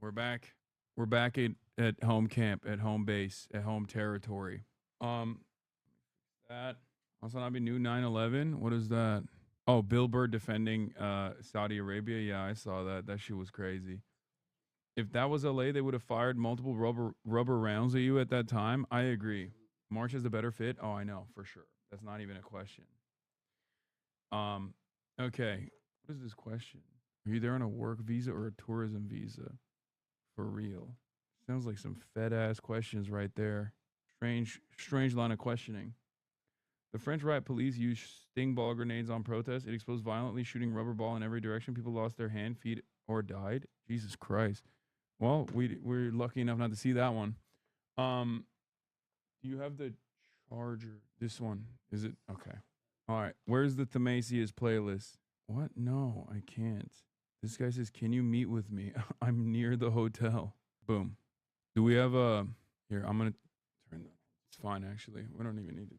We're back. We're back at home camp, at home base, at home territory. That Hasanabi new 9/11. What is that? Oh, Bill Burr defending Saudi Arabia. Yeah, I saw that. That shit was crazy. If that was LA, they would have fired multiple rubber rounds at you at that time. I agree. March is the better fit. Oh, I know for sure. That's not even a question. Okay. What is this question? Are you there on a work visa or a tourism visa? For real. Sounds like some fed ass questions right there. Strange line of questioning. The French riot police used sting ball grenades on protests. It exposed violently, shooting rubber ball in every direction. People lost their hand, feet, or died. Jesus Christ. Well, we're lucky enough not to see that one. You have the charger. This one. Is it? Okay. All right. Where's the Themasius playlist? What? No, I can't. This guy says, can you meet with me? I'm near the hotel. Boom. Do we have a... Here, I'm going to turn that. It's fine, actually. We don't even need to...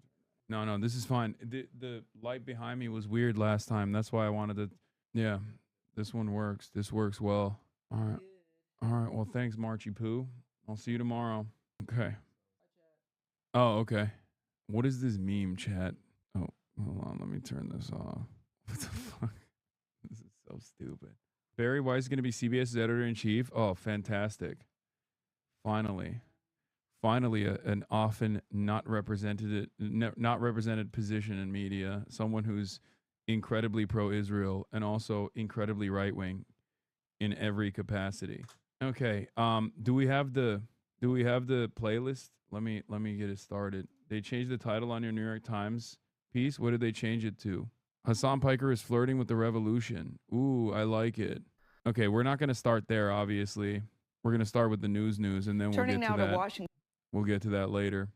No, this is fine. The light behind me was weird last time. That's why I wanted to... Yeah, this one works. This works well. All right. All right. Well, thanks, Marchie Poo. I'll see you tomorrow. Okay. Oh, okay. What is this meme, chat? Oh, hold on. Let me turn this off. What the fuck? This is so stupid. Barry Weiss is going to be CBS's editor-in-chief. Oh, fantastic. Finally, an often not represented position in media. Someone who's incredibly pro-Israel and also incredibly right-wing in every capacity. Okay. Do we have the playlist? Let me get it started. They changed the title on your New York Times piece. What did they change it to? Hassan Piker is flirting with the revolution. Ooh, I like it. Okay, we're not going to start there, obviously. We're going to start with the news, and then we'll get to that. Washington. We'll get to that later.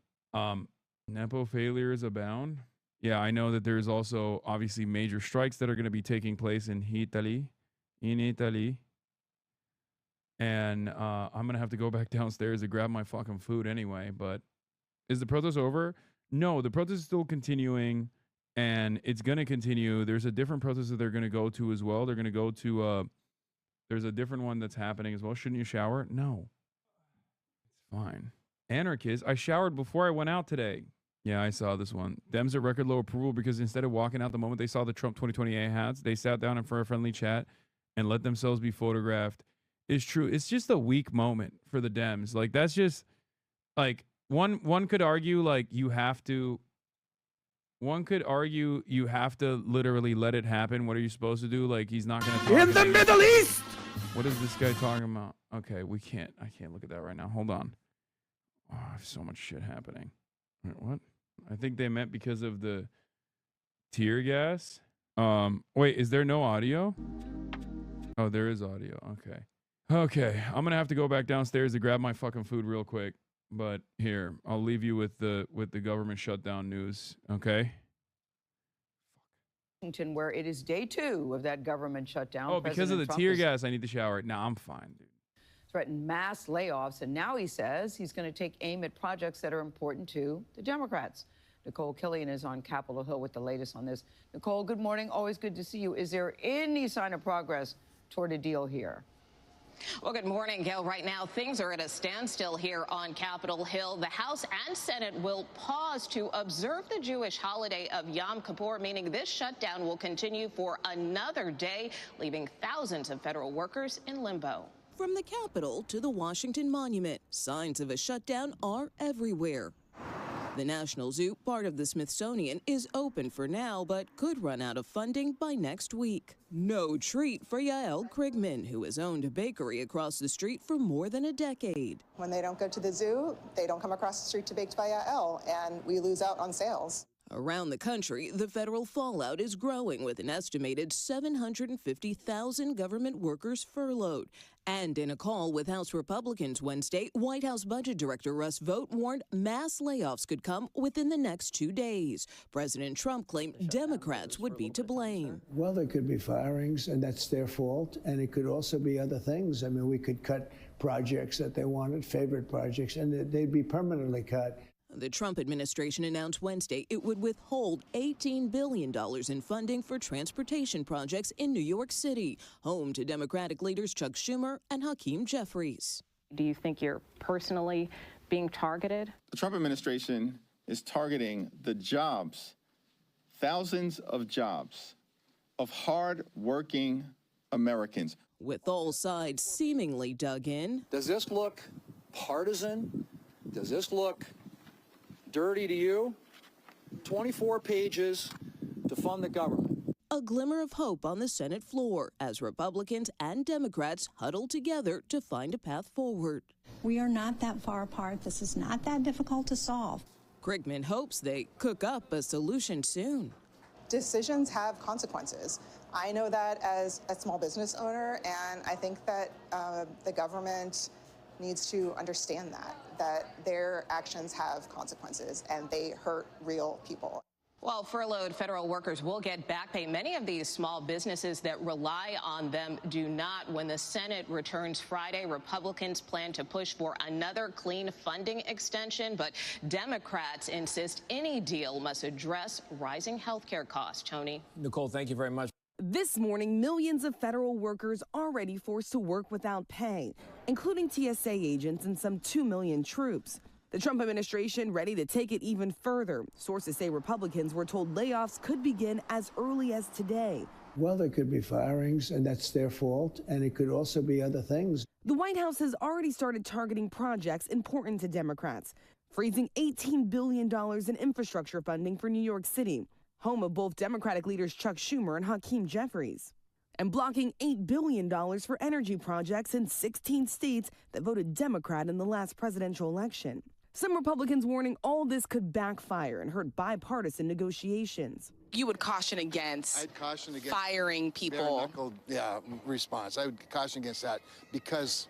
Nepo failures abound. Yeah, I know that there's also, obviously, major strikes that are going to be taking place in Italy. And I'm going to have to go back downstairs to grab my fucking food anyway. But is the protest over? No, the protest is still continuing. And it's going to continue. There's a different protest that they're going to go to as well. They're going to go to, there's a different one that's happening as well. Shouldn't you shower? No. It's fine. Anarchist. I showered before I went out today. Yeah, I saw this one. Dems at record low approval because instead of walking out the moment they saw the Trump 2028 hats, they sat down for a friendly chat and let themselves be photographed. It's true. It's just a weak moment for the Dems. Like, that's just, like, one could argue, like, you have to literally let it happen. What are you supposed to do? Like, he's not going to in the Middle East. What is this guy talking about? Okay, I can't look at that right now. Hold on. Oh, I have so much shit happening. Wait, what? I think they meant because of the tear gas. Wait, is there no audio? Oh, there is audio. Okay. I'm going to have to go back downstairs to grab my fucking food real quick. But here, I'll leave you with the government shutdown news, okay? Where it is day 2 of that government shutdown. Oh, because of the tear gas, I need to shower. No, I'm fine, dude. Threatened mass layoffs, and now he says he's going to take aim at projects that are important to the Democrats. Nicole Killian is on Capitol Hill with the latest on this. Nicole, good morning. Always good to see you. Is there any sign of progress toward a deal here? Well, good morning, Gail. Right now, things are at a standstill here on Capitol Hill. The House and Senate will pause to observe the Jewish holiday of Yom Kippur, meaning this shutdown will continue for another day, leaving thousands of federal workers in limbo. From the Capitol to the Washington Monument, signs of a shutdown are everywhere. The National Zoo, part of the Smithsonian, is open for now, but could run out of funding by next week. No treat for Yael Krigman, who has owned a bakery across the street for more than a decade. When they don't go to the zoo, they don't come across the street to Baked by Yael, and we lose out on sales. Around the country, the federal fallout is growing, with an estimated 750,000 government workers furloughed. And in a call with House Republicans Wednesday, White House Budget Director Russ Vought warned mass layoffs could come within the next 2 days. President Trump claimed Democrats would be to blame. Well, there could be firings, and that's their fault. And it could also be other things. I mean, we could cut projects that they wanted, favorite projects, and they'd be permanently cut. The Trump administration announced Wednesday it would withhold $18 billion in funding for transportation projects in New York City, home to Democratic leaders Chuck Schumer and Hakeem Jeffries. Do you think you're personally being targeted? The Trump administration is targeting the jobs, thousands of jobs, of hard-working Americans. With all sides seemingly dug in. Does this look partisan? Does this look dirty to you? 24 pages to fund the government. A glimmer of hope on the Senate floor as Republicans and Democrats huddle together to find a path forward. We are not that far apart. This is not that difficult to solve. Krigman hopes they cook up a solution soon. Decisions have consequences. I know that as a small business owner, and I think that the government needs to understand that their actions have consequences and they hurt real people. While furloughed federal workers will get back pay, many of these small businesses that rely on them do not. When the Senate returns Friday, Republicans plan to push for another clean funding extension, but Democrats insist any deal must address rising health care costs. Tony. Nicole, thank you very much. This morning, millions of federal workers already forced to work without pay, including TSA agents and some 2 million troops. The Trump administration ready to take it even further. Sources say Republicans were told layoffs could begin as early as today. Well, there could be firings, and that's their fault, and it could also be other things. The White House has already started targeting projects important to Democrats, freezing $18 billion in infrastructure funding for New York City, home of both Democratic leaders Chuck Schumer and Hakeem Jeffries, and blocking $8 billion for energy projects in 16 states that voted Democrat in the last presidential election. Some Republicans warning all this could backfire and hurt bipartisan negotiations. You would caution against, firing people. Response. I would caution against that because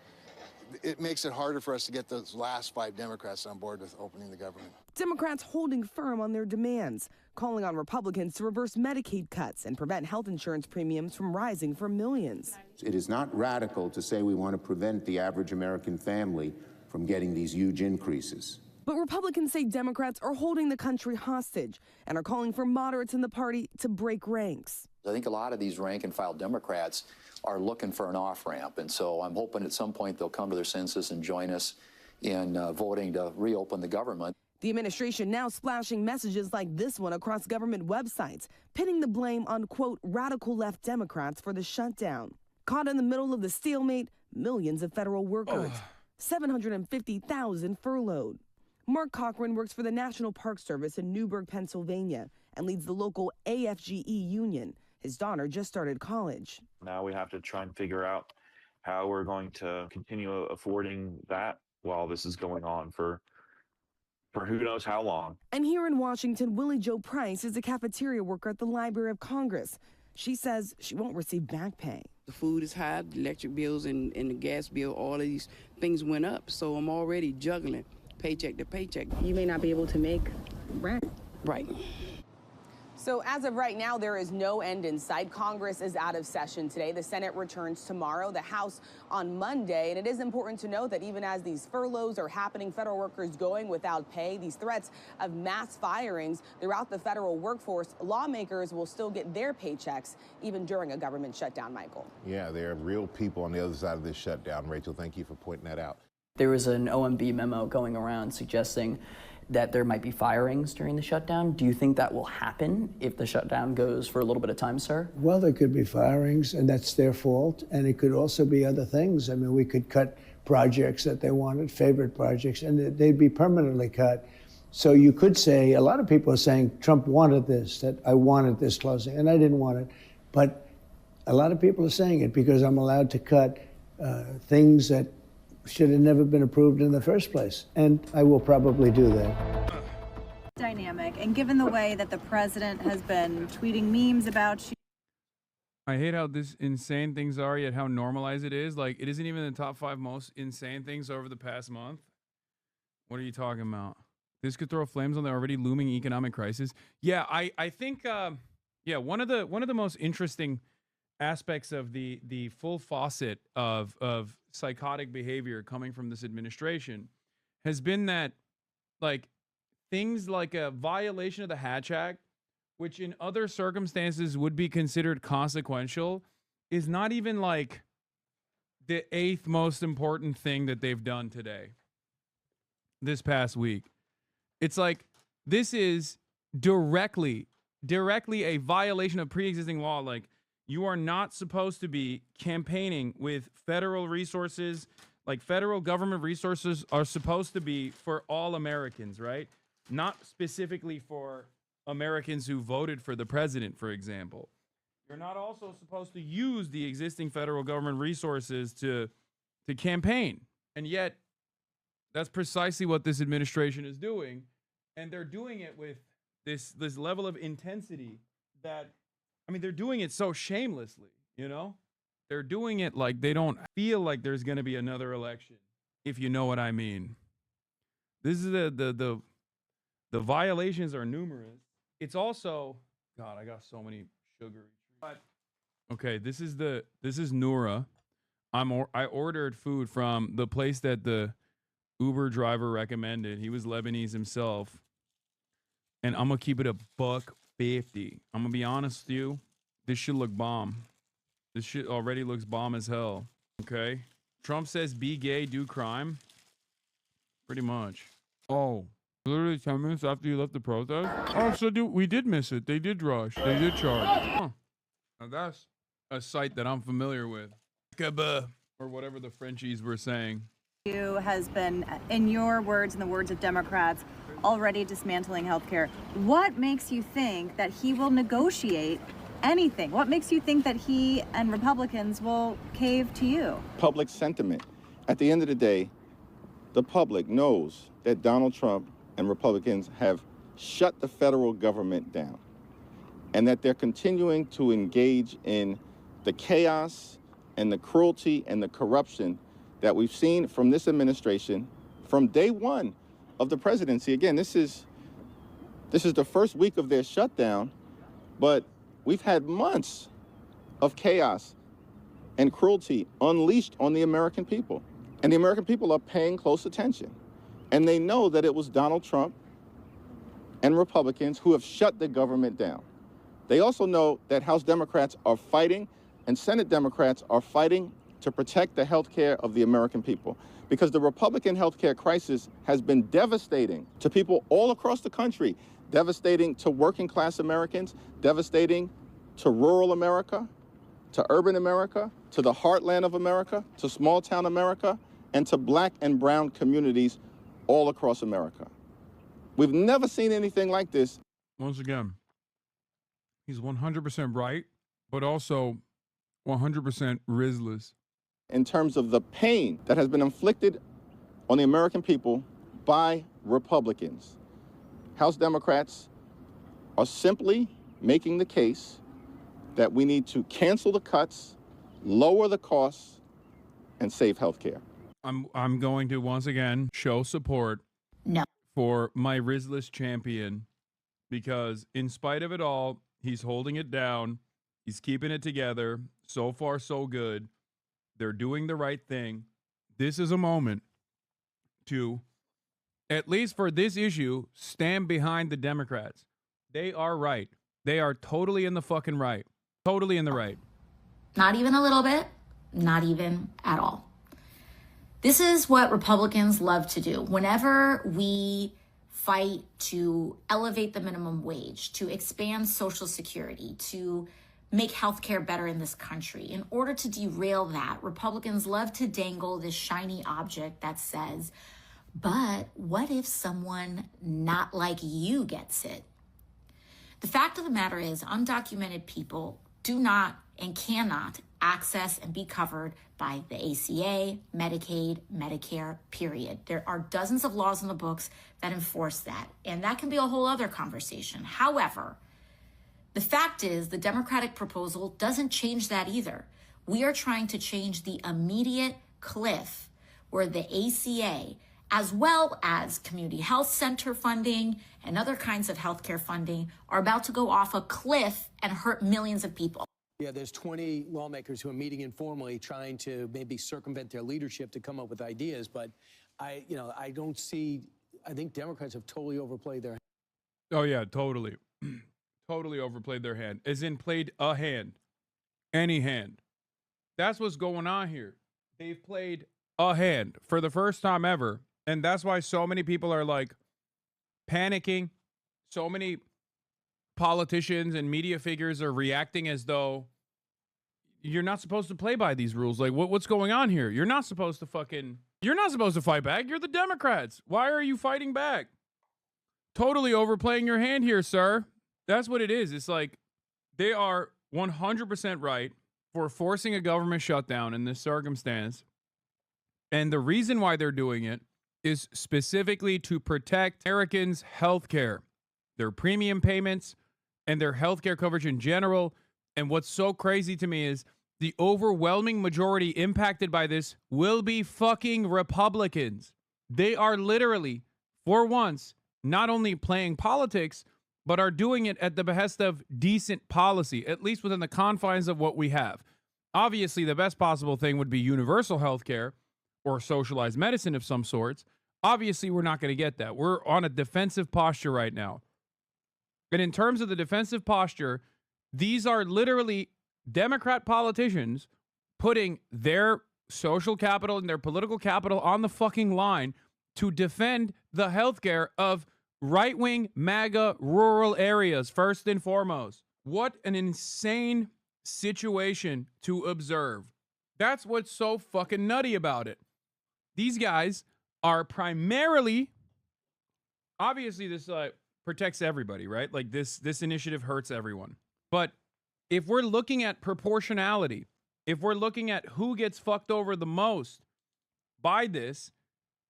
it makes it harder for us to get those last 5 Democrats on board with opening the government. Democrats holding firm on their demands, calling on Republicans to reverse Medicaid cuts and prevent health insurance premiums from rising for millions. It is not radical to say we want to prevent the average American family from getting these huge increases. But Republicans say Democrats are holding the country hostage and are calling for moderates in the party to break ranks. I think a lot of these rank-and-file Democrats are looking for an off-ramp, and so I'm hoping at some point they'll come to their senses and join us in voting to reopen the government. The administration now splashing messages like this one across government websites, pinning the blame on, quote, radical left Democrats for the shutdown. Caught in the middle of the stalemate, millions of federal workers, 750,000 furloughed. Mark Cochran works for the National Park Service in Newburgh, Pennsylvania, and leads the local AFGE union. His daughter just started college. Now we have to try and figure out how we're going to continue affording that while this is going on for who knows how long. And here in Washington, Willie Jo Price is a cafeteria worker at the Library of Congress. She says she won't receive back pay. The food is high, the electric bills and the gas bill, all of these things went up. So I'm already juggling paycheck to paycheck. You may not be able to make rent. Right. So as of right now, there is no end in sight. Congress is out of session today. The Senate returns tomorrow, the House on Monday. And it is important to note that even as these furloughs are happening, federal workers going without pay, these threats of mass firings throughout the federal workforce, lawmakers will still get their paychecks even during a government shutdown, Michael. Yeah, there are real people on the other side of this shutdown. Rachel, thank you for pointing that out. There was an OMB memo going around suggesting that there might be firings during the shutdown. Do you think that will happen if the shutdown goes for a little bit of time, sir? Well, there could be firings, and that's their fault. And it could also be other things. I mean, we could cut projects that they wanted, favorite projects, and they'd be permanently cut. So you could say, a lot of people are saying, Trump wanted this, that I wanted this closing, and I didn't want it. But a lot of people are saying it because I'm allowed to cut things that should have never been approved in the first place. And I will probably do that. Dynamic. And given the way that the president has been tweeting memes about you. I hate how this insane things are, yet how normalized it is. Like, it isn't even in the top 5 most insane things over the past month. What are you talking about? This could throw flames on the already looming economic crisis. Yeah, I think, one of the most interesting aspects of the full faucet of psychotic behavior coming from this administration has been that, like, things like a violation of the Hatch Act, which in other circumstances would be considered consequential, is not even like the 8th most important thing that they've done today, this past week. It's like, this is directly a violation of pre-existing law. Like, you are not supposed to be campaigning with federal resources. Like, federal government resources are supposed to be for all Americans, right? Not specifically for Americans who voted for the president, for example. You're not also supposed to use the existing federal government resources to campaign. And yet, that's precisely what this administration is doing. And they're doing it with this level of intensity that, I mean, they're doing it so shamelessly, you know? They're doing it like they don't feel like there's going to be another election, if you know what I mean. This is the violations are numerous. It's also, God, I got so many sugary. But okay, this is Noura. I ordered food from the place that the Uber driver recommended. He was Lebanese himself. And I'm going to keep it $1.50. I'm going to be honest with you. This should look bomb. This shit already looks bomb as hell. Okay. Trump says be gay, do crime. Pretty much. Oh, literally 10 minutes after you left the protest? Oh, so we did miss it. They did rush. They did charge. Huh. Now that's a site that I'm familiar with. Or whatever the Frenchies were saying. Has been, in your words and the words of Democrats, already dismantling healthcare. What makes you think that he will negotiate anything? What makes you think that he and Republicans will cave to you? Public sentiment. At the end of the day, the public knows that Donald Trump and Republicans have shut the federal government down, and that they're continuing to engage in the chaos and the cruelty and the corruption that we've seen from this administration from day one of the presidency. Again, this is the first week of their shutdown, but we've had months of chaos and cruelty unleashed on the American people. And the American people are paying close attention. And they know that it was Donald Trump and Republicans who have shut the government down. They also know that House Democrats are fighting and Senate Democrats are fighting to protect the health care of the American people. Because the Republican health care crisis has been devastating to people all across the country, devastating to working class Americans, devastating to rural America, to urban America, to the heartland of America, to small town America, and to black and brown communities all across America. We've never seen anything like this. Once again, he's 100% right, but also 100% Rizless. In terms of the pain that has been inflicted on the American people by Republicans. House Democrats are simply making the case that we need to cancel the cuts, lower the costs, and save health care. I'm going to once again show support for my Rizless champion, because in spite of it all, he's holding it down. He's keeping it together. So far, so good. They're doing the right thing. This is a moment to, at least for this issue, stand behind the Democrats. They are right. They are totally in the fucking right. Totally in the right. Not even a little bit. Not even at all. This is what Republicans love to do. Whenever we fight to elevate the minimum wage, to expand Social Security, to make healthcare better in this country. In order to derail that, Republicans love to dangle this shiny object that says, but what if someone not like you gets it? The fact of the matter is, undocumented people do not and cannot access and be covered by the ACA, Medicaid, Medicare, period. There are dozens of laws in the books that enforce that, and that can be a whole other conversation. However, the fact is, the Democratic proposal doesn't change that either. We are trying to change the immediate cliff where the ACA, as well as community health center funding and other kinds of healthcare funding, are about to go off a cliff and hurt millions of people. Yeah, there's 20 lawmakers who are meeting informally trying to maybe circumvent their leadership to come up with ideas, but I don't see I think Democrats have totally overplayed their. Oh yeah, totally. Totally overplayed their hand. As in played a hand. Any hand. That's what's going on here. They've played a hand for the first time ever. And that's why so many people are like panicking. So many politicians and media figures are reacting as though you're not supposed to play by these rules. Like, what's going on here? You're not supposed to fight back. You're the Democrats. Why are you fighting back? Totally overplaying your hand here, sir. That's what it is. It's like they are 100% right for forcing a government shutdown in this circumstance. And the reason why they're doing it is specifically to protect Americans' health care, their premium payments, and their health care coverage in general. And what's so crazy to me is the overwhelming majority impacted by this will be fucking Republicans. They are literally, for once, not only playing politics, but are doing it at the behest of decent policy, at least within the confines of what we have. Obviously, the best possible thing would be universal health care or socialized medicine of some sorts. Obviously, we're not going to get that. We're on a defensive posture right now. And in terms of the defensive posture, these are literally Democrat politicians putting their social capital and their political capital on the fucking line to defend the healthcare of right-wing MAGA rural areas, first and foremost. What an insane situation to observe. That's what's so fucking nutty about it. These guys are primarily, obviously this protects everybody, right? Like this initiative hurts everyone. But if we're looking at proportionality, if we're looking at who gets fucked over the most by this,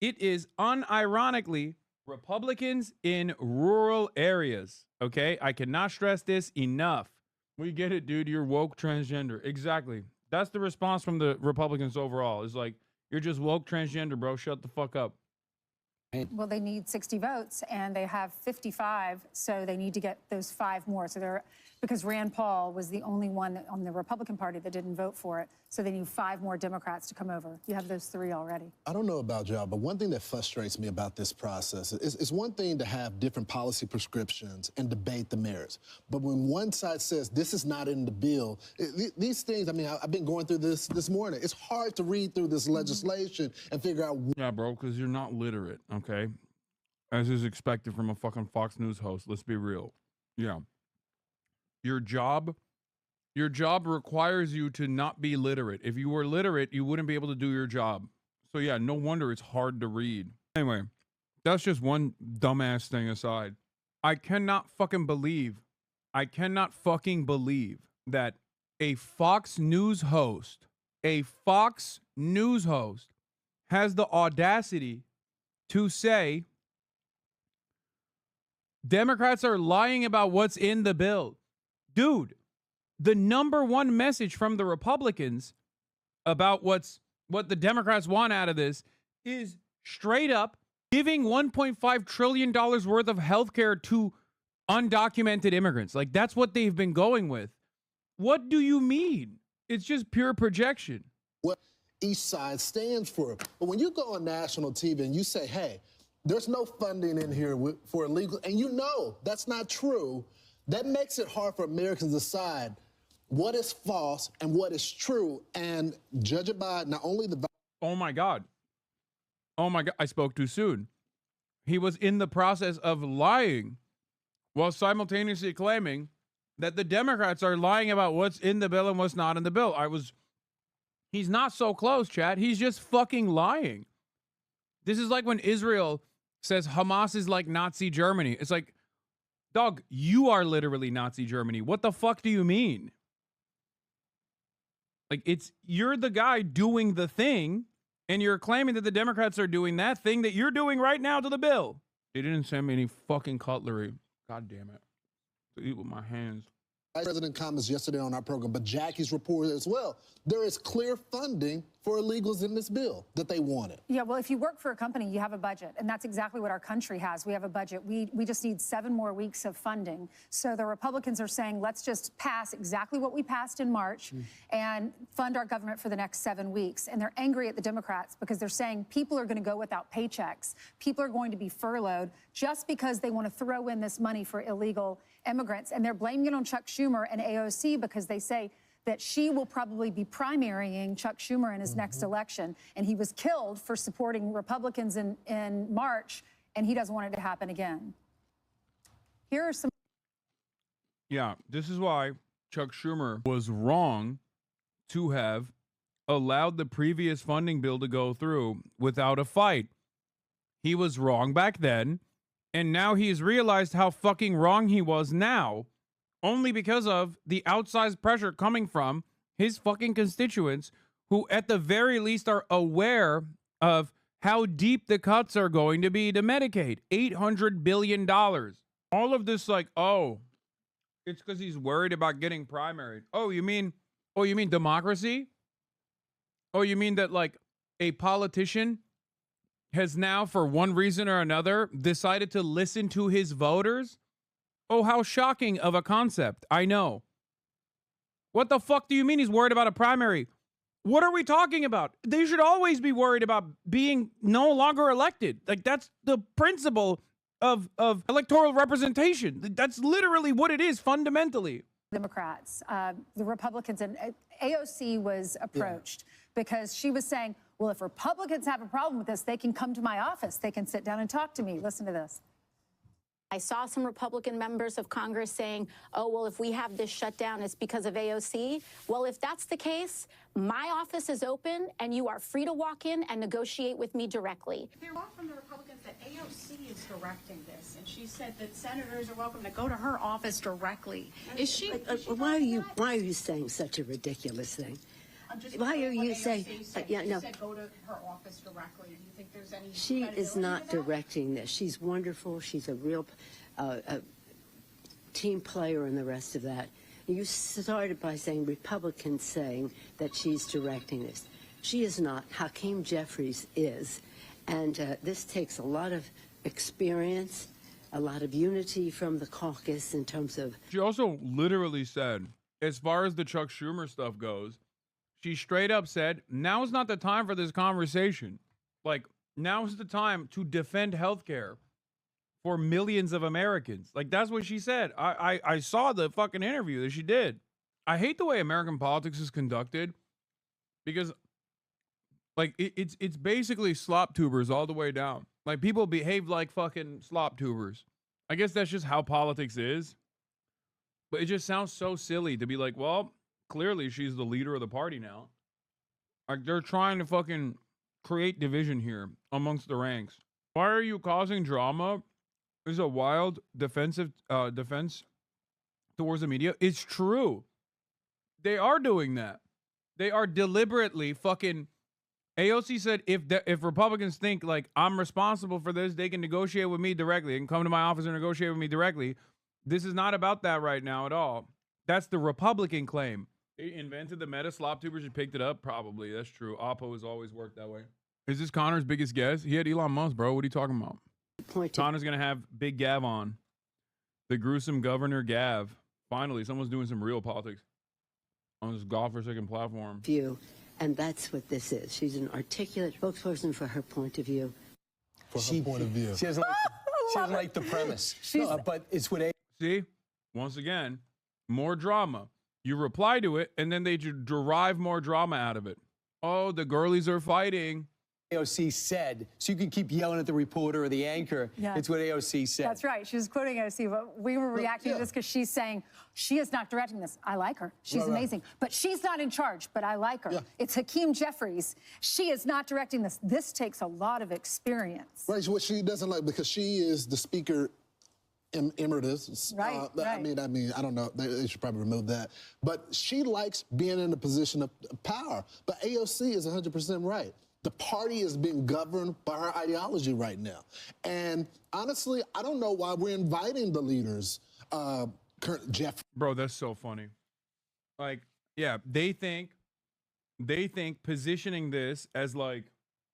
it is unironically Republicans in rural areas. Okay? I cannot stress this enough. We get it, dude. You're woke transgender. Exactly. That's the response from the Republicans overall. Is like, you're just woke transgender, bro. Shut the fuck up. Well, they need 60 votes, and they have 55, so they need to get those 5 more. So they're, because Rand Paul was the only one on the Republican Party that didn't vote for it, so they need 5 more Democrats to come over. You have those 3 already. I don't know about y'all, but one thing that frustrates me about this process is it's one thing to have different policy prescriptions and debate the merits. But when one side says this is not in the bill, these things, I mean, I've been going through this morning. It's hard to read through this legislation and figure out. Yeah, bro, because you're not literate, okay? As is expected from a fucking Fox News host. Let's be real. Yeah. Your job requires you to not be literate. If you were literate, you wouldn't be able to do your job. So yeah, no wonder it's hard to read. Anyway, that's just one dumbass thing aside. I cannot fucking believe that a Fox News host has the audacity to say Democrats are lying about what's in the bill. Dude, the number one message from the Republicans about what the Democrats want out of this is straight up giving $1.5 trillion worth of health care to undocumented immigrants. Like, that's what they've been going with. What do you mean? It's just pure projection. What each side stands for. But when you go on national TV and you say, hey, there's no funding in here for illegal, and you know that's not true, that makes it hard for Americans to decide what is false and what is true, and judge it by not only the... Oh my God, I spoke too soon. He was in the process of lying while simultaneously claiming that the Democrats are lying about what's in the bill and what's not in the bill. He's not so close, chat. He's just fucking lying. This is like when Israel says Hamas is like Nazi Germany. It's like, dog, you are literally Nazi Germany. What the fuck do you mean? Like, you're the guy doing the thing, and you're claiming that the Democrats are doing that thing that you're doing right now to the bill. They didn't send me any fucking cutlery. God damn it. To eat with my hands. President comments yesterday on our program, but Jackie's report as well. There is clear funding for illegals in this bill that they wanted. Yeah, well, if you work for a company, you have a budget, and that's exactly what our country has. We have a budget. We just need 7 more weeks of funding. So the Republicans are saying, let's just pass exactly what we passed in March and fund our government for the next 7 weeks. And they're angry at the Democrats because they're saying people are going to go without paychecks. People are going to be furloughed just because they want to throw in this money for illegal immigrants. And they're blaming it on Chuck Schumer and AOC because they say that she will probably be primarying Chuck Schumer in his next election. And he was killed for supporting Republicans in March, and he doesn't want it to happen again. Here are some. Yeah, this is why Chuck Schumer was wrong to have allowed the previous funding bill to go through without a fight. He was wrong back then, and now he's realized how fucking wrong he was now, only because of the outsized pressure coming from his fucking constituents who at the very least are aware of how deep the cuts are going to be to Medicaid. $800 billion. All of this like, oh, it's because he's worried about getting primaried. Oh, you mean democracy? Oh, you mean that like a politician has now, for one reason or another, decided to listen to his voters? Oh, how shocking of a concept. I know. What the fuck do you mean he's worried about a primary? What are we talking about? They should always be worried about being no longer elected. Like, that's the principle of electoral representation. That's literally what it is fundamentally. Democrats, the Republicans, and AOC was approached because she was saying, well, if Republicans have a problem with this, they can come to my office. They can sit down and talk to me. Listen to this. I saw some Republican members of Congress saying, oh, well, if we have this shutdown, it's because of AOC. Well, if that's the case, my office is open and you are free to walk in and negotiate with me directly. There are from the Republicans that AOC is directing this, and she said that senators are welcome to go to her office directly. Is she? Why are you saying such a ridiculous thing? Why are you saying? She said go to her office directly. Do you think there's any? She is not directing this. She's wonderful. She's a real team player and the rest of that. You started by saying Republicans saying that she's directing this. She is not. Hakeem Jeffries is, and this takes a lot of experience, a lot of unity from the caucus in terms of. She also literally said, as far as the Chuck Schumer stuff goes, she straight up said, now's not the time for this conversation. Like, now's the time to defend healthcare for millions of Americans. Like, that's what she said. I saw the fucking interview that she did. I hate the way American politics is conducted because, like, it's basically slop tubers all the way down. Like, people behave like fucking slop tubers. I guess that's just how politics is. But it just sounds so silly to be like, well, clearly she's the leader of the party now. Like, they're trying to fucking create division here amongst the ranks. Why are you causing drama? Is a wild defense towards the media. It's true. They are doing that. They are deliberately fucking. AOC said if Republicans think like I'm responsible for this, they can negotiate with me directly. They can come to my office and negotiate with me directly. This is not about that right now at all. That's the Republican claim. They invented the meta slop tubers and picked it up. Probably. That's true. Oppo has always worked that way. Is this Connor's biggest guess? He had Elon Musk, bro. What are you talking about? Connor's going to have Big Gav on. The gruesome Governor Gav. Finally, someone's doing some real politics on this God-forsaken platform. View, and that's what this is. She's an articulate spokesperson for her point of view. For her point of view. She doesn't like the premise. But it's what. See, once again, more drama. You reply to it, and then they derive more drama out of it. Oh, the girlies are fighting. AOC said, so you can keep yelling at the reporter or the anchor. Yeah. It's what AOC said. That's right. She was quoting AOC, but we were reacting to this because she's saying she is not directing this. I like her. She's amazing. But she's not in charge, but I like her. Yeah. It's Hakeem Jeffries. She is not directing this. This takes a lot of experience. Right. What she doesn't like, because she is the speaker emeritus. Right, I mean, I don't know. They should probably remove that. But she likes being in a position of power. But AOC is 100% right. The party is being governed by her ideology right now. And honestly, I don't know why we're inviting the leaders, Jeff. Bro, that's so funny. Like, yeah, they think they think positioning this as like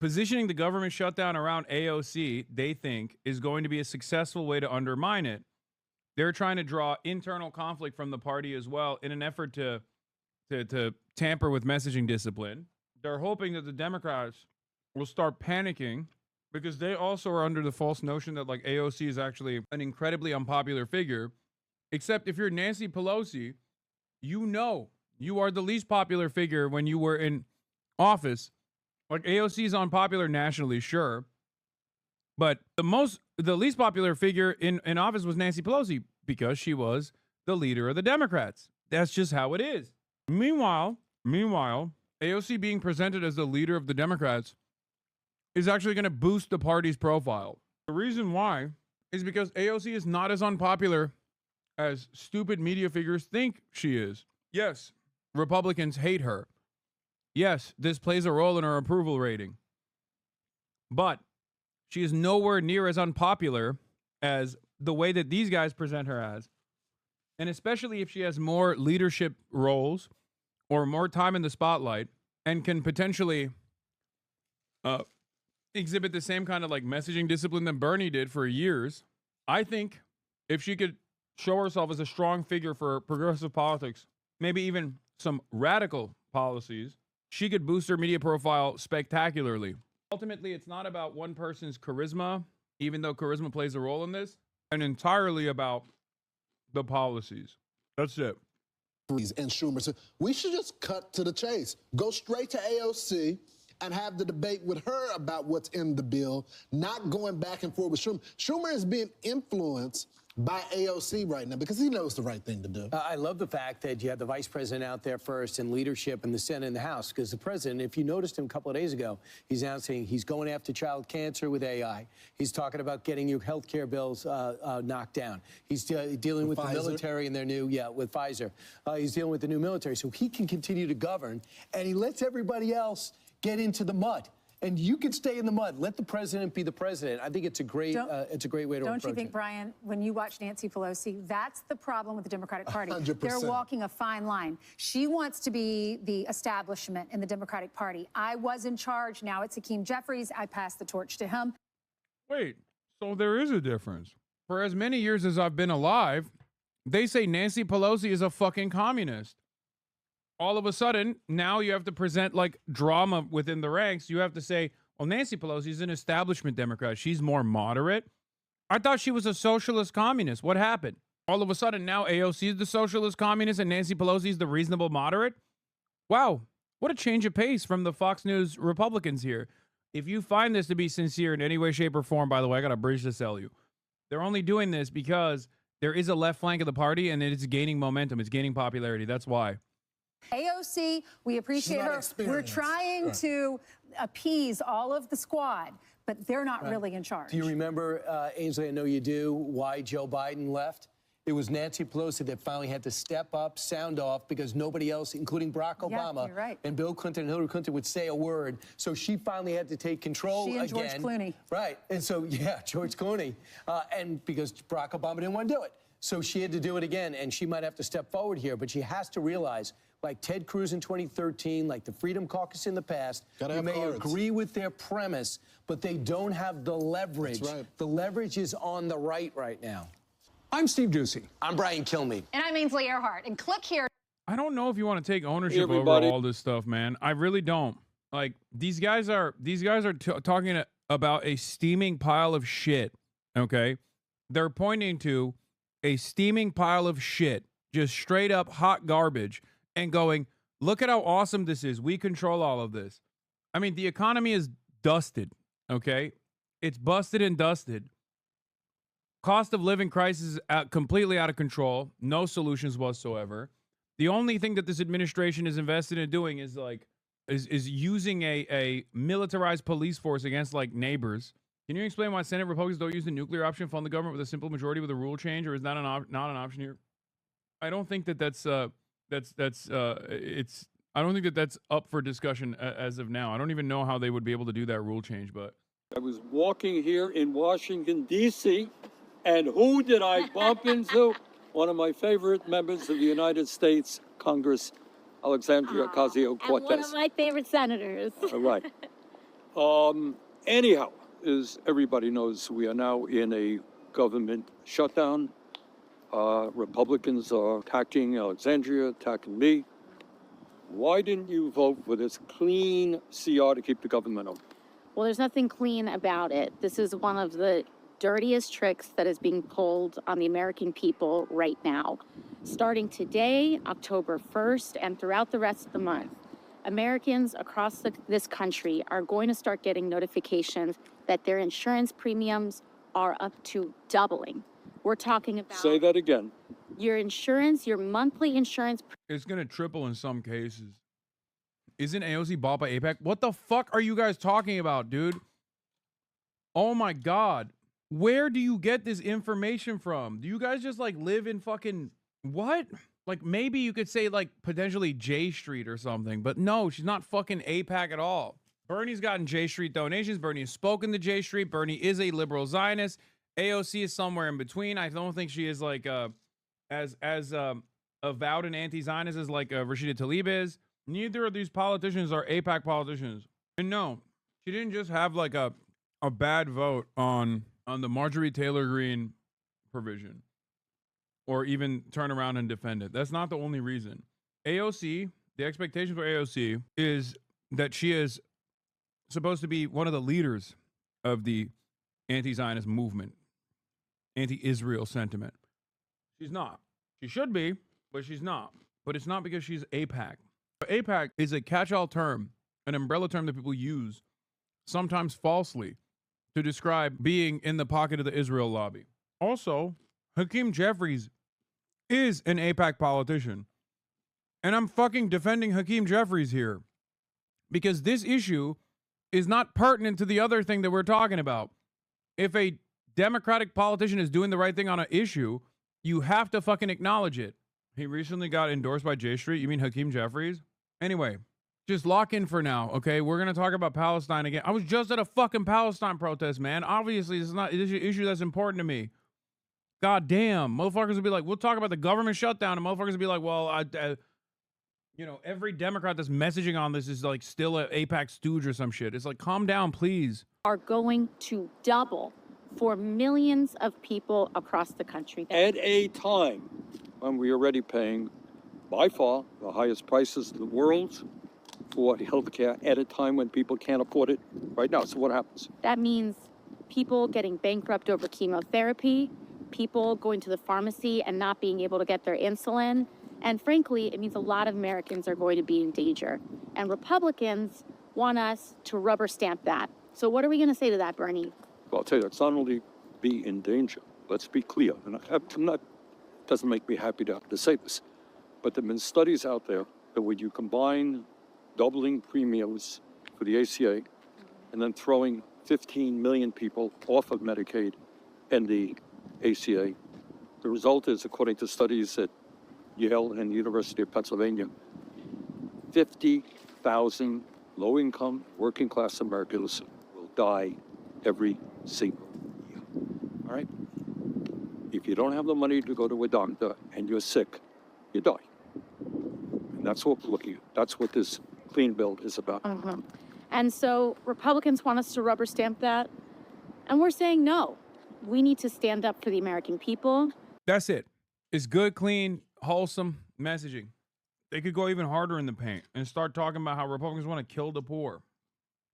positioning the government shutdown around AOC, they think is going to be a successful way to undermine it. They're trying to draw internal conflict from the party as well in an effort to tamper with messaging discipline. They're hoping that the Democrats will start panicking because they also are under the false notion that like AOC is actually an incredibly unpopular figure. Except if you're Nancy Pelosi, you know you are the least popular figure when you were in office. Like AOC is unpopular nationally, sure. But the least popular figure in office was Nancy Pelosi because she was the leader of the Democrats. That's just how it is. Meanwhile, AOC being presented as the leader of the Democrats is actually going to boost the party's profile. The reason why is because AOC is not as unpopular as stupid media figures think she is. Yes, Republicans hate her. Yes, this plays a role in her approval rating. But she is nowhere near as unpopular as the way that these guys present her as. And especially if she has more leadership roles or more time in the spotlight and can potentially exhibit the same kind of like messaging discipline that Bernie did for years. I think if she could show herself as a strong figure for progressive politics, maybe even some radical policies, she could boost her media profile spectacularly. Ultimately, it's not about one person's charisma, even though charisma plays a role in this, and entirely about the policies. That's it. And Schumer. So we should just cut to the chase. Go straight to AOC and have the debate with her about what's in the bill, not going back and forth with Schumer. Schumer is being influenced by AOC right now because he knows the right thing to do. I love the fact that you have the vice president out there first in leadership in the Senate and the House, because the president, if you noticed him a couple of days ago, he's announcing he's going after child cancer with AI. He's talking about getting your health care bills knocked down. He's dealing with the military and their new, with Pfizer. He's dealing with the new military, so he can continue to govern, and he lets everybody else get into the mud. And you can stay in the mud. Let the president be the president. I think it's a great way to approach it. Don't you think, Brian, when you watch Nancy Pelosi, that's the problem with the Democratic Party. 100%. They're walking a fine line. She wants to be the establishment in the Democratic Party. I was in charge. Now it's Hakeem Jeffries. I passed the torch to him. Wait, so there is a difference. For as many years as I've been alive, they say Nancy Pelosi is a fucking communist. All of a sudden, now you have to present like drama within the ranks. You have to say, well, Nancy Pelosi is an establishment Democrat. She's more moderate. I thought she was a socialist communist. What happened? All of a sudden, now AOC is the socialist communist and Nancy Pelosi is the reasonable moderate? Wow, what a change of pace from the Fox News Republicans here. If you find this to be sincere in any way, shape, or form, by the way, I got a bridge to sell you. They're only doing this because there is a left flank of the party and it's gaining momentum. It's gaining popularity. That's why. AOC, we appreciate her. We're trying to appease all of the squad, but they're not really in charge. Do you remember, Ainsley, I know you do, why Joe Biden left? It was Nancy Pelosi that finally had to step up, sound off, because nobody else, including Barack Obama and Bill Clinton and Hillary Clinton, would say a word. So she finally had to take control again. She and George Clooney. Right. And so, George Clooney. And because Barack Obama didn't want to do it. So she had to do it again, and she might have to step forward here, but she has to realize, like Ted Cruz in 2013, like the Freedom Caucus in the past, you may agree with their premise, but they don't have the leverage. That's right. The leverage is on the right now. I'm Steve Ducey. I'm Brian Kilmeade. And I'm Ainsley Earhart. And click here. I don't know if you want to take ownership over all this stuff, man. I really don't. Like, these guys are talking about a steaming pile of shit, okay? They're pointing to a steaming pile of shit, just straight up hot garbage, and going, look at how awesome this is. We control all of this. I mean, the economy is dusted, okay? It's busted and dusted. Cost of living crisis is completely out of control. No solutions whatsoever. The only thing that this administration is invested in doing is is using a militarized police force against like neighbors. Can you explain why Senate Republicans don't use the nuclear option, fund the government with a simple majority with a rule change, or is that not an option here? I don't think that that's I don't think that that's up for discussion as of now. I don't even know how they would be able to do that rule change, but I was walking here in Washington, D.C., and who did I bump into? One of my favorite members of the United States Congress, Alexandria Ocasio-Cortez. And one of my favorite senators. All right. Anyhow, as everybody knows, we are now in a government shutdown. Republicans are attacking Alexandria, attacking me. Why didn't you vote for this clean CR to keep the government open? Well, there's nothing clean about it. This is one of the dirtiest tricks that is being pulled on the American people right now. Starting today, October 1st, and throughout the rest of the month, Americans across this country are going to start getting notifications that their insurance premiums are up to doubling. We're talking about... Say that again. Your insurance, your monthly insurance... It's going to triple in some cases. Isn't AOC bought by AIPAC? What the fuck are you guys talking about, dude? Oh my God. Where do you get this information from? Do you guys just like live in fucking... What? Like maybe you could say like potentially J Street or something, but no, she's not fucking AIPAC at all. Bernie's gotten J Street donations. Bernie has spoken to J Street. Bernie is a liberal Zionist. AOC is somewhere in between. I don't think she is like as avowed an anti-Zionist as like Rashida Tlaib is. Neither of these politicians are AIPAC politicians. And no, she didn't just have like a bad vote on the Marjorie Taylor Greene provision or even turn around and defend it. That's not the only reason. AOC, the expectation for AOC is that she is supposed to be one of the leaders of the anti-Zionist movement, anti-Israel sentiment. She's not. She should be, but she's not. But it's not because she's AIPAC. AIPAC is a catch-all term, an umbrella term that people use, sometimes falsely, to describe being in the pocket of the Israel lobby. Also, Hakeem Jeffries is an AIPAC politician. And I'm fucking defending Hakeem Jeffries here. Because this issue is not pertinent to the other thing that we're talking about. If a Democratic politician is doing the right thing on an issue, you have to fucking acknowledge it. He recently got endorsed by J Street. You mean Hakeem Jeffries? Anyway, just lock in for now, okay? We're going to talk about Palestine again. I was just at a fucking Palestine protest, man. Obviously, it's not an issue that's important to me. God damn. Motherfuckers will be like, we'll talk about the government shutdown. And motherfuckers will be like, well, you know, every Democrat that's messaging on this is like still an AIPAC stooge or some shit. It's like, calm down, please. Are going to double for millions of people across the country. At a time when we are already paying, by far, the highest prices in the world for healthcare at a time when people can't afford it right now. So what happens? That means people getting bankrupt over chemotherapy, people going to the pharmacy and not being able to get their insulin. And frankly, it means a lot of Americans are going to be in danger. And Republicans want us to rubber stamp that. So what are we going to say to that, Bernie? Well, I'll tell you, it's not only be in danger. Let's be clear. And it doesn't make me happy to have to say this, but there have been studies out there that when you combine doubling premiums for the ACA and then throwing 15 million people off of Medicaid and the ACA, the result is, according to studies at Yale and the University of Pennsylvania, 50,000 low-income, working-class Americans will die every single year. All right? If you don't have the money to go to a doctor and you're sick, you die. And that's what we're looking at. That's what this clean bill is about. And so Republicans want us to rubber stamp that. And we're saying no. We need to stand up for the American people. That's it. It's good, clean, wholesome messaging. They could go even harder in the paint and start talking about how Republicans want to kill the poor.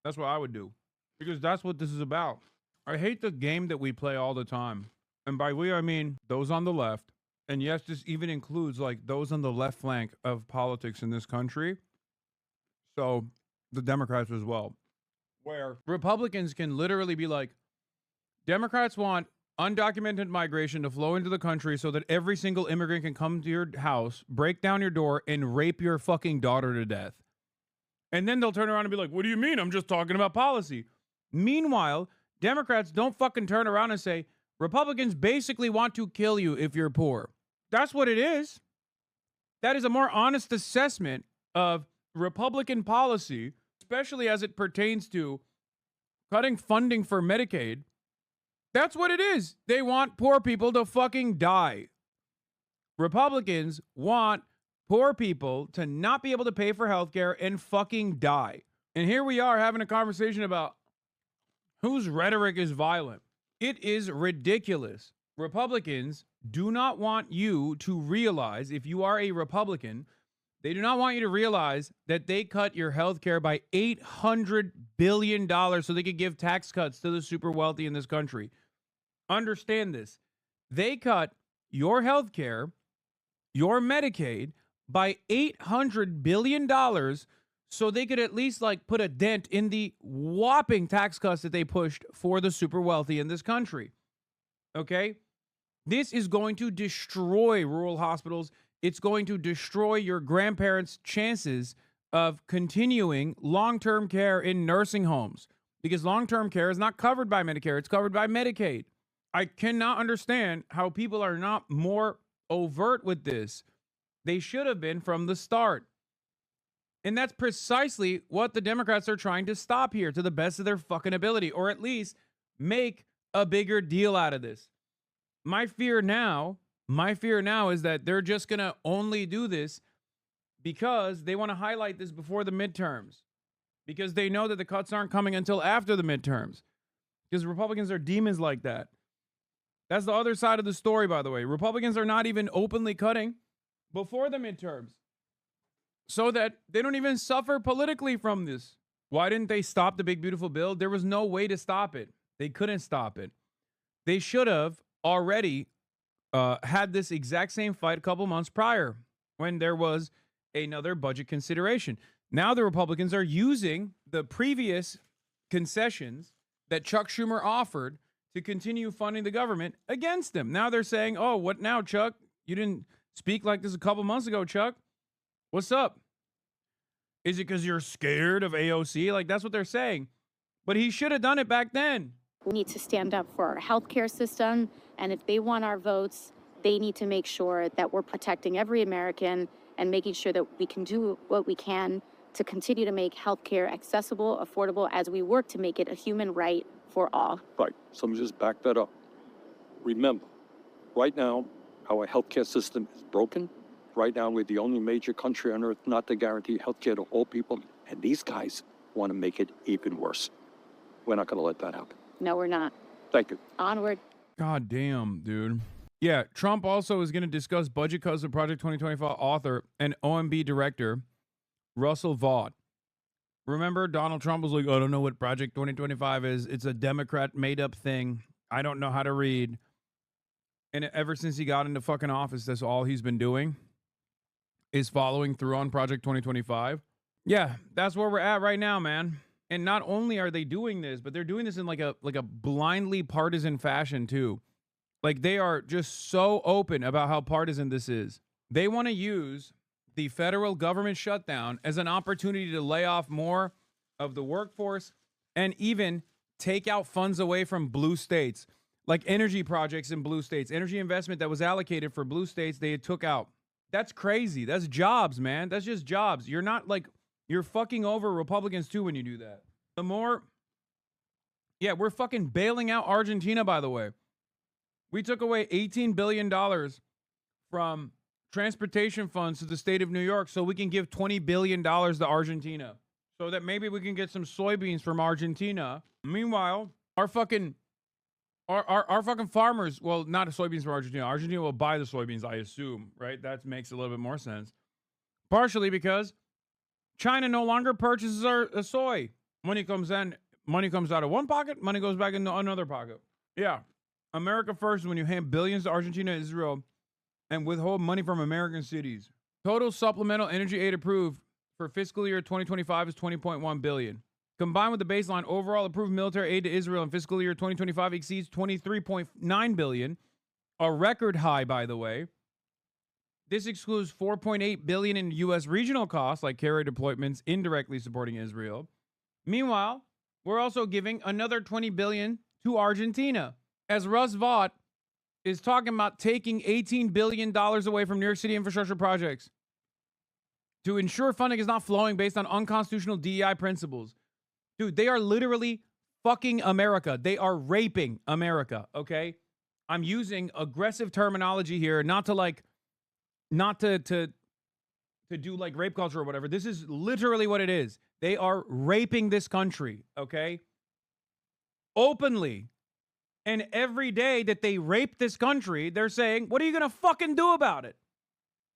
That's what I would do. Because that's what this is about. I hate the game that we play all the time. And by we, I mean those on the left. And yes, this even includes like those on the left flank of politics in this country. So the Democrats as well. Where Republicans can literally be like, Democrats want undocumented migration to flow into the country so that every single immigrant can come to your house, break down your door, and rape your fucking daughter to death. And then they'll turn around and be like, what do you mean? I'm just talking about policy. Meanwhile, Democrats don't fucking turn around and say, Republicans basically want to kill you if you're poor. That's what it is. That is a more honest assessment of Republican policy, especially as it pertains to cutting funding for Medicaid. That's what it is. They want poor people to fucking die. Republicans want poor people to not be able to pay for healthcare and fucking die. And here we are having a conversation about whose rhetoric is violent. It is ridiculous. Republicans do not want you to realize, if you are a Republican, they do not want you to realize that they cut your health care by $800 billion so they could give tax cuts to the super wealthy in this country. Understand this. They cut your health care, your Medicaid, by $800 billion so they could at least like put a dent in the whopping tax cuts that they pushed for the super wealthy in this country. Okay? This is going to destroy rural hospitals. It's going to destroy your grandparents' chances of continuing long-term care in nursing homes because long-term care is not covered by Medicare. It's covered by Medicaid. I cannot understand how people are not more overt with this. They should have been from the start. And that's precisely what the Democrats are trying to stop here to the best of their fucking ability, or at least make a bigger deal out of this. My fear now is that they're just going to only do this because they want to highlight this before the midterms, because they know that the cuts aren't coming until after the midterms, because Republicans are demons like that. That's the other side of the story, by the way. Republicans are not even openly cutting before the midterms so that they don't even suffer politically from this. Why didn't they stop the big, beautiful bill? There was no way to stop it. They couldn't stop it. They should have already had this exact same fight a couple months prior when there was another budget consideration. Now the Republicans are using the previous concessions that Chuck Schumer offered to continue funding the government against them. Now they're saying, oh, what now, Chuck? You didn't speak like this a couple months ago, Chuck. What's up? Is it because you're scared of AOC? Like, that's what they're saying. But he should have done it back then. We need to stand up for our healthcare system, and if they want our votes, they need to make sure that we're protecting every American and making sure that we can do what we can to continue to make healthcare accessible, affordable, as we work to make it a human right for all. Right. So let me just back that up. Remember, right now, our healthcare system is broken. Right now, we're the only major country on earth not to guarantee healthcare to all people. And these guys want to make it even worse. We're not going to let that happen. No, we're not. Thank you. Onward. God damn, dude. Yeah, Trump also is going to discuss budget cuts with Project 2025 author and OMB director, Russell Vought. Remember, Donald Trump was like, I don't know what Project 2025 is. It's a Democrat made-up thing. I don't know how to read. And ever since he got into fucking office, that's all he's been doing is following through on Project 2025. Yeah, that's where we're at right now, man. And not only are they doing this, but they're doing this in like a blindly partisan fashion too. Like they are just so open about how partisan this is. They want to use the federal government shutdown as an opportunity to lay off more of the workforce and even take out funds away from blue states, like energy projects in blue states, energy investment that was allocated for blue states, they took out. That's crazy. That's jobs, man. That's just jobs. You're not like, you're fucking over Republicans too when you do that. The more, yeah, we're fucking bailing out Argentina, by the way. We took away $18 billion from transportation funds to the state of New York so we can give $20 billion to Argentina so that maybe we can get some soybeans from Argentina. Meanwhile, our fucking farmers, well, not soybeans from Argentina. Argentina will buy the soybeans, I assume, right? That makes a little bit more sense. Partially because China no longer purchases our soy. Money comes in, money comes out of one pocket, money goes back into another pocket. Yeah. America first is when you hand billions to Argentina and Israel and withhold money from American cities. Total supplemental energy aid approved for fiscal year 2025 is $20.1 billion. Combined with the baseline, overall approved military aid to Israel in fiscal year 2025 exceeds $23.9 billion, a record high, by the way. This excludes $4.8 billion in U.S. regional costs, like carrier deployments indirectly supporting Israel. Meanwhile, we're also giving another $20 billion to Argentina, as Russ Vought is talking about taking $18 billion away from New York City infrastructure projects to ensure funding is not flowing based on unconstitutional DEI principles. Dude, they are literally fucking America. They are raping America, okay? I'm using aggressive terminology here, not to to do like rape culture or whatever. This is literally what it is. They are raping this country, okay? Openly. And every day that they rape this country, they're saying, what are you going to fucking do about it?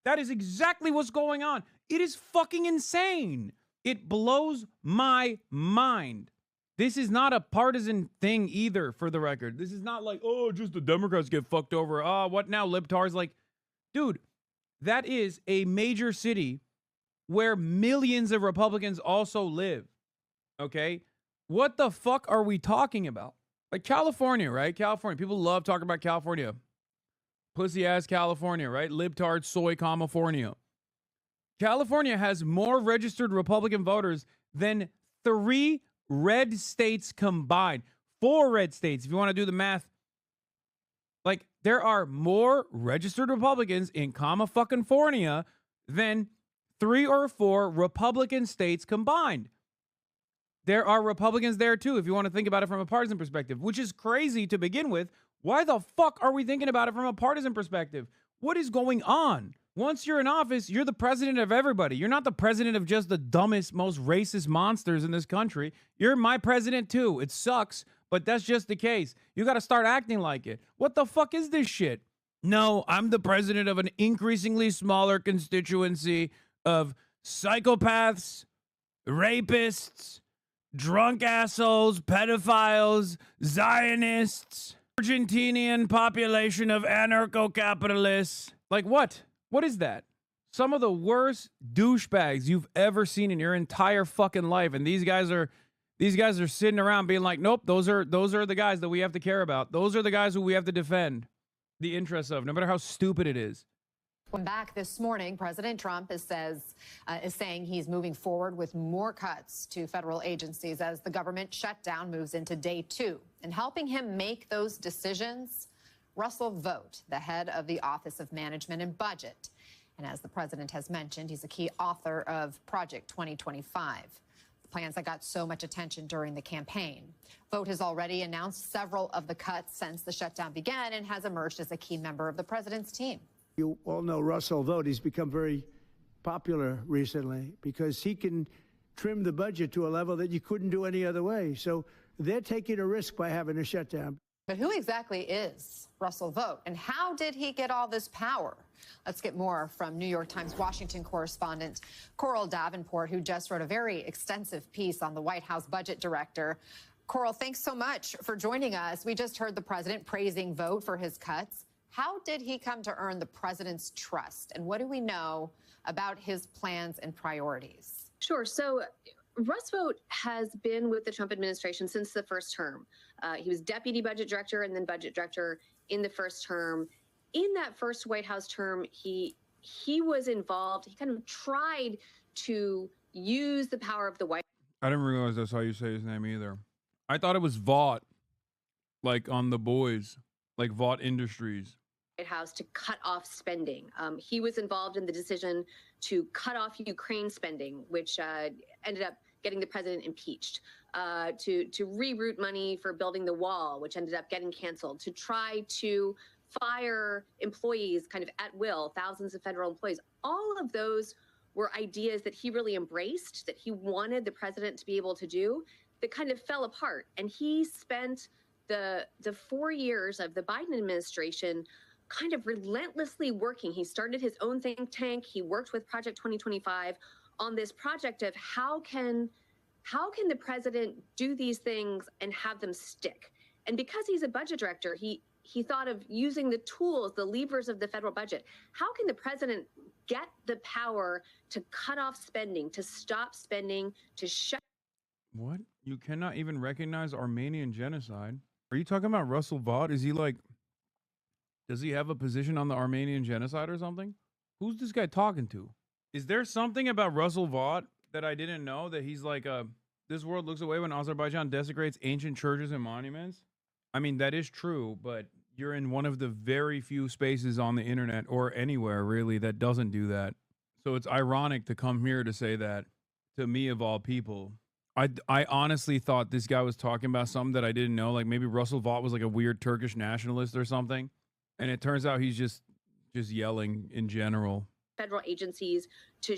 That is exactly what's going on. It is fucking insane. It blows my mind. This is not a partisan thing either, for the record. This is not like, oh, just the Democrats get fucked over. Oh, what now, libtards? Like, dude, that is a major city where millions of Republicans also live, okay? What the fuck are we talking about? Like California, right? California. People love talking about California. Pussy-ass California, right? Libtard, soy, California. California has more registered Republican voters than 3 red states combined. 4 red states, if you want to do the math. Like, there are more registered Republicans in California than 3 or 4 Republican states combined. There are Republicans there, too, if you want to think about it from a partisan perspective, which is crazy to begin with. Why the fuck are we thinking about it from a partisan perspective? What is going on? Once you're in office, you're the president of everybody. You're not the president of just the dumbest, most racist monsters in this country. You're my president, too. It sucks, but that's just the case. You got to start acting like it. What the fuck is this shit? No, I'm the president of an increasingly smaller constituency of psychopaths, rapists, drunk assholes, pedophiles, Zionists, Argentinian population of anarcho-capitalists. Like what? What is that? Some of the worst douchebags you've ever seen in your entire fucking life. And these guys are sitting around being like, nope, those are the guys that we have to care about. Those are the guys who we have to defend the interests of, no matter how stupid it is. When back this morning, President Trump is saying he's moving forward with more cuts to federal agencies as the government shutdown moves into day 2. And helping him make those decisions, Russell Vought, the head of the Office of Management and Budget. And as the president has mentioned, he's a key author of Project 2025, the plans that got so much attention during the campaign. Vought has already announced several of the cuts since the shutdown began and has emerged as a key member of the president's team. You all know Russell Vought. He's become very popular recently because he can trim the budget to a level that you couldn't do any other way. So they're taking a risk by having a shutdown. But who exactly is Russell Vought, and how did he get all this power? Let's get more from New York Times Washington correspondent Coral Davenport, who just wrote a very extensive piece on the White House budget director. Coral, thanks so much for joining us. We just heard the president praising Vought for his cuts. How did he come to earn the president's trust? And what do we know about his plans and priorities? Sure. So Russ Vought has been with the Trump administration since the first term. He was deputy budget director and then budget director in the first term. In that first White House term, he was involved. He kind of tried to use the power of the White House. I didn't realize that's how you say his name either. I thought it was Vought, like on The Boys, like Vought Industries. White House to cut off spending. He was involved in the decision to cut off Ukraine spending, which ended up getting the president impeached, to reroute money for building the wall, which ended up getting canceled, to try to fire employees kind of at will, thousands of federal employees. All of those were ideas that he really embraced, that he wanted the president to be able to do, that kind of fell apart. And he spent the 4 years of the Biden administration kind of relentlessly working. He started his own think tank. He worked with Project 2025 on this project of how can the president do these things and have them stick? And because he's a budget director, he thought of using the tools, the levers of the federal budget. How can the president get the power to cut off spending, to stop spending, to shut? What? You cannot even recognize Armenian genocide? Are you talking about Russell Vought? Is he like, does he have a position on the Armenian genocide or something? Who's this guy talking to? Is there something about Russell Vought that I didn't know, that he's like, this world looks away when Azerbaijan desecrates ancient churches and monuments? I mean, that is true, but you're in one of the very few spaces on the internet or anywhere really that doesn't do that. So it's ironic to come here to say that to me of all people. I honestly thought this guy was talking about something that I didn't know. Like maybe Russell Vought was like a weird Turkish nationalist or something. And it turns out he's just yelling in general. federal agencies to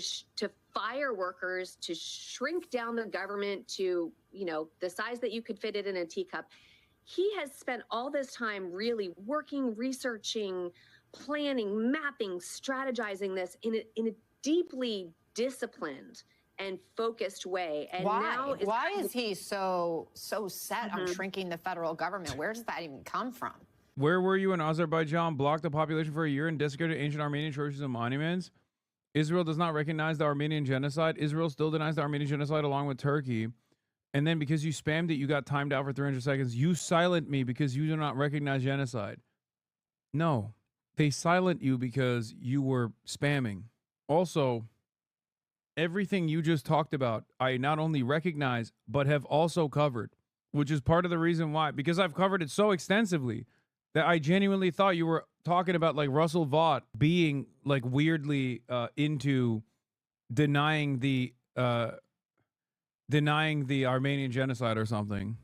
fire workers, to shrink down the government to, the size that you could fit it in a teacup. He has spent all this time really working, researching, planning, mapping, strategizing this in a deeply disciplined and focused way. And now Why is he so set on shrinking the federal government? Where does that even come from? Where were you when Azerbaijan blocked the population for a year and desecrated ancient Armenian churches and monuments? Israel does not recognize the Armenian genocide. Israel still denies the Armenian genocide along with Turkey. And then because you spammed it, you got timed out for 300 seconds. You silent me because you do not recognize genocide. No, they silent you because you were spamming. Also, everything you just talked about, I not only recognize, but have also covered, which is part of the reason why, because I've covered it so extensively that I genuinely thought you were talking about like Russell Vought being like weirdly into denying the Armenian genocide or something.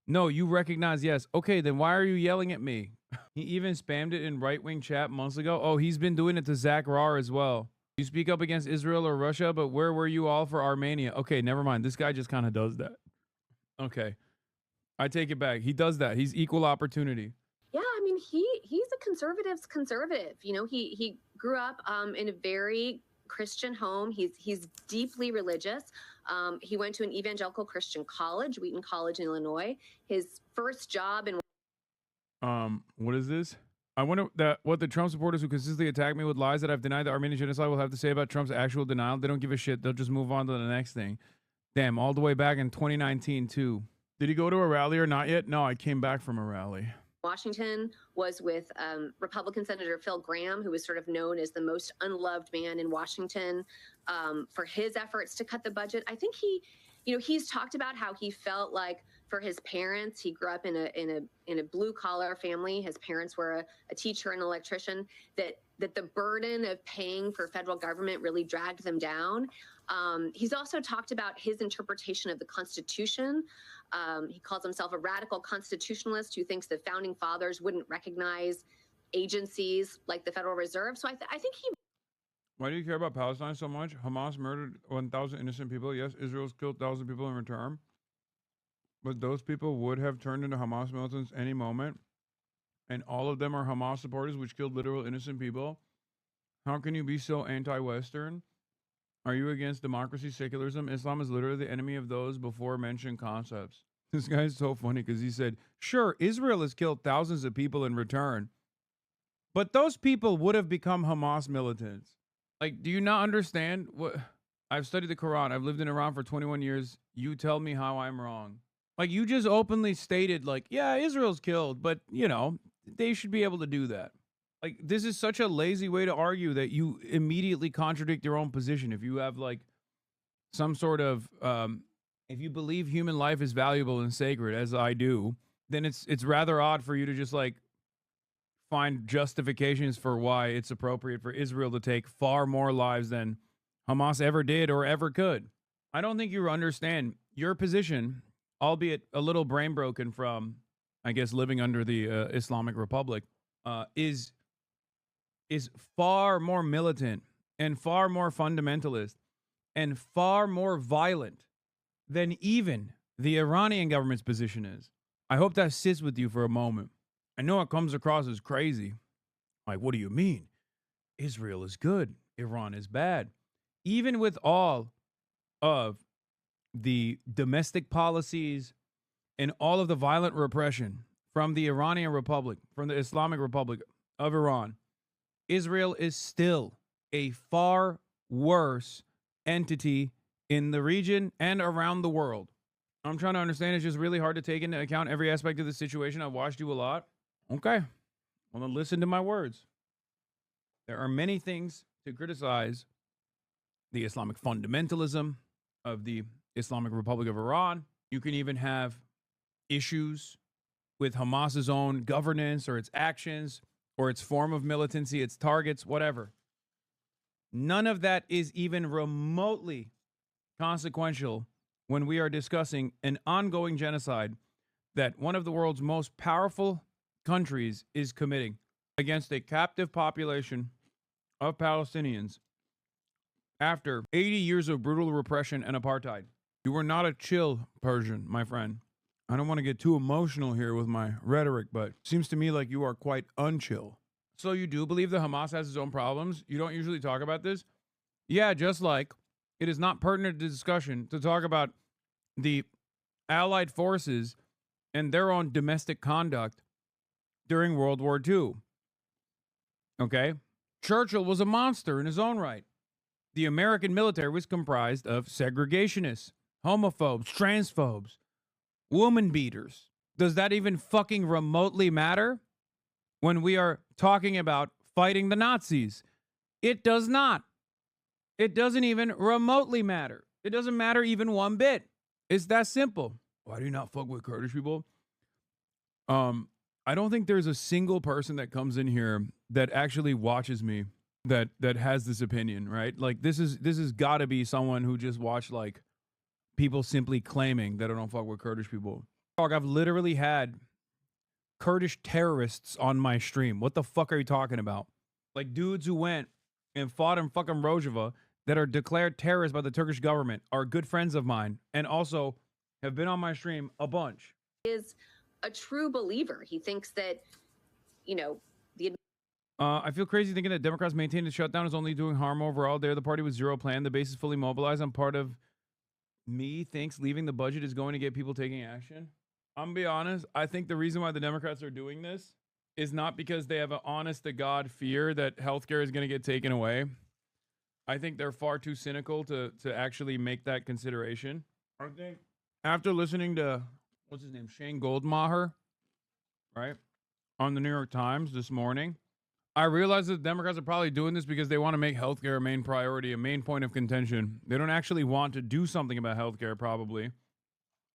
No, you recognize, yes. Okay, then why are you yelling at me? He even spammed it in right-wing chat months ago. Oh, he's been doing it to Zach Rahr as well. You speak up against Israel or Russia, but where were you all for Armenia? Okay, never mind. This guy just kind of does that. Okay. I take it back. He does that. He's equal opportunity. Yeah, I mean, he's a conservative's conservative. He grew up in a very Christian home. He's deeply religious. He went to an evangelical Christian college, Wheaton College in Illinois. His first job in what is this? I wonder what the Trump supporters who consistently attack me with lies that I've denied the Armenian genocide will have to say about Trump's actual denial. They don't give a shit. They'll just move on to the next thing. Damn, all the way back in 2019 too. Did he go to a rally or not yet? No, I came back from a rally. Washington was with Republican Senator Phil Gramm, who was sort of known as the most unloved man in Washington for his efforts to cut the budget. I think he's talked about how he felt like for his parents, he grew up in a blue collar family. His parents were a teacher and electrician. That the burden of paying for federal government really dragged them down. He's also talked about his interpretation of the Constitution. He calls himself a radical constitutionalist who thinks the founding fathers wouldn't recognize agencies like the Federal Reserve. So I think he. Why do you care about Palestine so much? Hamas murdered 1,000 innocent people. Yes, Israel's killed 1,000 people in return. But those people would have turned into Hamas militants any moment. And all of them are Hamas supporters, which killed literal innocent people. How can you be so anti-Western? Are you against democracy, secularism? Islam is literally the enemy of those before mentioned concepts. This guy's so funny because he said, sure, Israel has killed thousands of people in return, but those people would have become Hamas militants. Like, do you not understand what? I've studied the Quran. I've lived in Iran for 21 years. You tell me how I'm wrong. Like, you just openly stated, like, yeah, Israel's killed, but, they should be able to do that. Like, this is such a lazy way to argue that you immediately contradict your own position. If you have, like, some sort of, if you believe human life is valuable and sacred, as I do, then it's rather odd for you to just, like, find justifications for why it's appropriate for Israel to take far more lives than Hamas ever did or ever could. I don't think you understand your position, albeit a little brain broken from, I guess, living under the Islamic Republic, is far more militant and far more fundamentalist and far more violent than even the Iranian government's position is. I hope that sits with you for a moment. I know it comes across as crazy. Like, what do you mean? Israel is good. Iran is bad. Even with all of the domestic policies and all of the violent repression from the Iranian Republic, from the Islamic Republic of Iran, Israel is still a far worse entity in the region and around the world. I'm trying to understand. It's just really hard to take into account every aspect of the situation. I've watched you a lot. Okay. Well, then listen to my words. There are many things to criticize the Islamic fundamentalism of the Islamic Republic of Iran. You can even have issues with Hamas's own governance or its actions or its form of militancy, its targets, whatever. None of that is even remotely consequential when we are discussing an ongoing genocide that one of the world's most powerful countries is committing against a captive population of Palestinians after 80 years of brutal repression and apartheid. You were not a chill Persian, my friend. I don't want to get too emotional here with my rhetoric, but it seems to me like you are quite unchill. So you do believe that Hamas has its own problems? You don't usually talk about this? Yeah, just like it is not pertinent to discussion to talk about the Allied forces and their own domestic conduct during World War II. Okay? Churchill was a monster in his own right. The American military was comprised of segregationists, homophobes, transphobes, woman beaters. Does that even fucking remotely matter when we are talking about fighting the Nazis? It does not. It doesn't even remotely matter. It doesn't matter even one bit. It's that simple. Why do you not fuck with Kurdish people? I don't think there's a single person that comes in here that actually watches me that has this opinion, right? Like this is got to be someone who just watched like people simply claiming that I don't fuck with Kurdish people. Dog, I've literally had Kurdish terrorists on my stream. What the fuck are you talking about? Like dudes who went and fought in fucking Rojava that are declared terrorists by the Turkish government are good friends of mine and also have been on my stream a bunch. Is a true believer. He thinks that, you know, the I feel crazy thinking that Democrats maintain the shutdown is only doing harm overall. They're the party with zero plan. The base is fully mobilized. I'm part of me thinks leaving the budget is going to get people taking action. I'm gonna be honest. I think the reason why the Democrats are doing this is not because they have an honest to God fear that healthcare is going to get taken away. I think they're far too cynical to actually make that consideration. I think after listening to, what's his name, Shane Goldmacher, right, on the New York Times this morning, I realized that the Democrats are probably doing this because they want to make healthcare a main priority, a main point of contention. They don't actually want to do something about healthcare, probably.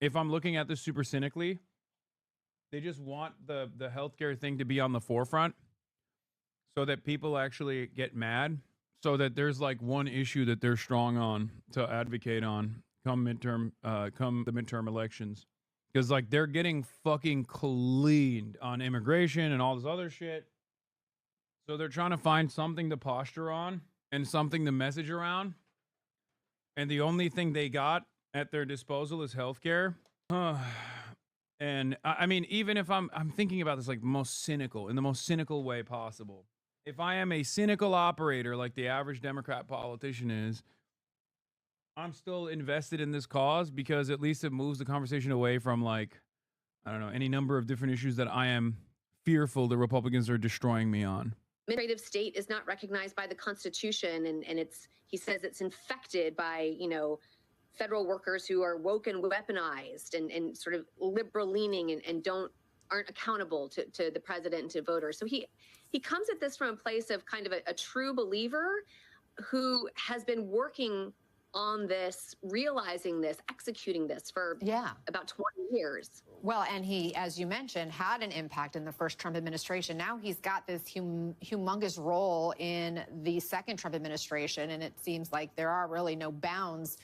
If I'm looking at this super cynically, they just want the healthcare thing to be on the forefront so that people actually get mad, so that there's like one issue that they're strong on to advocate on come the midterm elections. Because like they're getting fucking cleaned on immigration and all this other shit. So they're trying to find something to posture on and something to message around. And the only thing they got at their disposal is healthcare. And I mean, even if I'm thinking about this like in the most cynical way possible. If I am a cynical operator like the average Democrat politician is, I'm still invested in this cause because at least it moves the conversation away from like, I don't know, any number of different issues that I am fearful the Republicans are destroying me on. administrative state is not recognized by the Constitution, and he says it's infected by, you know, federal workers who are woke and weaponized and sort of liberal leaning and aren't accountable to the president and to voters. So he comes at this from a place of kind of a true believer who has been working on this, realizing this, executing this for about 20 years. Well, and he, as you mentioned, had an impact in the first Trump administration. Now he's got this humongous role in the second Trump administration, and it seems like there are really no bounds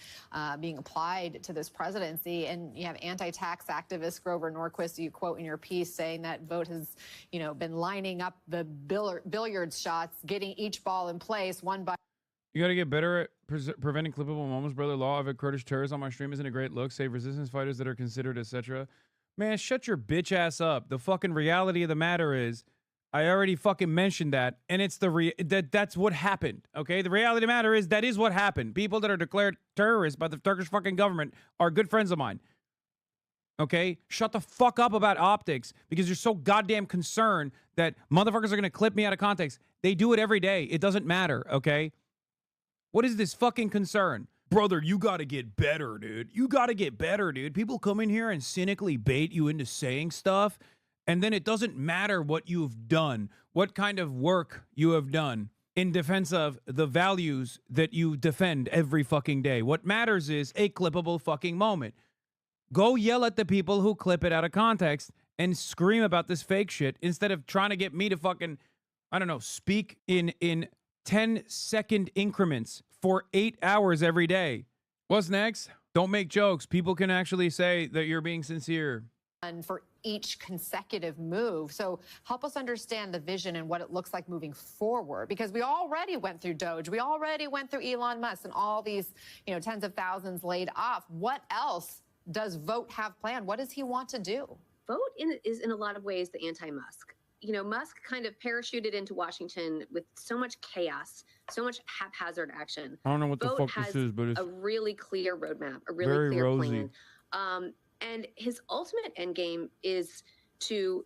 being applied to this presidency. And you have anti-tax activist Grover Norquist, you quote in your piece, saying that vote has, you know, been lining up the billiards shots, getting each ball in place one by. You got to get better at preventing clippable moments, brother. Law of a Kurdish terrorist on my stream isn't a great look. Save resistance fighters that are considered, etc. Man, shut your bitch ass up. The fucking reality of the matter is, I already fucking mentioned that, and it's that's what happened. Okay, the reality of the matter is that is what happened. People that are declared terrorists by the Turkish fucking government are good friends of mine. Okay, shut the fuck up about optics because you're so goddamn concerned that motherfuckers are gonna clip me out of context. They do it every day. It doesn't matter. Okay. What is this fucking concern? Brother, you got to get better, dude. You got to get better, dude. People come in here and cynically bait you into saying stuff, and then it doesn't matter what you've done, what kind of work you have done in defense of the values that you defend every fucking day. What matters is a clippable fucking moment. Go yell at the people who clip it out of context and scream about this fake shit instead of trying to get me to fucking, I don't know, speak in 10-second increments for 8 hours every day. What's next? Don't make jokes. People can actually say that you're being sincere. And for each consecutive move. So help us understand the vision and what it looks like moving forward, because we already went through Doge. We already went through Elon Musk and all these, tens of thousands laid off. What else does Vogt have planned? What does he want to do? Vogt is in a lot of ways the anti-Musk. Musk kind of parachuted into Washington with so much chaos, so much haphazard action. I don't know what the Vogt fuck this is, but it's a really clear roadmap, a very really clear rosy. plan. And his ultimate end game is to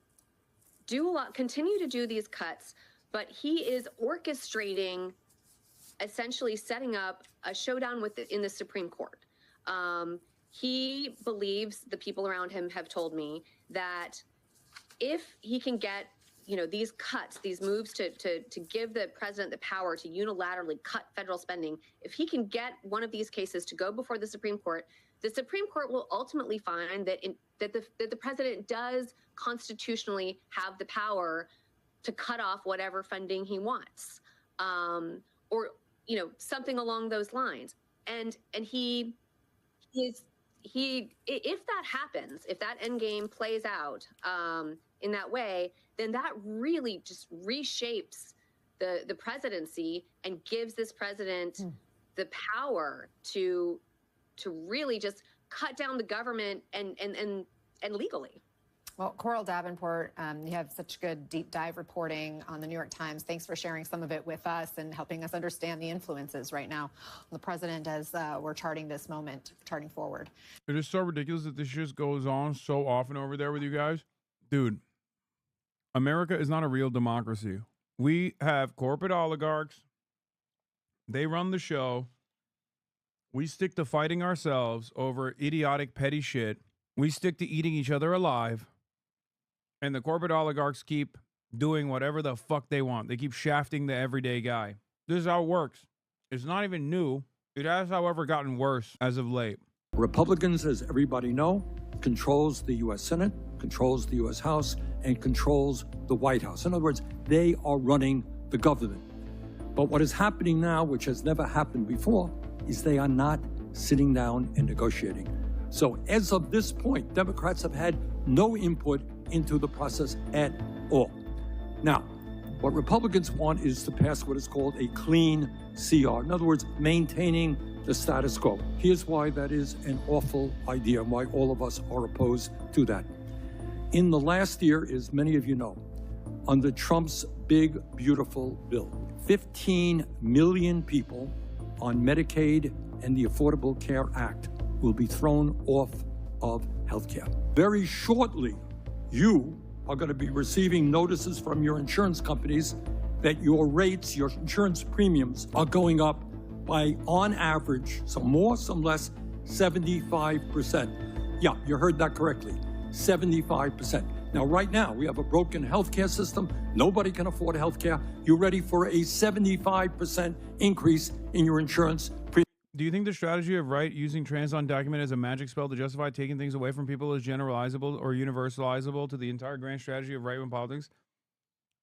continue to do these cuts, but he is orchestrating, essentially setting up a showdown in the Supreme Court. He believes, the people around him have told me, that if he can get these cuts, these moves to give the president the power to unilaterally cut federal spending, if he can get one of these cases to go before the Supreme Court will ultimately find that the president does constitutionally have the power to cut off whatever funding he wants, or something along those lines. And if that happens, if that end game plays out in that way, then that really just reshapes the presidency and gives this president the power to really just cut down the government and legally. Well, Coral Davenport, you have such good deep dive reporting on the New York Times. Thanks for sharing some of it with us and helping us understand the influences right now on the president as we're charting this moment, charting forward. It is so ridiculous that this just goes on so often over there with you guys. Dude, America is not a real democracy. We have corporate oligarchs. They run the show. We stick to fighting ourselves over idiotic, petty shit. We stick to eating each other alive. And the corporate oligarchs keep doing whatever the fuck they want. They keep shafting the everyday guy. This is how it works. It's not even new. It has, however, gotten worse as of late. Republicans, as everybody know, controls the U.S. Senate, controls the U.S. House, and controls the White House. In other words, they are running the government. But what is happening now, which has never happened before, is they are not sitting down and negotiating. So as of this point, Democrats have had no input into the process at all. Now, what Republicans want is to pass what is called a clean CR. In other words, maintaining the status quo. Here's why that is an awful idea and why all of us are opposed to that. In the last year, as many of you know, under Trump's big, beautiful bill, 15 million people on Medicaid and the Affordable Care Act will be thrown off of health care. Very shortly, you are going to be receiving notices from your insurance companies that your rates, your insurance premiums are going up by, on average, some more, some less, 75%. Yeah, you heard that correctly, 75%. Now, right now, we have a broken healthcare system. Nobody can afford healthcare. You're ready for a 75% increase in your insurance premium. Do you think the strategy of Wright using trans undocumented as a magic spell to justify taking things away from people is generalizable or universalizable to the entire grand strategy of right-wing politics?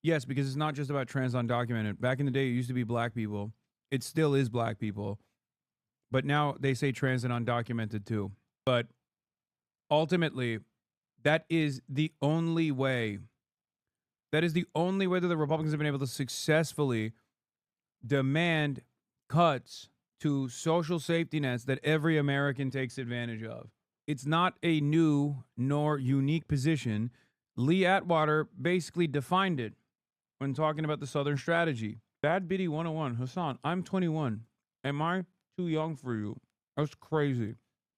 Yes, because it's not just about trans undocumented. Back in the day, it used to be black people. It still is black people. But now they say trans and undocumented too. But ultimately, that is the only way. That is the only way that the Republicans have been able to successfully demand cuts to social safety nets that every American takes advantage of. It's not a new nor unique position. Lee Atwater basically defined it when talking about the Southern strategy. Bad Biddy 101. Hassan, I'm 21. Am I too young for you? That's crazy.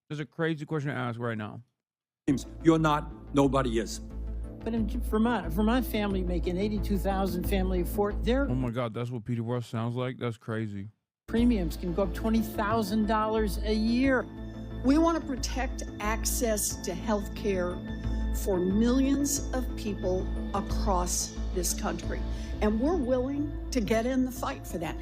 That's a crazy question to ask right now. You're not, nobody is. But in Vermont, family making $82,000 family afford their Oh my God, that's what Peter Rush sounds like? That's crazy. Premiums can go up $20,000 a year. We want to protect access to health care for millions of people across this country. And we're willing to get in the fight for that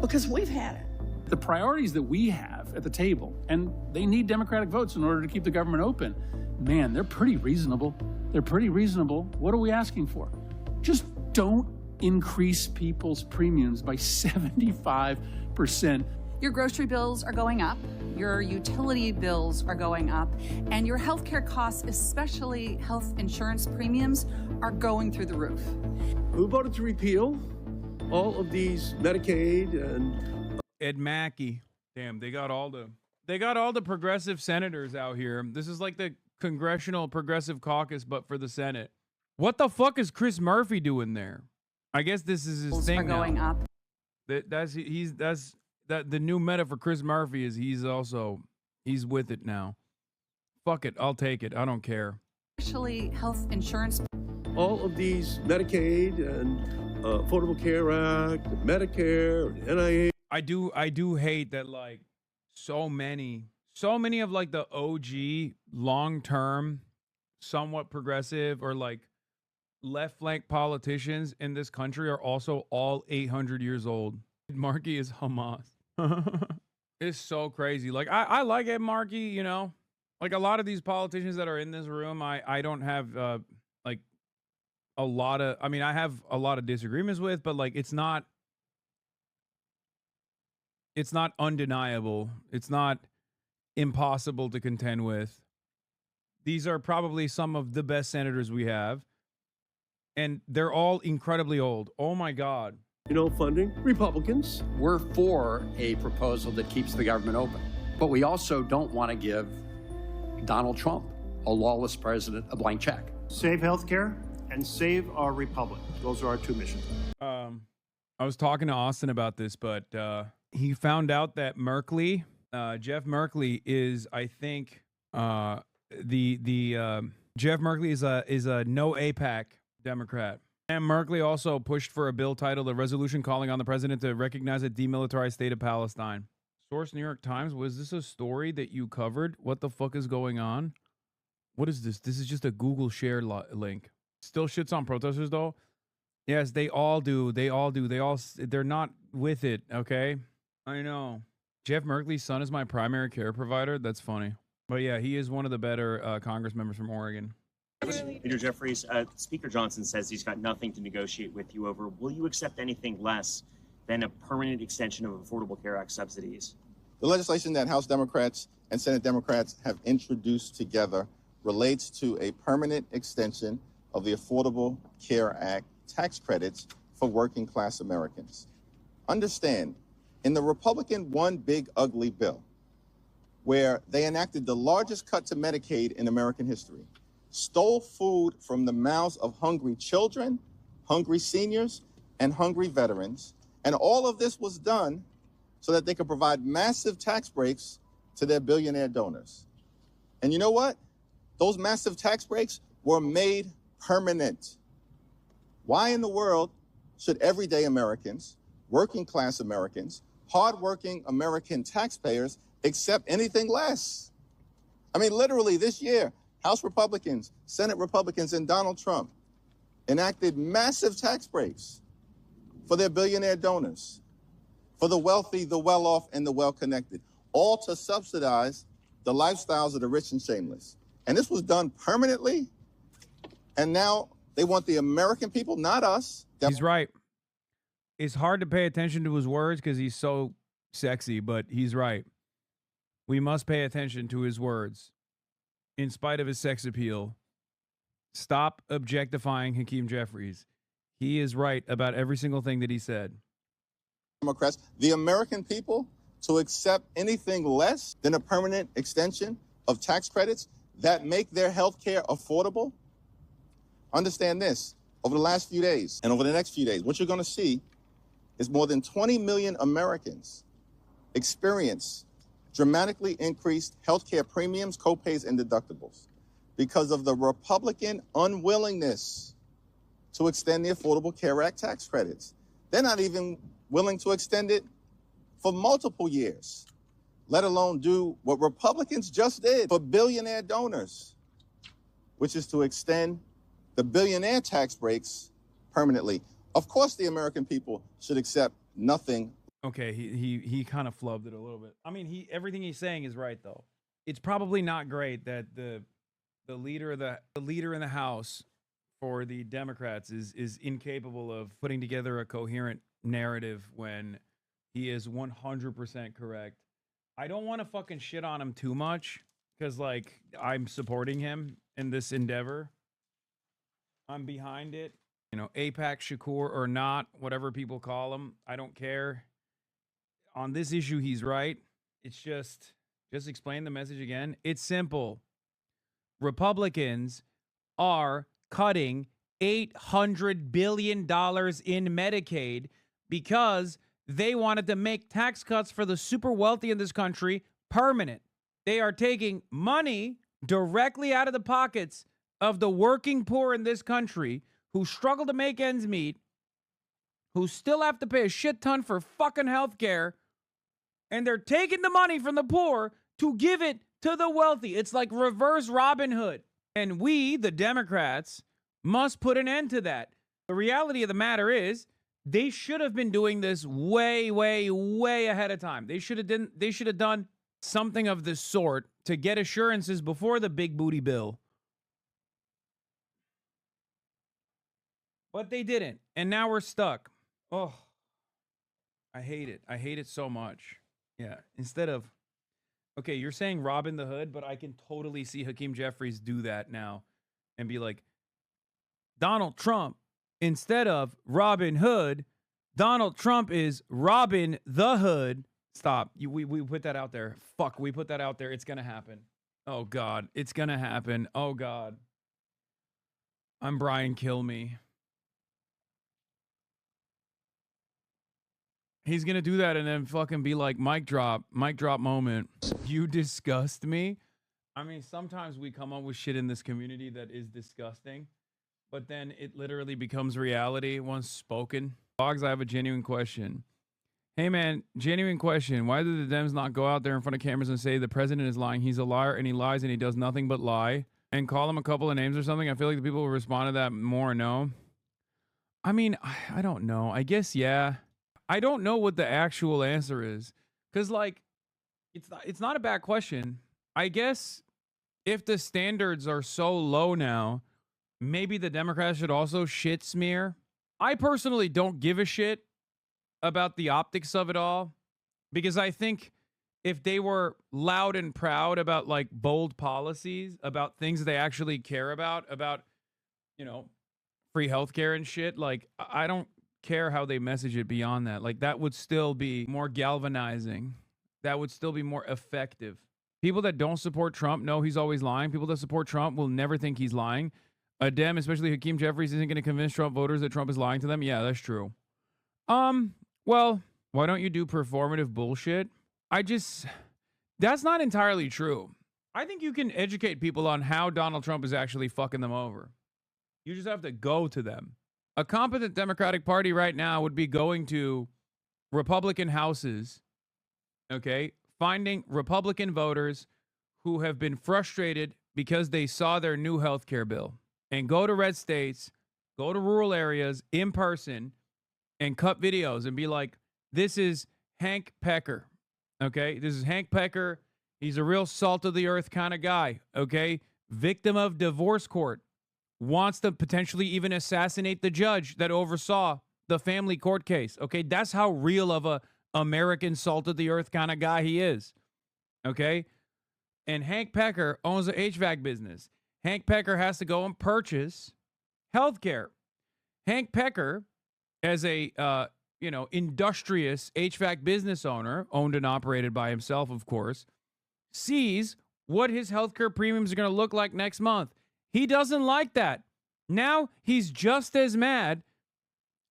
because we've had it. The priorities that we have at the table, and they need Democratic votes in order to keep the government open, man, they're pretty reasonable. They're pretty reasonable. What are we asking for? Just don't increase people's premiums by 75%. Your grocery bills are going up. your utility bills are going up, and your healthcare costs, especially health insurance premiums, are going through the roof. Who voted to repeal all of these Medicaid and Ed Mackey. Damn, they got all the progressive senators out here. This is like the Congressional Progressive Caucus, but for the Senate. What the fuck is Chris Murphy doing there? I guess this is his thing are going now. up. That's the new meta for Chris Murphy is he's with it now. Fuck it, I'll take it. I don't care. Especially health insurance. all of these Medicaid and Affordable Care Act, Medicare, and NIH. I do hate that like so many of like the OG long-term, somewhat progressive or like left flank politicians in this country are also all 800 years old. Markey is Hamas. It's so crazy. Like I like Ed Markey, you know. Like a lot of these politicians that are in this room, I don't have like a lot of, I mean, I have a lot of disagreements with, but like it's not undeniable. It's not impossible to contend with. These are probably some of the best senators we have. And they're all incredibly old. Oh my God. You know, funding Republicans. We're for a proposal that keeps the government open. But we also don't want to give Donald Trump, a lawless president, a blank check. Save healthcare and save our republic. Those are our two missions. I was talking to Austin about this, but he found out that Merkley, Jeff Merkley is, I think, Jeff Merkley is a no APAC Democrat. And Merkley also pushed for a bill titled "A Resolution Calling on the President to Recognize a Demilitarized State of Palestine." Source: New York Times. Was this a story that you covered? What the fuck is going on? What is this? This is just a Google share link. Still shits on protesters though. Yes, they all do. They're not with it. Okay, I know. Jeff Merkley's son is my primary care provider. That's funny. But yeah, he is one of the better Congress members from Oregon. Leader Jeffries, Speaker Johnson says he's got nothing to negotiate with you over. Will you accept anything less than a permanent extension of Affordable Care Act subsidies? The legislation that House Democrats and Senate Democrats have introduced together relates to a permanent extension of the Affordable Care Act tax credits for working class Americans. Understand, in the Republican One Big Ugly Bill, where they enacted the largest cut to Medicaid in American history, stole food from the mouths of hungry children, hungry seniors, and hungry veterans. And all of this was done so that they could provide massive tax breaks to their billionaire donors. And you know what? Those massive tax breaks were made permanent. Why in the world should everyday Americans, working class Americans, hardworking American taxpayers accept anything less? I mean, literally this year, House Republicans, Senate Republicans, and Donald Trump enacted massive tax breaks for their billionaire donors, for the wealthy, the well-off, and the well-connected, all to subsidize the lifestyles of the rich and shameless. And this was done permanently, and now they want the American people, not us. He's right. It's hard to pay attention to his words because he's so sexy, but he's right. We must pay attention to his words. In spite of his sex appeal, stop objectifying Hakeem Jeffries. He is right about every single thing that he said. Democrats, the American people, to accept anything less than a permanent extension of tax credits that make their health care affordable. Understand this, over the last few days and over the next few days, what you're going to see is more than 20 million Americans experience dramatically increased healthcare premiums, copays, and deductibles because of the Republican unwillingness to extend the Affordable Care Act tax credits. They're not even willing to extend it for multiple years, let alone do what Republicans just did for billionaire donors, which is to extend the billionaire tax breaks permanently. Of course, the American people should accept nothing. Okay, he kind of flubbed it a little bit. I mean, everything he's saying is right though. It's probably not great that the leader in the House for the Democrats is incapable of putting together a coherent narrative when he is 100% correct. I don't want to fucking shit on him too much because, like, I'm supporting him in this endeavor. I'm behind it. You know, AIPAC Shakur or not, whatever people call him, I don't care. On this issue, he's right. It's just explain the message again. It's simple. Republicans are cutting $800 billion in Medicaid because they wanted to make tax cuts for the super wealthy in this country permanent. They are taking money directly out of the pockets of the working poor in this country who struggle to make ends meet, who still have to pay a shit ton for fucking health care, and they're taking the money from the poor to give it to the wealthy. It's like reverse Robin Hood. And we, the Democrats, must put an end to that. The reality of the matter is, they should have been doing this way, way, way ahead of time. They should have done something of this sort to get assurances before the big booty bill. But they didn't. And now we're stuck. Oh, I hate it. I hate it so much. Yeah. Instead of, okay, you're saying Robin the Hood, but I can totally see Hakeem Jeffries do that now and be like, Donald Trump, instead of Robin Hood, Donald Trump is Robin the Hood. Stop. We put that out there. Fuck, we put that out there. It's going to happen. Oh, God. It's going to happen. Oh, God. I'm Brian Kilme. He's going to do that and then fucking be like, mic drop moment. You disgust me. I mean, sometimes we come up with shit in this community that is disgusting, but then it literally becomes reality once spoken. Boggs, I have a genuine question. Hey, man, genuine question. Why did the Dems not go out there in front of cameras and say the president is lying? He's a liar and he lies and he does nothing but lie, and call him a couple of names or something? I feel like the people will respond to that more. No. I mean, I don't know. I guess, yeah. I don't know what the actual answer is, because, like, it's not a bad question. I guess if the standards are so low now, maybe the Democrats should also shit smear. I personally don't give a shit about the optics of it all, because I think if they were loud and proud about, like, bold policies, about things they actually care about, you know, free healthcare and shit, like, I don't care how they message it beyond that. Like, that would still be more galvanizing. That would still be more effective. People that don't support Trump know he's always lying. People that support Trump will never think he's lying. A Dem, especially Hakeem Jeffries, isn't going to convince Trump voters that Trump is lying to them. Yeah, that's true. Well, why don't you do performative bullshit? That's not entirely true. I think you can educate people on how Donald Trump is actually fucking them over. You just have to go to them. A competent Democratic Party right now would be going to Republican houses, okay, finding Republican voters who have been frustrated because they saw their new health care bill, and go to red states, go to rural areas in person, and cut videos and be like, this is Hank Pecker, okay? This is Hank Pecker. He's a real salt of the earth kind of guy, okay? Victim of divorce court. Wants to potentially even assassinate the judge that oversaw the family court case. Okay, that's how real of a American salt of the earth kind of guy he is. Okay, and Hank Pecker owns an HVAC business. Hank Pecker has to go and purchase health care. Hank Pecker, as a industrious HVAC business owner, owned and operated by himself, of course, sees what his healthcare premiums are going to look like next month. He doesn't like that. Now he's just as mad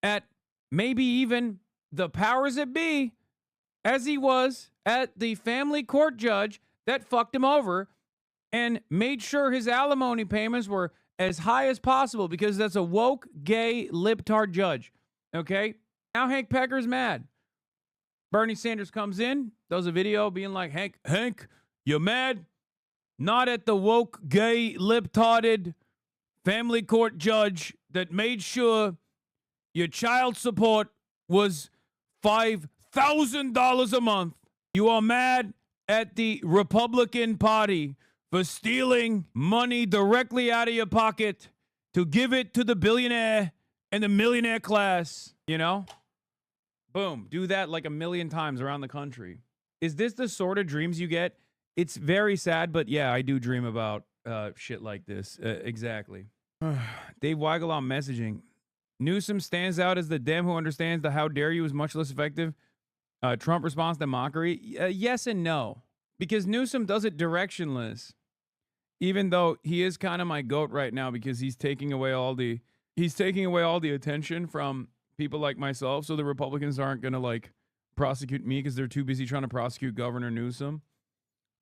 at maybe even the powers that be as he was at the family court judge that fucked him over and made sure his alimony payments were as high as possible, because that's a woke, gay, libtard judge. Okay? Now Hank Pecker's mad. Bernie Sanders comes in, does a video being like, Hank, you mad? Not at the woke, gay, lip-tarded family court judge that made sure your child support was $5,000 a month. You are mad at the Republican Party for stealing money directly out of your pocket to give it to the billionaire and the millionaire class, you know? Boom. Do that like a million times around the country. Is this the sort of dreams you get? It's very sad, but yeah, I do dream about shit like this. Exactly. Dave Weigel on messaging. Newsom stands out as the Dem who understands the how dare you is much less effective. Trump responds to mockery. Yes and no. Because Newsom does it directionless. Even though he is kind of my goat right now because he's taking away all the attention from people like myself, so the Republicans aren't going to like prosecute me because they're too busy trying to prosecute Governor Newsom.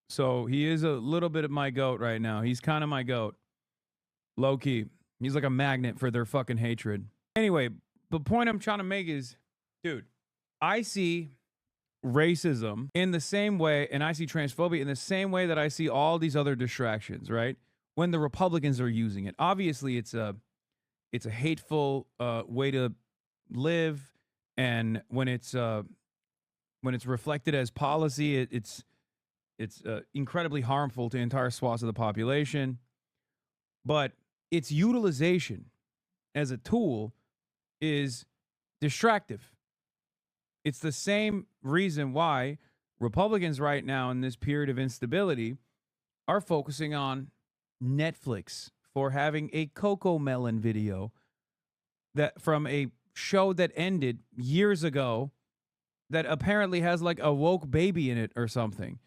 So he is a little bit of my goat right now. He's kind of my goat. Low key. He's like a magnet for their fucking hatred. Anyway, the point I'm trying to make is, dude, I see racism in the same way, and I see transphobia in the same way that I see all these other distractions, right? When the Republicans are using it. Obviously, it's a hateful way to live, and when it's reflected as policy, it's incredibly harmful to entire swaths of the population. But its utilization as a tool is distractive. It's the same reason why Republicans right now in this period of instability are focusing on Netflix for having a Coco Melon video that from a show that ended years ago that apparently has like a woke baby in it or something.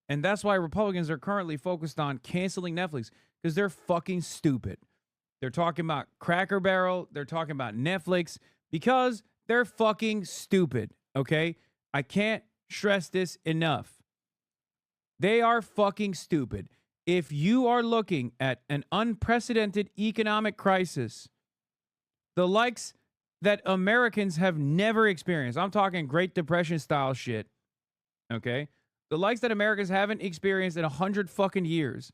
And that's why Republicans are currently focused on canceling Netflix because they're fucking stupid. They're talking about Cracker Barrel. They're talking about Netflix because they're fucking stupid. Okay? I can't stress this enough. They are fucking stupid. If you are looking at an unprecedented economic crisis, the likes that Americans have never experienced, I'm talking Great Depression style shit, okay? The likes that Americans haven't experienced in 100 fucking years,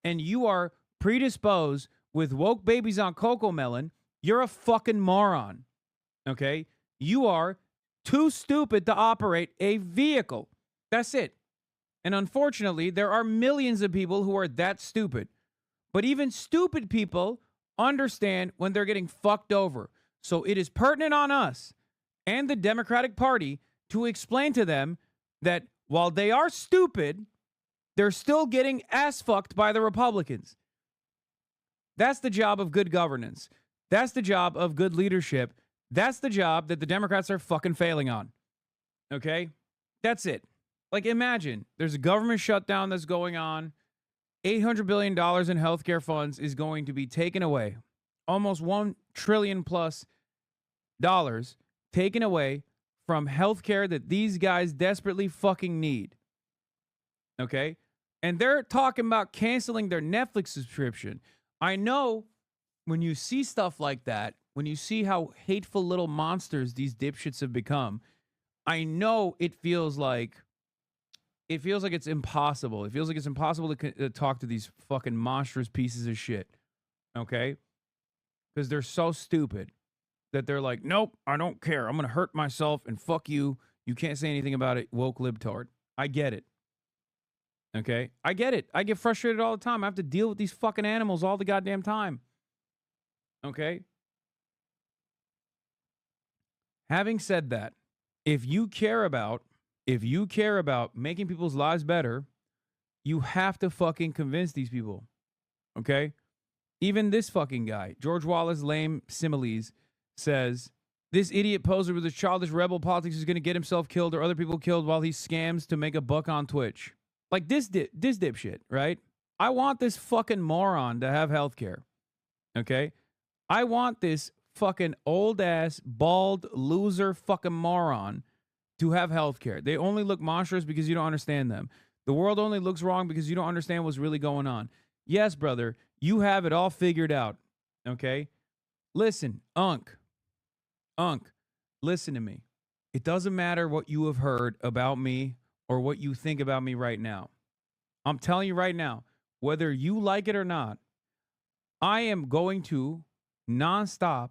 and you are predisposed with woke babies on Coco Melon, you're a fucking moron, okay? You are too stupid to operate a vehicle. That's it. And unfortunately, there are millions of people who are that stupid. But even stupid people understand when they're getting fucked over. So it is pertinent on us and the Democratic Party to explain to them that while they are stupid, they're still getting ass fucked by the Republicans. That's the job of good governance. That's the job of good leadership. That's the job that the Democrats are fucking failing on. Okay? That's it. Like, imagine there's a government shutdown that's going on. $800 billion in healthcare funds is going to be taken away. Almost $1 trillion plus dollars taken away from healthcare that these guys desperately fucking need. Okay? And they're talking about canceling their Netflix subscription. I know when you see stuff like that, when you see how hateful little monsters these dipshits have become, I know it feels like it's impossible. It feels like it's impossible to talk to these fucking monstrous pieces of shit. Okay? Because they're so stupid that they're like, nope, I don't care. I'm going to hurt myself and fuck you. You can't say anything about it, woke libtard. I get it. Okay? I get it. I get frustrated all the time. I have to deal with these fucking animals all the goddamn time. Okay? Having said that, if you care about making people's lives better, you have to fucking convince these people. Okay? Even this fucking guy, George Wallace Lame Similes, says, this idiot poser with his childish rebel politics is going to get himself killed or other people killed while he scams to make a buck on Twitch. Like this dipshit, right? I want this fucking moron to have healthcare. Okay? I want this fucking old-ass, bald, loser fucking moron to have healthcare. They only look monstrous because you don't understand them. The world only looks wrong because you don't understand what's really going on. Yes, brother, you have it all figured out. Okay? Listen, Unc, listen to me. It doesn't matter what you have heard about me or what you think about me right now. I'm telling you right now, whether you like it or not, I am going to nonstop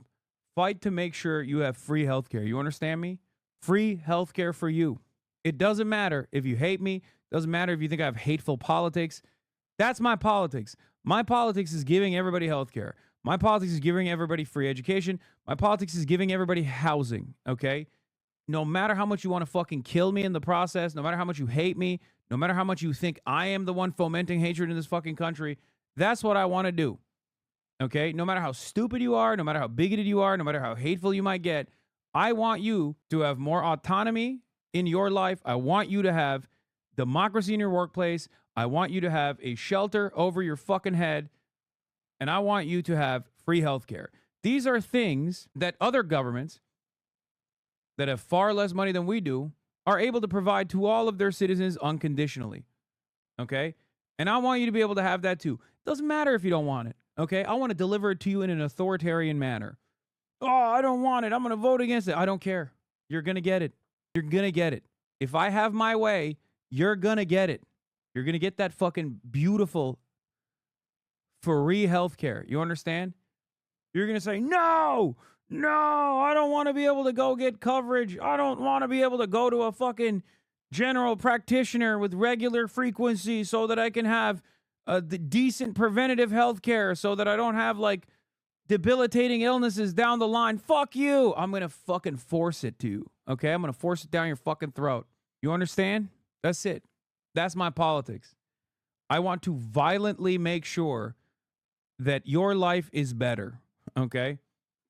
fight to make sure you have free healthcare. You understand me? Free healthcare for you. It doesn't matter if you hate me. Doesn't matter if you think I have hateful politics. That's my politics. My politics is giving everybody healthcare. My politics is giving everybody free education. My politics is giving everybody housing, okay? no matter how much you want to fucking kill me in the process, no matter how much you hate me, no matter how much you think I am the one fomenting hatred in this fucking country, that's what I want to do. Okay? No matter how stupid you are, no matter how bigoted you are, no matter how hateful you might get, I want you to have more autonomy in your life. I want you to have democracy in your workplace. I want you to have a shelter over your fucking head. And I want you to have free healthcare. These are things that other governments that have far less money than we do are able to provide to all of their citizens unconditionally. Okay? And I want you to be able to have that too. Doesn't matter if you don't want it. Okay? I want to deliver it to you in an authoritarian manner. Oh, I don't want it. I'm going to vote against it. I don't care. You're going to get it. You're going to get it. If I have my way, you're going to get it. You're going to get that fucking beautiful free healthcare. You understand? You're going to say, no, I don't want to be able to go get coverage. I don't want to be able to go to a fucking general practitioner with regular frequency so that I can have the decent preventative healthcare so that I don't have like debilitating illnesses down the line. Fuck you. I'm going to fucking force it to you. Okay? I'm going to force it down your fucking throat. You understand? That's it. That's my politics. I want to violently make sure that your life is better. Okay?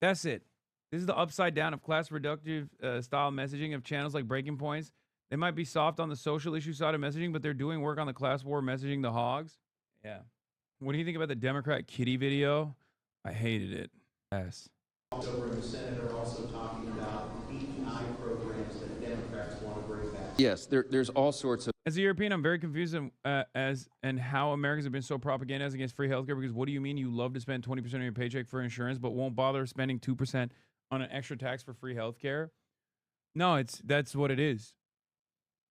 That's it. This is the upside down of class reductive style messaging of channels like Breaking Points. They might be soft on the social issue side of messaging, but they're doing work on the class war messaging the hogs. Yeah. What do you think about the Democrat kitty video? I hated it. Yes. Over in the Senate are also talking about DEI programs that Democrats want to bring back. Yes, there's all sorts of. As a European, I'm very confused as how Americans have been so propagandized against free healthcare. Because what do you mean you love to spend 20% of your paycheck for insurance, but won't bother spending 2% on an extra tax for free healthcare? No, that's what it is.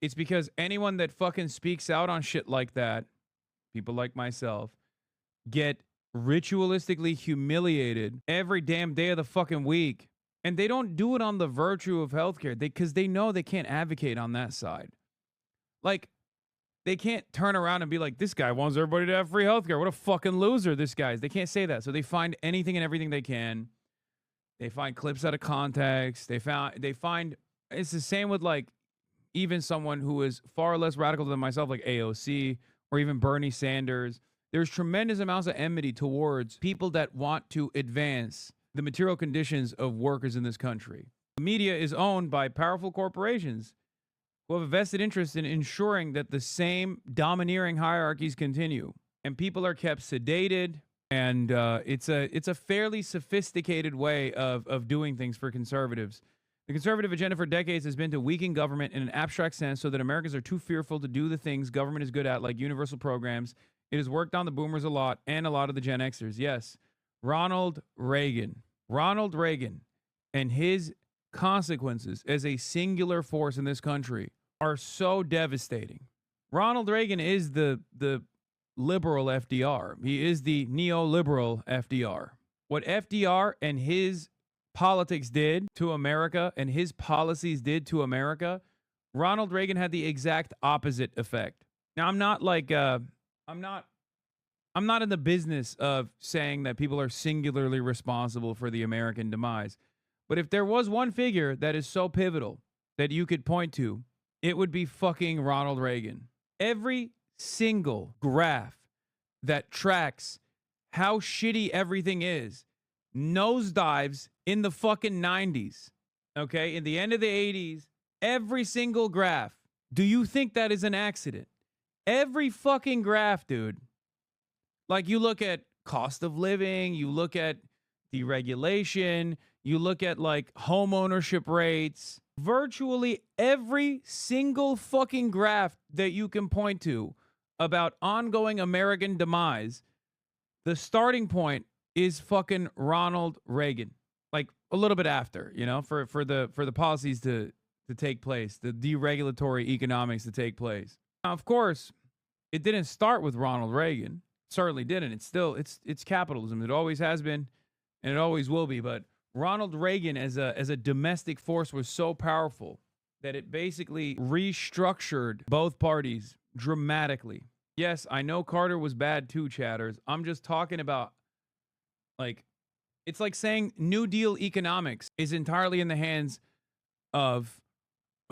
It's because anyone that fucking speaks out on shit like that, people like myself, get ritualistically humiliated every damn day of the fucking week. And they don't do it on the virtue of healthcare because they know they can't advocate on that side. Like, they can't turn around and be like, this guy wants everybody to have free healthcare. What a fucking loser this guy is. They can't say that. So they find anything and everything they can. They find clips out of context. They find it's the same with like even someone who is far less radical than myself, like AOC or even Bernie Sanders. There's tremendous amounts of enmity towards people that want to advance the material conditions of workers in this country. The media is owned by powerful corporations who have a vested interest in ensuring that the same domineering hierarchies continue. And people are kept sedated, and it's a fairly sophisticated way of doing things for conservatives. The conservative agenda for decades has been to weaken government in an abstract sense so that Americans are too fearful to do the things government is good at, like universal programs. It has worked on the boomers a lot and a lot of the Gen Xers. Yes, Ronald Reagan and his consequences as a singular force in this country are so devastating. Ronald Reagan is the liberal FDR. He is the neoliberal FDR. What FDR and his politics did to America and his policies did to America, Ronald Reagan had the exact opposite effect. Now, I'm not like I'm not in the business of saying that people are singularly responsible for the American demise. But if there was one figure that is so pivotal that you could point to, it would be fucking Ronald Reagan. Every single graph that tracks how shitty everything is nosedives in the fucking 90s. Okay? In the end of the 80s, every single graph. Do you think that is an accident? Every fucking graph, dude. Like, you look at cost of living, you look at deregulation, you look at like home ownership rates, virtually every single fucking graph that you can point to about ongoing American demise, the starting point is fucking Ronald Reagan. Like a little bit after, you know, for the policies to take place, the deregulatory economics to take place. Now, of course, it didn't start with Ronald Reagan. Certainly didn't. It's capitalism. It always has been, and it always will be. But Ronald Reagan as a domestic force was so powerful that it basically restructured both parties dramatically. Yes, I know Carter was bad too, chatters. I'm just talking about, like, it's like saying New Deal economics is entirely in the hands of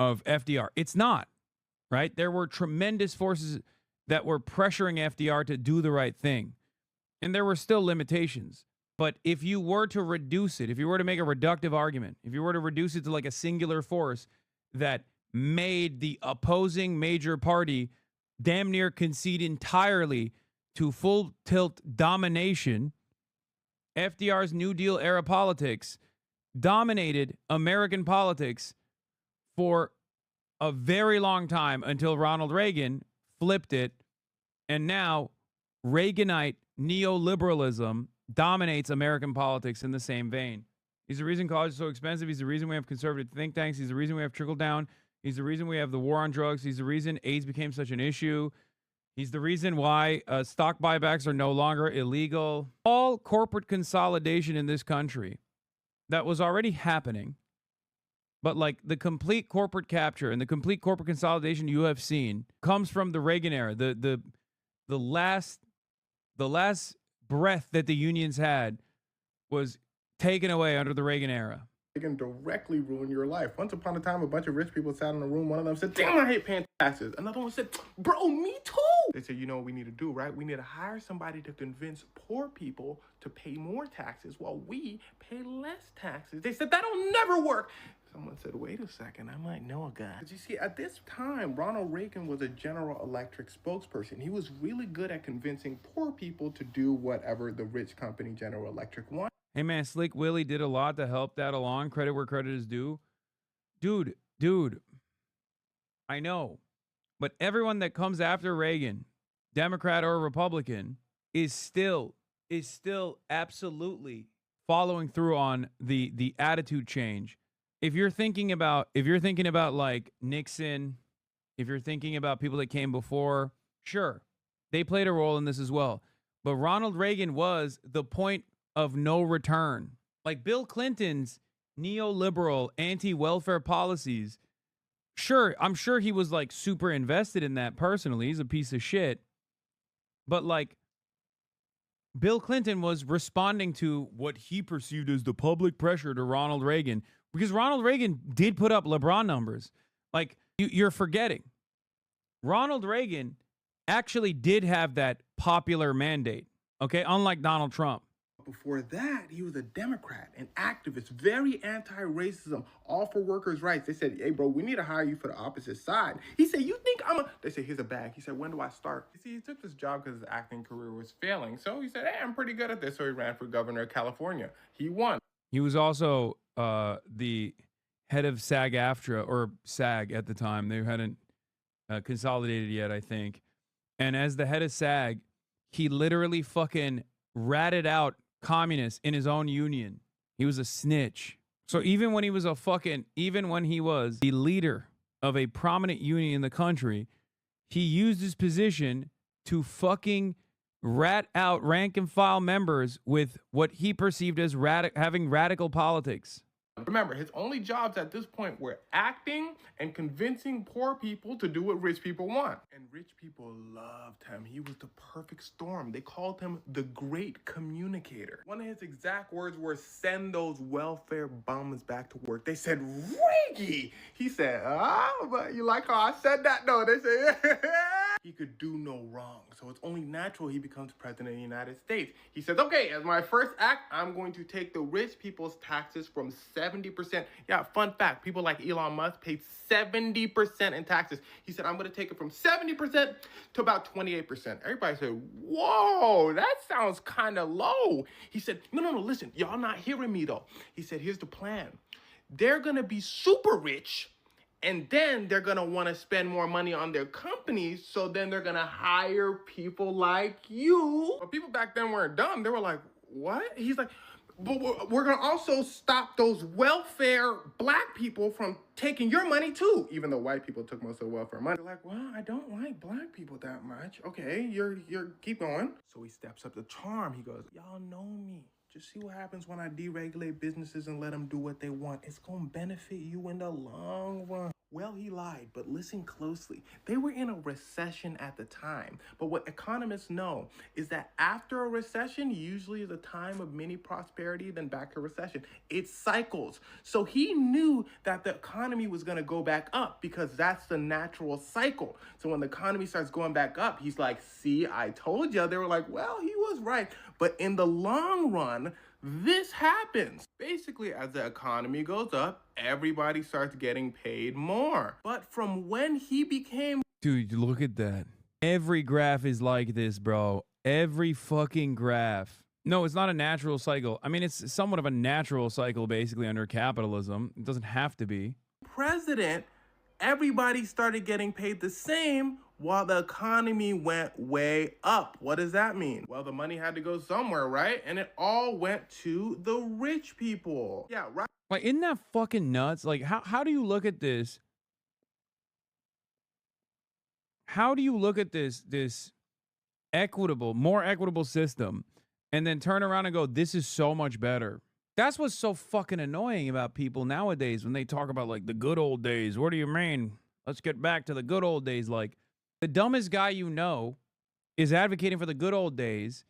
of FDR. It's not, right? There were tremendous forces that were pressuring FDR to do the right thing. And there were still limitations. But if you were to reduce it, if you were to make a reductive argument, if you were to reduce it to like a singular force that made the opposing major party damn near concede entirely to full tilt domination, FDR's New Deal era politics dominated American politics for a very long time until Ronald Reagan flipped it. And now Reaganite neoliberalism dominates American politics in the same vein. He's the reason college is so expensive. He's the reason we have conservative think tanks. He's the reason we have trickle down. He's the reason we have the war on drugs. He's the reason AIDS became such an issue. He's the reason why stock buybacks are no longer illegal. All corporate consolidation in this country that was already happening, but like the complete corporate capture and the complete corporate consolidation you have seen comes from the Reagan era. The last breath that the unions had was taken away under the Reagan era. They can directly ruin your life. Once upon a time, a bunch of rich people sat in a room. One of them said, damn, I hate paying taxes. Another one said, bro, me too. They said, you know what we need to do, right? We need to hire somebody to convince poor people to pay more taxes while we pay less taxes. They said, that'll never work. Someone said, wait a second, I might know a guy. But you see, at this time, Ronald Reagan was a General Electric spokesperson. He was really good at convincing poor people to do whatever the rich company General Electric wanted. Hey man, Slick Willie did a lot to help that along. Credit where credit is due. Dude, I know. But everyone that comes after Reagan, Democrat or Republican, is still absolutely following through on the attitude change. If you're thinking about like Nixon, if you're thinking about people that came before, sure, they played a role in this as well. But Ronald Reagan was the point of no return. Like Bill Clinton's neoliberal anti-welfare policies, sure, I'm sure he was like super invested in that personally. He's a piece of shit. But like Bill Clinton was responding to what he perceived as the public pressure to Ronald Reagan, because Ronald Reagan did put up LeBron numbers. Like you're forgetting. Ronald Reagan actually did have that popular mandate. Okay, unlike Donald Trump. Before that, he was a Democrat, an activist, very anti-racism, all for workers' rights. They said, hey, bro, we need to hire you for the opposite side. He said, you think I'm a... They said, here's a bag. He said, when do I start? You see, he took this job because his acting career was failing. So he said, hey, I'm pretty good at this. So he ran for governor of California. He won. He was also the head of SAG-AFTRA, or SAG at the time. They hadn't consolidated yet, I think. And as the head of SAG, he literally fucking ratted out communists in his own union. He was a snitch. So even when he was the leader of a prominent union in the country, he used his position to fucking rat out rank and file members with what he perceived as having radical politics. Remember, his only jobs at this point were acting and convincing poor people to do what rich people want. And rich people loved him. He was the perfect storm. They called him the great communicator. One of his exact words were, send those welfare bums back to work. They said, Reggie! He said, but you like how I said that? No, they said, he could do no wrong. So it's only natural he becomes president of the United States. He says, okay, as my first act, I'm going to take the rich people's taxes from 70%. Yeah, fun fact, people like Elon Musk paid 70% in taxes. He said, I'm going to take it from 70% to about 28%. Everybody said, whoa, that sounds kind of low. He said, no, listen, y'all not hearing me though. He said, here's the plan. They're going to be super rich, and then they're going to want to spend more money on their companies, so then they're going to hire people like you. But people back then weren't dumb. They were like, what? He's like, but we're going to also stop those welfare black people from taking your money too, even though white people took most of the welfare money. They're like, well, I don't like black people that much. Okay, you're keep going. So he steps up the charm. He goes, y'all know me. Just see what happens when I deregulate businesses and let them do what they want. It's going to benefit you in the long run. Well, he lied, but listen closely. They were in a recession at the time. But what economists know is that after a recession, usually is a time of mini prosperity, then back to recession. It cycles. So he knew that the economy was going to go back up because that's the natural cycle. So when the economy starts going back up, he's like, see, I told you. They were like, well, he was right. But in the long run, this happens. Basically, as the economy goes up, everybody starts getting paid more. But from when he became... Dude, look at that. Every graph is like this, bro. Every fucking graph. No, it's not a natural cycle. I mean, it's somewhat of a natural cycle, basically, under capitalism. It doesn't have to be. President, everybody started getting paid the same while the economy went way up. What does that mean? Well, the money had to go somewhere, right? And it all went to the rich people. Yeah, right. Like, isn't that fucking nuts? Like, how do you look at this? How do you look at this equitable, more equitable system and then turn around and go, this is so much better? That's what's so fucking annoying about people nowadays when they talk about, like, the good old days. What do you mean? Let's get back to the good old days. Like, the dumbest guy you know is advocating for the good old days,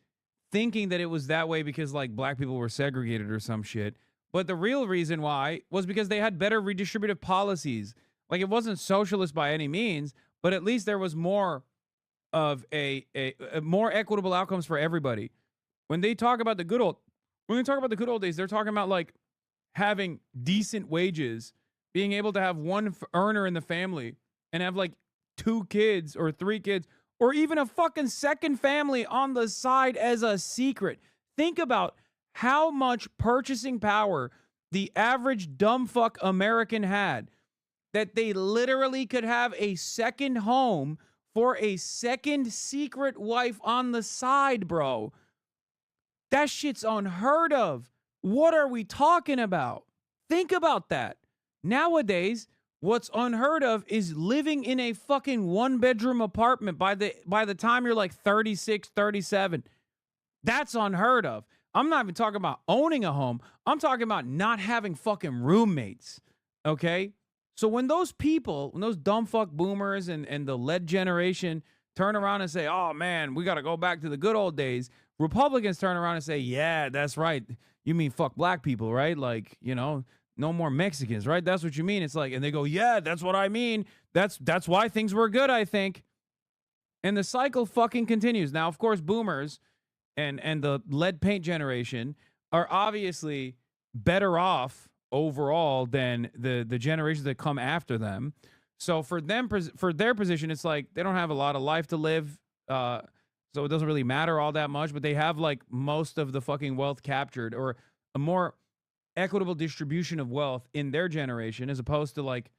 thinking that it was that way because, like, black people were segregated or some shit. But the real reason why was because they had better redistributive policies. Like, it wasn't socialist by any means, but at least there was more of a more equitable outcomes for everybody. When they talk about the good old days, they're talking about, like, having decent wages, being able to have one earner in the family and have, like, 2 kids or 3 kids or even a fucking second family on the side as a secret. Think about how much purchasing power the average dumb fuck American had, that they literally could have a second home for a second secret wife on the side, bro. That shit's unheard of. What are we talking about? Think about that. Nowadays, what's unheard of is living in a fucking 1-bedroom apartment by the time you're like 36, 37. That's unheard of. I'm not even talking about owning a home. I'm talking about not having fucking roommates. Okay? So when those people, when those dumb fuck boomers and the lead generation turn around and say, oh man, we got to go back to the good old days, Republicans turn around and say, yeah, that's right. You mean fuck black people, right? Like, you know, no more Mexicans, right? That's what you mean. It's like, and they go, yeah, that's what I mean. That's why things were good, I think. And the cycle fucking continues. Now, of course, boomers and the lead paint generation are obviously better off overall than the generations that come after them. So for them, for their position, it's like they don't have a lot of life to live. So it doesn't really matter all that much, but they have, like, most of the fucking wealth captured, or a more equitable distribution of wealth in their generation, as opposed to, like,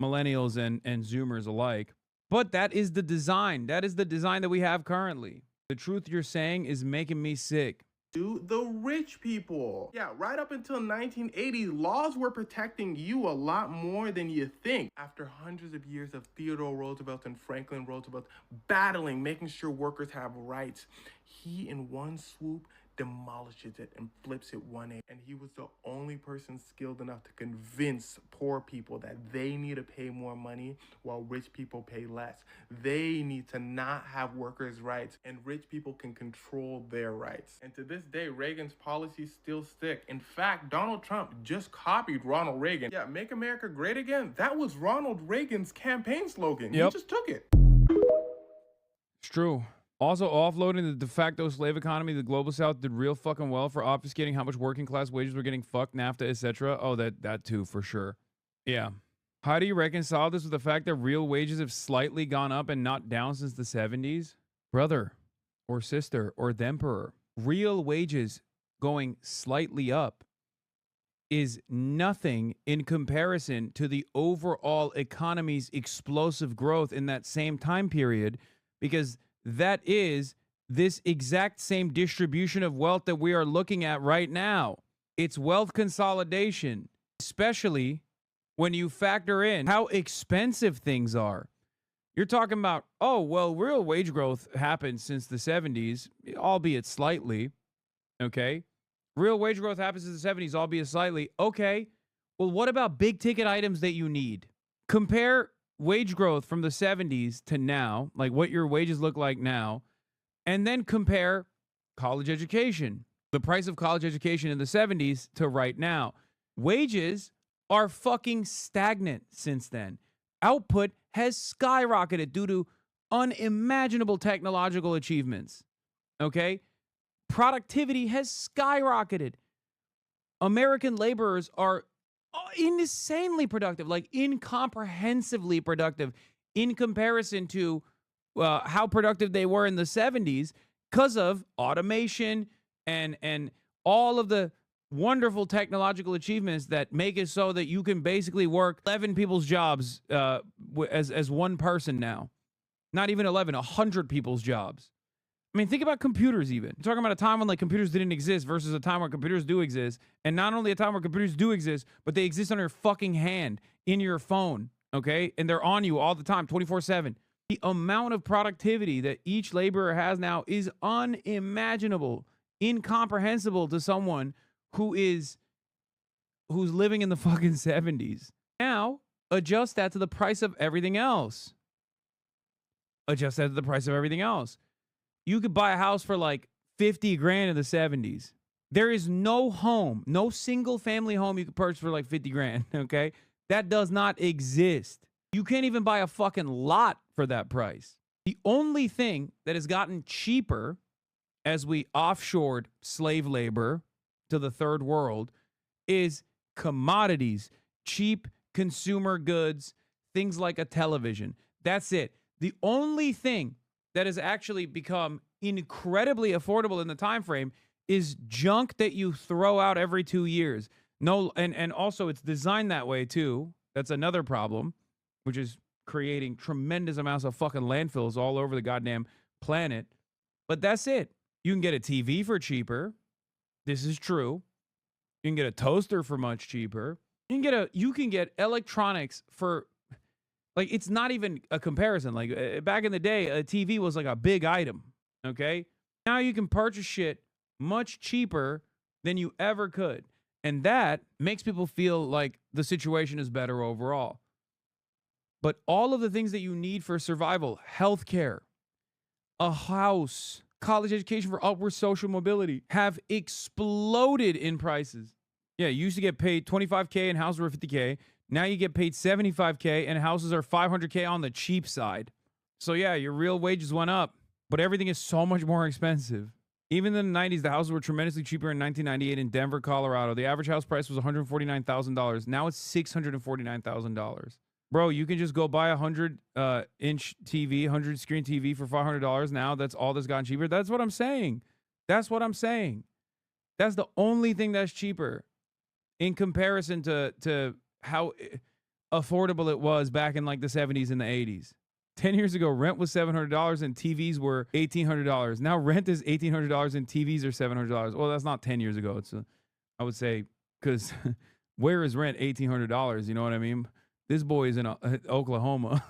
millennials and Zoomers alike. But that is the design. That is the design that we have currently. The truth you're saying is making me sick. To the rich people. Yeah, right up until 1980, laws were protecting you a lot more than you think. After hundreds of years of Theodore Roosevelt and Franklin Roosevelt battling, making sure workers have rights, he in one swoop demolishes it and flips it 180. And he was the only person skilled enough to convince poor people that they need to pay more money while rich people pay less. They need to not have workers' rights, and rich people can control their rights. And to this day, Reagan's policies still stick. In fact, Donald Trump just copied Ronald Reagan. Yeah, make America great again. That was Ronald Reagan's campaign slogan. Yep. He just took it. It's true. Also, offloading the de facto slave economy, the global south did real fucking well for obfuscating how much working class wages were getting fucked, NAFTA, etc. Oh, that too, for sure. Yeah. How do you reconcile this with the fact that real wages have slightly gone up and not down since the 70s? Brother or sister or the emperor, real wages going slightly up is nothing in comparison to the overall economy's explosive growth in that same time period, because that is this exact same distribution of wealth that we are looking at right now. It's wealth consolidation, especially when you factor in how expensive things are. You're talking about, oh, well, real wage growth happened since the 70s, albeit slightly, okay? Real wage growth happens in the 70s, albeit slightly. Okay. Well, what about big ticket items that you need? Compare wage growth from the 70s to now, like what your wages look like now, and then compare college education, the price of college education in the 70s to right now. Wages are fucking stagnant since then. Output has skyrocketed due to unimaginable technological achievements. Okay? Productivity has skyrocketed. American laborers are insanely productive, like incomprehensibly productive in comparison to how productive they were in the 70s because of automation and all of the wonderful technological achievements that make it so that you can basically work 11 people's jobs as one person now. Not even 11, 100 people's jobs. I mean, think about computers even. You're talking about a time when like computers didn't exist versus a time where computers do exist. And not only a time where computers do exist, but they exist on your fucking hand, in your phone, okay? And they're on you all the time, 24/7. The amount of productivity that each laborer has now is unimaginable, incomprehensible to someone who's living in the fucking 70s. Now, adjust that to the price of everything else. Adjust that to the price of everything else. You could buy a house for like 50 grand in the 70s. There is no home, no single family home you could purchase for like 50 grand, okay? That does not exist. You can't even buy a fucking lot for that price. The only thing that has gotten cheaper as we offshored slave labor to the third world is commodities, cheap consumer goods, things like a television. That's it. The only thing that has actually become incredibly affordable in the time frame is junk that you throw out every 2 years. No, and also it's designed that way too. That's another problem, which is creating tremendous amounts of fucking landfills all over the goddamn planet. But that's it. You can get a TV for cheaper. This is true. You can get a toaster for much cheaper. You can get electronics for, like, it's not even a comparison. Like, back in the day, a TV was like a big item, okay? Now you can purchase shit much cheaper than you ever could. And that makes people feel like the situation is better overall. But all of the things that you need for survival, healthcare, a house, college education for upward social mobility, have exploded in prices. Yeah, you used to get paid $25K and houses were $50K. Now you get paid $75K and houses are $500K on the cheap side. So yeah, your real wages went up, but everything is so much more expensive. Even in the 90s, the houses were tremendously cheaper in 1998 in Denver, Colorado. The average house price was $149,000. Now it's $649,000. Bro, you can just go buy a 100-inch TV, 100-screen TV for $500 now. That's all that's gotten cheaper. That's what I'm saying. That's what I'm saying. That's the only thing that's cheaper in comparison to how affordable it was back in like the 70s and the 80s. 10 years ago, rent was $700 and TVs were $1,800. Now rent is $1,800 and TVs are $700. Well, that's not 10 years ago. It's I would say, because where is rent $1,800? You know what I mean? This boy is in Oklahoma.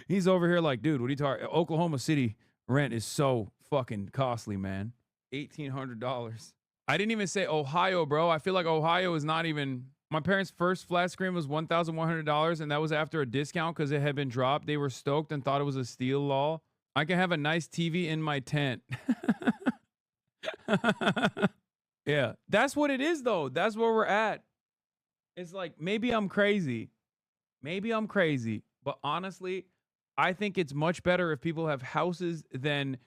He's over here like, dude, what are you talking? Oklahoma City rent is so fucking costly, man. $1,800. I didn't even say Ohio, bro. I feel like Ohio is not even... My parents' first flat screen was $1,100, and that was after a discount because it had been dropped. They were stoked and thought it was a steal law. I can have a nice TV in my tent. Yeah, that's what it is, though. That's where we're at. It's like, maybe I'm crazy. Maybe I'm crazy. But honestly, I think it's much better if people have houses than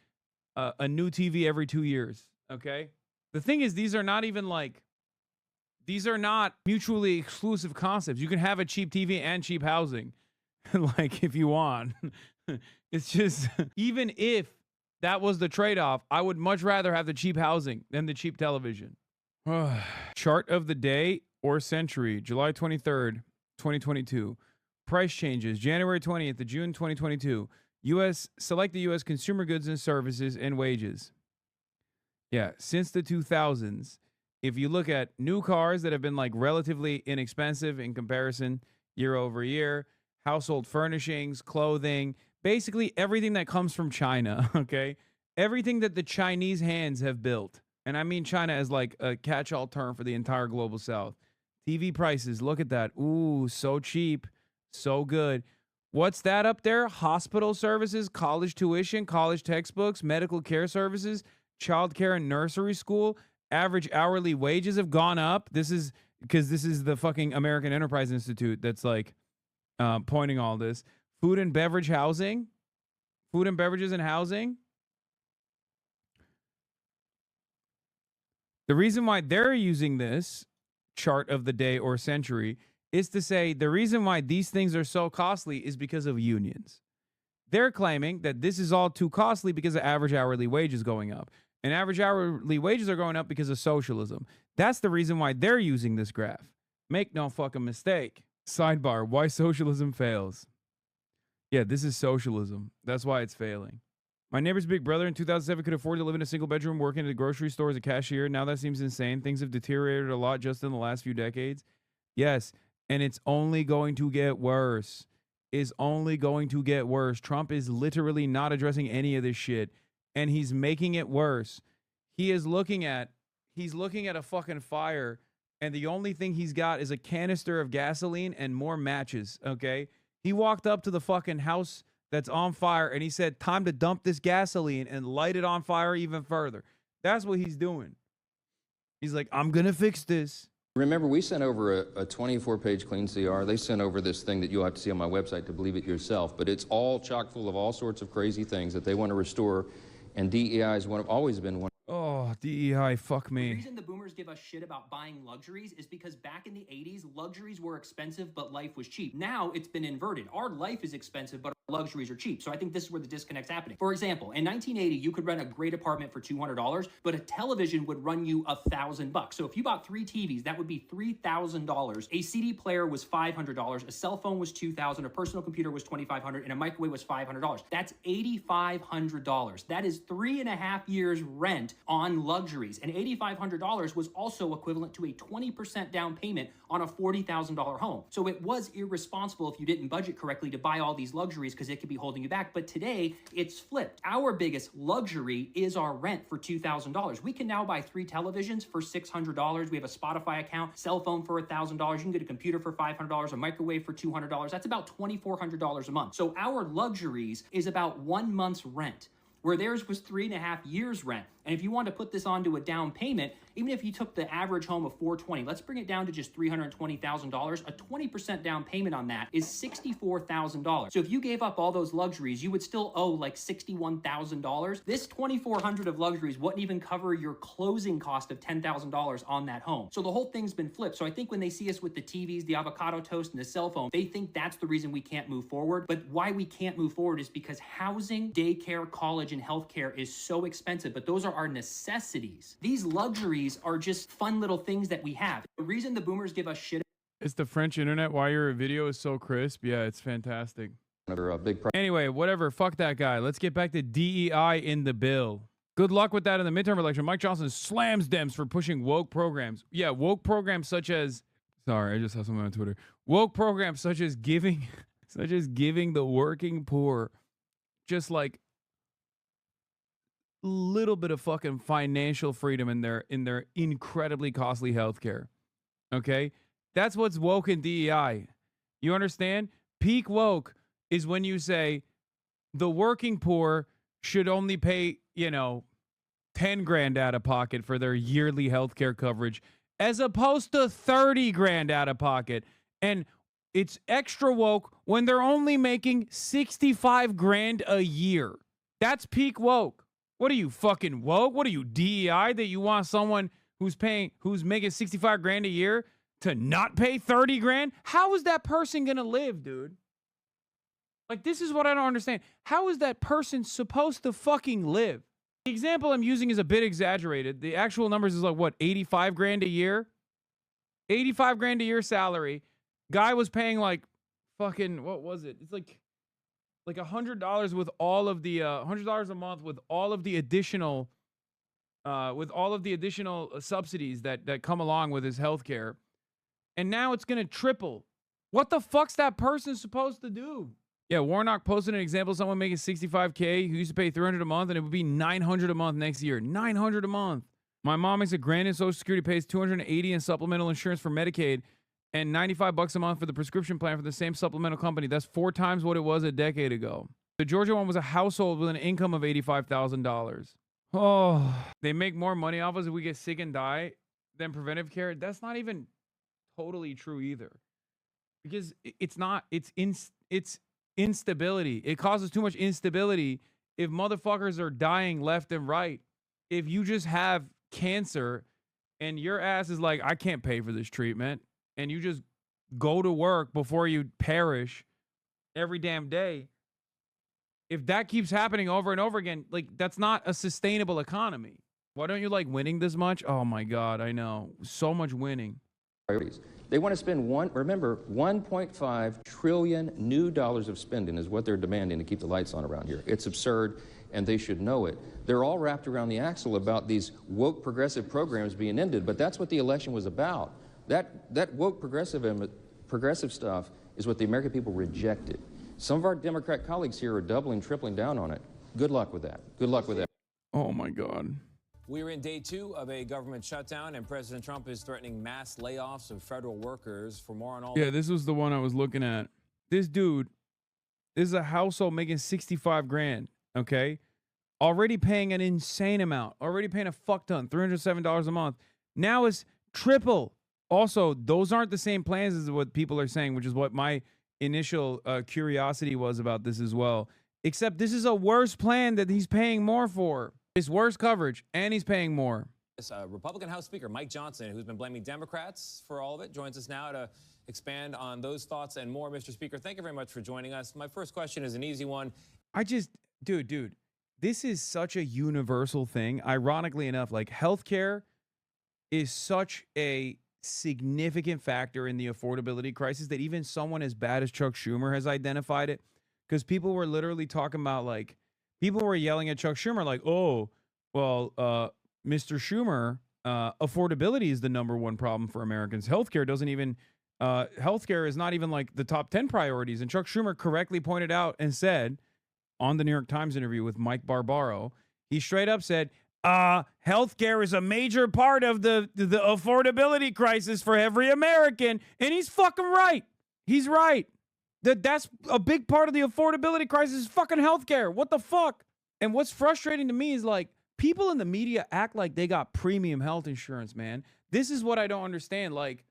a new TV every 2 years, okay? The thing is, these are not even like... These are not mutually exclusive concepts. You can have a cheap TV and cheap housing, like if you want. It's just, even if that was the trade-off, I would much rather have the cheap housing than the cheap television. Chart of the day or century, July 23rd, 2022. Price changes, January 20th to June 2022. Select the U.S. consumer goods and services and wages. Yeah, since the 2000s. If you look at new cars that have been like relatively inexpensive in comparison year over year, household furnishings, clothing, basically everything that comes from China, okay? Everything that the Chinese hands have built And I mean China as like a catch-all term for the entire global south. TV prices, look at that. Ooh, so cheap, so good. What's that up there? Hospital services, college tuition, college textbooks, medical care services, childcare and nursery school. Average hourly wages have gone up. This is because this is the fucking American Enterprise Institute that's like pointing all this. Food and beverage housing. Food and beverages and housing. The reason why they're using this chart of the day or century is to say the reason why these things are so costly is because of unions. They're claiming that this is all too costly because of average hourly wages going up. And average hourly wages are going up because of socialism. That's the reason why they're using this graph. Make no fucking mistake. Sidebar, why socialism fails. Yeah, this is socialism. That's why it's failing. My neighbor's big brother in 2007 could afford to live in a single bedroom working at a grocery store as a cashier. Now that seems insane. Things have deteriorated a lot just in the last few decades. Yes, and it's only going to get worse. It's only going to get worse. Trump is literally not addressing any of this shit, and he's making it worse. He's looking at a fucking fire, and the only thing he's got is a canister of gasoline and more matches, okay? He walked up to the fucking house that's on fire, and he said, time to dump this gasoline and light it on fire even further. That's what he's doing. He's like, I'm going to fix this. Remember, we sent over a 24-page clean CR. They sent over this thing that you'll have to see on my website to believe it yourself, but it's all chock full of all sorts of crazy things that they want to restore, and DEI has always been one. Oh, DEI, fuck me. The reason the boomers give us shit about buying luxuries is because back in the 80s, luxuries were expensive, but life was cheap. Now it's been inverted. Our life is expensive, but our luxuries are cheap. So I think this is where the disconnect's happening. For example, in 1980, you could rent a great apartment for $200, but a television would run you $1,000. So if you bought 3 TVs, that would be $3,000. A CD player was $500. A cell phone was $2,000. A personal computer was $2,500, and a microwave was $500. That's $8,500. That is 3.5 years rent on luxuries. And $8,500 was also equivalent to a 20% down payment on a $40,000 home. So it was irresponsible if you didn't budget correctly to buy all these luxuries because it could be holding you back. But today it's flipped. Our biggest luxury is our rent for $2,000. We can now buy 3 televisions for $600. We have a Spotify account, cell phone for $1,000. You can get a computer for $500, a microwave for $200. That's about $2,400 a month. So our luxuries is about 1 month's rent, where theirs was 3.5 years rent. And if you want to put this onto a down payment, even if you took the average home of $420,000, let's bring it down to just $320,000. A 20% down payment on that is $64,000. So if you gave up all those luxuries, you would still owe like $61,000. This $2,400 of luxuries wouldn't even cover your closing cost of $10,000 on that home. So the whole thing's been flipped. So I think when they see us with the TVs, the avocado toast, and the cell phone, they think that's the reason we can't move forward. But why we can't move forward is because housing, daycare, college, and healthcare is so expensive, but those are our necessities. These luxuries are just fun little things that we have. The reason the boomers give us shit. It's the French internet. Why your video is so crisp. Yeah, it's fantastic. Anyway, whatever. Fuck that guy. Let's get back to DEI in the bill. Good luck with that in the midterm election. Mike Johnson slams Dems for pushing woke programs. Yeah, woke programs such as... Sorry, I just saw something on Twitter. Woke programs such as giving the working poor just like little bit of fucking financial freedom in their incredibly costly healthcare. Okay? That's what's woke in DEI. You understand? Peak woke is when you say the working poor should only pay, 10 grand out of pocket for their yearly healthcare coverage as opposed to 30 grand out of pocket. And it's extra woke when they're only making 65 grand a year. That's peak woke. What are you, fucking woke? What are you, DEI, that you want someone who's making 65 grand a year to not pay 30 grand? How is that person going to live, dude? Like, this is what I don't understand. How is that person supposed to fucking live? The example I'm using is a bit exaggerated. The actual numbers is like, what, 85 grand a year? 85 grand a year salary. Guy was paying like fucking, what was it? It's like $100 with all of the $100 a month with all of the additional subsidies that come along with his healthcare. And now it's going to triple. What the fuck's that person supposed to do? Yeah, Warnock posted an example of someone making $65K who used to pay $300 a month, and it would be $900 a month next year. $900 a month. My mom makes $1,000 in Social Security, pays $280 in supplemental insurance for Medicaid, and $95 a month for the prescription plan for the same supplemental company. That's 4 times what it was a decade ago. The Georgia one was a household with an income of $85,000. Oh, they make more money off us if we get sick and die than preventive care. That's not even totally true either. Because it's not, it's instability. It causes too much instability if motherfuckers are dying left and right. If you just have cancer and your ass is like, I can't pay for this treatment, and you just go to work before you perish every damn day, if that keeps happening over and over again, like, that's not a sustainable economy. Why don't you like winning this much? Oh my God, I know. So much winning. Priorities. They want to spend $1.5 trillion new dollars of spending is what they're demanding to keep the lights on around here. It's absurd, and they should know it. They're all wrapped around the axle about these woke progressive programs being ended, but that's what the election was about. That woke progressive stuff is what the American people rejected. Some of our Democrat colleagues here are doubling, tripling down on it. Good luck with that. Good luck with that. Oh my God. We're in day 2 of a government shutdown, and President Trump is threatening mass layoffs of federal workers. For more on all Yeah, this was the one I was looking at. This dude is a household making $65,000, okay? Already paying an insane amount. Already paying a fuck ton, $307 a month. Now it's triple. Also, those aren't the same plans as what people are saying, which is what my initial curiosity was about this as well. Except this is a worse plan that he's paying more for. It's worse coverage, and he's paying more. Republican House Speaker Mike Johnson, who's been blaming Democrats for all of it, joins us now to expand on those thoughts and more. Mr. Speaker, thank you very much for joining us. My first question is an easy one. Dude, this is such a universal thing. Ironically enough, like, healthcare is such a significant factor in the affordability crisis that even someone as bad as Chuck Schumer has identified it. Because people were literally talking about, like, people were yelling at Chuck Schumer like, oh, well, Mr. Schumer, affordability is the #1 problem for Americans. Healthcare doesn't even, healthcare is not even like the top 10 priorities. And Chuck Schumer correctly pointed out and said on the New York Times interview with Mike Barbaro, he straight up said, healthcare is a major part of the affordability crisis for every American. And he's fucking right. He's right. That's a big part of the affordability crisis is fucking healthcare. What the fuck? And what's frustrating to me is, like, people in the media act like they got premium health insurance, man. This is what I don't understand. Like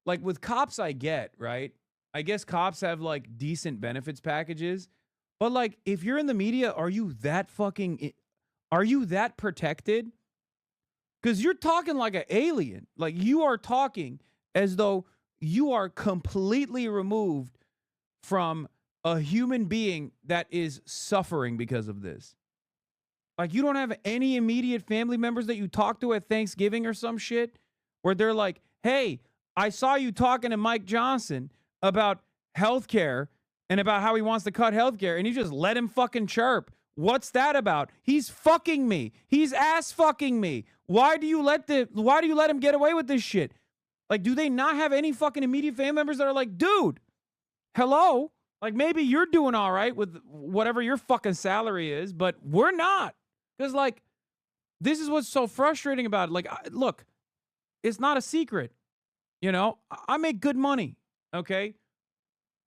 with cops, I get, right? I guess cops have like decent benefits packages, but like, if you're in the media, are you that protected? Because you're talking like an alien. Like, you are talking as though you are completely removed from a human being that is suffering because of this. Like, you don't have any immediate family members that you talk to at Thanksgiving or some shit where they're like, hey, I saw you talking to Mike Johnson about healthcare and about how he wants to cut healthcare, and you just let him fucking chirp. What's that about? He's fucking me. He's ass fucking me. Why do you let him get away with this shit? Like, do they not have any fucking immediate family members that are like, dude, hello? Like, maybe you're doing all right with whatever your fucking salary is, but we're not. Because, like, this is what's so frustrating about it. Like, look, it's not a secret. You know, I make good money, okay?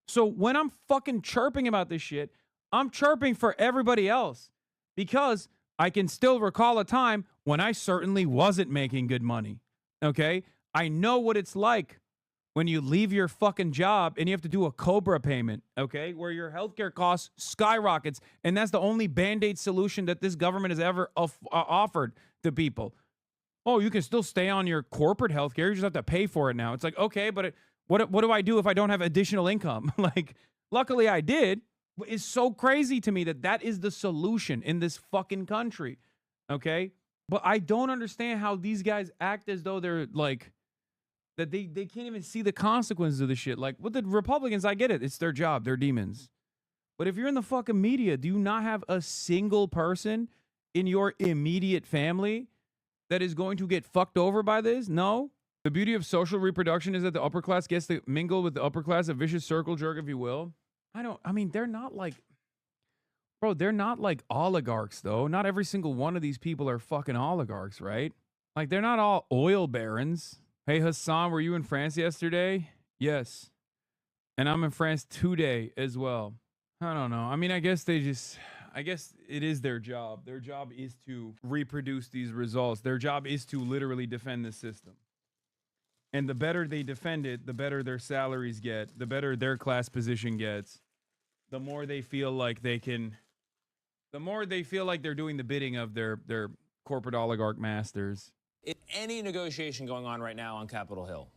So when I'm fucking chirping about this shit, I'm chirping for everybody else because I can still recall a time when I certainly wasn't making good money, okay? I know what it's like when you leave your fucking job and you have to do a COBRA payment, okay, where your healthcare costs skyrockets, and that's the only Band-Aid solution that this government has ever offered to people. Oh, you can still stay on your corporate healthcare. You just have to pay for it now. It's like, okay, but what do I do if I don't have additional income? Like, luckily I did. It's so crazy to me that that is the solution in this fucking country, okay? But I don't understand how these guys act as though they're like, that they can't even see the consequences of the shit. Like, with the Republicans, I get it. It's their job. They're demons. But if you're in the fucking media, do you not have a single person in your immediate family that is going to get fucked over by this? No. The beauty of social reproduction is that the upper class gets to mingle with the upper class, a vicious circle jerk, if you will. They're not like, bro, they're not like oligarchs, though. Not every single one of these people are fucking oligarchs, right? Like, they're not all oil barons. Hey, Hassan, were you in France yesterday? Yes. And I'm in France today as well. I don't know. I mean, I guess it is their job. Their job is to reproduce these results. Their job is to literally defend the system. And the better they defend it, the better their salaries get, the better their class position gets, the more they feel like they can, the more they feel like they're doing the bidding of their corporate oligarch masters. Is any negotiation going on right now on Capitol Hill?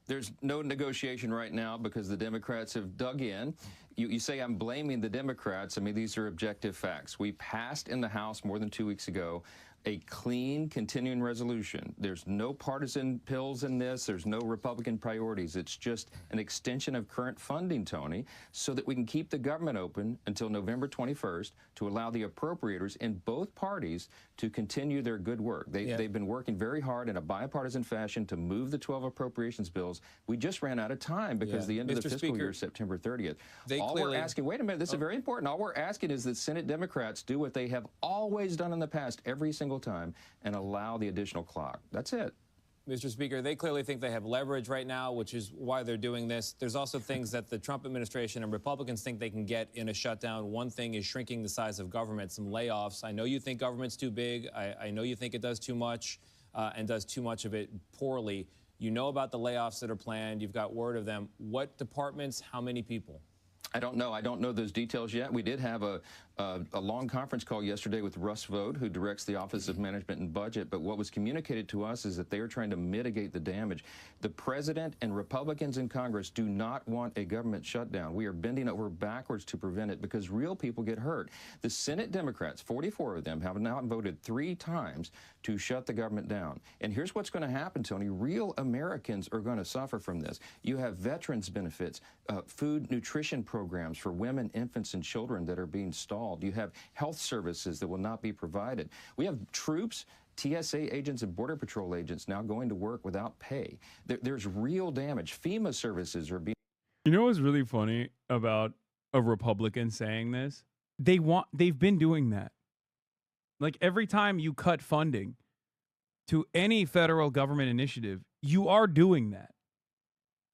There's no negotiation right now because the Democrats have dug in. You say I'm blaming the Democrats. I mean, these are objective facts. We passed in the House more than 2 weeks ago a clean continuing resolution. There's no partisan pills in this. There's no Republican priorities. It's just an extension of current funding, Tony, so that we can keep the government open until November 21st to allow the appropriators in both parties to continue their good work. They've been working very hard in a bipartisan fashion to move the 12 appropriations bills. We just ran out of time because the end of the fiscal year is September 30th. All we're asking, wait a minute, this is very important. All we're asking is that Senate Democrats do what they have always done in the past every single time and allow the additional clock. That's it. Mr. Speaker, they clearly think they have leverage right now, which is why they're doing this. There's also things that the Trump administration and Republicans think they can get in a shutdown. One thing is shrinking the size of government, some layoffs. I know you think government's too big. I know you think it does too much and does too much of it poorly. You know about the layoffs that are planned. You've got word of them. What departments, how many people? I don't know. I don't know those details yet. We did have a long conference call yesterday with Russ Vought, who directs the Office of Management and Budget. But what was communicated to us is that they are trying to mitigate the damage. The president and Republicans in Congress do not want a government shutdown. We are bending over backwards to prevent it because real people get hurt. The Senate Democrats, 44 of them, have now voted 3 times to shut the government down. And here's what's going to happen, Tony. Real Americans are going to suffer from this. You have veterans benefits, food nutrition programs for women, infants, and children that are being stalled. You have health services that will not be provided. We have troops, TSA agents, and Border Patrol agents now going to work without pay. There's real damage. FEMA services are being... You know what's really funny about a Republican saying this? They've been doing that. Like, every time you cut funding to any federal government initiative, you are doing that.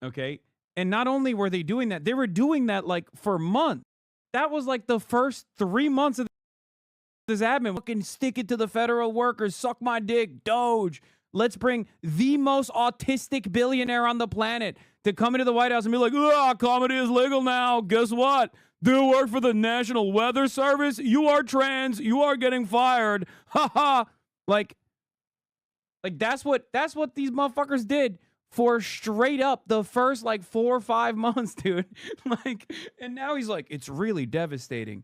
Okay? And not only were they doing that, they were doing that like for months. That was like the first 3 months of this admin. Fucking stick it to the federal workers, suck my dick, Doge. Let's bring the most autistic billionaire on the planet to come into the White House and be like, comedy is legal now. Guess what? Do work for the National Weather Service. You are trans. You are getting fired. Ha ha. Like that's what these motherfuckers did for straight up the first like 4 or 5 months, dude. Like, and now he's like, it's really devastating.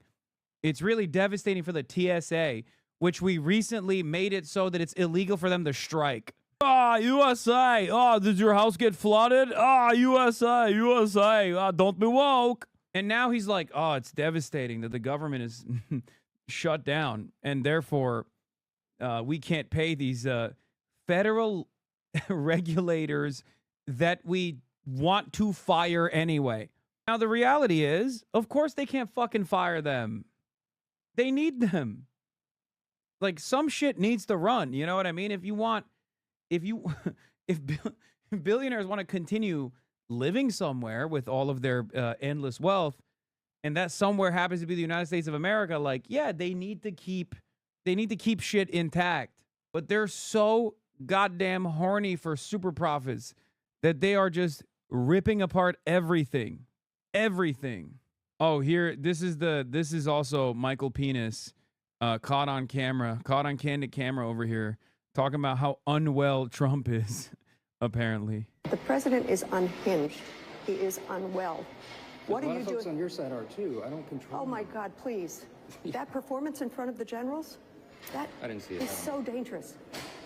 It's really devastating for the TSA, which we recently made it so that it's illegal for them to strike. USA. Did your house get flooded? USA. Don't be woke. And now he's like, it's devastating that the government is shut down, and therefore we can't pay these federal regulators that we want to fire anyway. Now, the reality is, of course, they can't fucking fire them. They need them. Like, some shit needs to run. You know what I mean? If billionaires want to continue living somewhere with all of their endless wealth, and that somewhere happens to be the United States of America, like, yeah, they need to keep shit intact. But they're so goddamn horny for super profits that they are just ripping apart everything. Oh, here, this is also Michael Penis caught on candid camera over here talking about how unwell Trump is. Apparently, the president is unhinged. He is unwell. What are you doing? A lot of folks on your side are too. I don't control. Oh my God, please! That performance in front of the generals, that I didn't see it. Is so dangerous.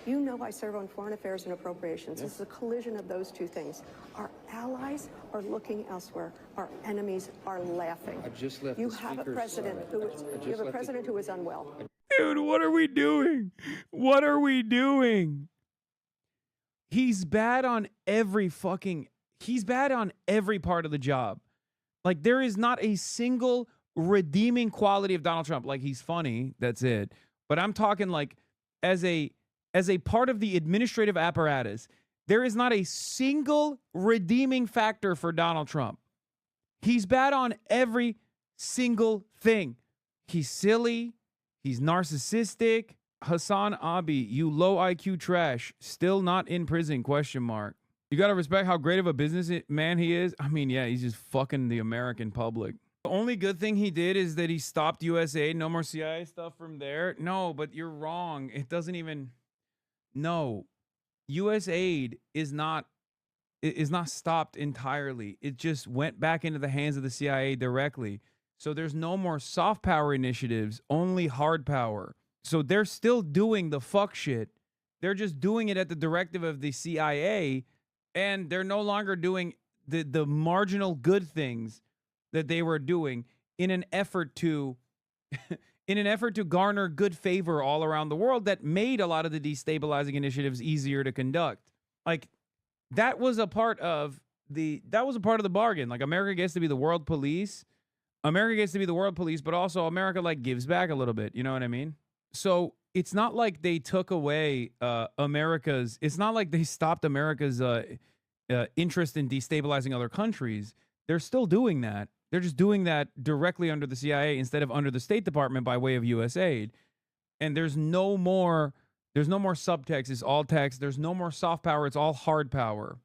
You know I serve on foreign affairs and appropriations. This is a collision of those two things. Our allies are looking elsewhere. Our enemies are laughing. I just left. You have a president who is unwell. Dude, what are we doing? What are we doing? He's bad on every part of the job. Like, there is not a single redeeming quality of Donald Trump. Like, he's funny, that's it. But I'm talking like as a as a part of the administrative apparatus, there is not a single redeeming factor for Donald Trump. He's bad on every single thing. He's silly. He's narcissistic. Hasanabi, you low IQ trash, still not in prison, ? You got to respect how great of a businessman he is. I mean, yeah, he's just fucking the American public. The only good thing he did is that he stopped USAID. No more CIA stuff from there. No, but you're wrong. It doesn't even... No. USAID is not stopped entirely. It just went back into the hands of the CIA directly. So there's no more soft power initiatives, only hard power. So they're still doing the fuck shit. They're just doing it at the directive of the CIA, and they're no longer doing the marginal good things that they were doing in an effort to garner good favor all around the world that made a lot of the destabilizing initiatives easier to conduct. Like, that was a part of the bargain. Like, America gets to be the world police. America gets to be the world police, but also America like gives back a little bit. You know what I mean? So it's not like they took away it's not like they stopped America's interest in destabilizing other countries. They're still doing that. They're just doing that directly under the CIA instead of under the State Department by way of USAID. And there's no more subtext. It's all text. There's no more soft power. It's all hard power.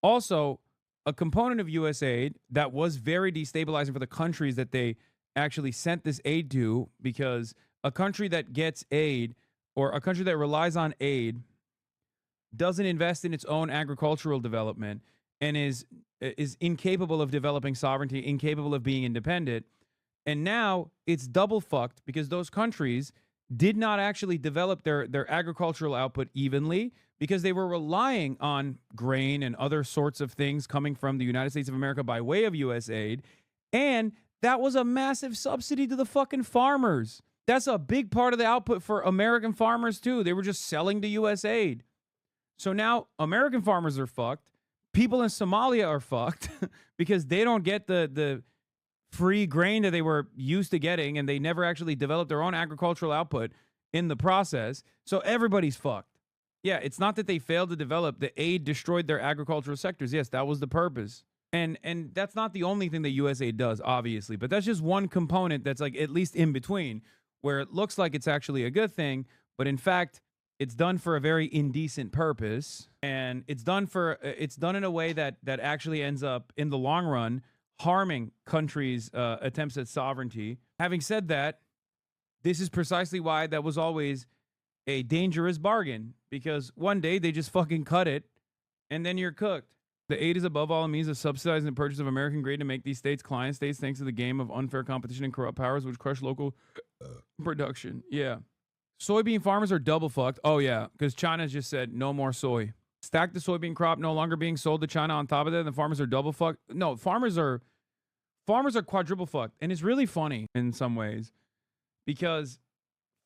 Also, a component of USAID that was very destabilizing for the countries that they actually sent this aid to, because a country that gets aid or a country that relies on aid doesn't invest in its own agricultural development and is incapable of developing sovereignty, incapable of being independent. And now it's double fucked because those countries did not actually develop their agricultural output evenly because they were relying on grain and other sorts of things coming from the United States of America by way of USAID. And that was a massive subsidy to the fucking farmers. That's a big part of the output for American farmers too. They were just selling to USAID. So now American farmers are fucked. People in Somalia are fucked because they don't get the free grain that they were used to getting, and they never actually developed their own agricultural output in the process. So everybody's fucked. Yeah, it's not that they failed to develop. The aid destroyed their agricultural sectors. Yes, that was the purpose. And that's not the only thing that USAID does, obviously, but that's just one component that's like at least in between, where it looks like it's actually a good thing, but in fact, it's done for a very indecent purpose, and it's done in a way that actually ends up in the long run harming countries' attempts at sovereignty. Having said that, this is precisely why that was always a dangerous bargain, because one day they just fucking cut it, and then you're cooked. The aid is above all a means of subsidizing the purchase of American grain to make these states client states thanks to the game of unfair competition and corrupt powers which crush local production. Yeah. Soybean farmers are double fucked. Oh, yeah, because China just said no more soy. Stack the soybean crop no longer being sold to China on top of that, the farmers are double fucked. No, farmers are quadruple fucked. And it's really funny in some ways because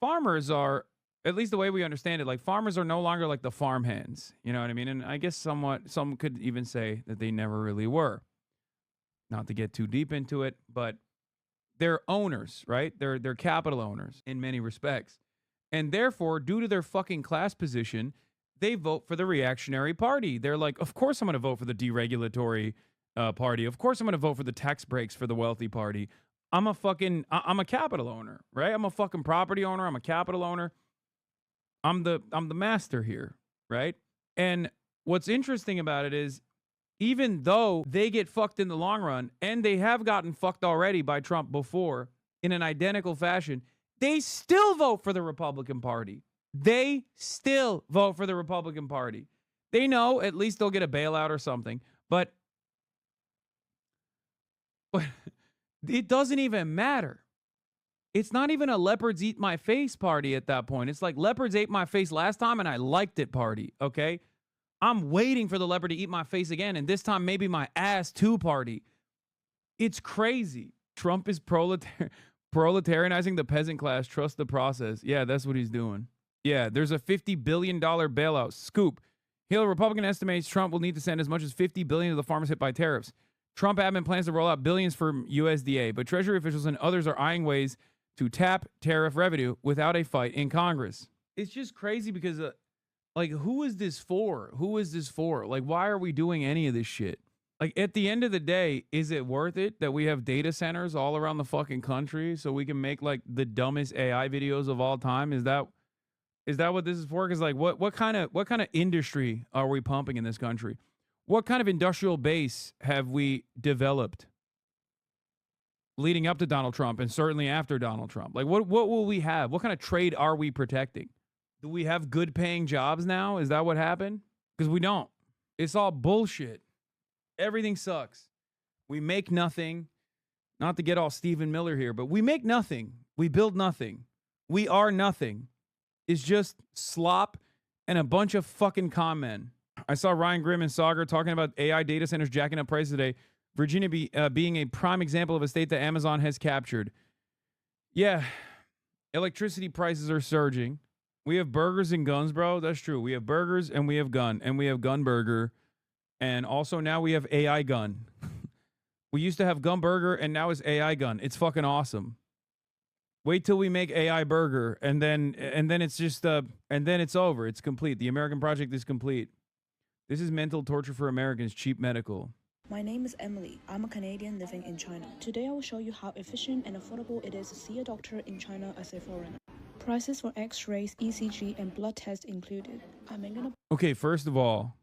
farmers are, at least the way we understand it, like farmers are no longer like the farm hands. You know what I mean? And I guess some could even say that they never really were. Not to get too deep into it, but they're owners, right? They're capital owners in many respects. And therefore, due to their fucking class position, they vote for the reactionary party. They're like, of course I'm going to vote for the deregulatory party. Of course I'm going to vote for the tax breaks for the wealthy party. I'm a capital owner, right? I'm a fucking property owner. I'm a capital owner. I'm the master here, right? And what's interesting about it is, even though they get fucked in the long run, and they have gotten fucked already by Trump before in an identical fashion, they still vote for the Republican Party. They still vote for the Republican Party. They know at least they'll get a bailout or something, but it doesn't even matter. It's not even a leopards eat my face party at that point. It's like leopards ate my face last time and I liked it party, okay? I'm waiting for the leopard to eat my face again, and this time maybe my ass too party. It's crazy. Trump is proletarianizing the peasant class. Trust the process. Yeah, that's what he's doing. Yeah, there's a $50 billion bailout. Scoop. Hill, Republican estimates Trump will need to send as much as $50 billion to the farmers hit by tariffs. Trump admin plans to roll out billions for USDA, but Treasury officials and others are eyeing ways to tap tariff revenue without a fight in Congress. it's just crazy because, like, who is this for? Who is this for? Like, why are we doing any of this shit? Like, at the end of the day, is it worth it that we have data centers all around the fucking country so we can make, like, the dumbest AI videos of all time? Is that what this is for? Because, like, what kind of industry are we pumping in this country? What kind of industrial base have we developed leading up to Donald Trump and certainly after Donald Trump? Like, what will we have? What kind of trade are we protecting? Do we have good paying jobs now? Is that what happened? Because we don't. It's all bullshit. Everything sucks. We make nothing. Not to get all Stephen Miller here, but we make nothing. We build nothing. We are nothing. It's just slop and a bunch of fucking con men. I saw Ryan Grimm and Sauger talking about AI data centers jacking up prices today. Virginia being a prime example of a state that Amazon has captured. Yeah, electricity prices are surging. We have burgers and guns, bro. That's true. We have burgers and we have gun. And we have gun burger. And also now we have AI gun. We used to have gun burger and now it's AI gun. It's fucking awesome. Wait till we make AI burger and then it's just and then it's over. It's complete. The American project is complete. This is mental torture for Americans. Cheap medical. My name is Emily. I'm a Canadian living in China. Today I will show you how efficient and affordable it is to see a doctor in China as a foreigner. Prices for X-rays, ECG, and blood tests included. Okay, first of all,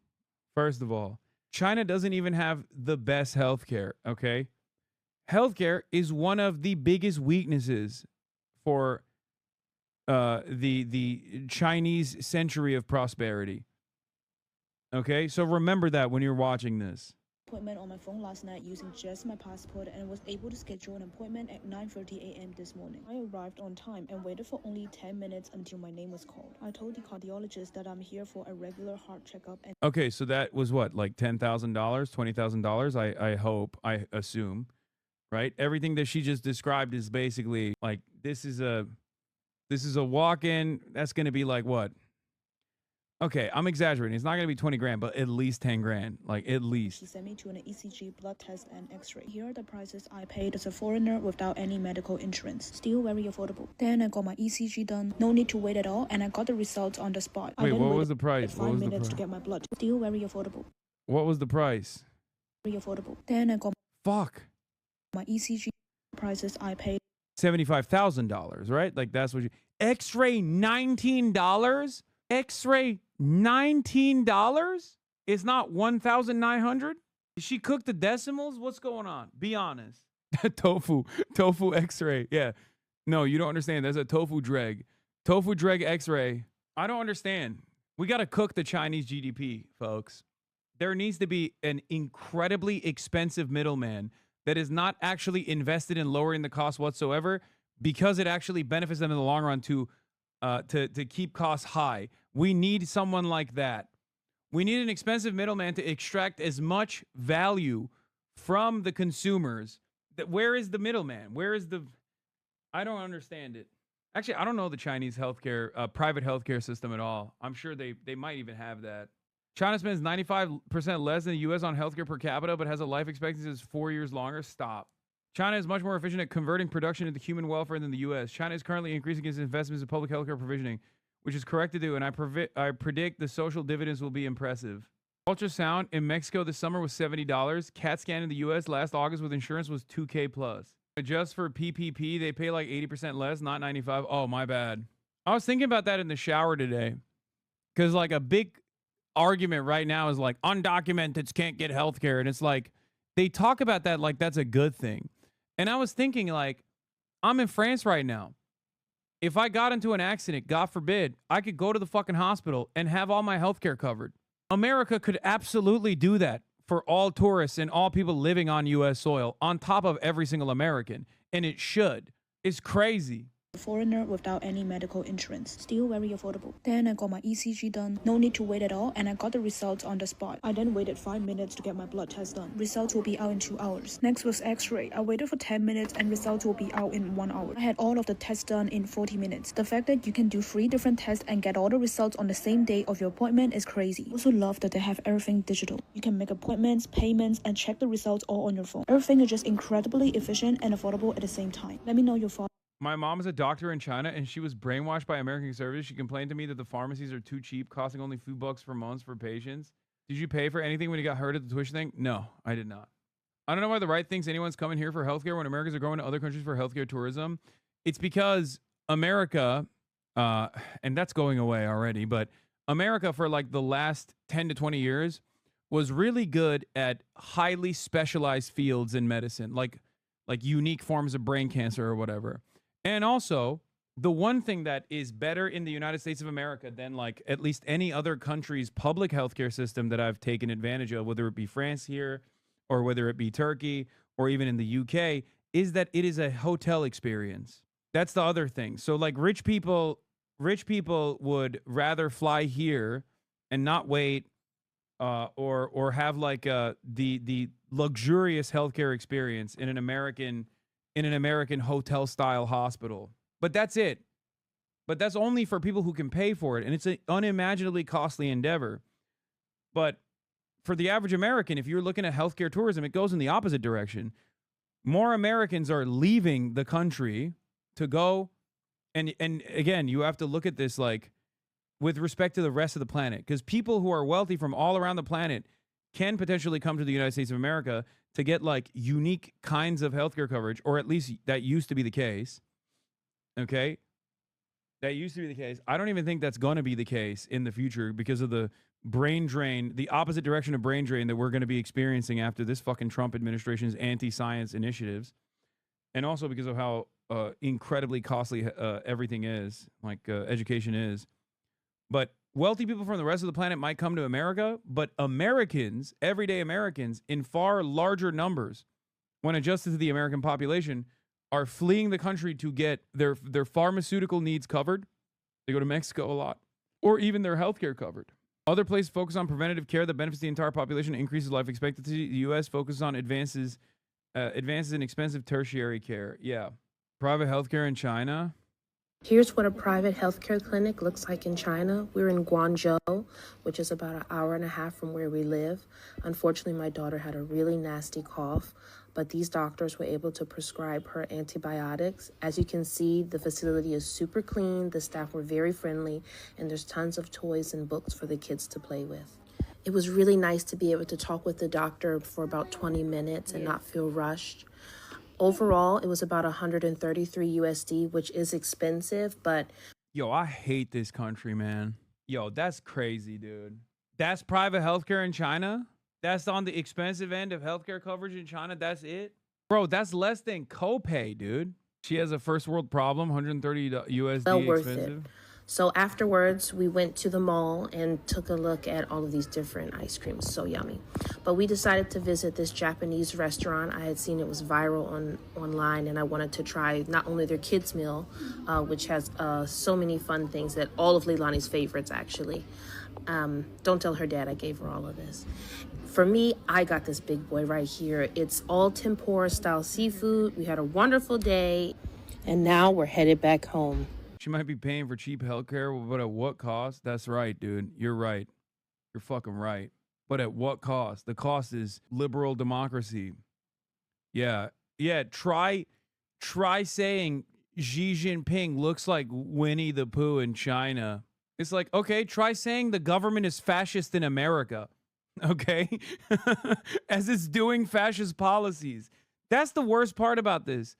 China doesn't even have the best healthcare, okay? Healthcare is one of the biggest weaknesses for the Chinese century of prosperity. Okay? So remember that when you're watching this. Appointment on my phone last night using just my passport and was able to schedule an appointment at 9:30 a.m. this morning. I arrived on time and waited for only 10 minutes until my name was called. I told the cardiologist that I'm here for a regular heart checkup and Okay, so that was what, like $10,000, $20,000, I hope, I assume, right? Everything that she just described is basically like this is a walk-in. That's going to be like what? Okay, I'm exaggerating. It's not going to be 20 grand, but at least 10 grand. Like, at least. she sent me to an ECG, blood test, and X-ray. Here are the prices I paid as a foreigner without any medical insurance. Still very affordable. Then I got my ECG done. No need to wait at all, and I got the results on the spot. Wait, what was the price? 5 minutes to get my blood. Still very affordable. What was the price? Very affordable. Then I got my ECG. Prices I paid. $75,000, right? Like, that's what you... X-ray $19? X-ray $19? It's not 1,900? Did she cook the decimals? What's going on? Be honest. Tofu X-ray. Yeah. No, you don't understand. There's a tofu dreg. Tofu dreg X-ray. I don't understand. We got to cook the Chinese GDP, folks. There needs to be an incredibly expensive middleman that is not actually invested in lowering the cost whatsoever because it actually benefits them in the long run to keep costs high. We need someone like that. We need an expensive middleman to extract as much value from the consumers. Where is the middleman? Where is the... I don't understand it. Actually, I don't know the Chinese healthcare, private healthcare system at all. I'm sure they might even have that. China spends 95% less than the U.S. on healthcare per capita, but has a life expectancy that's 4 years longer. Stop. China is much more efficient at converting production into human welfare than the U.S. China is currently increasing its investments in public healthcare provisioning, which is correct to do, and I predict the social dividends will be impressive. Ultrasound in Mexico this summer was $70. CAT scan in the U.S. last August with insurance was $2K plus. Just for PPP, they pay like 80% less, not 95. Oh, my bad. I was thinking about that in the shower today, because like a big argument right now is like undocumented can't get healthcare, and it's like they talk about that like that's a good thing. And I was thinking, like, I'm in France right now. If I got into an accident, God forbid, I could go to the fucking hospital and have all my healthcare covered. America could absolutely do that for all tourists and all people living on U.S. soil, on top of every single American. And it should. It's crazy. Foreigner without any medical insurance. Still very affordable. Then I got my ECG done. No need to wait at all, and I got the results on the spot. I then waited 5 minutes to get my blood test done. Results will be out in 2 hours. Next was X-ray. I waited for 10 minutes and results will be out in 1 hour. I had all of the tests done in 40 minutes. The fact that you can do 3 different tests and get all the results on the same day of your appointment is crazy. I also love that they have everything digital. You can make appointments, payments, and check the results all on your phone. Everything is just incredibly efficient and affordable at the same time. Let me know your thoughts. My mom is a doctor in China, and she was brainwashed by American conservatives. She complained to me that the pharmacies are too cheap, costing only a few bucks for months for patients. Did you pay for anything when you got hurt at the tuition thing? No, I did not. I don't know why the right thinks anyone's coming here for healthcare when Americans are going to other countries for healthcare tourism. It's because America, and that's going away already, but America for like the last 10 to 20 years was really good at highly specialized fields in medicine, like unique forms of brain cancer or whatever. And also, the one thing that is better in the United States of America than like at least any other country's public healthcare system that I've taken advantage of, whether it be France here or whether it be Turkey or even in the UK, is that it is a hotel experience. That's the other thing. So like rich people would rather fly here and not wait or have like the luxurious healthcare experience in an American hotel style hospital. But that's it. But that's only for people who can pay for it, and it's an unimaginably costly endeavor. But for the average American, if you're looking at healthcare tourism, it goes in the opposite direction. More Americans are leaving the country to go, and again, you have to look at this like with respect to the rest of the planet, because people who are wealthy from all around the planet can potentially come to the United States of America to get like unique kinds of healthcare coverage, or at least that used to be the case. Okay? That used to be the case. I don't even think that's going to be the case in the future because of the brain drain, the opposite direction of brain drain that we're going to be experiencing after this fucking Trump administration's anti-science initiatives. And also because of how incredibly costly everything is, like education is. But wealthy people from the rest of the planet might come to America, but Americans, everyday Americans, in far larger numbers, when adjusted to the American population, are fleeing the country to get their pharmaceutical needs covered. They go to Mexico a lot, or even their healthcare covered. Other places focus on preventative care that benefits the entire population, increases life expectancy. The U.S. focuses on advances in expensive tertiary care. Yeah. Private healthcare in China. Here's what a private healthcare clinic looks like in China. We're in Guangzhou, which is about an hour and a half from where we live. Unfortunately, my daughter had a really nasty cough, but these doctors were able to prescribe her antibiotics. As you can see, the facility is super clean, the staff were very friendly, and there's tons of toys and books for the kids to play with. It was really nice to be able to talk with the doctor for about 20 minutes and not feel rushed. Overall, it was about 133 USD, which is expensive, but... Yo, I hate this country, man. Yo, that's crazy, dude. That's private healthcare in China? That's on the expensive end of healthcare coverage in China? That's it? Bro, that's less than copay, dude. She has a first world problem, 130 USD well worth expensive. It. So afterwards, we went to the mall and took a look at all of these different ice creams. So yummy. But we decided to visit this Japanese restaurant. I had seen it was viral online, and I wanted to try not only their kids' meal, which has so many fun things that all of Leilani's favorites, actually. Don't tell her dad I gave her all of this. For me, I got this big boy right here. It's all tempura-style seafood. We had a wonderful day, and now we're headed back home. She might be paying for cheap healthcare, but at what cost? That's right, dude. You're right. You're fucking right. But at what cost? The cost is liberal democracy. Yeah. Yeah. Try saying Xi Jinping looks like Winnie the Pooh in China. It's like, okay, try saying the government is fascist in America. Okay? As it's doing fascist policies. That's the worst part about this.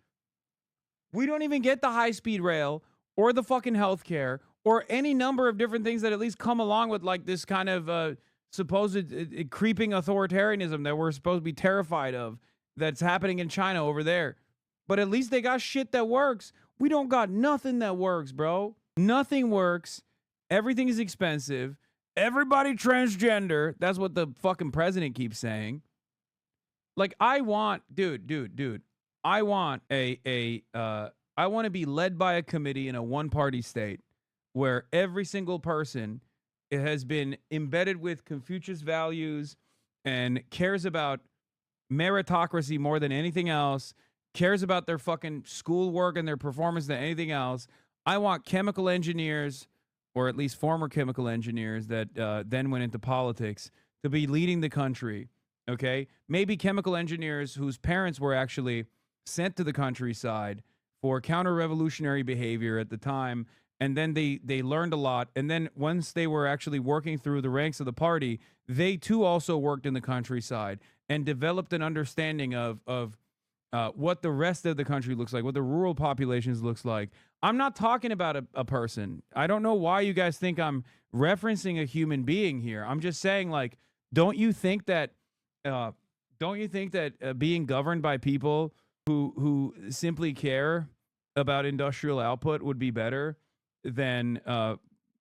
We don't even get the high-speed rail or the fucking healthcare, or any number of different things that at least come along with like this kind of supposed creeping authoritarianism that we're supposed to be terrified of that's happening in China over there. But at least they got shit that works. We don't got nothing that works, bro. Nothing works. Everything is expensive. Everybody transgender. That's what the fucking president keeps saying. Like, I want, dude. I want I want to be led by a committee in a one-party state where every single person has been embedded with Confucius values and cares about meritocracy more than anything else, cares about their fucking schoolwork and their performance than anything else. I want chemical engineers, or at least former chemical engineers that then went into politics, to be leading the country, okay? Maybe chemical engineers whose parents were actually sent to the countryside for counter-revolutionary behavior at the time. And then they learned a lot. And then once they were actually working through the ranks of the party, they too also worked in the countryside and developed an understanding of what the rest of the country looks like, what the rural populations looks like. I'm not talking about a person. I don't know why you guys think I'm referencing a human being here. I'm just saying, like, don't you think that being governed by people who simply care about industrial output would be better than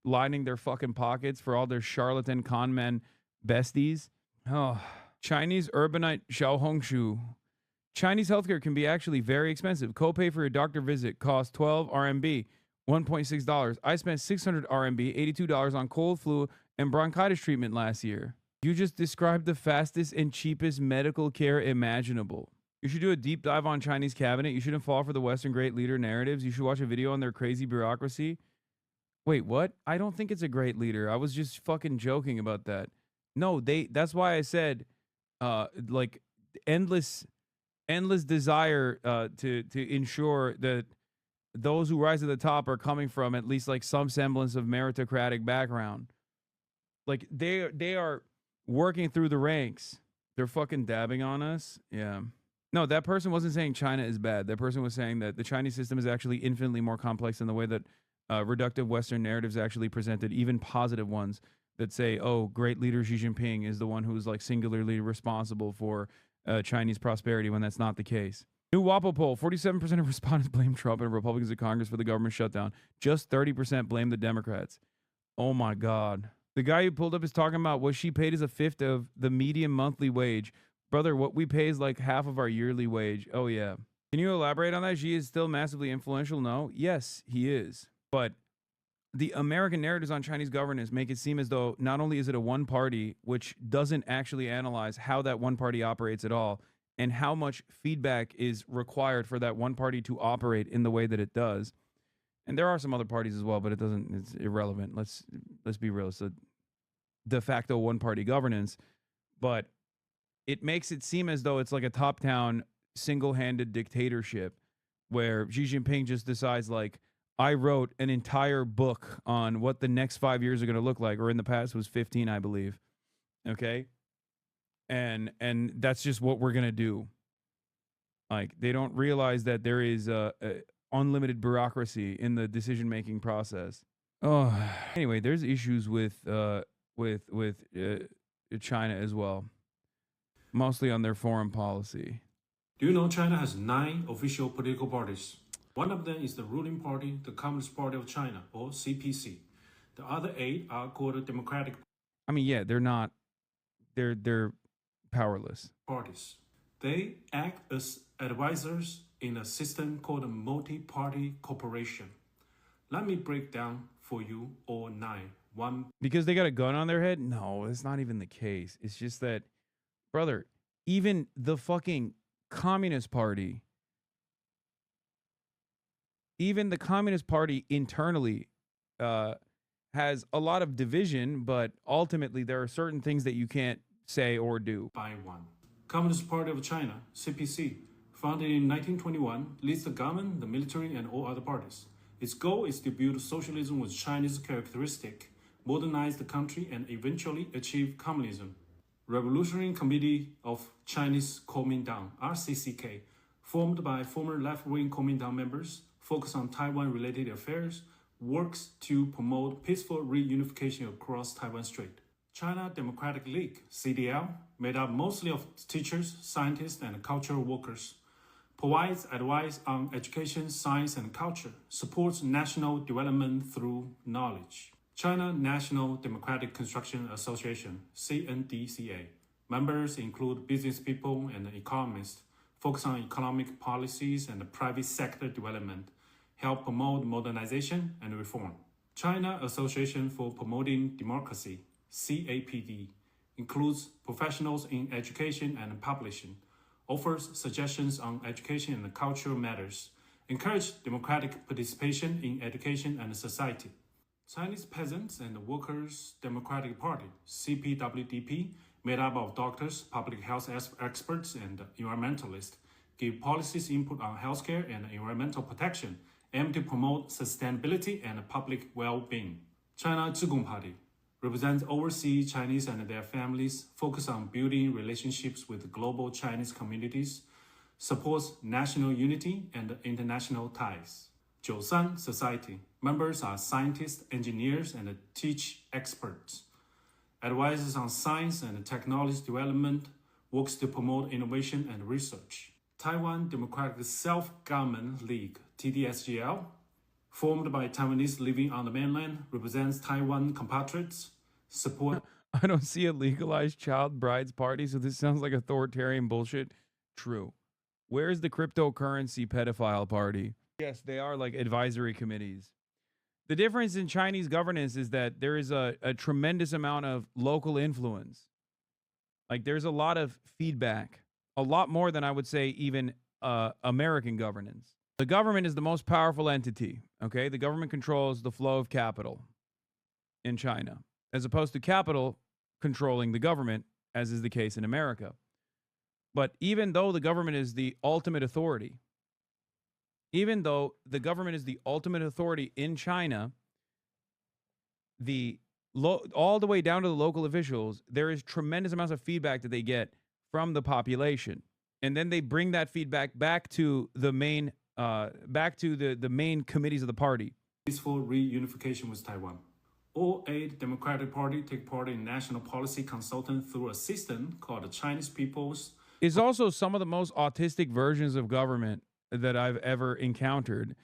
lining their fucking pockets for all their charlatan con men besties? Oh, Chinese urbanite Xiao Hongshu. Chinese healthcare can be actually very expensive. Copay for your doctor visit costs 12 RMB, $1.6. I spent 600 RMB, $82 on cold, flu, and bronchitis treatment last year. You just described the fastest and cheapest medical care imaginable. You should do a deep dive on Chinese cabinet. You shouldn't fall for the Western great leader narratives. You should watch a video on their crazy bureaucracy. Wait, what? I don't think it's a great leader. I was just fucking joking about that. No, that's why I said like endless desire to ensure that those who rise to the top are coming from at least like some semblance of meritocratic background. Like they are working through the ranks. They're fucking dabbing on us. Yeah. No, that person wasn't saying China is bad. That person was saying that the Chinese system is actually infinitely more complex than the way that reductive Western narratives actually presented, even positive ones that say, oh, great leader Xi Jinping is the one who's like singularly responsible for Chinese prosperity, when that's not the case. New WAPO poll, 47% of respondents blame Trump and Republicans in Congress for the government shutdown. Just 30% blame the Democrats. Oh my God. The guy who pulled up is talking about what she paid is a fifth of the median monthly wage. Brother, what we pay is like half of our yearly wage. Oh yeah. Can you elaborate on that? Xi is still massively influential? No. Yes, he is. But the American narratives on Chinese governance make it seem as though not only is it a one party, which doesn't actually analyze how that one party operates at all and how much feedback is required for that one party to operate in the way that it does. And there are some other parties as well, but it's irrelevant. Let's be real. It's a de facto one party governance, but it makes it seem as though it's like a top-down single-handed dictatorship where Xi Jinping just decides, like, I wrote an entire book on what the next 5 years are going to look like, or in the past was 15, I believe. Okay? And that's just what we're going to do. Like, they don't realize that there is a unlimited bureaucracy in the decision-making process. Oh, anyway, there's issues with China as well. Mostly on their foreign policy. Do you know China has 9 official political parties? One of them is the ruling party, the Communist Party of China, or CPC. The other 8 are called Democratic. I mean, yeah, they're not. They're powerless. Parties. They act as advisors in a system called a multi-party corporation. Let me break down for you all 9. Because they got a gun on their head? No, it's not even the case. It's just that, brother, even the fucking Communist Party, internally has a lot of division, but ultimately there are certain things that you can't say or do. By one. Communist Party of China, CPC, founded in 1921, leads the government, the military, and all other parties. Its goal is to build socialism with Chinese characteristic, modernize the country, and eventually achieve communism. Revolutionary Committee of Chinese Kuomintang, RCCK, formed by former left-wing Kuomintang members, focus on Taiwan-related affairs, works to promote peaceful reunification across Taiwan Strait. China Democratic League, CDL, made up mostly of teachers, scientists, and cultural workers, provides advice on education, science, and culture, supports national development through knowledge. China National Democratic Construction Association, CNDCA. Members include business people and economists, focus on economic policies and private sector development, help promote modernization and reform. China Association for Promoting Democracy, CAPD, includes professionals in education and publishing, offers suggestions on education and cultural matters, encourages democratic participation in education and society. Chinese Peasants and Workers Democratic Party, CPWDP, made up of doctors, public health experts, and environmentalists, give policies input on healthcare and environmental protection, aim to promote sustainability and public well-being. China Zhigong Party represents overseas Chinese and their families, focus on building relationships with global Chinese communities, supports national unity and international ties. 93 Society. Members are scientists, engineers, and teach experts. Advises on science and technology development, works to promote innovation and research. Taiwan Democratic Self-Government League, TDSGL, formed by Taiwanese living on the mainland, represents Taiwan compatriots, support... I don't see a legalized child brides party, so this sounds like authoritarian bullshit. True. Where's the cryptocurrency pedophile party? Yes, they are like advisory committees. The difference in Chinese governance is that there is a tremendous amount of local influence. Like there's a lot of feedback, a lot more than I would say even American governance. The government is the most powerful entity, okay? The government controls the flow of capital in China, as opposed to capital controlling the government, as is the case in America. But even though the government is the ultimate authority, in China, all the way down to the local officials, there is tremendous amounts of feedback that they get from the population. And then they bring that feedback back to the main the main committees of the party. Peaceful reunification with Taiwan. All 8 Democratic Party take part in national policy consultant through a system called the Chinese People's... Is also some of the most autistic versions of government that I've ever encountered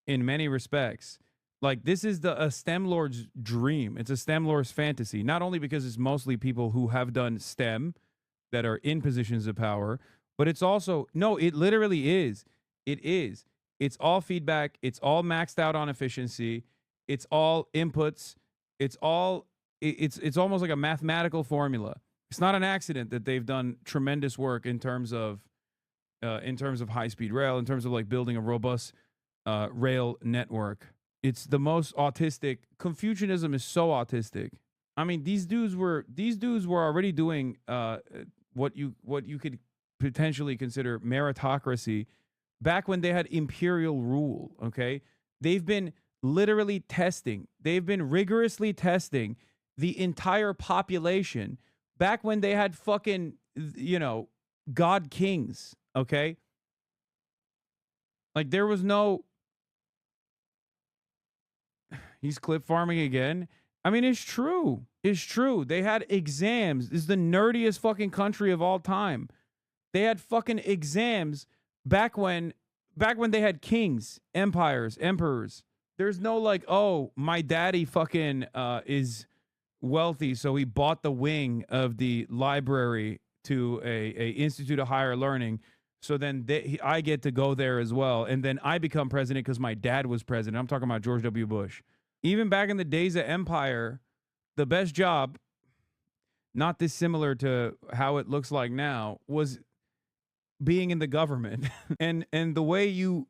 in many respects. Like, this is a STEM lord's dream. It's a STEM lord's fantasy, not only because it's mostly people who have done STEM that are in positions of power, but it's also, no, it literally is. It is. It's all feedback. It's all maxed out on efficiency. It's all inputs. It's almost like a mathematical formula. It's not an accident that they've done tremendous work in terms of high-speed rail, in terms of like building a robust rail network. It's the most autistic. Confucianism is so autistic. I mean, these dudes were already doing what you could potentially consider meritocracy back when they had imperial rule. Okay, they've been literally testing. They've been rigorously testing the entire population back when they had fucking, god kings. Okay, like there was no. He's clip farming again. I mean, it's true. It's true. They had exams. This is the nerdiest fucking country of all time. They had fucking exams back when they had kings, empires, emperors. There's no like, oh, my daddy fucking is wealthy, so he bought the wing of the library to a Institute of Higher Learning. So then I get to go there as well. And then I become president because my dad was president. I'm talking about George W. Bush. Even back in the days of empire, the best job, not dissimilar to how it looks like now, was being in the government. and the way you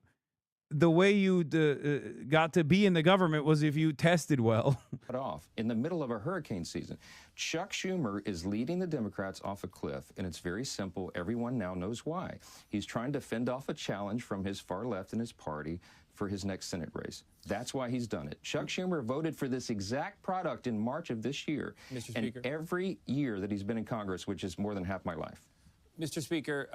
got to be in the government was if you tested well. Off in the middle of a hurricane season. Chuck Schumer is leading the Democrats off a cliff, and it's very simple. Everyone now knows why. He's trying to fend off a challenge from his far left in his party for his next Senate race. That's why he's done it. Chuck Schumer voted for this exact product in March of this year. Mr. Speaker. And every year that he's been in Congress, which is more than half my life. Mr. Speaker,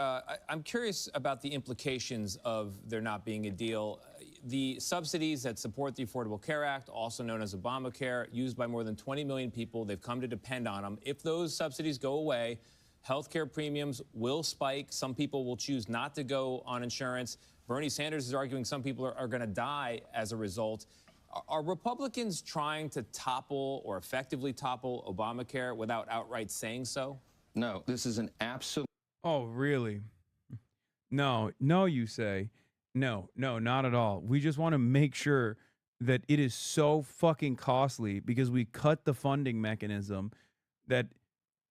I'm curious about the implications of there not being a deal. The subsidies that support the Affordable Care Act, also known as Obamacare, used by more than 20 million people. They've come to depend on them. If those subsidies go away, healthcare premiums will spike. Some people will choose not to go on insurance. Bernie Sanders is arguing some people are going to die as a result. Are Republicans trying to topple or effectively topple Obamacare without outright saying so? No, this is an absolute... Oh, really? No, you say. No, not at all. We just want to make sure that it is so fucking costly because we cut the funding mechanism that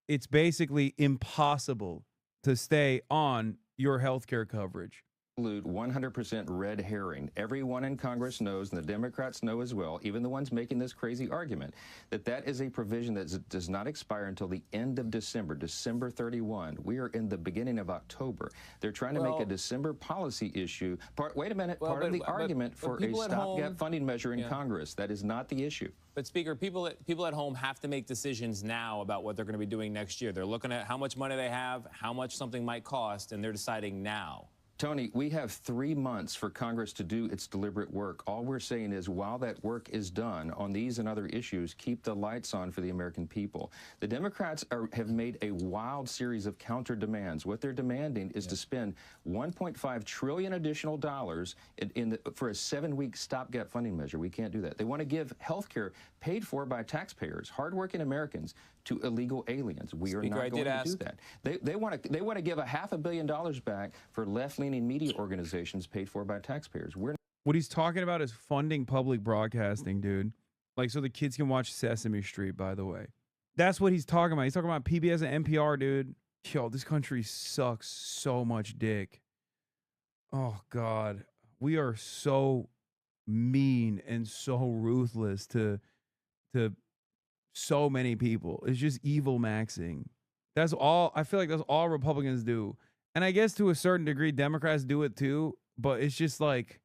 it's basically impossible to stay on your healthcare coverage. 100% red herring. Everyone in Congress knows, and the Democrats know as well, even the ones making this crazy argument, that that is a provision that does not expire until the end of December, December 31. We are in the beginning of October. They're trying to make a December policy issue. Wait a minute. Part of the argument for a stopgap funding measure in Congress. That is not the issue. But Speaker, people at home have to make decisions now about what they're going to be doing next year. They're looking at how much money they have, how much something might cost, and they're deciding now. Tony, we have 3 months for Congress to do its deliberate work. All we're saying is while that work is done on these and other issues, keep the lights on for the American people. The Democrats have made a wild series of counter demands. What they're demanding is to spend $1.5 trillion additional dollars for a 7-week stopgap funding measure. We can't do that. They want to give health care paid for by taxpayers, hardworking Americans, to illegal aliens. We are not going to do that. They want to give $500 million back for left-leaning media organizations paid for by taxpayers. What he's talking about is funding public broadcasting, dude. Like, so the kids can watch Sesame Street, by the way. That's what he's talking about. He's talking about PBS and NPR, dude. Yo, this country sucks so much dick. Oh, God. We are so mean and so ruthless to so many people. It's just evil maxing. That's all. I feel like that's all Republicans do. And I guess to a certain degree, Democrats do it too. But it's just like,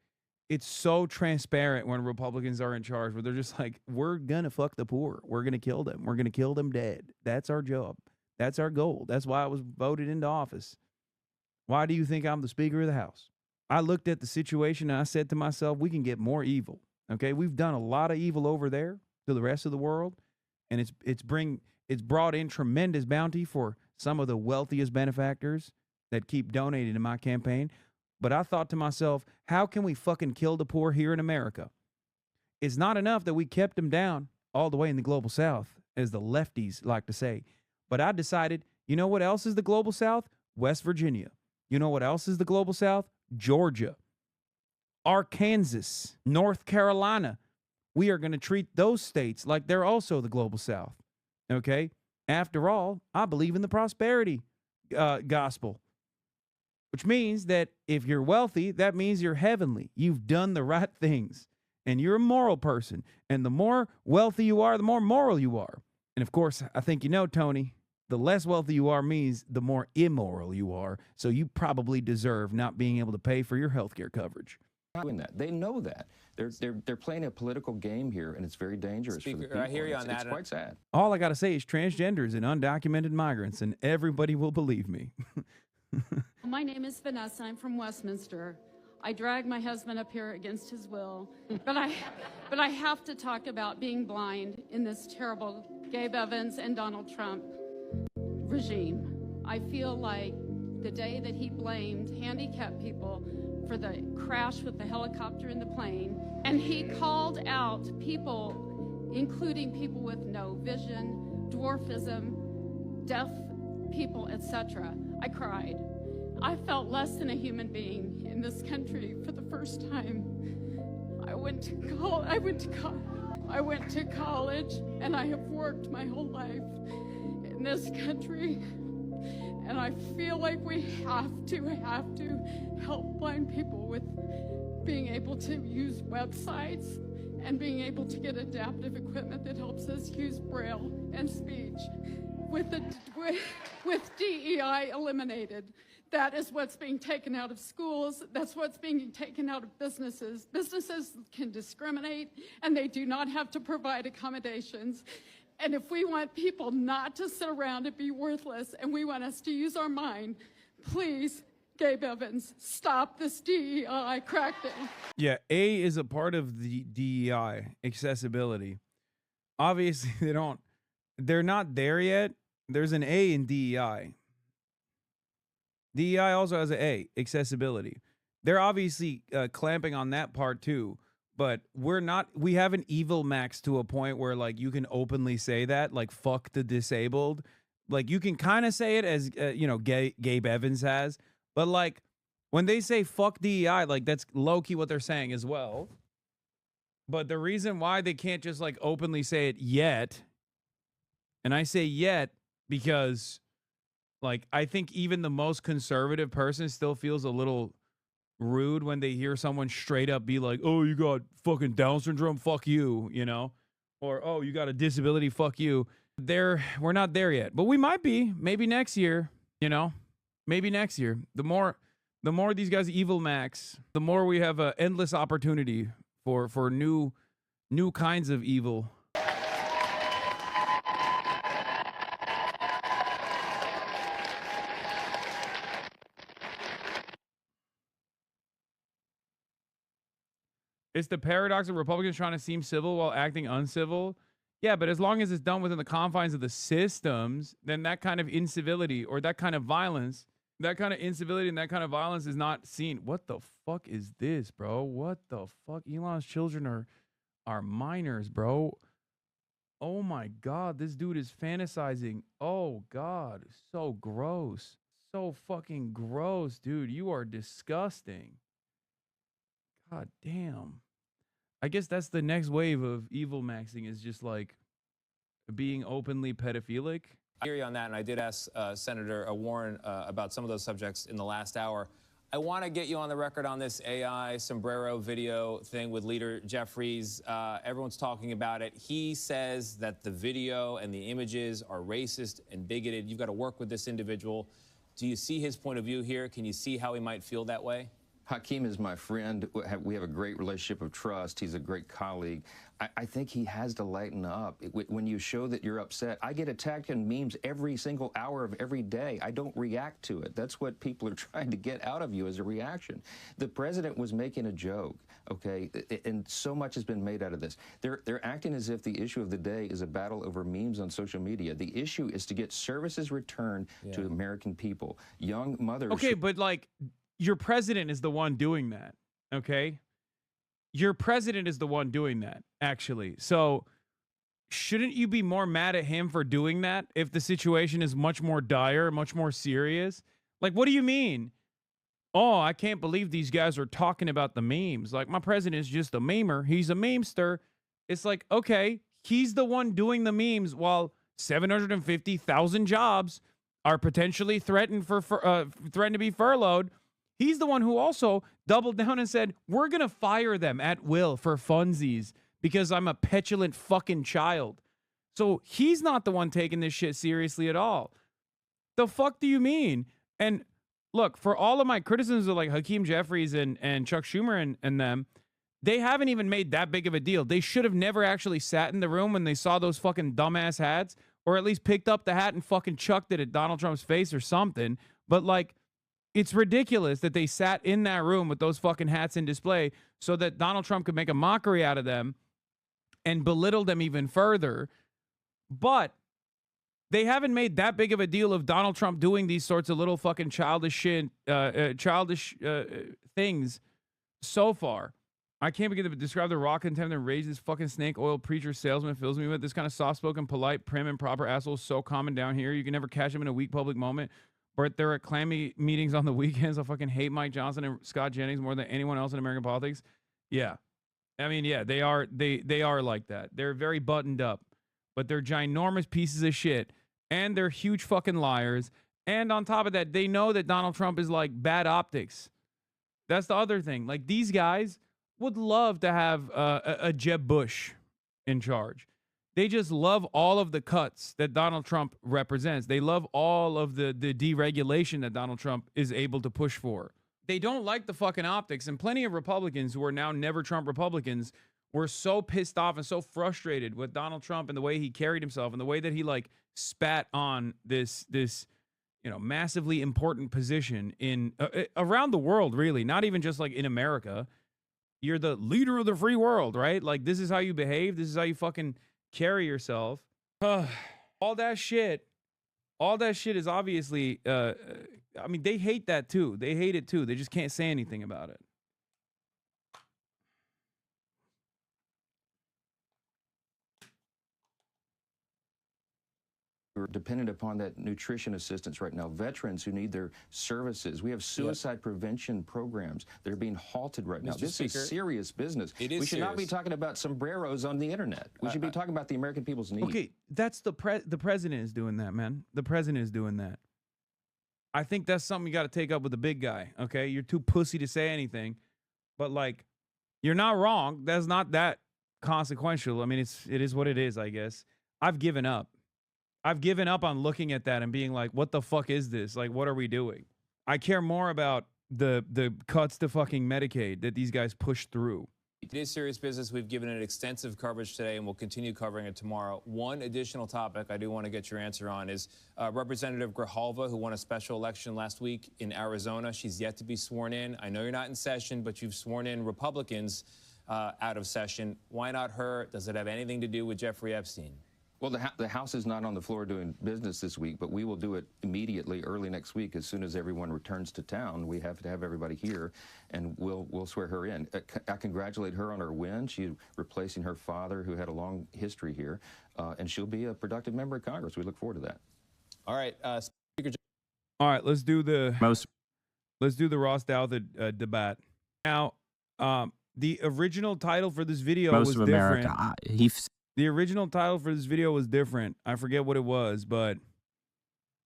it's so transparent when Republicans are in charge, where they're just like, we're going to fuck the poor. We're going to kill them. We're going to kill them dead. That's our job. That's our goal. That's why I was voted into office. Why do you think I'm the Speaker of the House? I looked at the situation and I said to myself, we can get more evil. Okay, we've done a lot of evil over there to the rest of the world. And it's brought in tremendous bounty for some of the wealthiest benefactors that keep donating to my campaign. But I thought to myself, how can we fucking kill the poor here in America? It's not enough that we kept them down all the way in the global south, as the lefties like to say. But I decided, you know what else is the global south? West Virginia. You know what else is the global south? Georgia, Arkansas, North Carolina. We are going to treat those states like they're also the global south. Okay? After all, I believe in the prosperity gospel, which means that if you're wealthy, that means you're heavenly. You've done the right things, and you're a moral person. And the more wealthy you are, the more moral you are. And of course, I think you know, Tony, the less wealthy you are means the more immoral you are. So you probably deserve not being able to pay for your health care coverage. Doing that. They know that. They're playing a political game here, and it's very dangerous for the people. I hear you on that. It's quite sad. All I got to say is transgenders and undocumented migrants, and everybody will believe me. My name is Vanessa. I'm from Westminster. I dragged my husband up here against his will, but I have to talk about being blind in this terrible Gabe Evans and Donald Trump regime. I feel like the day that he blamed handicapped people for the crash with the helicopter and the plane, and he called out people, including people with no vision, dwarfism, deaf people, etc. I cried. I felt less than a human being in this country for the first time. I went to college, and I have worked my whole life in this country. And I feel like we have to help blind people with being able to use websites and being able to get adaptive equipment that helps us use Braille and speech. With DEI eliminated, that is what's being taken out of schools. That's what's being taken out of businesses. Businesses can discriminate, and they do not have to provide accommodations. And if we want people not to sit around and be worthless, and we want us to use our mind, please, Gabe Evans, stop this DEI crackdown. Yeah, A is a part of the DEI, accessibility. Obviously, they're not there yet. There's an A in DEI. DEI also has an A, accessibility. They're obviously clamping on that part too. But we haven't evil maxed to a point where, like, you can openly say that, like, fuck the disabled. Like, you can kind of say it as, Gabe Evans has. But, like, when they say fuck DEI, like, that's low-key what they're saying as well. But the reason why they can't just, like, openly say it yet, and I say yet because, like, I think even the most conservative person still feels a little rude when they hear someone straight up be like, oh, you got fucking Down syndrome, fuck you, you know? Or, oh, you got a disability, fuck you. We're not there yet, but we might be. Maybe next year, you know? Maybe next year. The more these guys evil max, the more we have an endless opportunity for new kinds of evil. It's the paradox of Republicans trying to seem civil while acting uncivil. Yeah, but as long as it's done within the confines of the systems, then that kind of incivility or that kind of violence, that kind of incivility and that kind of violence is not seen. What the fuck is this, bro? What the fuck? Elon's children are minors, bro. Oh my God, this dude is fantasizing. Oh God, so gross. So fucking gross, dude. You are disgusting. God damn. I guess that's the next wave of evil maxing, is just like being openly pedophilic. I hear you on that, and I did ask Senator Warren about some of those subjects in the last hour. I want to get you on the record on this AI sombrero video thing with Leader Jeffries. Everyone's talking about it. He says that the video and the images are racist and bigoted. You've got to work with this individual. Do you see his point of view here? Can you see how he might feel that way? Hakeem is my friend. We have a great relationship of trust. He's a great colleague. I think he has to lighten up. When you show that you're upset, I get attacked in memes every single hour of every day. I don't react to it. That's what people are trying to get out of you as a reaction. The president was making a joke, okay? And so much has been made out of this. They're acting as if the issue of the day is a battle over memes on social media. The issue is to get services returned to American people. Young mothers. Okay, but like, your president is the one doing that, okay? Your president is the one doing that, actually. So shouldn't you be more mad at him for doing that if the situation is much more dire, much more serious? Like, what do you mean? Oh, I can't believe these guys are talking about the memes. Like, my president is just a memer. He's a memester. It's like, okay, he's the one doing the memes while 750,000 jobs are potentially threatened to be furloughed. He's the one who also doubled down and said, we're going to fire them at will for funsies because I'm a petulant fucking child. So he's not the one taking this shit seriously at all. The fuck do you mean? And look, for all of my criticisms of like Hakeem Jeffries and Chuck Schumer and them, they haven't even made that big of a deal. They should have never actually sat in the room when they saw those fucking dumbass hats, or at least picked up the hat and fucking chucked it at Donald Trump's face or something. But like, it's ridiculous that they sat in that room with those fucking hats in display so that Donald Trump could make a mockery out of them and belittle them even further. But they haven't made that big of a deal of Donald Trump doing these sorts of little fucking childish shit, things so far. I can't begin to describe the raw contempt and rage this fucking snake oil preacher salesman fills me with. This kind of soft-spoken, polite, prim, and proper asshole is so common down here. You can never catch him in a weak public moment. But they're at clammy meetings on the weekends. I fucking hate Mike Johnson and Scott Jennings more than anyone else in American politics. Yeah. I mean, yeah, they are like that. They're very buttoned up, but they're ginormous pieces of shit. And they're huge fucking liars. And on top of that, they know that Donald Trump is like bad optics. That's the other thing. Like, these guys would love to have a Jeb Bush in charge. They just love all of the cuts that Donald Trump represents. They love all of the deregulation that Donald Trump is able to push for. They don't like the fucking optics. And plenty of Republicans who are now never Trump Republicans were so pissed off and so frustrated with Donald Trump and the way he carried himself and the way that he like spat on this massively important position in around the world, really, not even just like in America. You're the leader of the free world, right? Like, this is how you behave. This is how you fucking carry yourself. All that shit is obviously, I mean, they hate that too. They hate it too. They just can't say anything about it. We're dependent upon that nutrition assistance right now. Veterans who need their services. We have suicide prevention programs that are being halted right now. This is serious business. We should not be talking about sombreros on the internet. We should be talking about the American people's needs. Okay, that's the president is doing that, man. The president is doing that. I think that's something you got to take up with the big guy, okay? You're too pussy to say anything, but, like, you're not wrong. That's not that consequential. I mean, it is what it is, I guess. I've given up. I've given up on looking at that and being like, what the fuck is this? Like, what are we doing? I care more about the cuts to fucking Medicaid that these guys push through. It is serious business. We've given it extensive coverage today, and we'll continue covering it tomorrow. One additional topic I do want to get your answer on is Representative Grijalva, who won a special election last week in Arizona. She's yet to be sworn in. I know you're not in session, but you've sworn in Republicans out of session. Why not her? Does it have anything to do with Jeffrey Epstein? Well, the House is not on the floor doing business this week, but we will do it immediately, early next week, as soon as everyone returns to town. We have to have everybody here, and we'll swear her in. I congratulate her on her win. She's replacing her father, who had a long history here, and she'll be a productive member of Congress. We look forward to that. All right, Speaker. All right, let's do the Ross Douthat debate. Now, the original title for this video was different. The original title for this video was different. I forget what it was, but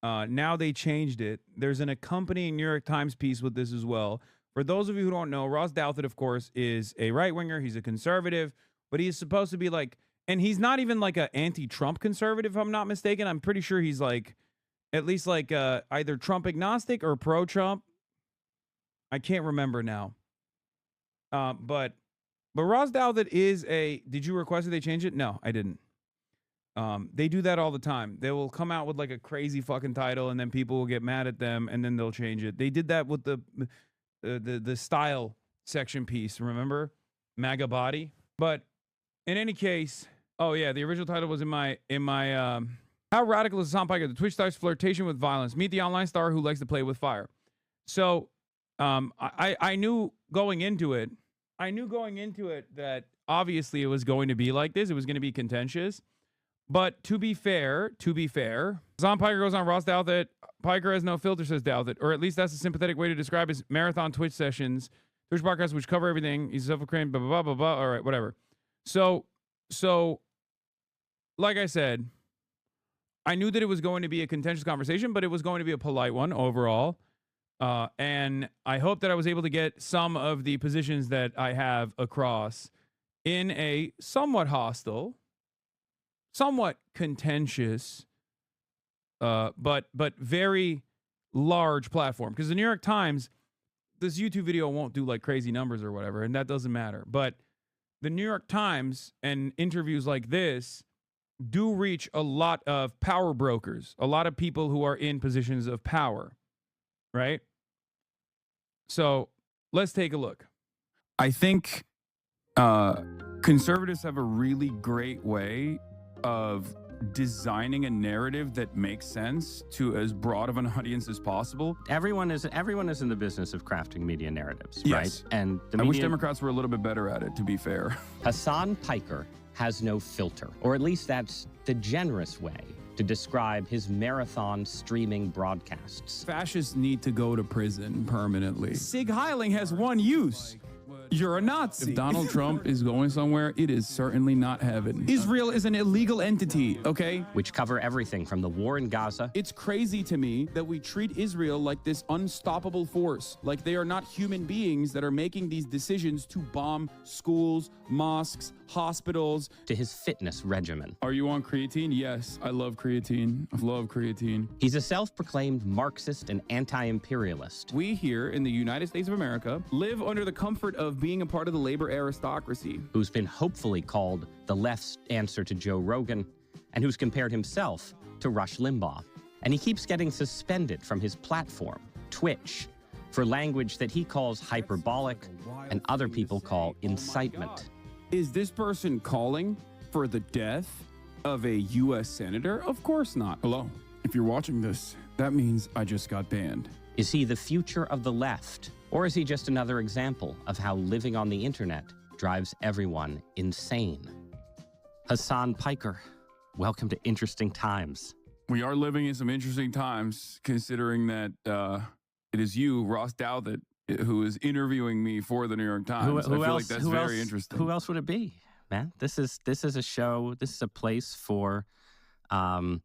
now they changed it. There's an accompanying New York Times piece with this as well. For those of you who don't know, Ross Douthat, of course, is a right-winger. He's a conservative, but he's supposed to be like, and he's not even like an anti-Trump conservative, if I'm not mistaken. I'm pretty sure he's like, at least like either Trump agnostic or pro-Trump. I can't remember now. But Ross Douthat is a... Did you request that they change it? No, I didn't. They do that all the time. They will come out with like a crazy fucking title, and then people will get mad at them, and then they'll change it. They did that with the style section piece. Remember, MAGA body. But in any case, oh yeah, the original title was in my How radical is Hassan Piker? The Twitch star's flirtation with violence. Meet the online star who likes to play with fire. So, I knew going into it. That obviously it was going to be like this. It was going to be contentious. But to be fair, Hassan Piker goes on Ross Douthat. Piker has no filter, says Douthat. Or at least that's a sympathetic way to describe his marathon Twitch sessions. Twitch podcasts which cover everything. He's self-proclaimed, blah, blah, blah, blah, blah. All right, whatever. So, like I said, I knew that it was going to be a contentious conversation, but it was going to be a polite one overall. And I hope that I was able to get some of the positions that I have across in a somewhat hostile, somewhat contentious, but very large platform. Because the New York Times, this YouTube video won't do like crazy numbers or whatever, and that doesn't matter. But the New York Times and interviews like this do reach a lot of power brokers, a lot of people who are in positions of power. Right? So let's take a look. I think conservatives have a really great way of designing a narrative that makes sense to as broad of an audience as possible. Everyone is in the business of crafting media narratives, Yes. right? And the I wish media... Democrats were a little bit better at it, to be fair. Hassan Piker has no filter, or at least that's the generous way to describe his marathon streaming broadcasts. Fascists need to go to prison permanently. Sig Heiling has one use. You're a Nazi. If Donald Trump is going somewhere, it is certainly not heaven. Israel is an illegal entity, okay? Which cover everything from the war in Gaza. It's crazy to me that we treat Israel like this unstoppable force, like they are not human beings that are making these decisions to bomb schools, mosques, hospitals. To his fitness regimen. Are you on creatine? Yes, I love creatine. I love creatine. He's a self-proclaimed Marxist and anti-imperialist. We here in the United States of America live under the comfort of being a part of the labor aristocracy. Who's been hopefully called the left's answer to Joe Rogan, and who's compared himself to Rush Limbaugh. And he keeps getting suspended from his platform, Twitch, for language that he calls hyperbolic and other people call incitement. Is this person calling for the death of a U.S. senator? Of course not. Hello. If you're watching this, that means I just got banned. Is he the future of the left? Or is he just another example of how living on the internet drives everyone insane? Hassan Piker, welcome to Interesting Times. We are living in some interesting times, considering that it is you, Ross Douthat, who is interviewing me for the New York Times. I feel like that's very interesting. Who else would it be, man? This is a show. This is a place for the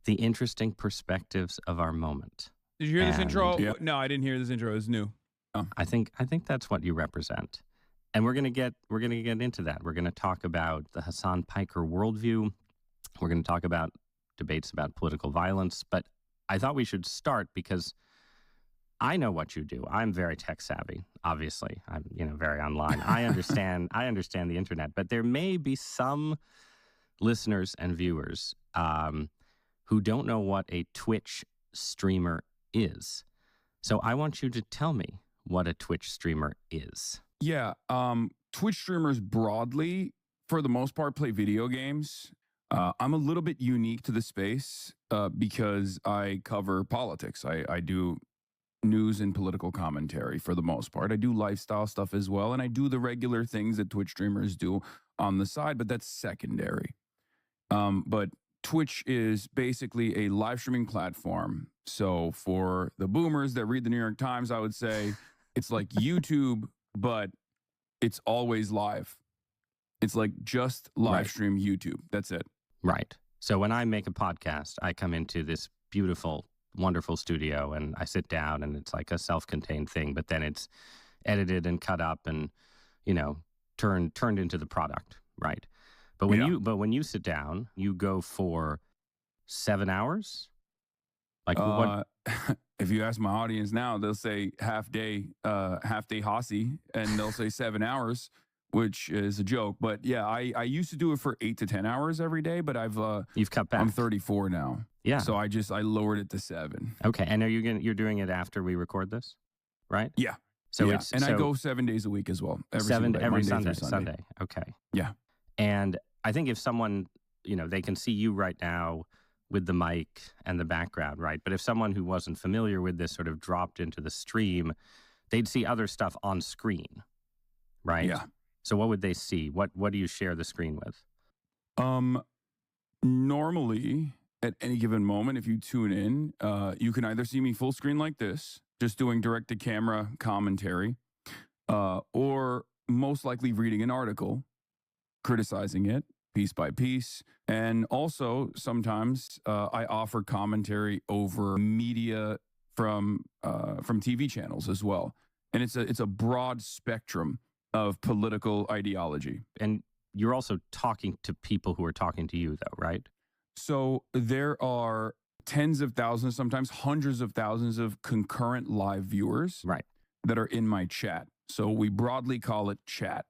interesting perspectives of our moment. Did you hear this intro? Yeah. No, I didn't hear this intro. It's new. I think that's what you represent. And we're gonna get into that. We're gonna talk about the Hassan Piker worldview. We're gonna talk about debates about political violence. But I thought we should start because I know what you do. I'm very tech savvy. Obviously, I'm very online. I understand the internet. But there may be some listeners and viewers who don't know what a Twitch streamer is. So I want you to tell me what a Twitch streamer is. Yeah. Twitch streamers broadly, for the most part, play video games. I'm a little bit unique to the space because I cover politics. I do news and political commentary for the most part. I do lifestyle stuff as well, and I do the regular things that Twitch streamers do on the side, but that's secondary. But Twitch is basically a live streaming platform. So for the boomers that read the New York Times, I would say it's like YouTube, but it's always live. It's like just live stream YouTube. That's it. Right. So when I make a podcast, I come into this beautiful, wonderful studio and I sit down and it's like a self-contained thing, but then it's edited and cut up and, turned into the product. Right. But when you sit down, you go for 7 hours? Like what? If you ask my audience now, they'll say half day Hossie, and they'll say 7 hours, which is a joke. But yeah, I used to do it for 8 to 10 hours every day, but you've cut back. I'm 34 now. Yeah. So I lowered it to 7. Okay. And you're doing it after we record this, right? Yeah. So yeah. I go 7 days a week as well. Every Sunday. Okay. Yeah. And I think if someone, they can see you right now with the mic and the background, right? But if someone who wasn't familiar with this sort of dropped into the stream, they'd see other stuff on screen, right? Yeah. So what would they see? What do you share the screen with? Normally, at any given moment, if you tune in, you can either see me full screen like this, just doing direct-to-camera commentary, or most likely reading an article, criticizing it piece by piece. And also, sometimes I offer commentary over media from TV channels as well. And it's a broad spectrum of political ideology. And you're also talking to people who are talking to you, though, right? So there are tens of thousands, sometimes hundreds of thousands of concurrent live viewers that are in my chat. So we broadly call it chat.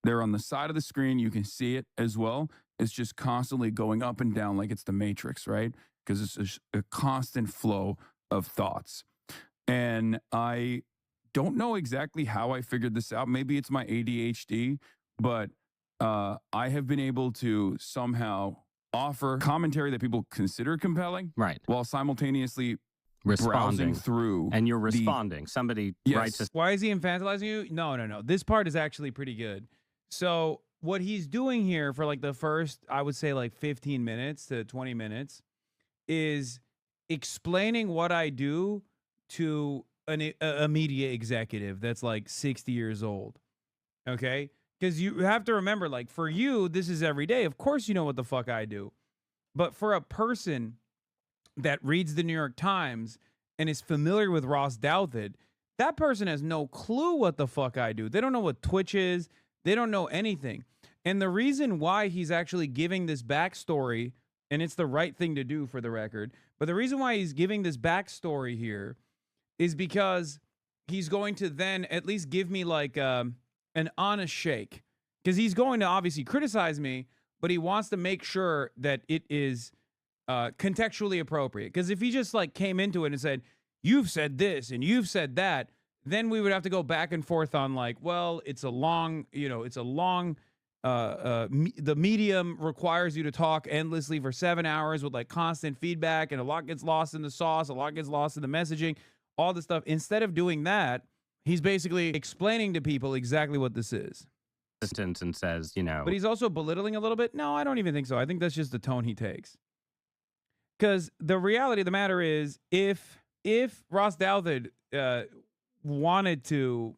They're on the side of the screen. You can see it as well. It's just constantly going up and down like it's the Matrix, right? Because it's a constant flow of thoughts. And I don't know exactly how I figured this out. Maybe it's my ADHD, but I have been able to somehow offer commentary that people consider compelling, right, while simultaneously responding browsing through. And you're responding. Somebody writes a... Why is he infantilizing you? No. This part is actually pretty good. So what he's doing here for like the first, I would say like 15 minutes to 20 minutes is explaining what I do to a media executive that's like 60 years old. Okay? Because you have to remember, like, for you, this is every day. Of course you know what the fuck I do. But for a person that reads the New York Times and is familiar with Ross Douthat, that person has no clue what the fuck I do. They don't know what Twitch is. They don't know anything. And the reason why he's actually giving this backstory, and it's the right thing to do for the record, but the reason why he's giving this backstory here is because he's going to then at least give me like an honest shake. Because he's going to obviously criticize me, but he wants to make sure that it is contextually appropriate. Because if he just like came into it and said, you've said this and you've said that, then we would have to go back and forth on like, well, it's a long, the medium requires you to talk endlessly for 7 hours with like constant feedback, and a lot gets lost in the sauce, a lot gets lost in the messaging, all this stuff. Instead of doing that, he's basically explaining to people exactly what this is. And says, But he's also belittling a little bit. No, I don't even think so. I think that's just the tone he takes. Because the reality of the matter is, if Ross Douthat wanted to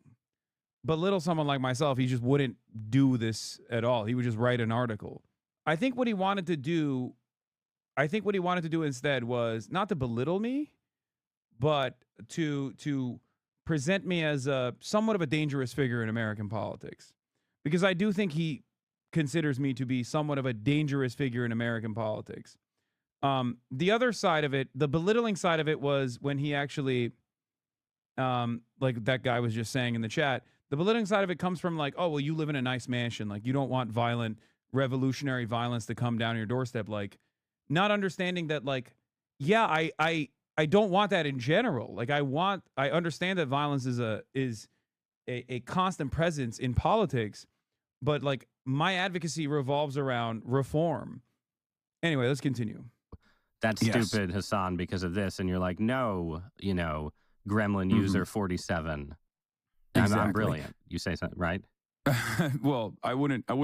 belittle someone like myself, he just wouldn't do this at all. He would just write an article. I think what he wanted to do instead was not to belittle me, but to present me as a somewhat of a dangerous figure in American politics, because I do think he considers me to be somewhat of a dangerous figure in American politics. The other side of it, the belittling side of it, was when he actually, like that guy was just saying in the chat, the belittling side of it comes from like, oh, well, you live in a nice mansion. Like, you don't want violent, revolutionary violence to come down your doorstep. Like, not understanding that, like, yeah, I don't want that in general. Like, I understand that violence is a constant presence in politics, but like my advocacy revolves around reform. Anyway, let's continue. That's stupid, Hassan, because of this. And you're like, no, gremlin user 47. Exactly. I'm brilliant. You say something, right? Well, I wouldn't. I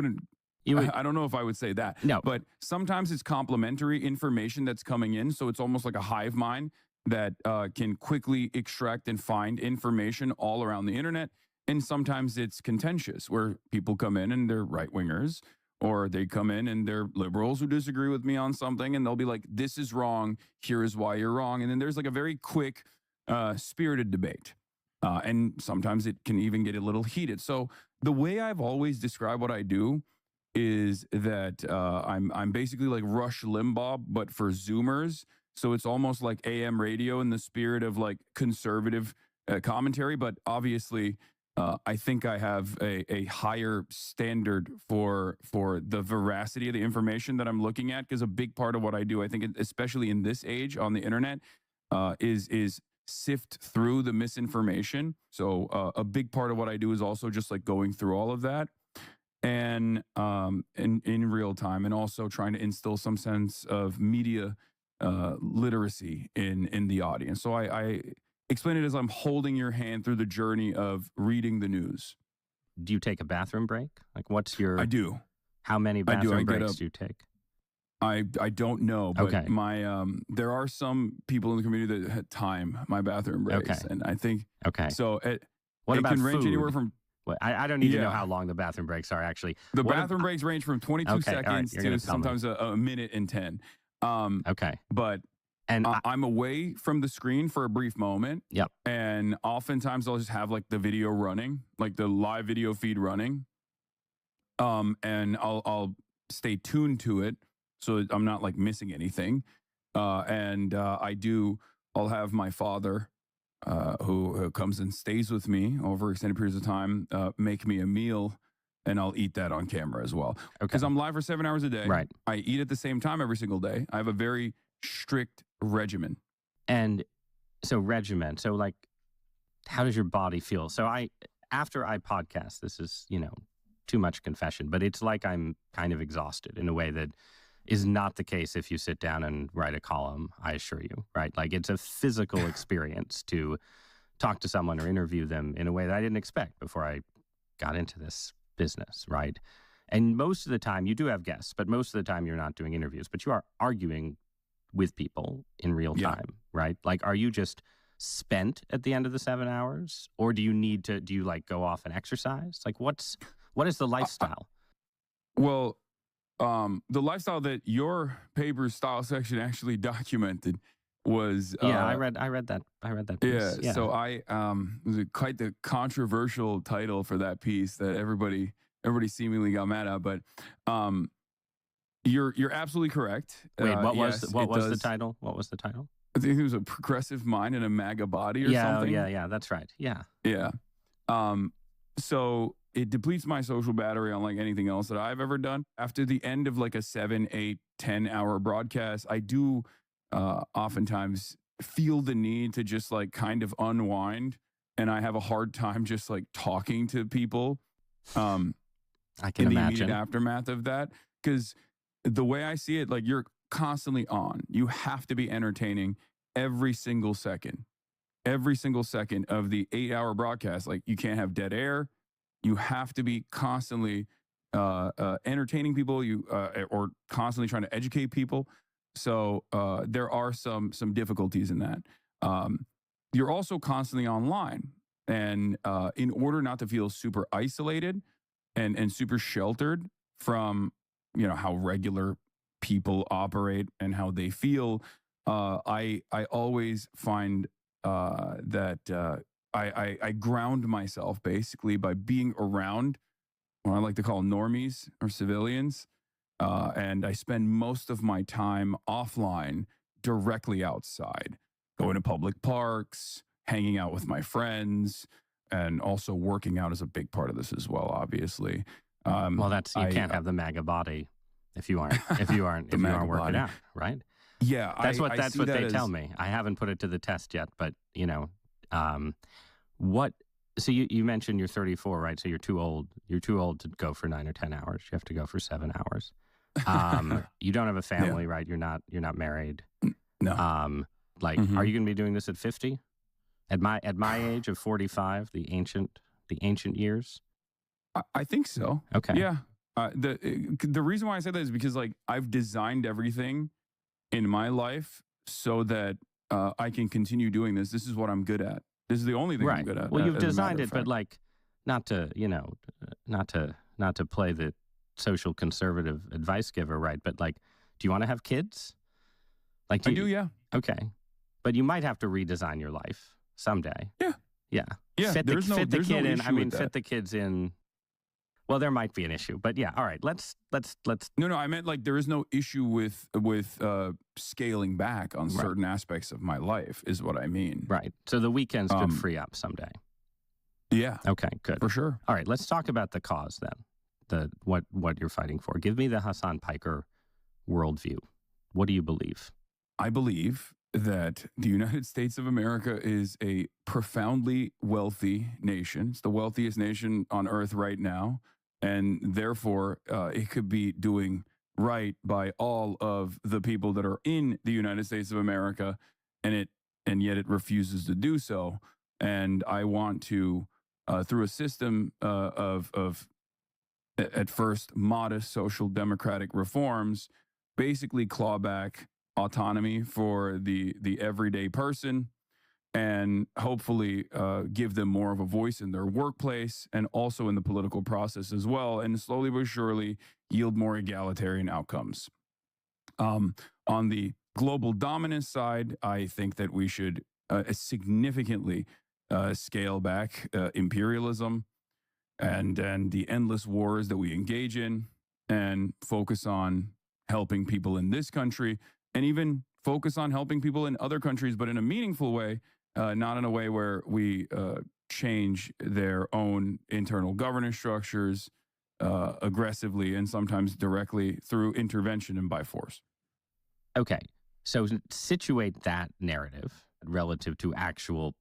don't know if I would say that. No. But sometimes it's complementary information that's coming in. So it's almost like a hive mind that can quickly extract and find information all around the internet. And sometimes it's contentious, where people come in and they're right-wingers, or they come in and they're liberals who disagree with me on something, and they'll be like, this is wrong, here is why you're wrong. And then there's like a very quick, spirited debate. And sometimes it can even get a little heated. So the way I've always described what I do is that I'm basically like Rush Limbaugh, but for Zoomers. So it's almost like AM radio in the spirit of like conservative commentary, but obviously I think I have a higher standard for the veracity of the information that I'm looking at, because a big part of what I do, I think, especially in this age on the internet, is sift through the misinformation. So a big part of what I do is also just like going through all of that and in real time, and also trying to instill some sense of media literacy in the audience. So I explain it as I'm holding your hand through the journey of reading the news. Do you take a bathroom break? Like, what's your... I do. How many bathroom breaks do you take? I don't know, but Okay. my there are some people in the community that time my bathroom breaks, Okay. and I think So what it about can range food? anywhere from... Well, I don't need to know Yeah. how long the bathroom breaks are, actually. The What bathroom breaks range from 22 Okay, all right, seconds you're gonna to tell me. sometimes a minute and 10. Okay. But and I'm away from the screen for a brief moment. Yep. And oftentimes I'll just have like the video running, like the live video feed running. And I'll stay tuned to it so that I'm not like missing anything. I'll have my father, who comes and stays with me over extended periods of time, make me a meal, and I'll eat that on camera as well. Because I'm live for 7 hours a day. Right. I eat at the same time every single day. I have a very strict regimen. And so regimen. So like, how does your body feel? So after I podcast, this is, too much confession, but it's like I'm kind of exhausted in a way that is not the case if you sit down and write a column, I assure you, right? Like, it's a physical experience to talk to someone or interview them in a way that I didn't expect before I got into this business, right? And most of the time, you do have guests, but most of the time you're not doing interviews, but you are arguing with people in real time, right? Like, are you just spent at the end of the 7 hours, or do you like go off and exercise? Like, what is the lifestyle? Well, the lifestyle that your paper's style section actually documented was... I read that piece. Yeah, so it was quite the controversial title for that piece that everybody seemingly got mad at, but you're absolutely correct. Wait, what was the title? What was the title? I think it was a progressive mind and a MAGA body or something. Yeah, that's right. Yeah. Yeah. So it depletes my social battery unlike anything else that I've ever done. After the end of like a 7, 8, 10-hour broadcast, I do oftentimes feel the need to just like kind of unwind, and I have a hard time just like talking to people I can in the imagine. immediate aftermath of that. Because the way I see it, like, you're constantly on. You have to be entertaining every single second of the 8-hour broadcast. Like, you can't have dead air. You have to be constantly entertaining people, or constantly trying to educate people. So there are some difficulties in that. You're also constantly online, and in order not to feel super isolated and super sheltered from how regular people operate and how they feel, I always find I ground myself basically by being around what I like to call normies or civilians. And I spend most of my time offline directly outside, going to public parks, hanging out with my friends, and also working out is a big part of this as well, obviously. Well, you can't have the MAGA body if you aren't working out, right? Yeah, that's what that they tell me. I haven't put it to the test yet, but what? So you mentioned you're 34, right? So you're too old. You're too old to go for 9 or 10 hours. You have to go for 7 hours. You don't have a family, right? You're not married. No. Are you going to be doing this at 50? At my age of 45, the ancient years? I think so. Okay. Yeah. The reason why I say that is because I've designed everything in my life so that I can continue doing this. This is what I'm good at. This is the only thing I'm good at. Well, you've designed it, but not to play the social conservative advice giver, right? But do you want to have kids? I do, yeah. Okay, but you might have to redesign your life someday. Yeah. Fit the kid in. I mean, fit the kids in. Well, there might be an issue, but yeah. All right, let's. No, I meant there is no issue with scaling back on certain aspects of my life, is what I mean. Right. So the weekends could free up someday. Yeah. Okay. Good. For sure. All right. Let's talk about the cause then. What you're fighting for. Give me the Hassan Piker worldview. What do you believe? I believe that the United States of America is a profoundly wealthy nation. It's the wealthiest nation on earth right now. And therefore, it could be doing right by all of the people that are in the United States of America, and yet it refuses to do so. And I want to, through a system of at first modest social democratic reforms, basically claw back autonomy for the everyday person, and hopefully give them more of a voice in their workplace and also in the political process as well, and slowly but surely yield more egalitarian outcomes. On the global dominance side, I think that we should significantly scale back imperialism and the endless wars that we engage in, and focus on helping people in this country, and even focus on helping people in other countries, but in a meaningful way, not in a way where we change their own internal governance structures aggressively and sometimes directly through intervention and by force. Okay. So situate that narrative relative to actual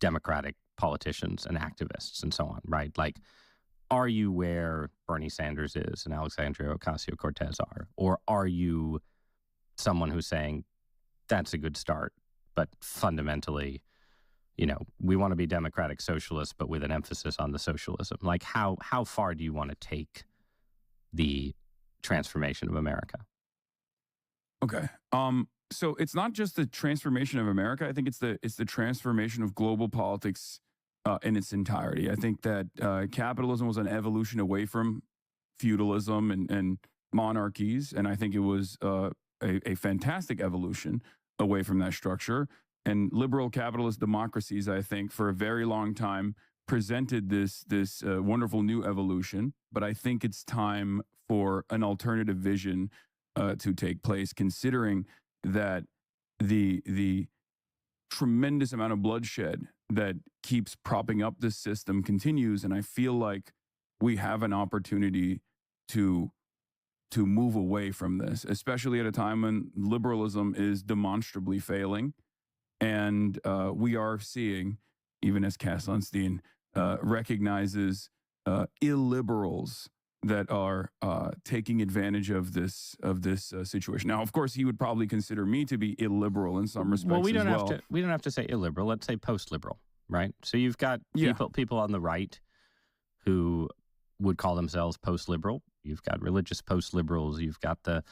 Democratic politicians and activists and so on, right? Are you where Bernie Sanders is and Alexandria Ocasio-Cortez are? Or are you someone who's saying that's a good start, but fundamentally, we want to be democratic socialists, but with an emphasis on the socialism? How far do you want to take the transformation of America? Okay. So it's not just the transformation of America. I think it's the transformation of global politics in its entirety. I think that capitalism was an evolution away from feudalism and monarchies, and I think it was a fantastic evolution away from that structure. And liberal capitalist democracies, I think, for a very long time presented this wonderful new evolution. But I think it's time for an alternative vision to take place, considering that the tremendous amount of bloodshed that keeps propping up this system continues. And I feel like we have an opportunity to move away from this, especially at a time when liberalism is demonstrably failing. And we are seeing, even as Cass Sunstein recognizes, illiberals that are taking advantage of this situation. Now, of course, he would probably consider me to be illiberal in some respects. Well, we don't have to say illiberal. Let's say post-liberal, right? So you've got people on the right who would call themselves post-liberal. You've got religious post-liberals. You've got the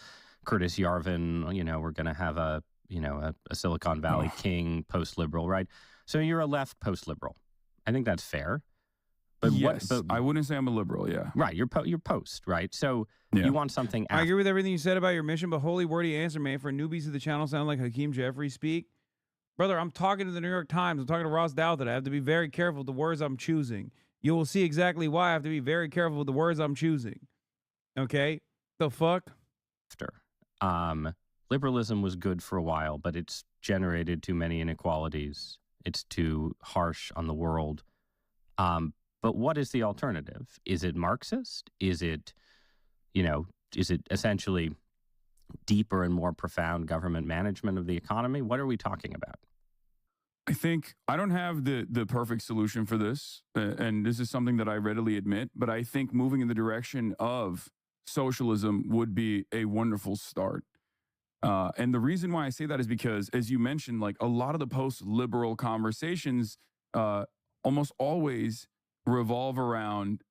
Curtis Yarvin. We're going to have a Silicon Valley king post-liberal, right? So you're a left post-liberal. I think that's fair. But yes, I wouldn't say I'm a liberal, yeah. Right, you're post, right? So you want something after. I agree with everything you said about your mission, but holy wordy answer, man. For newbies to the channel sound like Hakeem Jeffries speak. Brother, I'm talking to the New York Times. I'm talking to Ross Douthat. I have to be very careful with the words I'm choosing. You will see exactly why I have to be very careful with the words I'm choosing. Okay? The fuck? Liberalism was good for a while, but it's generated too many inequalities. It's too harsh on the world. But what is the alternative? Is it Marxist? Is it essentially deeper and more profound government management of the economy? What are we talking about? I think I don't have the perfect solution for this, and this is something that I readily admit, but I think moving in the direction of socialism would be a wonderful start. And the reason why I say that is because, as you mentioned, like a lot of the post-liberal conversations almost always revolve around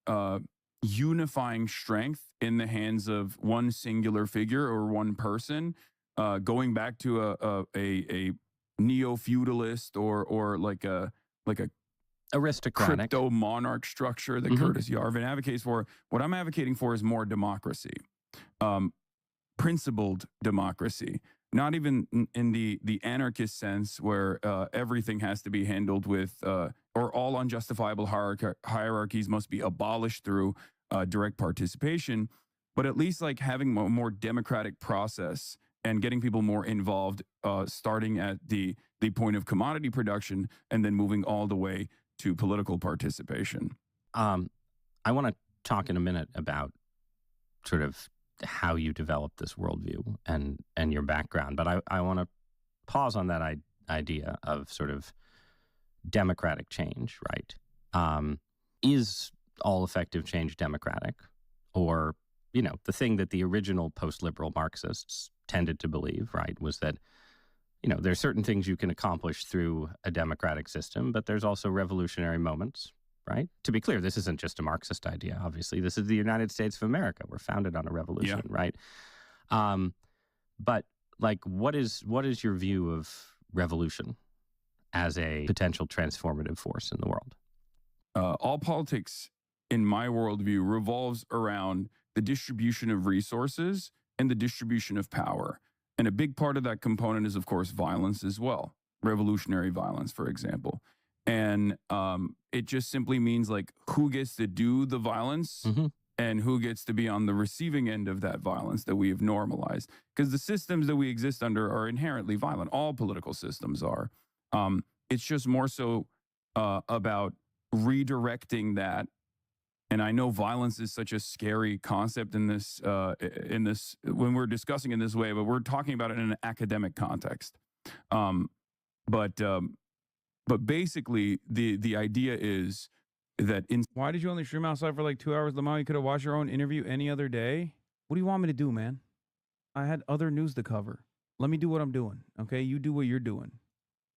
unifying strength in the hands of one singular figure or one person, going back to a neo-feudalist or like a aristocratic crypto monarch structure that Curtis Yarvin advocates for. What I'm advocating for is more democracy, principled democracy, not even in the anarchist sense where everything has to be handled with or all unjustifiable hierarchies must be abolished through direct participation, but at least like having a more democratic process and getting people more involved, starting at the point of commodity production and then moving all the way to political participation. I want to talk in a minute about sort of how you developed this worldview and your background, but I want to pause on that idea of sort of democratic change, right? Is all effective change democratic? Or, the thing that the original post-liberal Marxists tended to believe, right, was that, there's certain things you can accomplish through a democratic system, but there's also revolutionary moments, right? To be clear, this isn't just a Marxist idea, obviously. This is the United States of America. We're founded on a revolution, right? But, like, what is your view of revolution as a potential transformative force in the world? All politics, in my worldview, revolves around the distribution of resources and the distribution of power. And a big part of that component is, of course, violence as well. Revolutionary violence, for example. And it just simply means like who gets to do the violence and who gets to be on the receiving end of that violence that we have normalized. Because the systems that we exist under are inherently violent. All political systems are. It's just more so about redirecting that. And I know violence is such a scary concept in this when we're discussing in this way, but we're talking about it in an academic context. But basically, the idea is that why did you only stream outside for like 2 hours, Lamar? You could have watched your own interview any other day. What do you want me to do, man? I had other news to cover. Let me do what I'm doing. Okay, you do what you're doing.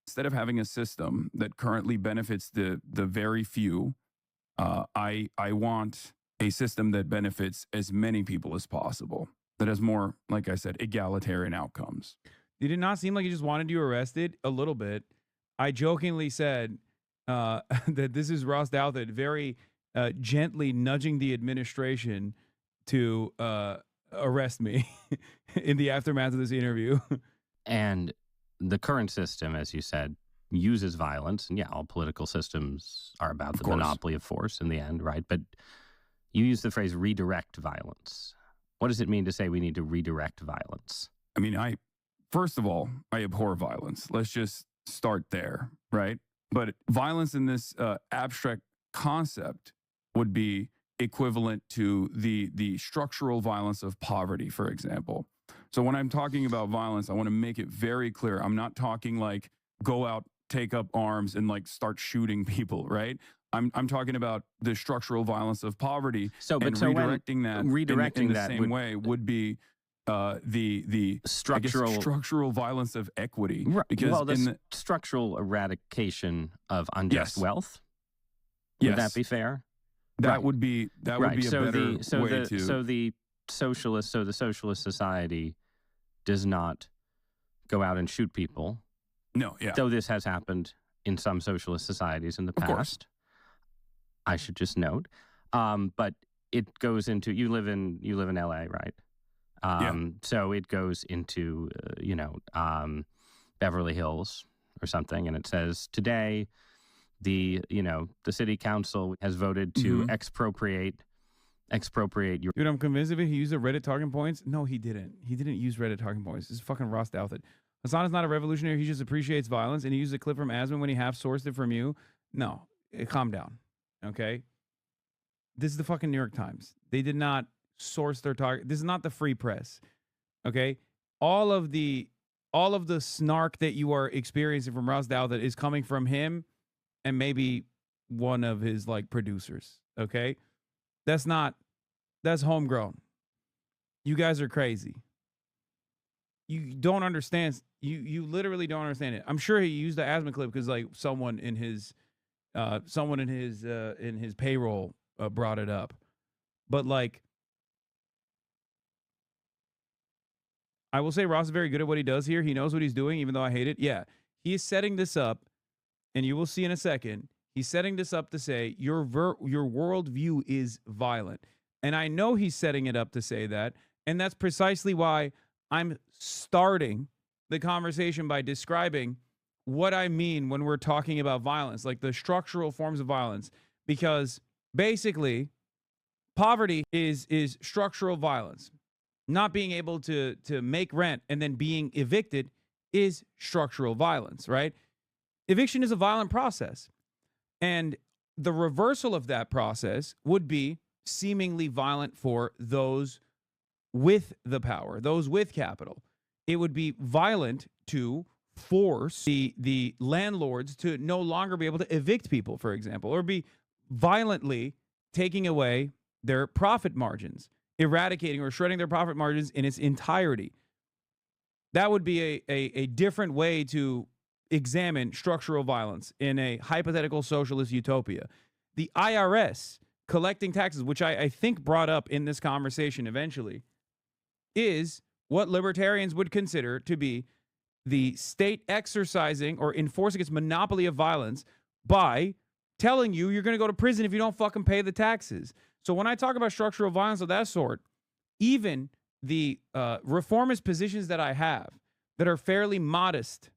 Instead of having a system that currently benefits the very few, I want a system that benefits as many people as possible, that has more, like I said, egalitarian outcomes. Did it not seem like he just wanted you arrested? A little bit. I jokingly said that this is Ross Douthat very gently nudging the administration to arrest me in the aftermath of this interview. And the current system, as you said, uses violence. And yeah, all political systems are about the monopoly of force in the end, right? But you use the phrase redirect violence. What does it mean to say we need to redirect violence? I mean, first of all, I abhor violence. Let's just start there, right? But violence in this abstract concept would be equivalent to the structural violence of poverty, for example. So when I'm talking about violence, I want to make it very clear. I'm not talking like go out, take up arms and like start shooting people, right? I'm talking about the structural violence of poverty. Redirecting that in the same way would be the structural violence of equity. Right. Because the structural eradication of unjust wealth. Would that be fair? That would be a better way to. So the socialist society does not go out and shoot people. No, yeah. Though this has happened in some socialist societies in the past. Of course. I should just note. But it goes into you live in LA, right? So it goes into Beverly Hills, or something, and it says today the city council has voted to expropriate your. Dude, I'm convinced of it. He used the Reddit talking points. No, he didn't. He didn't use Reddit talking points. This is fucking Ross Douthat. Hassan is not a revolutionary. He just appreciates violence, and he used a clip from Asman when he half-sourced it from you. No, calm down, okay? This is the fucking New York Times. They did not source their target. This is not the free press, okay? All of the snark that you are experiencing from Ross Douthat is coming from him and maybe one of his producers, okay? That's homegrown. You guys are crazy. You don't understand. You literally don't understand it. I'm sure he used the Asman clip because someone in his payroll brought it up. But I will say Ross is very good at what he does here. He knows what he's doing, even though I hate it. Yeah, he is setting this up, and you will see in a second. He's setting this up to say your worldview is violent. And I know he's setting it up to say that. And that's precisely why I'm starting the conversation by describing what I mean when we're talking about violence, like the structural forms of violence. Because basically, poverty is structural violence. Not being able to make rent and then being evicted is structural violence, right? Eviction is a violent process. And the reversal of that process would be seemingly violent for those with the power, those with capital. It would be violent to force the landlords to no longer be able to evict people, for example, or be violently taking away their profit margins, eradicating or shredding their profit margins in its entirety. That would be a different way to examine structural violence in a hypothetical socialist utopia. The IRS collecting taxes, which I think brought up in this conversation eventually, is what libertarians would consider to be the state exercising or enforcing its monopoly of violence by telling you you're going to go to prison if you don't fucking pay the taxes. So when I talk about structural violence of that sort, even the reformist positions that I have that are fairly modest,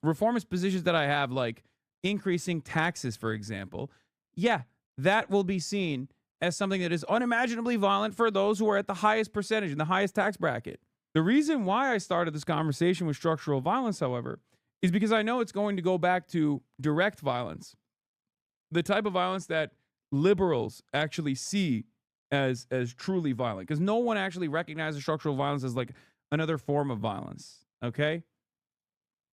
reformist positions that I have, like increasing taxes, for example, yeah, that will be seen as something that is unimaginably violent for those who are at the highest percentage in the highest tax bracket. The reason why I started this conversation with structural violence, however, is because I know it's going to go back to direct violence, the type of violence that liberals actually see as truly violent, because no one actually recognizes structural violence as like another form of violence, okay?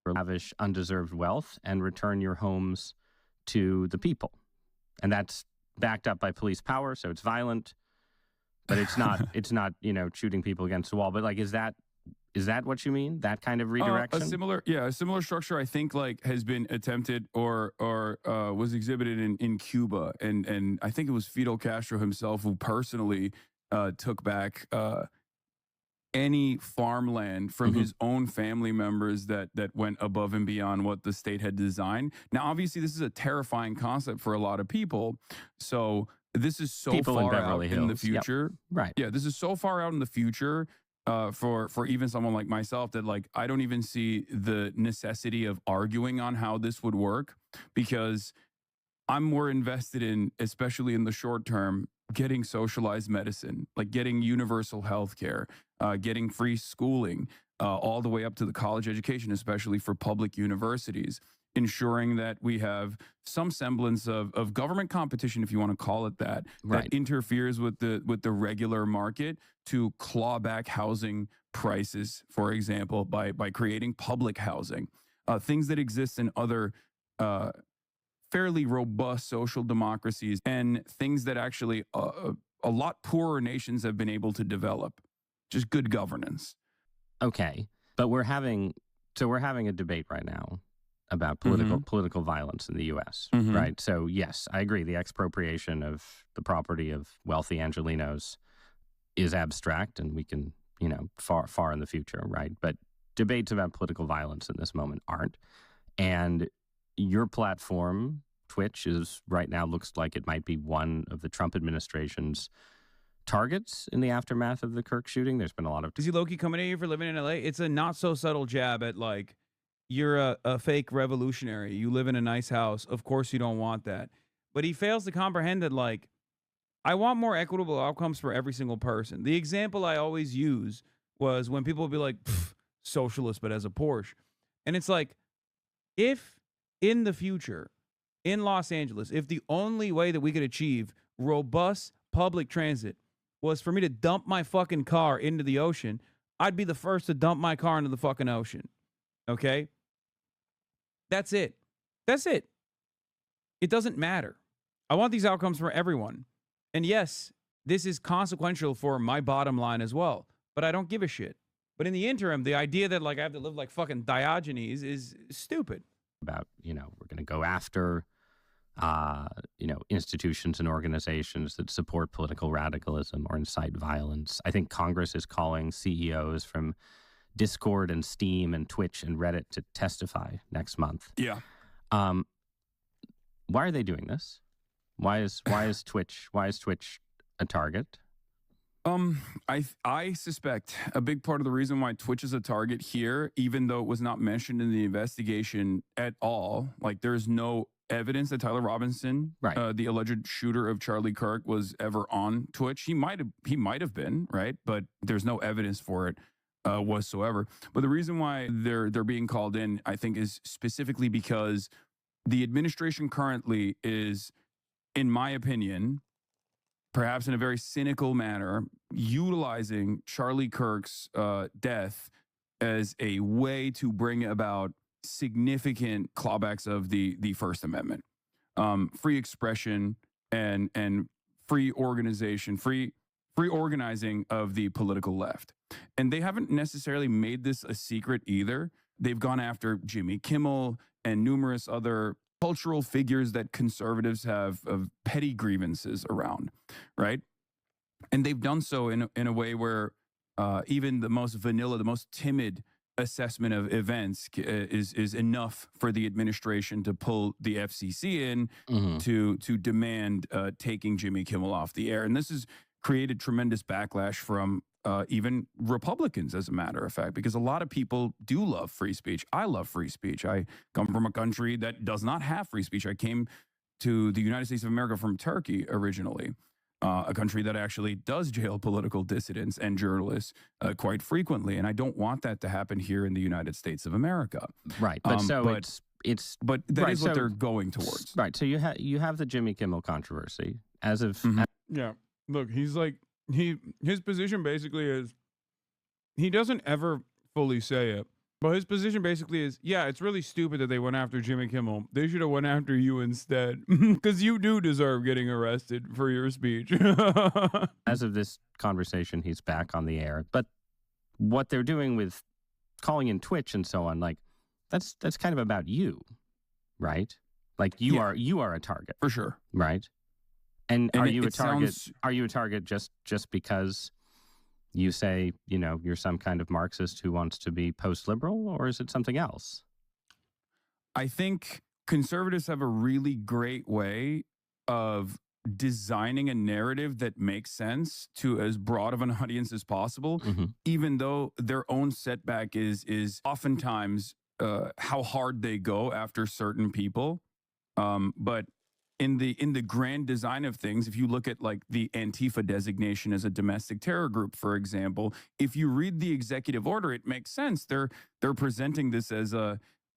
Lavish undeserved wealth and return your homes to the people. And that's backed up by police power, so it's violent, but it's not shooting people against the wall. But is that what you mean? That kind of redirection? A similar structure I think has been attempted or was exhibited in Cuba, and I think it was Fidel Castro himself who personally took back any farmland from his own family members that went above and beyond what the state had designed. Now, obviously, this is a terrifying concept for a lot of people. So this is so far out in the future. Yep. Right. Yeah, this is so far out in the future for even someone like myself that I don't even see the necessity of arguing on how this would work, because I'm more invested in, especially in the short term, getting socialized medicine, like getting universal health care, getting free schooling, all the way up to the college education, especially for public universities, ensuring that we have some semblance of government competition, if you want to call it that, that interferes with the regular market to claw back housing prices, for example, by creating public housing, things that exist in other fairly robust social democracies, and things that actually a lot poorer nations have been able to develop. Just good governance. Okay, but we're having a debate right now about political violence in the U.S., right? So yes, I agree. The expropriation of the property of wealthy Angelenos is abstract, and we can, far in the future, right? But debates about political violence in this moment aren't. And your platform, Twitch, is right now looks like it might be one of the Trump administration's targets in the aftermath of the Kirk shooting. There's been a lot of... Is he low-key coming at you for living in L.A.? It's a not-so-subtle jab at, you're a fake revolutionary. You live in a nice house. Of course you don't want that. But he fails to comprehend that, like, I want more equitable outcomes for every single person. The example I always use was when people would be like, socialist, but as a Porsche. And it's like, if in the future, in Los Angeles, if the only way that we could achieve robust public transit was for me to dump my fucking car into the ocean, I'd be the first to dump my car into the fucking ocean. Okay? That's it. That's it. It doesn't matter. I want these outcomes for everyone. And yes, this is consequential for my bottom line as well, but I don't give a shit. But in the interim, the idea that like I have to live like fucking Diogenes is stupid. About, we're going to go after, institutions and organizations that support political radicalism or incite violence. I think Congress is calling CEOs from Discord and Steam and Twitch and Reddit to testify next month. Yeah. Why are they doing this? Why is Twitch a target? I suspect a big part of the reason why Twitch is a target here, even though it was not mentioned in the investigation at all, like there's no evidence that Tyler Robinson, the alleged shooter of Charlie Kirk, was ever on Twitch. He might have been, right? But there's no evidence for it whatsoever. But the reason why they're being called in, I think, is specifically because the administration currently is, in my opinion, perhaps in a very cynical manner, utilizing Charlie Kirk's death as a way to bring about significant clawbacks of the First Amendment, free expression and free organization, free organizing of the political left. And they haven't necessarily made this a secret either. They've gone after Jimmy Kimmel and numerous other cultural figures that conservatives have of petty grievances around, right? And they've done so in a way where even the most vanilla, the most timid assessment of events is enough for the administration to pull the FCC in to demand taking Jimmy Kimmel off the air. And this has created tremendous backlash from even Republicans, as a matter of fact, because a lot of people do love free speech. I love free speech. I come from a country that does not have free speech. I came to the United States of America from Turkey originally, a country that actually does jail political dissidents and journalists quite frequently. And I don't want that to happen here in the United States of America. Right. But but that is what they're going towards. Right. So you have the Jimmy Kimmel controversy as of yeah. Look, he's like, his position basically is, he doesn't ever fully say it, but his position basically is, yeah, it's really stupid that they went after Jimmy Kimmel. They should have went after you instead, because you do deserve getting arrested for your speech. As of this conversation, he's back on the air. But what they're doing with calling in Twitch and so on, like that's kind of about you, right? Like you are a target for sure, right? And are you a target? Are you a target just because you say, you're some kind of Marxist who wants to be post-liberal, or is it something else? I think conservatives have a really great way of designing a narrative that makes sense to as broad of an audience as possible, even though their own setback is oftentimes how hard they go after certain people. But in the grand design of things, if you look at like the Antifa designation as a domestic terror group, for example, if you read the executive order, it makes sense. They're presenting this as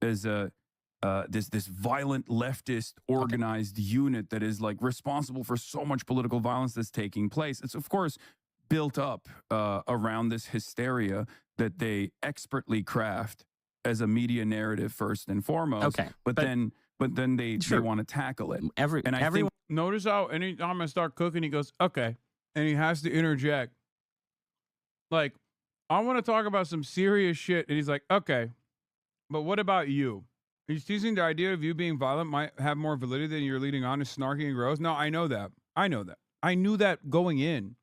this violent leftist organized unit that is like responsible for so much political violence that's taking place. It's of course built up around this hysteria that they expertly craft as a media narrative first and foremost. Okay, but then they want to tackle it. Everyone notice how anytime I start cooking, he goes, okay. And he has to interject. Like, I want to talk about some serious shit. And he's like, okay, but what about you? He's teasing the idea of you being violent might have more validity than you're leading on to snarky and gross. No, I know that. I knew that going in.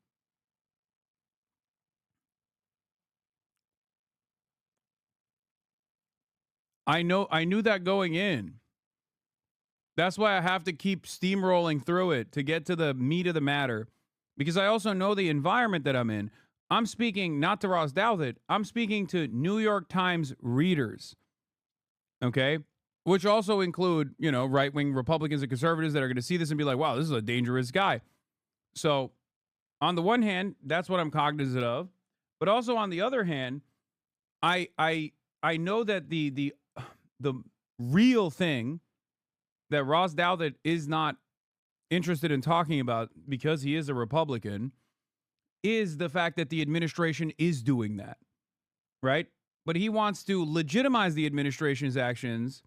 I knew that going in. That's why I have to keep steamrolling through it to get to the meat of the matter, because I also know the environment that I'm in. I'm speaking not to Ross Douthat. I'm speaking to New York Times readers. okay, which also include, you know, right-wing Republicans and conservatives that are going to see this and be like, wow, this is a dangerous guy. So on the one hand, that's what I'm cognizant of. But also on the other hand, I know that the real thing that Ross Douthat is not interested in talking about, because he is a Republican, is the fact that the administration is doing that, right? But he wants to legitimize the administration's actions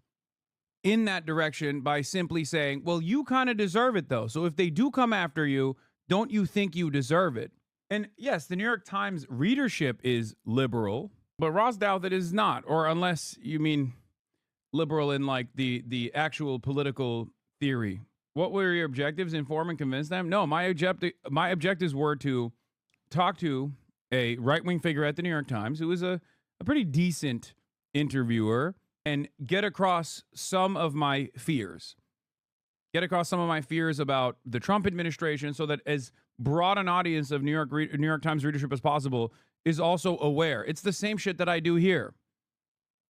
in that direction by simply saying, well, you kind of deserve it, though. So if they do come after you, don't you think you deserve it? And yes, the New York Times readership is liberal, but Ross Douthat is not, or unless you mean liberal in like the actual political theory. What were your objectives? Inform and convince them? No, my objectives were to talk to a right-wing figure at the New York Times who is a pretty decent interviewer and get across some of my fears. Get across some of my fears about the Trump administration so that as broad an audience of New York Times readership as possible is also aware. It's the same shit that I do here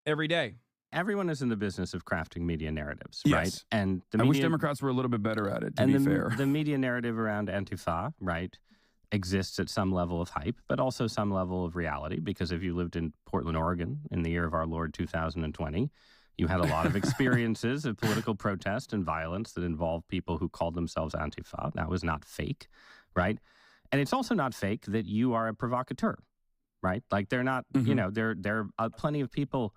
every day. Everyone is in the business of crafting media narratives, Yes. right? And I wish Democrats were a little bit better at it, to and be the, fair. the media narrative around Antifa, right, exists at some level of hype, but also some level of reality, because if you lived in Portland, Oregon in the year of our Lord 2020, you had a lot of experiences of political protest and violence that involved people who called themselves Antifa. That was not fake, right? And it's also not fake that you are a provocateur, right? Like they're not, you know, there are plenty of people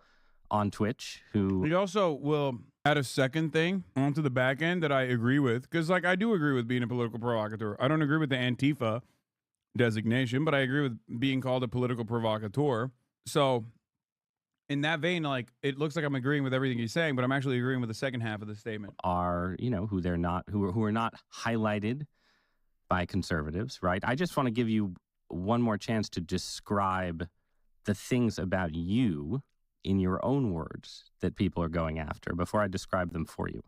on Twitch who... We also will add a second thing onto the back end that I agree with, because like I do agree with being a political provocateur. I don't agree with the Antifa designation, but I agree with being called a political provocateur. So in that vein, like it looks like I'm agreeing with everything he's saying, but I'm actually agreeing with the second half of the statement. Are, you know, who are not highlighted by conservatives, right? I just want to give you one more chance to describe the things about you in your own words that people are going after before I describe them for you.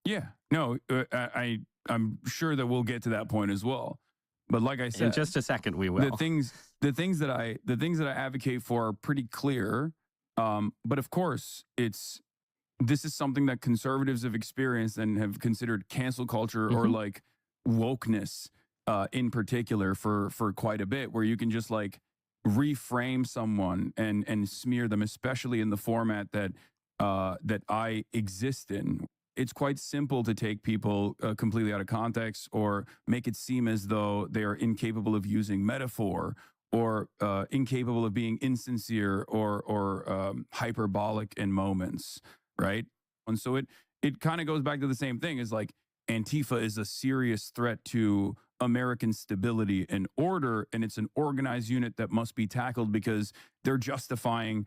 Yeah, no, I'm sure that we'll get to that point as well. But like I said, in just a second, we will. The things that I advocate for are pretty clear. But of course, this is something that conservatives have experienced and have considered cancel culture or like wokeness in particular for quite a bit, where you can just like reframe someone and smear them, especially in the format that I exist in. It's quite simple to take people completely out of context or make it seem as though they are incapable of using metaphor or incapable of being insincere or hyperbolic in moments, right? And so it kind of goes back to the same thing as like Antifa is a serious threat to American stability and order, and it's an organized unit that must be tackled because they're justifying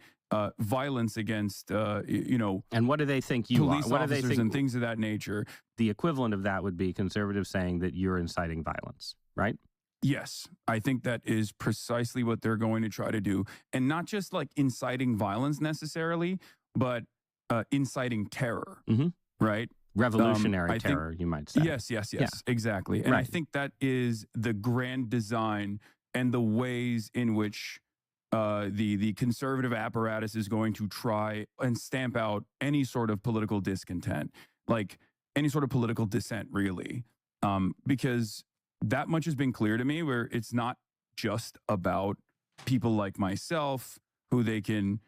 violence against, and what do they think you police are? What officers do they think, and things of that nature? The equivalent of that would be conservatives saying that you're inciting violence, right? Yes, I think that is precisely what they're going to try to do, and not just like inciting violence necessarily, but inciting terror, right? Revolutionary terror, you might say. Yes, exactly. And I think that is the grand design and the ways in which the conservative apparatus is going to try and stamp out any sort of political discontent, like any sort of political dissent, really. Because that much has been clear to me, where it's not just about people like myself who they can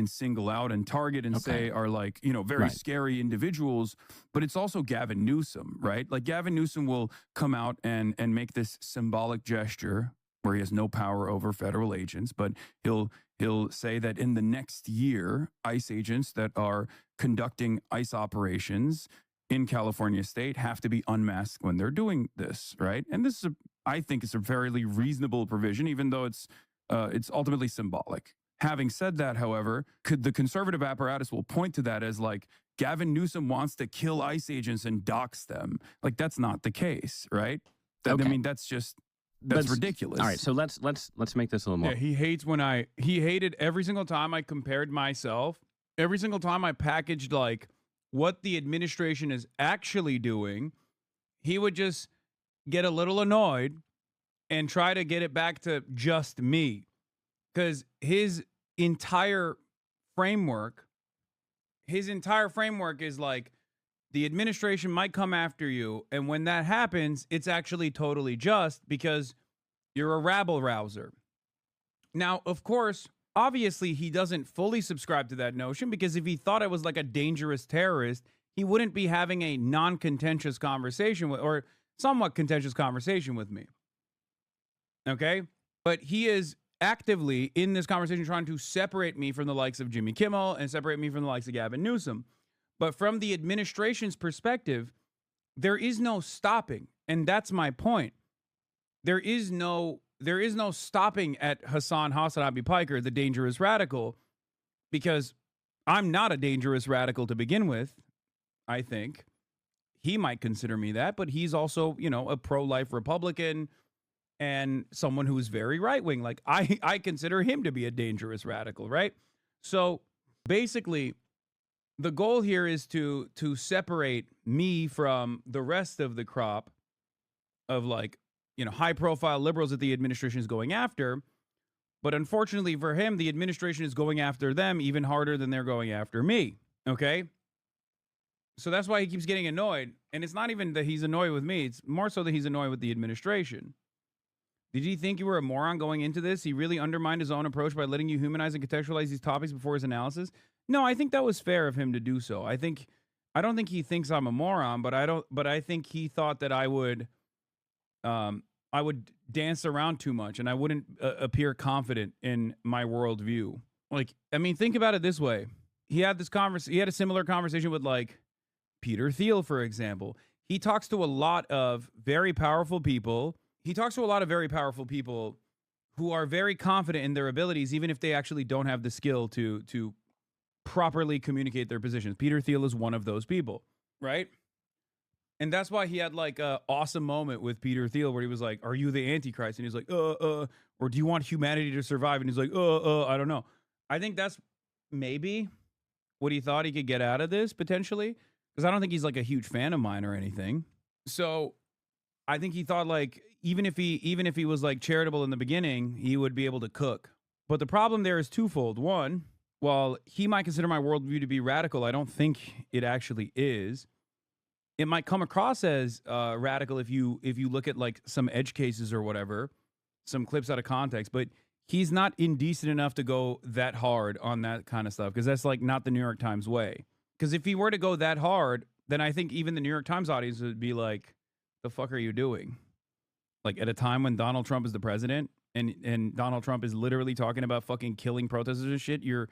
single out and target and say are like, very scary individuals, but it's also Gavin Newsom, right? Like Gavin Newsom will come out and make this symbolic gesture where he has no power over federal agents, but he'll say that in the next year, ICE agents that are conducting ICE operations in California state have to be unmasked when they're doing this, right? And this is, I think it's a fairly reasonable provision, even though it's ultimately symbolic. Having said that, however, the conservative apparatus will point to that as like Gavin Newsom wants to kill ICE agents and dox them. Like that's not the case, right? I mean, that's ridiculous. All right, so let's make this a little more. Yeah, he hated every single time I compared myself, every single time I packaged like what the administration is actually doing. He would just get a little annoyed and try to get it back to just me. Because his entire framework, his entire framework is like, the administration might come after you, and when that happens, it's actually totally just because you're a rabble rouser. Now, of course, obviously, he doesn't fully subscribe to that notion, because if he thought I was like a dangerous terrorist, he wouldn't be having a non-contentious conversation with, or somewhat contentious conversation with me. Okay? But he is actively in this conversation trying to separate me from the likes of Jimmy Kimmel and separate me from the likes of Gavin Newsom. But from the administration's perspective, there is no stopping. And that's my point. There is no stopping at Hasanabi Piker, the dangerous radical, because I'm not a dangerous radical to begin with, I think. He might consider me that, but he's also, you know, a pro-life Republican and someone who's very right-wing. Like, I consider him to be a dangerous radical, right? So basically, the goal here is to separate me from the rest of the crop of, like, you know, high-profile liberals that the administration is going after. But unfortunately for him, the administration is going after them even harder than they're going after me, okay? So that's why he keeps getting annoyed. And it's not even that he's annoyed with me. It's more so that he's annoyed with the administration. Did you think you were a moron going into this? He really undermined his own approach by letting you humanize and contextualize these topics before his analysis? No, I think that was fair of him to do so. I don't think he thinks I'm a moron, but I think he thought that I would dance around too much and I wouldn't appear confident in my worldview. Like, I mean, think about it this way. He had a similar conversation with, like, Peter Thiel, for example. He talks to a lot of very powerful people. He talks to a lot of very powerful people who are very confident in their abilities, even if they actually don't have the skill to properly communicate their positions. Peter Thiel is one of those people, right? And that's why he had, like, a awesome moment with Peter Thiel where he was like, "Are you the Antichrist?" And he's like, or do you want humanity to survive? And he's like, I don't know. I think that's maybe what he thought he could get out of this, potentially. Because I don't think he's, like, a huge fan of mine or anything. So I think he thought, like, even if he was, like, charitable in the beginning, he would be able to cook. But the problem there is twofold. One, while he might consider my worldview to be radical, I don't think it actually is. It might come across as radical if you look at, like, some edge cases or whatever, some clips out of context. But he's not indecent enough to go that hard on that kind of stuff, because that's, like, not the New York Times way. Because if he were to go that hard, then I think even the New York Times audience would be like, "The fuck are you doing?" Like, at a time when Donald Trump is the president and Donald Trump is literally talking about fucking killing protesters and shit, you're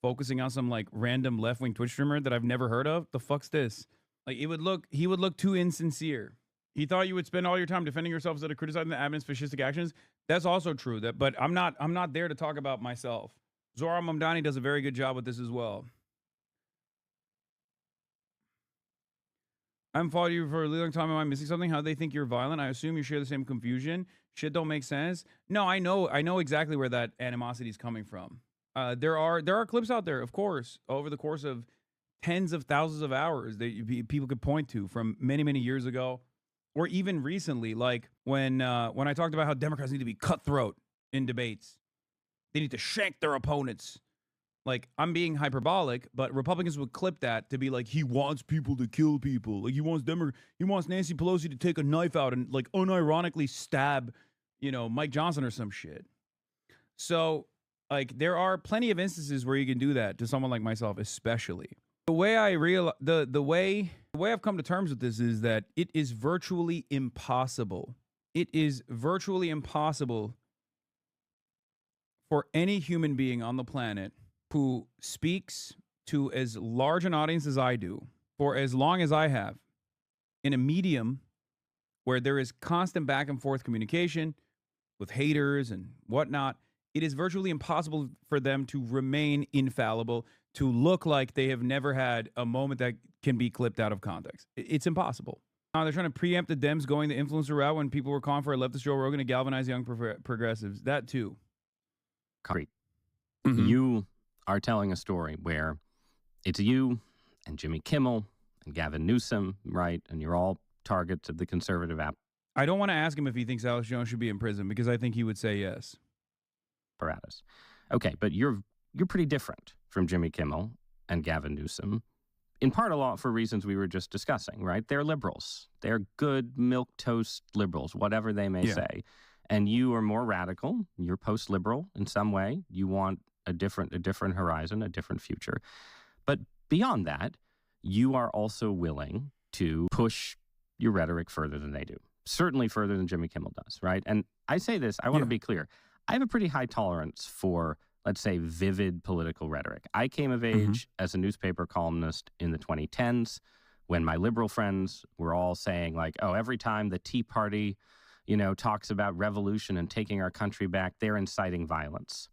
focusing on some, like, random left-wing Twitch streamer that I've never heard of? The fuck's this? Like, he would look too insincere. He thought you would spend all your time defending yourself instead of criticizing the admin's fascistic actions. That's also true. But I'm not there to talk about myself. Zora Mamdani does a very good job with this as well. I haven't followed you for a really long time. Am I missing something? How do they think you're violent? I assume you share the same confusion. Shit don't make sense. No, I know exactly where that animosity is coming from. There are clips out there, of course, over the course of tens of thousands of hours that people could point to from many, many years ago, or even recently, like when I talked about how Democrats need to be cutthroat in debates. They need to shank their opponents. Like, I'm being hyperbolic, but Republicans would clip that to be like, he wants people to kill people. Like, he wants Nancy Pelosi to take a knife out and, like, unironically stab, you know, Mike Johnson or some shit. So, like, there are plenty of instances where you can do that to someone like myself, especially. The way the way I've come to terms with this is that it is virtually impossible. It is virtually impossible for any human being on the planet who speaks to as large an audience as I do, for as long as I have, in a medium where there is constant back and forth communication with haters and whatnot, it is virtually impossible for them to remain infallible, to look like they have never had a moment that can be clipped out of context. It's impossible. Now, they're trying to preempt the Dems going the influencer route when people were calling for a leftist Joe Rogan to galvanize young progressives. That too. Concrete. Mm-hmm. You are telling a story where it's you and Jimmy Kimmel and Gavin Newsom, right? And you're all targets of the conservative app. I don't want to ask him if he thinks Alex Jones should be in prison, because I think he would say yes. Apparatus. Okay, but you're pretty different from Jimmy Kimmel and Gavin Newsom, in part a lot for reasons we were just discussing, right? They're liberals. They're good milquetoast liberals, whatever they may say. And you are more radical. You're post-liberal in some way. You want a different horizon, a different future. But beyond that, you are also willing to push your rhetoric further than they do. Certainly further than Jimmy Kimmel does, right? And I say this, I want to be clear. I have a pretty high tolerance for, let's say, vivid political rhetoric. I came of age as a newspaper columnist in the 2010s when my liberal friends were all saying, like, oh, every time the Tea Party, talks about revolution and taking our country back, they're inciting violence.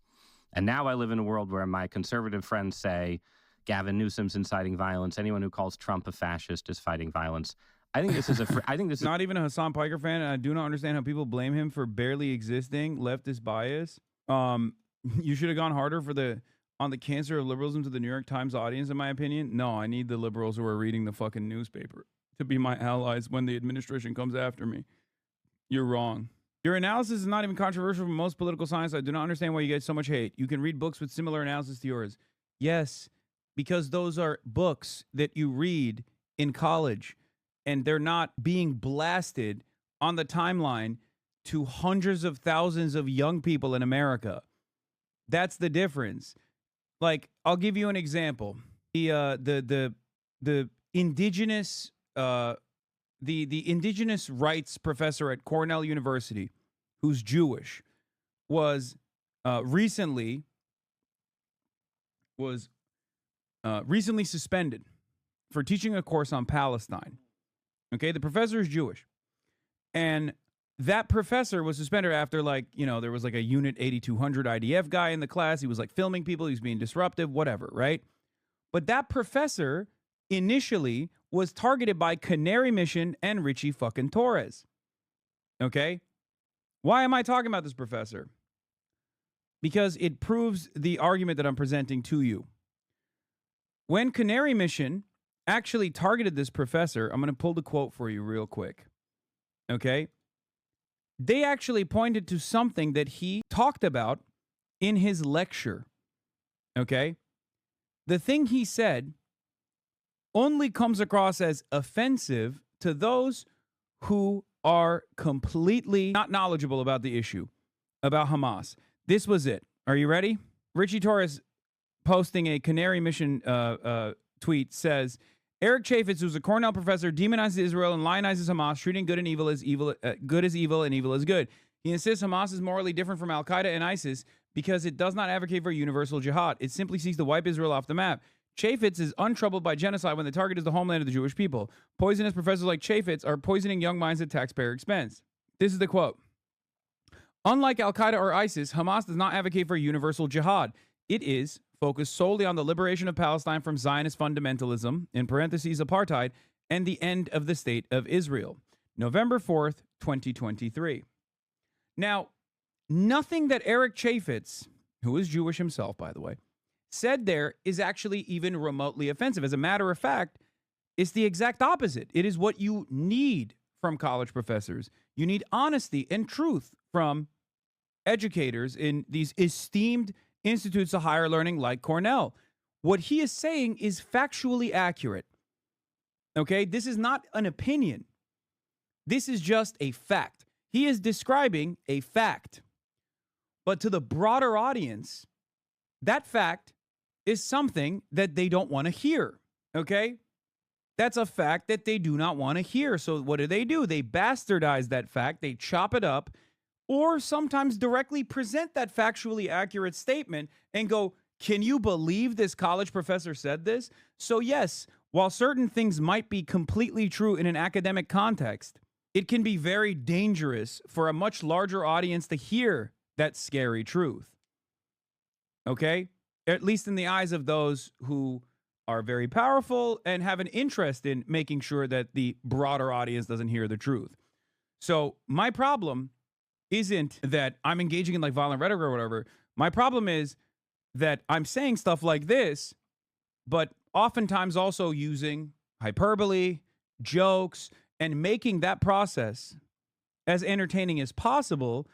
And now I live in a world where my conservative friends say, Gavin Newsom's inciting violence. Anyone who calls Trump a fascist is fighting violence. I think this is not even a Hassan Piker fan, and I do not understand how people blame him for barely existing leftist bias. You should have gone harder on the cancer of liberalism to the New York Times audience, in my opinion. No, I need the liberals who are reading the fucking newspaper to be my allies when the administration comes after me. You're wrong. Your analysis is not even controversial for most political science. I do not understand why you get so much hate. You can read books with similar analysis to yours. Yes, because those are books that you read in college, and they're not being blasted on the timeline to hundreds of thousands of young people in America. That's the difference. Like, I'll give you an example. The indigenous the indigenous rights professor at Cornell University, who's Jewish, was recently suspended for teaching a course on Palestine. Okay, the professor is Jewish. And that professor was suspended after, there was a Unit 8200 IDF guy in the class. He was filming people. He was being disruptive, whatever, right? But that professor initially was targeted by Canary Mission and Richie fucking Torres. Okay? Why am I talking about this professor? Because it proves the argument that I'm presenting to you. When Canary Mission actually targeted this professor, I'm going to pull the quote for you real quick. Okay? They actually pointed to something that he talked about in his lecture. Okay? The thing he said only comes across as offensive to those who are completely not knowledgeable about the issue, about Hamas. This was it. Are you ready? Richie Torres, posting a Canary Mission tweet, says, Eric Chaffetz, who's a Cornell professor, demonizes Israel and lionizes Hamas, treating good and evil as evil, good as evil and evil as good. He insists Hamas is morally different from Al-Qaeda and ISIS because it does not advocate for universal jihad. It simply seeks to wipe Israel off the map. Chaffetz is untroubled by genocide when the target is the homeland of the Jewish people. Poisonous professors like Chaffetz are poisoning young minds at taxpayer expense. This is the quote. Unlike Al-Qaeda or ISIS, Hamas does not advocate for universal jihad. It is focused solely on the liberation of Palestine from Zionist fundamentalism, in parentheses apartheid, and the end of the state of Israel. November 4th, 2023. Now, nothing that Eric Chaffetz, who is Jewish himself, by the way, said there is actually even remotely offensive. As a matter of fact, it's the exact opposite. It is what you need from college professors. You need honesty and truth from educators in these esteemed institutes of higher learning like Cornell. What he is saying is factually accurate. Okay? This is not an opinion. This is just a fact. He is describing a fact. But to the broader audience, that fact is something that they don't want to hear. Okay? That's a fact that they do not want to hear. So what do? They bastardize that fact. They chop it up, or sometimes directly present that factually accurate statement and go, can you believe this college professor said this? So yes, while certain things might be completely true in an academic context, it can be very dangerous for a much larger audience to hear that scary truth. Okay? At least in the eyes of those who are very powerful and have an interest in making sure that the broader audience doesn't hear the truth. So my problem isn't that I'm engaging in violent rhetoric or whatever. My problem is that I'm saying stuff like this, but oftentimes also using hyperbole, jokes, and making that process as entertaining as possible.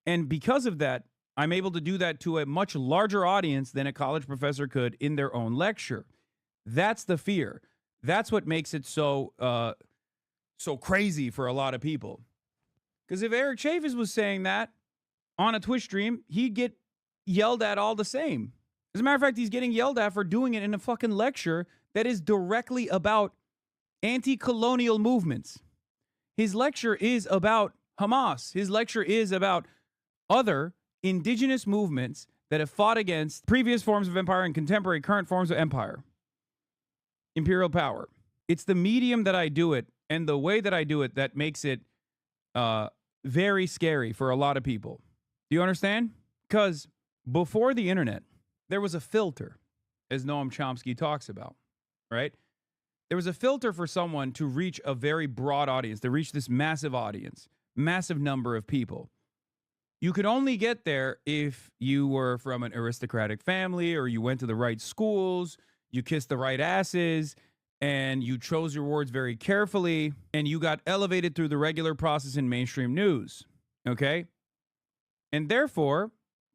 And because of that, I'm able to do that to a much larger audience than a college professor could in their own lecture. That's the fear. That's what makes it so crazy for a lot of people. Because if Eric Chafis was saying that on a Twitch stream, he'd get yelled at all the same. As a matter of fact, he's getting yelled at for doing it in a fucking lecture that is directly about anti-colonial movements. His lecture is about Hamas. His lecture is about other indigenous movements that have fought against previous forms of empire and contemporary current forms of empire. Imperial power. It's the medium that I do it and the way that I do it that makes it very scary for a lot of people. Do you understand? Because before the internet, there was a filter, as Noam Chomsky talks about, right? There was a filter for someone to reach a very broad audience, to reach this massive audience, massive number of people. You could only get there if you were from an aristocratic family or you went to the right schools, you kissed the right asses, and you chose your words very carefully, and you got elevated through the regular process in mainstream news, okay? And therefore,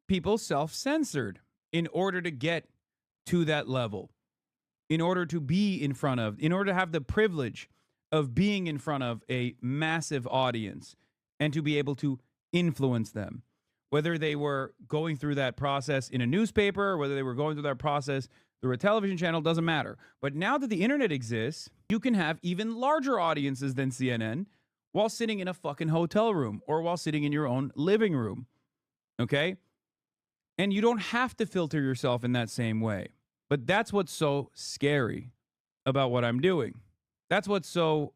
people self-censored in order to get to that level, in order to be in front of, in order to have the privilege of being in front of a massive audience and to be able to influence them. Whether they were going through that process in a newspaper or whether they were going through that process through a television channel, doesn't matter. But now that the internet exists, you can have even larger audiences than CNN while sitting in a fucking hotel room or while sitting in your own living room. Okay? And you don't have to filter yourself in that same way. But that's what's so scary about what I'm doing. That's what's so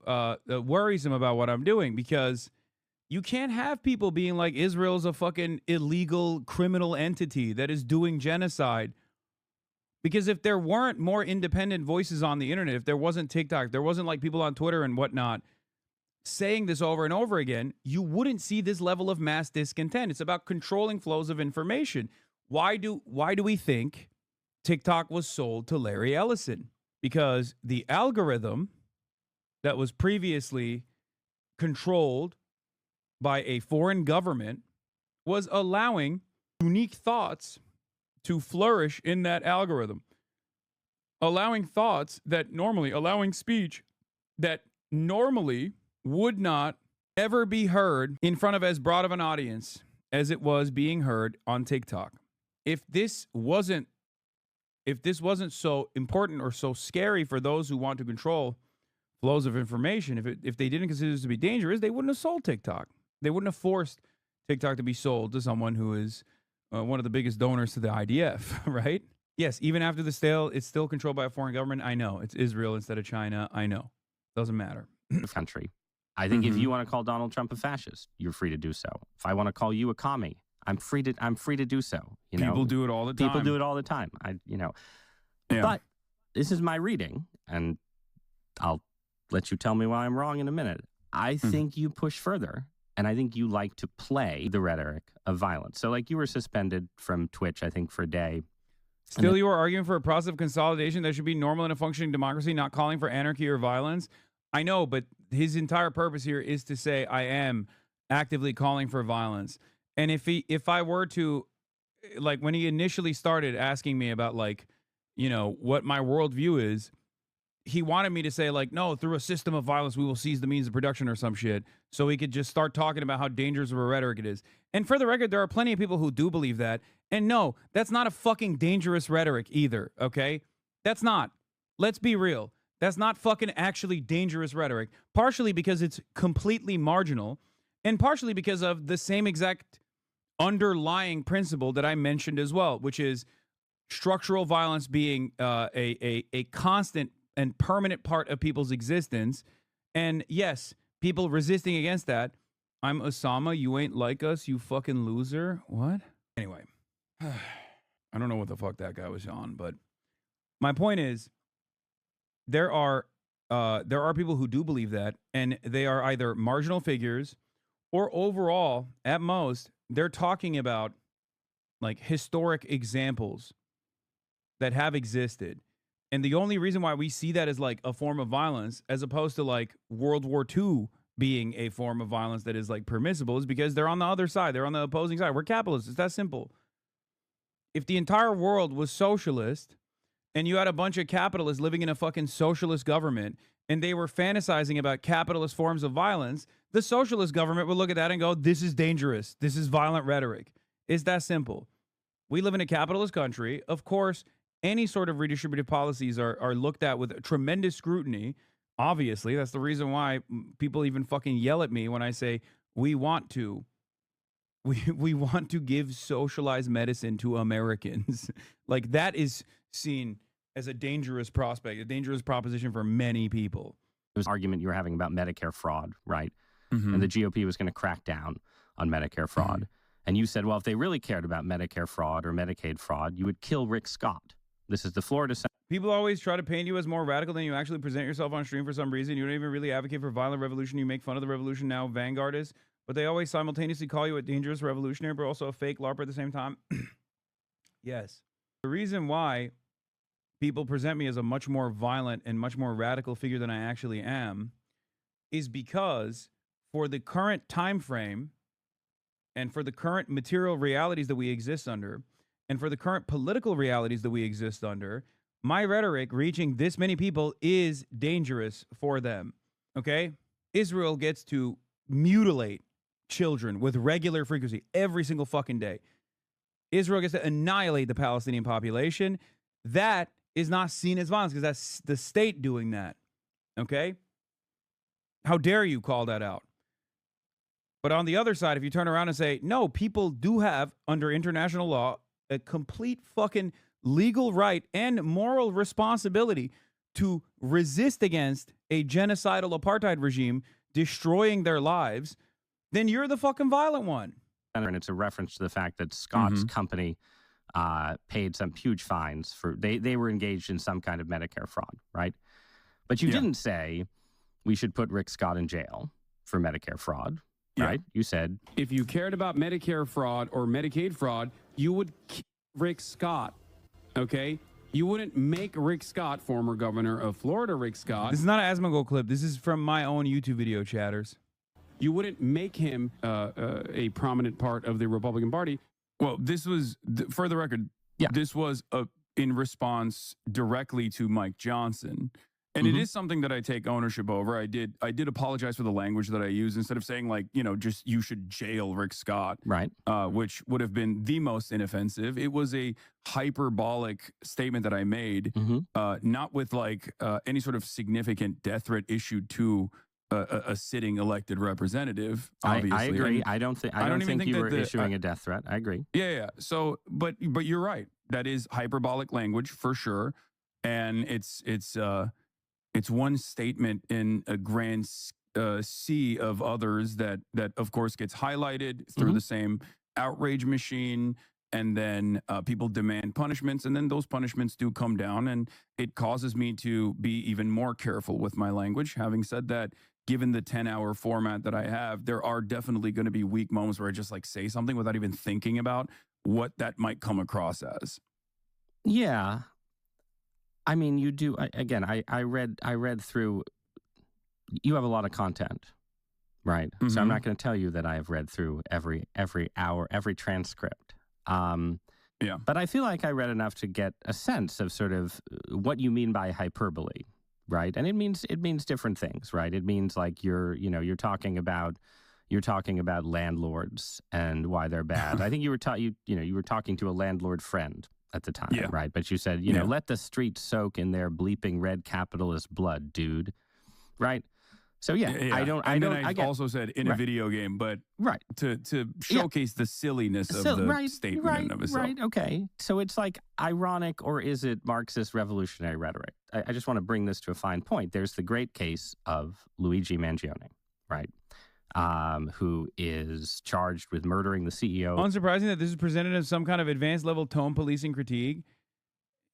worrisome about what I'm doing, because you can't have people being like Israel's a fucking illegal criminal entity that is doing genocide. Because if there weren't more independent voices on the internet, if there wasn't TikTok, there wasn't like people on Twitter and whatnot saying this over and over again, you wouldn't see this level of mass discontent. It's about controlling flows of information. Why do we think TikTok was sold to Larry Ellison? Because the algorithm that was previously controlled by a foreign government was allowing unique thoughts to flourish in that algorithm, allowing speech that normally would not ever be heard in front of as broad of an audience as it was being heard on TikTok. If this wasn't so important or so scary for those who want to control flows of information, if they didn't consider this to be dangerous, they wouldn't have sold TikTok. They wouldn't have forced TikTok to be sold to someone who is one of the biggest donors to the IDF, right? Yes, even after the sale, it's still controlled by a foreign government. I know. It's Israel instead of China. I know. Doesn't matter. Country. I think if you want to call Donald Trump a fascist, you're free to do so. If I want to call you a commie, I'm free to do so. People do it all the time. People do it all the time. Yeah. But this is my reading, and I'll let you tell me why I'm wrong in a minute. I think you push further, and I think you like to play the rhetoric of violence. So, like, you were suspended from Twitch, I think, for a day. Still, you are arguing for a process of consolidation that should be normal in a functioning democracy, not calling for anarchy or violence. I know, but his entire purpose here is to say I am actively calling for violence. And if I were to, like, when he initially started asking me about, like, you know, what my worldview is, he wanted me to say, like, no, through a system of violence, we will seize the means of production or some shit. So he could just start talking about how dangerous of a rhetoric it is. And for the record, there are plenty of people who do believe that. And no, that's not a fucking dangerous rhetoric either, okay? That's not. Let's be real. That's not fucking actually dangerous rhetoric. Partially because it's completely marginal, and partially because of the same exact underlying principle that I mentioned as well, which is structural violence being a constant and permanent part of people's existence. And yes, people resisting against that. I'm Osama, you ain't like us, you fucking loser. What? Anyway, I don't know what the fuck that guy was on, but my point is, there are people who do believe that, and they are either marginal figures or overall, at most, they're talking about like historic examples that have existed. And the only reason why we see that as like a form of violence, as opposed to like World War II being a form of violence that is like permissible, is because they're on the other side. They're on the opposing side. We're capitalists. It's that simple. If the entire world was socialist and you had a bunch of capitalists living in a fucking socialist government, and they were fantasizing about capitalist forms of violence, the socialist government would look at that and go, this is dangerous. This is violent rhetoric. It's that simple. We live in a capitalist country. Of course, any sort of redistributive policies are looked at with tremendous scrutiny. Obviously, that's the reason why people even fucking yell at me when I say we want to give socialized medicine to Americans. Like, that is seen as a dangerous prospect, a dangerous proposition for many people. It was an argument you were having about Medicare fraud, right? And the GOP was going to crack down on Medicare fraud. And you said, well, if they really cared about Medicare fraud or Medicaid fraud, you would kill Rick Scott. This is the Florida Senator. People always try to paint you as more radical than you actually present yourself on stream for some reason. You don't even really advocate for violent revolution. You make fun of the revolution now, vanguardists. But they always simultaneously call you a dangerous revolutionary, but also a fake LARPer at the same time. Yes. The reason why people present me as a much more violent and much more radical figure than I actually am is because for the current time frame and for the current material realities that we exist under and for the current political realities that we exist under, my rhetoric reaching this many people is dangerous for them. Okay? Israel gets to mutilate children with regular frequency every single fucking day. Israel gets to annihilate the Palestinian population. That is not seen as violence because that's the state doing that. Okay? How dare you call that out? But on the other side, if you turn around and say, no, people do have, under international law, a complete fucking legal right and moral responsibility to resist against a genocidal apartheid regime destroying their lives, then you're the fucking violent one. And it's a reference to the fact that Scott's company paid some huge fines for, they were engaged in some kind of Medicare fraud, right? But you didn't say we should put Rick Scott in jail for Medicare fraud, right? You said, if you cared about Medicare fraud or Medicaid fraud, you would kill Rick Scott, okay? You wouldn't make Rick Scott, former governor of Florida, Rick Scott. This is not an Asmongold clip. This is from my own YouTube video, chatters. You wouldn't make him a prominent part of the Republican Party. Well, this was, for the record, this was in response directly to Mike Johnson. And it is something that I take ownership over. I did apologize for the language that I used instead of saying, like, you know, just you should jail Rick Scott, right? Which would have been the most inoffensive. It was a hyperbolic statement that I made, not with like any sort of significant death threat issued to a sitting elected representative. Obviously, I agree. And I don't think you were issuing a death threat. I agree. Yeah. So, but you're right. That is hyperbolic language for sure, and it's one statement in a grand sea of others that of course gets highlighted through the same outrage machine, and then people demand punishments, and then those punishments do come down, and it causes me to be even more careful with my language. Having said that, given the 10-hour format that I have, there are definitely going to be weak moments where I just like say something without even thinking about what that might come across as. Yeah. I mean, you do. I read through. You have a lot of content, right? So I'm not going to tell you that I have read through every hour, every transcript. But I feel like I read enough to get a sense of sort of what you mean by hyperbole, right? And it means different things, right? It means like you're talking about landlords and why they're bad. I think you were talking to a landlord friend at the time, right? But you said, let the streets soak in their bleeping red capitalist blood, dude, right? So I also said in a video game, but to showcase the silliness of the statement in of itself. Right, okay. So it's like ironic, or is it Marxist revolutionary rhetoric? I just want to bring this to a fine point. There's the great case of Luigi Mangione, right? Who is charged with murdering the CEO. Unsurprising that this is presented as some kind of advanced level tone policing critique.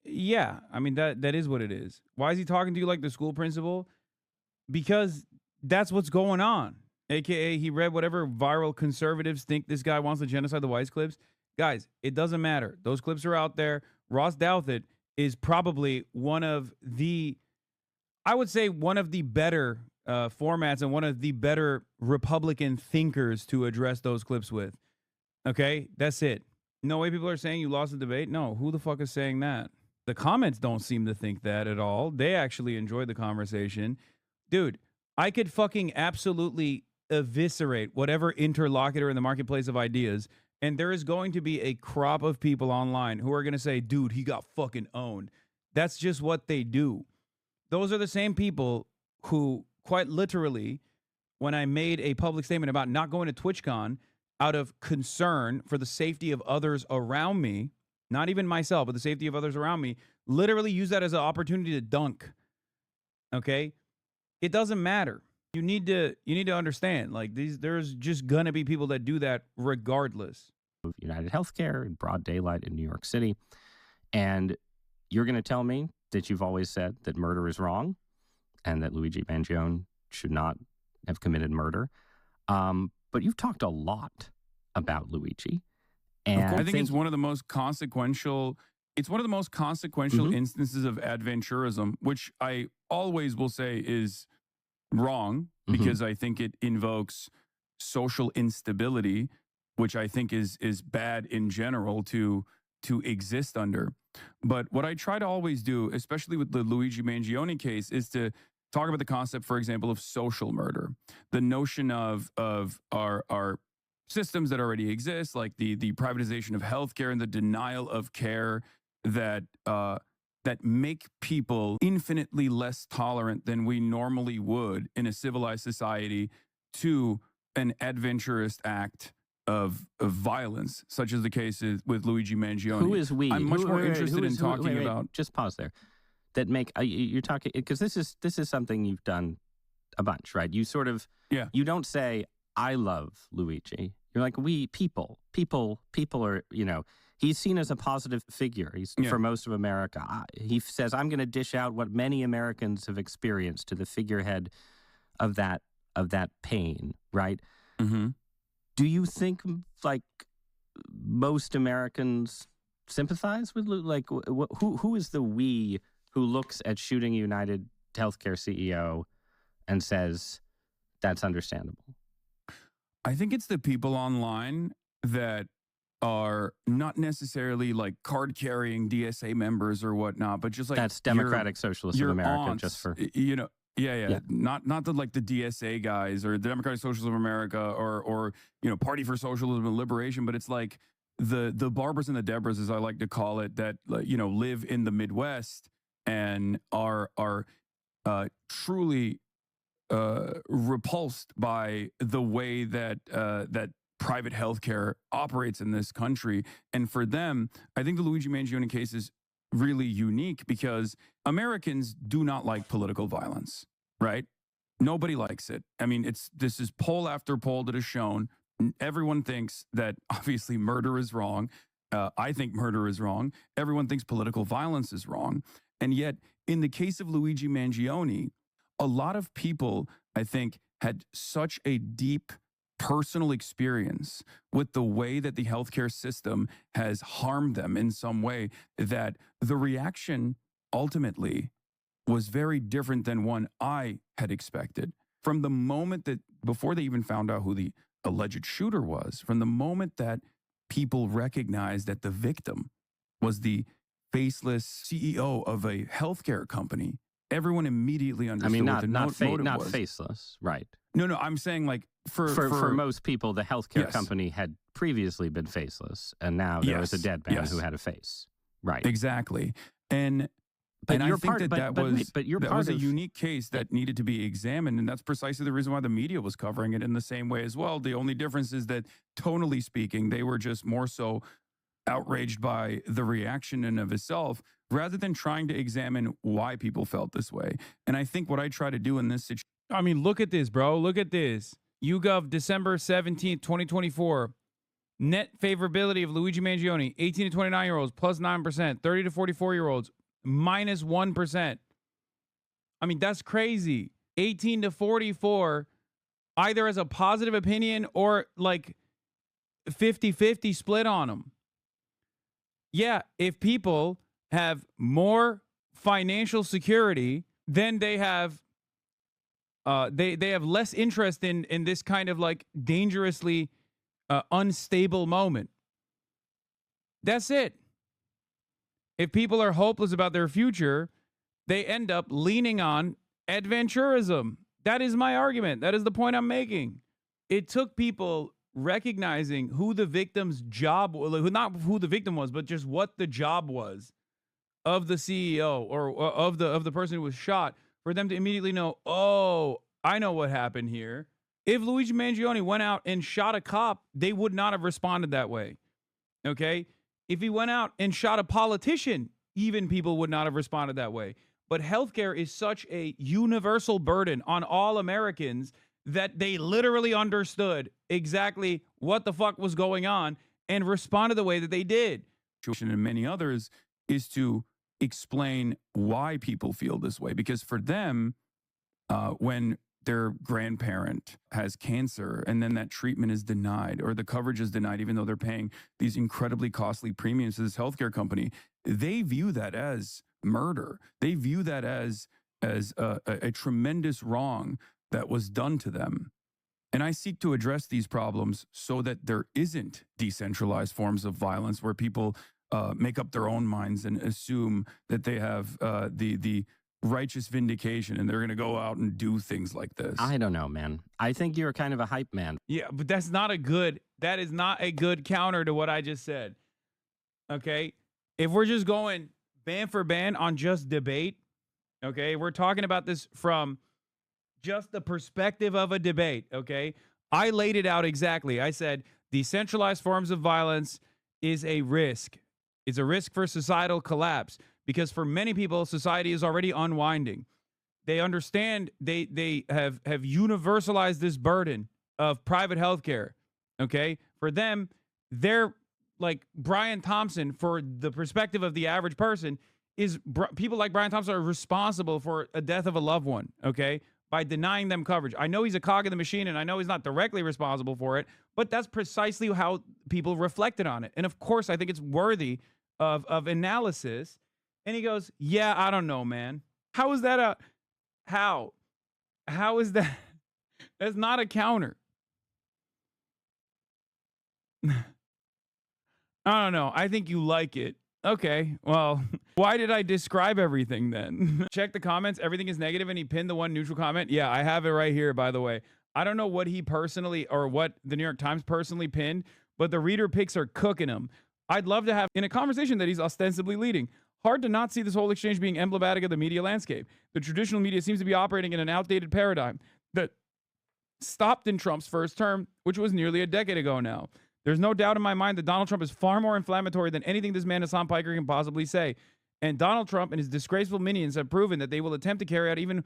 Yeah, I mean, that is what it is. Why is he talking to you like the school principal? Because that's what's going on. AKA, he read whatever viral conservatives think this guy wants to genocide the whites clips. Guys, it doesn't matter. Those clips are out there. Ross Douthat is probably one of the better formats and one of the better Republican thinkers to address those clips with. Okay, that's it. No way people are saying you lost the debate. No, who the fuck is saying that? The comments don't seem to think that at all. They actually enjoy the conversation. Dude, I could fucking absolutely eviscerate whatever interlocutor in the marketplace of ideas, and there is going to be a crop of people online who are going to say, dude, he got fucking owned. That's just what they do. Those are the same people who, quite literally, when I made a public statement about not going to TwitchCon out of concern for the safety of others around me, not even myself, but the safety of others around me, literally use that as an opportunity to dunk. Okay? It doesn't matter. You need to understand, like, there's just gonna be people that do that regardless. United Healthcare in broad daylight in New York City. And you're going to tell me that you've always said that murder is wrong and that Luigi Mangione should not have committed murder. But you've talked a lot about Luigi. And I think it's one of the most consequential. It's one of the most consequential instances of adventurism, which I always will say is wrong because I think it invokes social instability, which I think is bad in general to exist under. But what I try to always do, especially with the Luigi Mangione case, is to talk about the concept, for example, of social murder, the notion of our systems that already exist, like the privatization of healthcare and the denial of care that make people infinitely less tolerant than we normally would in a civilized society to an adventurous act of violence, such as the case is with Luigi Mangione. Who is we? I'm much more interested in talking about. Just pause there. That make you're talking because this is something you've done a bunch, right? You sort of You don't say I love Luigi. You're like we people are, you know. He's seen as a positive figure. He's for most of America. He says, "I'm going to dish out what many Americans have experienced to the figurehead of that pain." Right? Mm-hmm. Do you think like most Americans sympathize with like who is the we who looks at shooting United Healthcare CEO and says that's understandable? I think it's the people online that are not necessarily like card-carrying DSA members or whatnot, but just like that's Democratic Socialists of America, aunts, just for not the like the DSA guys or the Democratic Socialists of America or Party for Socialism and Liberation, but it's like the Barbaras and the Debras, as I like to call it, that live in the Midwest and are truly repulsed by the way that private healthcare operates in this country. And for them, I think the Luigi Mangione case is really unique because Americans do not like political violence, right? Nobody likes it. I mean, this is poll after poll that has shown everyone thinks that obviously murder is wrong. I think murder is wrong. Everyone thinks political violence is wrong. And yet, in the case of Luigi Mangione, a lot of people, I think, had such a deep personal experience with the way that the healthcare system has harmed them in some way that the reaction ultimately was very different than one I had expected. From the moment that, before they even found out who the alleged shooter was, from the moment that people recognized that the victim was the faceless CEO of a healthcare company, everyone immediately understood what the motive not was. Faceless, right? No, I'm saying like for most people, the healthcare company had previously been faceless, and now there was a dead man who had a face, right? Exactly, and I think that was a unique case that needed to be examined, and that's precisely the reason why the media was covering it in the same way as well. The only difference is that, tonally speaking, they were just more so outraged by the reaction in of itself, rather than trying to examine why people felt this way. And I think what I try to do in this situation, I mean, look at this, bro. Look at this. YouGov, December 17th, 2024. Net favorability of Luigi Mangione, 18 to 29-year-olds, plus 9%, 30 to 44-year-olds, minus 1%. I mean, that's crazy. 18 to 44, either as a positive opinion or like 50-50 split on them. Yeah, if people have more financial security, then they have they have less interest in this kind of like dangerously unstable moment. That's it. If people are hopeless about their future, they end up leaning on adventurism. That is my argument. That is the point I'm making. It took people recognizing who the victim's job was, not who the victim was, but just what the job was of the CEO or of the person who was shot, for them to immediately know, oh, I know what happened here. If Luigi Mangione went out and shot a cop, they would not have responded that way. Okay? If he went out and shot a politician, even people would not have responded that way. But healthcare is such a universal burden on all Americans that they literally understood exactly what the fuck was going on and responded the way that they did. And many others is to explain why people feel this way. Because for them, when their grandparent has cancer and then that treatment is denied or the coverage is denied, even though they're paying these incredibly costly premiums to this healthcare company, they view that as murder. They view that as a tremendous wrong that was done to them. And I seek to address these problems so that there isn't decentralized forms of violence where people make up their own minds and assume that they have the righteous vindication and they're going to go out and do things like this. I don't know, man. I think you're kind of a hype man. Yeah, but that is not a good counter to what I just said. Okay? If we're just going band for band on just debate, okay? We're talking about this from just the perspective of a debate, okay? I laid it out exactly. I said decentralized forms of violence is a risk. It's a risk for societal collapse because for many people, society is already unwinding. They understand they have universalized this burden of private healthcare, okay? For them, they're like Brian Thompson, for the perspective of the average person, people like Brian Thompson are responsible for a death of a loved one, okay? By denying them coverage. I know he's a cog in the machine and I know he's not directly responsible for it, but that's precisely how people reflected on it. And of course, I think it's worthy of analysis. And he goes, yeah, I don't know, man. How is that how is that? That's not a counter. I don't know. I think you like it. Okay, well, why did I describe everything then? Check the comments. Everything is negative, and he pinned the one neutral comment. Yeah, I have it right here, by the way. I don't know what he personally or what the New York Times personally pinned, but the reader picks are cooking him. I'd love to have in a conversation that he's ostensibly leading. Hard to not see this whole exchange being emblematic of the media landscape. The traditional media seems to be operating in an outdated paradigm that stopped in Trump's first term, which was nearly a decade ago now. There's no doubt in my mind that Donald Trump is far more inflammatory than anything this man Hassan Piker can possibly say. And Donald Trump and his disgraceful minions have proven that they will attempt to carry out even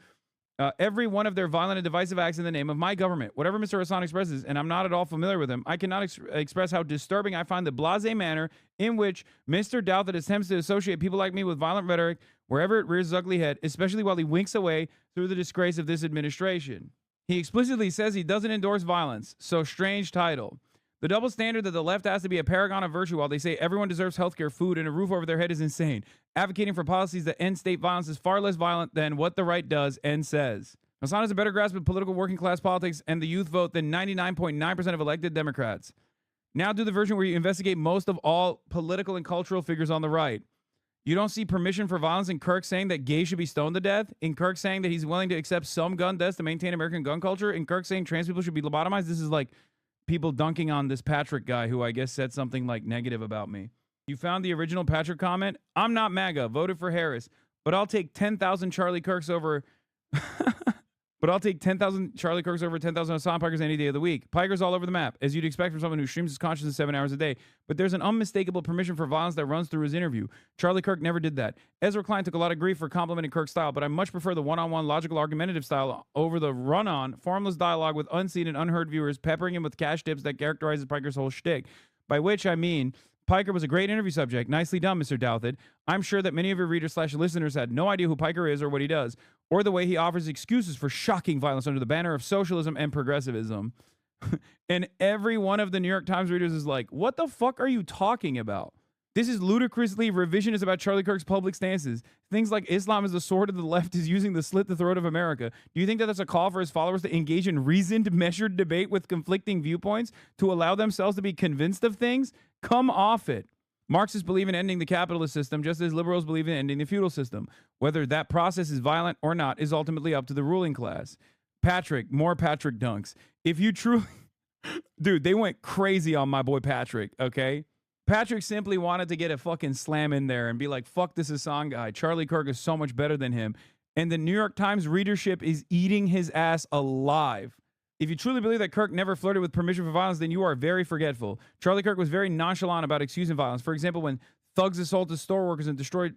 every one of their violent and divisive acts in the name of my government. Whatever Mr. Hassan expresses, and I'm not at all familiar with him, I cannot express how disturbing I find the blasé manner in which Mr. Douthat attempts to associate people like me with violent rhetoric wherever it rears his ugly head, especially while he winks away through the disgrace of this administration. He explicitly says he doesn't endorse violence, so strange title. The double standard that the left has to be a paragon of virtue while they say everyone deserves healthcare, food, and a roof over their head is insane. Advocating for policies that end state violence is far less violent than what the right does and says. Hassan has a better grasp of political working class politics and the youth vote than 99.9% of elected Democrats. Now do the version where you investigate most of all political and cultural figures on the right. You don't see permission for violence in Kirk saying that gays should be stoned to death, in Kirk saying that he's willing to accept some gun deaths to maintain American gun culture, in Kirk saying trans people should be lobotomized. This is like people dunking on this Patrick guy who I guess said something like negative about me. You found the original Patrick comment? I'm not MAGA, voted for Harris, but I'll take 10,000 Charlie Kirks over... But I'll take 10,000 Charlie Kirks over 10,000 Hassan Pikers any day of the week. Pikers all over the map, as you'd expect from someone who streams his consciousness 7 hours a day. But there's an unmistakable permission for violence that runs through his interview. Charlie Kirk never did that. Ezra Klein took a lot of grief for complimenting Kirk's style, but I much prefer the one-on-one logical argumentative style over the run-on, formless dialogue with unseen and unheard viewers, peppering him with cash tips that characterizes Piker's whole shtick. By which I mean... Piker was a great interview subject. Nicely done, Mr. Douthat. I'm sure that many of your readers/listeners had no idea who Piker is or what he does, or the way he offers excuses for shocking violence under the banner of socialism and progressivism. And every one of the New York Times readers is like, what the fuck are you talking about? This is ludicrously revisionist about Charlie Kirk's public stances. Things like Islam is the sword of the left is using to slit the throat of America. Do you think that that's a call for his followers to engage in reasoned, measured debate with conflicting viewpoints to allow themselves to be convinced of things? Come off it. Marxists believe in ending the capitalist system just as liberals believe in ending the feudal system. Whether that process is violent or not is ultimately up to the ruling class. Patrick, more Patrick dunks. If you truly... Dude, they went crazy on my boy Patrick, okay? Patrick simply wanted to get a fucking slam in there and be like, fuck this Hassan guy. Charlie Kirk is so much better than him. And the New York Times readership is eating his ass alive. If you truly believe that Kirk never flirted with permission for violence, then you are very forgetful. Charlie Kirk was very nonchalant about excusing violence. For example, when thugs assaulted store workers and destroyed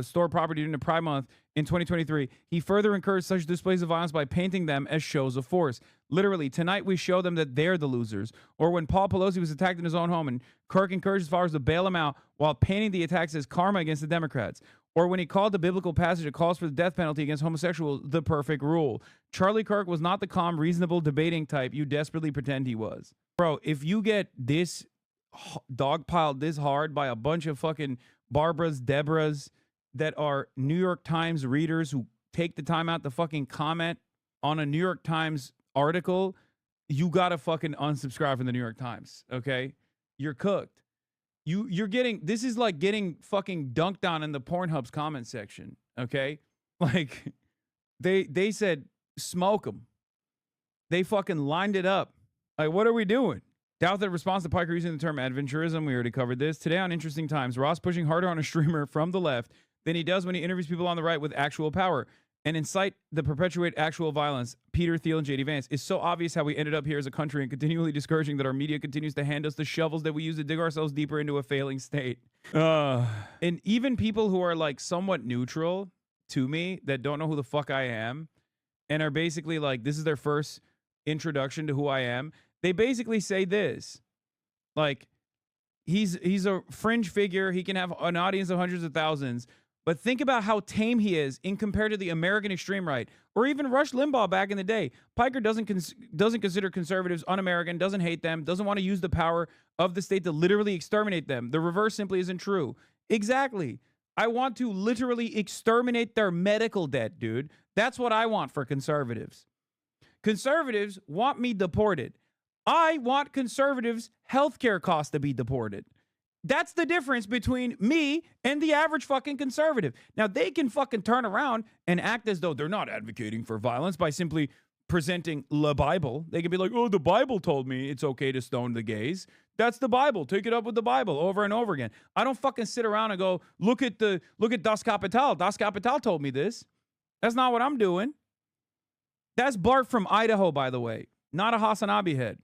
store property during the Pride Month in 2023, he further encouraged such displays of violence by painting them as shows of force. Literally, tonight we show them that they're the losers. Or when Paul Pelosi was attacked in his own home and Kirk encouraged his followers to bail him out while painting the attacks as karma against the Democrats. Or when he called the biblical passage that calls for the death penalty against homosexuals the perfect rule. Charlie Kirk was not the calm, reasonable, debating type you desperately pretend he was. Bro, if you get this dogpiled this hard by a bunch of fucking Barbaras, Deborahs that are New York Times readers who take the time out to fucking comment on a New York Times article, you gotta fucking unsubscribe from the New York Times, okay? You're cooked. You're getting, this is like getting fucking dunked on in the Pornhub's comment section, okay? Like, they said, smoke them. They fucking lined it up. Like, what are we doing? Douthat responds to Piker using the term adventurism. We already covered this. Today on Interesting Times, Ross pushing harder on a streamer from the left than he does when he interviews people on the right with actual power and incite the perpetuate actual violence. Peter Thiel and JD Vance. It's so obvious how we ended up here as a country and continually discouraging that our media continues to hand us the shovels that we use to dig ourselves deeper into a failing state. And even people who are like somewhat neutral to me that don't know who the fuck I am and are basically like, this is their first introduction to who I am. They basically say this, like, he's a fringe figure. He can have an audience of hundreds of thousands. But think about how tame he is in compared to the American extreme right, or even Rush Limbaugh back in the day. Piker doesn't consider conservatives un-American, doesn't hate them, doesn't want to use the power of the state to literally exterminate them. The reverse simply isn't true. Exactly. I want to literally exterminate their medical debt, dude. That's what I want for conservatives. Conservatives want me deported. I want conservatives' healthcare costs to be deported. That's the difference between me and the average fucking conservative. Now, they can fucking turn around and act as though they're not advocating for violence by simply presenting the Bible. They can be like, oh, the Bible told me it's okay to stone the gays. That's the Bible. Take it up with the Bible over and over again. I don't fucking sit around and go, look at Das Kapital. Das Kapital told me this. That's not what I'm doing. That's Bart from Idaho, by the way, not a Hasanabi head.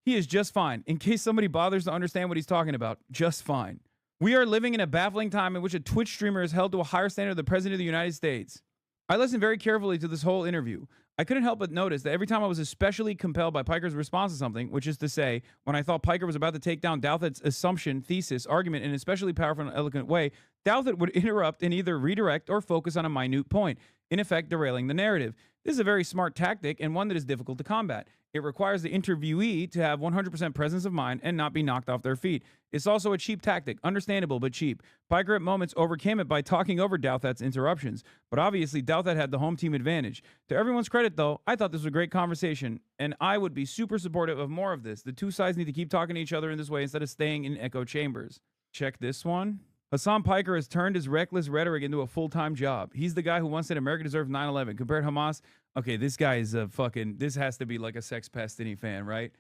He is just fine. In case somebody bothers to understand what he's talking about, just fine. We are living in a baffling time in which a Twitch streamer is held to a higher standard than the President of the United States. I listened very carefully to this whole interview. I couldn't help but notice that every time I was especially compelled by Piker's response to something, which is to say, when I thought Piker was about to take down Douthat's assumption, thesis, argument in an especially powerful and eloquent way, Douthat would interrupt and either redirect or focus on a minute point, in effect derailing the narrative. This is a very smart tactic and one that is difficult to combat. It requires the interviewee to have 100% presence of mind and not be knocked off their feet. It's also a cheap tactic, understandable but cheap. Piker at moments overcame it by talking over Douthat's interruptions, but obviously Douthat had the home team advantage. To everyone's credit, though, I thought this was a great conversation, and I would be super supportive of more of this. The two sides need to keep talking to each other in this way instead of staying in echo chambers. Check this one. Hassan Piker has turned his reckless rhetoric into a full-time job. He's the guy who once said America deserved 9/11. Compared Hamas, okay, this guy is a fucking, this has to be like a Sex Pestini fan, right?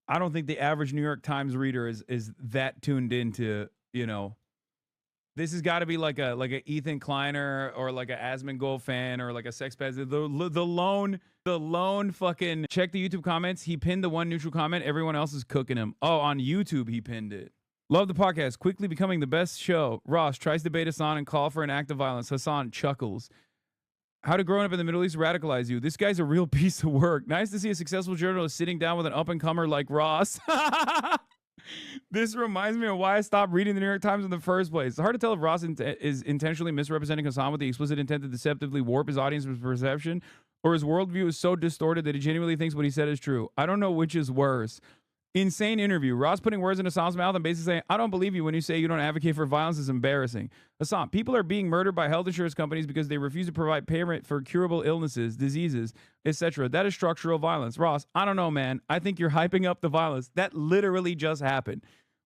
I don't think the average New York Times reader is that tuned into, you know, this has got to be like a Ethan Kleiner or like a Asmongold fan or like a Sex Pestini. The lone fucking, check the YouTube comments. He pinned the one neutral comment. Everyone else is cooking him. Oh, on YouTube he pinned it. Love the podcast. Quickly becoming the best show. Ross tries to bait Hassan and call for an act of violence. Hassan chuckles. How to growing up in the Middle East radicalize you. This guy's a real piece of work. Nice to see a successful journalist sitting down with an up-and-comer like Ross. This reminds me of why I stopped reading the New York Times in the first place. It's hard to tell if Ross is intentionally misrepresenting Hassan with the explicit intent to deceptively warp his audience's perception, or his worldview is so distorted that he genuinely thinks what he said is true. I don't know which is worse. Insane interview. Ross putting words in Hassan's mouth and basically saying, I don't believe you when you say you don't advocate for violence is embarrassing. Hassan, people are being murdered by health insurance companies because they refuse to provide payment for curable illnesses, diseases, etc. That is structural violence. Ross, I don't know, man. I think you're hyping up the violence. That literally just happened.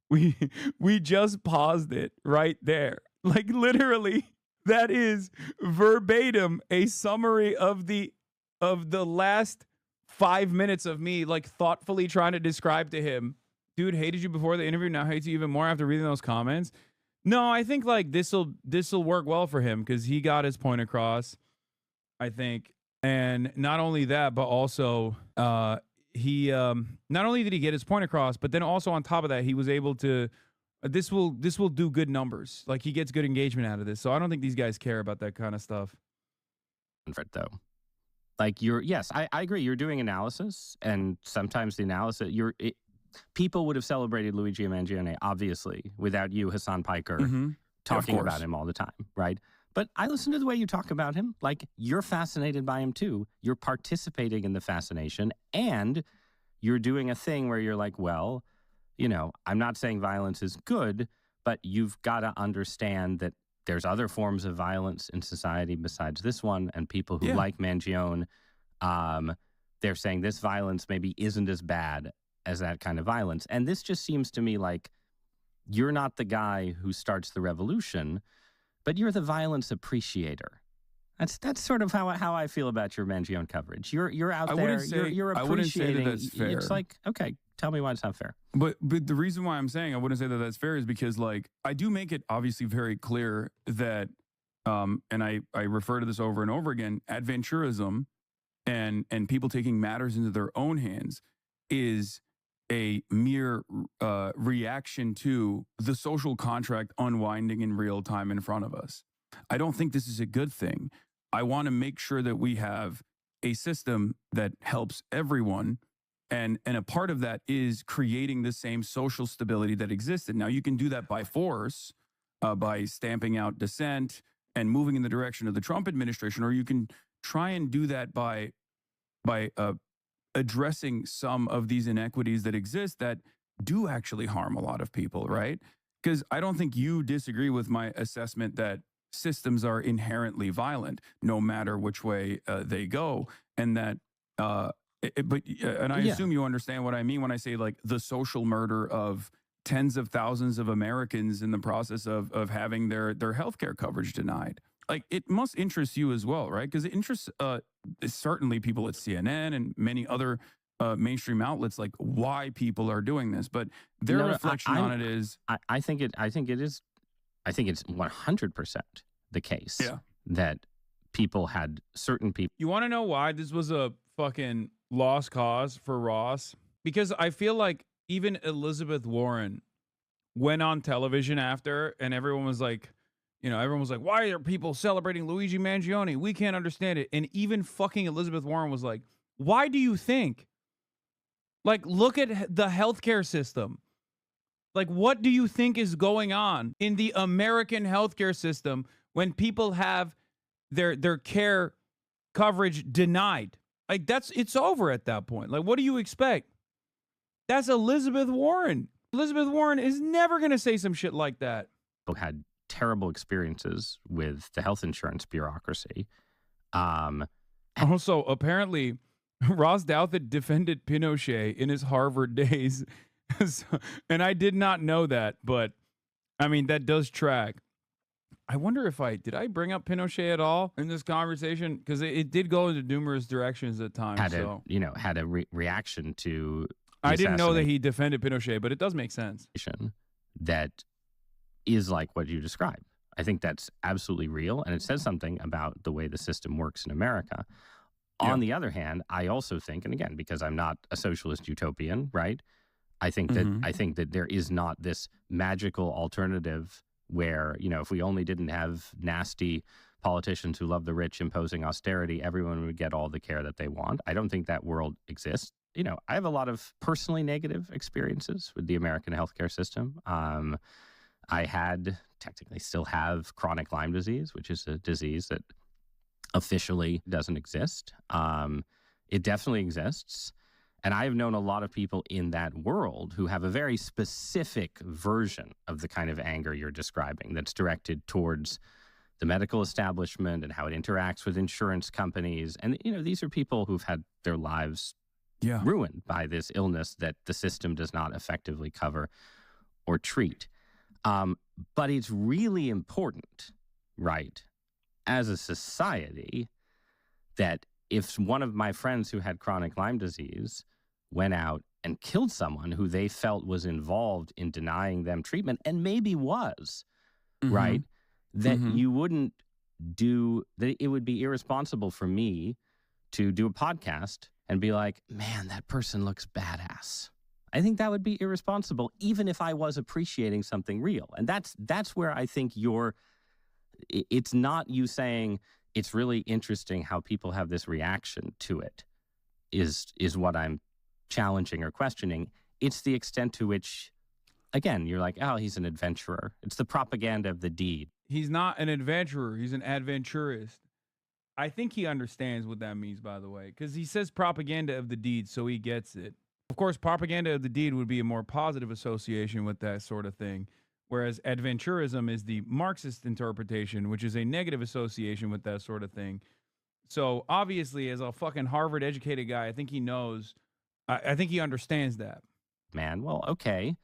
We just paused it right there. Like literally, that is verbatim a summary of the last 5 minutes of me like thoughtfully trying to describe to him, dude, hated you before the interview, now hates you even more after reading those comments. No, I think like this'll work well for him because he got his point across, I think. And not only that, but also he not only did he get his point across, but then also on top of that, he was able to this will do good numbers. Like he gets good engagement out of this. So I don't think these guys care about that kind of stuff. Though. Like yes, I agree. You're doing analysis, and sometimes the analysis people would have celebrated Luigi Mangione, obviously, without you, Hassan Piker, talking about him all the time, right? But I listen to the way you talk about him. Like, you're fascinated by him, too. You're participating in the fascination, and you're doing a thing where you're like, well, you know, I'm not saying violence is good, but you've got to understand that there's other forms of violence in society besides this one, and people who like Mangione, they're saying this violence maybe isn't as bad as that kind of violence. And this just seems to me like you're not the guy who starts the revolution, but you're the violence appreciator. That's sort of how I feel about your Mangione coverage. You're out there. You're appreciating. I wouldn't say that that's fair. It's like, okay, tell me why it's not fair. But the reason why I'm saying I wouldn't say that that's fair is because like I do make it obviously very clear that, and I refer to this over and over again, adventurism and people taking matters into their own hands is a mere reaction to the social contract unwinding in real time in front of us. I don't think this is a good thing. I want to make sure that we have a system that helps everyone. And a part of that is creating the same social stability that existed. Now, you can do that by force, by stamping out dissent and moving in the direction of the Trump administration, or you can try and do that by addressing some of these inequities that exist that do actually harm a lot of people, right? Because I don't think you disagree with my assessment that systems are inherently violent, no matter which way they go, and that, and I assume you understand what I mean when I say like the social murder of tens of thousands of Americans in the process of having their healthcare coverage denied. Like, it must interest you as well, right? Because it interests certainly people at CNN and many other mainstream outlets, like why people are doing this. But their reflection on it is, I think it's 100% the case that people had certain people. You want to know why this was a fucking lost cause for Ross? Because I feel like even Elizabeth Warren went on television after, and everyone was like, why are people celebrating Luigi Mangione? We can't understand it. And even fucking Elizabeth Warren was like, why do you think? Like, look at the healthcare system. Like, what do you think is going on in the American healthcare system when people have their care coverage denied? Like, it's over at that point. Like, what do you expect? That's Elizabeth Warren. Elizabeth Warren is never going to say some shit like that. Had terrible experiences with the health insurance bureaucracy. Also, apparently, Ross Douthat defended Pinochet in his Harvard days. And I did not know that, but I mean, that does track. I wonder if did I bring up Pinochet at all in this conversation? Because it did go into numerous directions at times. Had a reaction to. I didn't know that he defended Pinochet, but it does make sense. That is like what you described. I think that's absolutely real, and it says something about the way the system works in America. Yeah. On the other hand, I also think, and again, because I'm not a socialist utopian, right? I think that there is not this magical alternative where, if we only didn't have nasty politicians who love the rich imposing austerity, everyone would get all the care that they want. I don't think that world exists. I have a lot of personally negative experiences with the American healthcare system. I technically still have chronic Lyme disease, which is a disease that officially doesn't exist. It definitely exists. And I have known a lot of people in that world who have a very specific version of the kind of anger you're describing that's directed towards the medical establishment and how it interacts with insurance companies. And, these are people who've had their lives ruined by this illness that the system does not effectively cover or treat. But it's really important, right, as a society, that if one of my friends who had chronic Lyme disease went out and killed someone who they felt was involved in denying them treatment, and maybe was, right, that you wouldn't do, that it would be irresponsible for me to do a podcast and be like, man, that person looks badass. I think that would be irresponsible, even if I was appreciating something real. And that's where I think it's not you saying it's really interesting how people have this reaction to it is what I'm challenging or questioning. It's the extent to which, again, you're like, oh, he's an adventurer. It's the propaganda of the deed. He's not an adventurer. He's an adventurist. I think he understands what that means, by the way, because he says propaganda of the deed, so he gets it. Of course, propaganda of the deed would be a more positive association with that sort of thing, whereas adventurism is the Marxist interpretation, which is a negative association with that sort of thing. So obviously, as a fucking Harvard-educated guy, I think he knows, I think he understands that. Man, well, okay,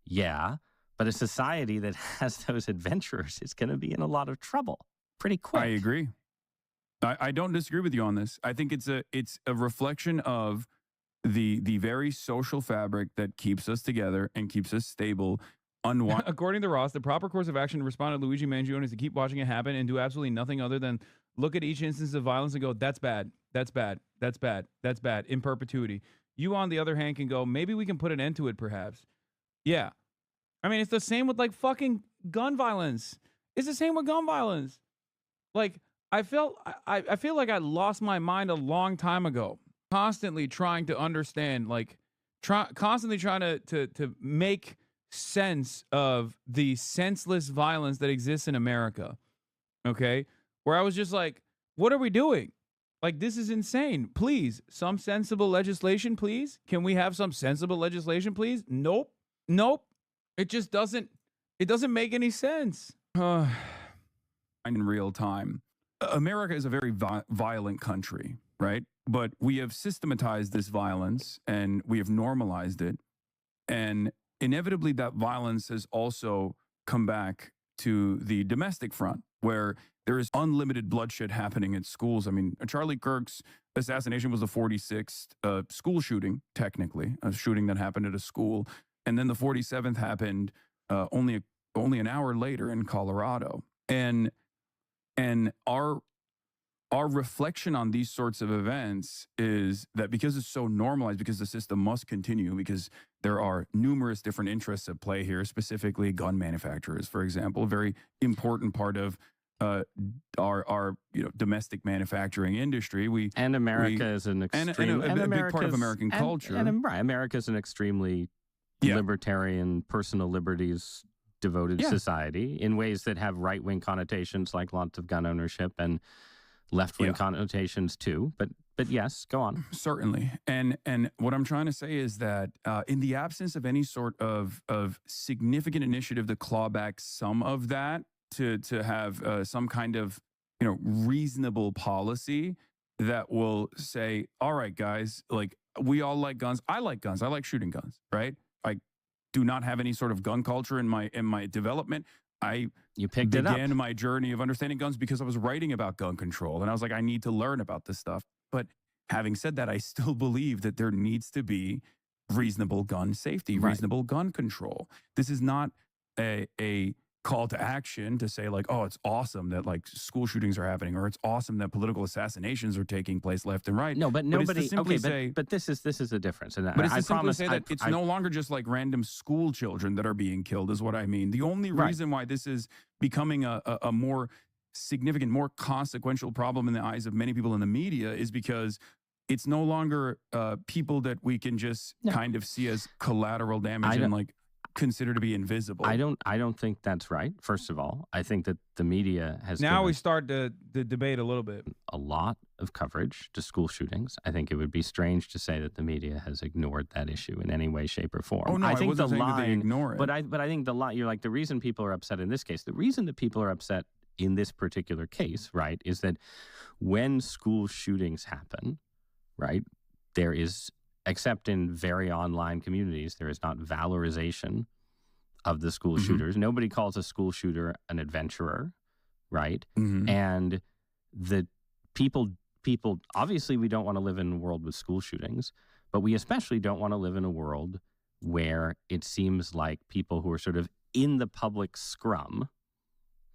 yeah, but a society that has those adventurers is going to be in a lot of trouble pretty quick. I agree. I don't disagree with you on this. I think it's a reflection of the very social fabric that keeps us together and keeps us stable. According to Ross, the proper course of action to respond to Luigi Mangione is to keep watching it happen and do absolutely nothing other than look at each instance of violence and go, that's bad, that's bad, that's bad, that's bad, in perpetuity. You, on the other hand, can go, maybe we can put an end to it, perhaps. Yeah. I mean, it's the same with, like, fucking gun violence. It's the same with gun violence. Like, I feel like I lost my mind a long time ago, constantly trying to understand, like, constantly trying to make sense of the senseless violence that exists in America, okay? Where I was just like, what are we doing? Like, this is insane. Please, some sensible legislation, please. Can we have some sensible legislation, please? Nope. Nope. It just doesn't make any sense. In real time. America is a very violent country, right? But we have systematized this violence and we have normalized it. And inevitably that violence has also come back to the domestic front, where there is unlimited bloodshed happening at schools. I mean, Charlie Kirk's assassination was the 46th school shooting, technically, a shooting that happened at a school. And then the 47th happened only an hour later in Colorado. And our reflection on these sorts of events is that because it's so normalized, because the system must continue, because there are numerous different interests at play here, specifically gun manufacturers, for example, a very important part of our domestic manufacturing industry. America is an extreme, and a big part of American culture. America is an extremely libertarian, personal liberties devoted society in ways that have right-wing connotations, like lots of gun ownership, and left-wing connotations too. But yes, go on. Certainly. And what I'm trying to say is that in the absence of any sort of significant initiative to claw back some of that, to have some kind of reasonable policy that will say, all right, guys, like, we all like guns. I like guns. I like shooting guns, right? I do not have any sort of gun culture in my development. You picked it up. Began my journey of understanding guns because I was writing about gun control, and I was like, I need to learn about this stuff. But having said that, I still believe that there needs to be reasonable gun safety, reasonable gun control. This is not a call to action to say, like, oh, it's awesome that, like, school shootings are happening, or it's awesome that political assassinations are taking place left and right. No, but nobody. But this is the difference. And but it's to simply say that it's no longer just like random school children that are being killed, is what I mean. The only reason why this is becoming a more significant, more consequential problem in the eyes of many people in the media is because it's no longer people that we can just kind of see as collateral damage and, like, consider to be invisible. I don't think that's right. First of all, I think that the media has now we start the debate a little bit. A lot of coverage to school shootings. I think it would be strange to say that the media has ignored that issue in any way, shape, or form. Oh no, I think wasn't saying that they ignore it. But I think the line, you're like, the reason people are upset in this case, the reason that people are upset in this particular case, right, is that when school shootings happen, right, there is, except in very online communities, there is not valorization of the school shooters. Nobody calls a school shooter an adventurer, right? Mm-hmm. And the people, obviously we don't want to live in a world with school shootings, but we especially don't want to live in a world where it seems like people who are sort of in the public scrum,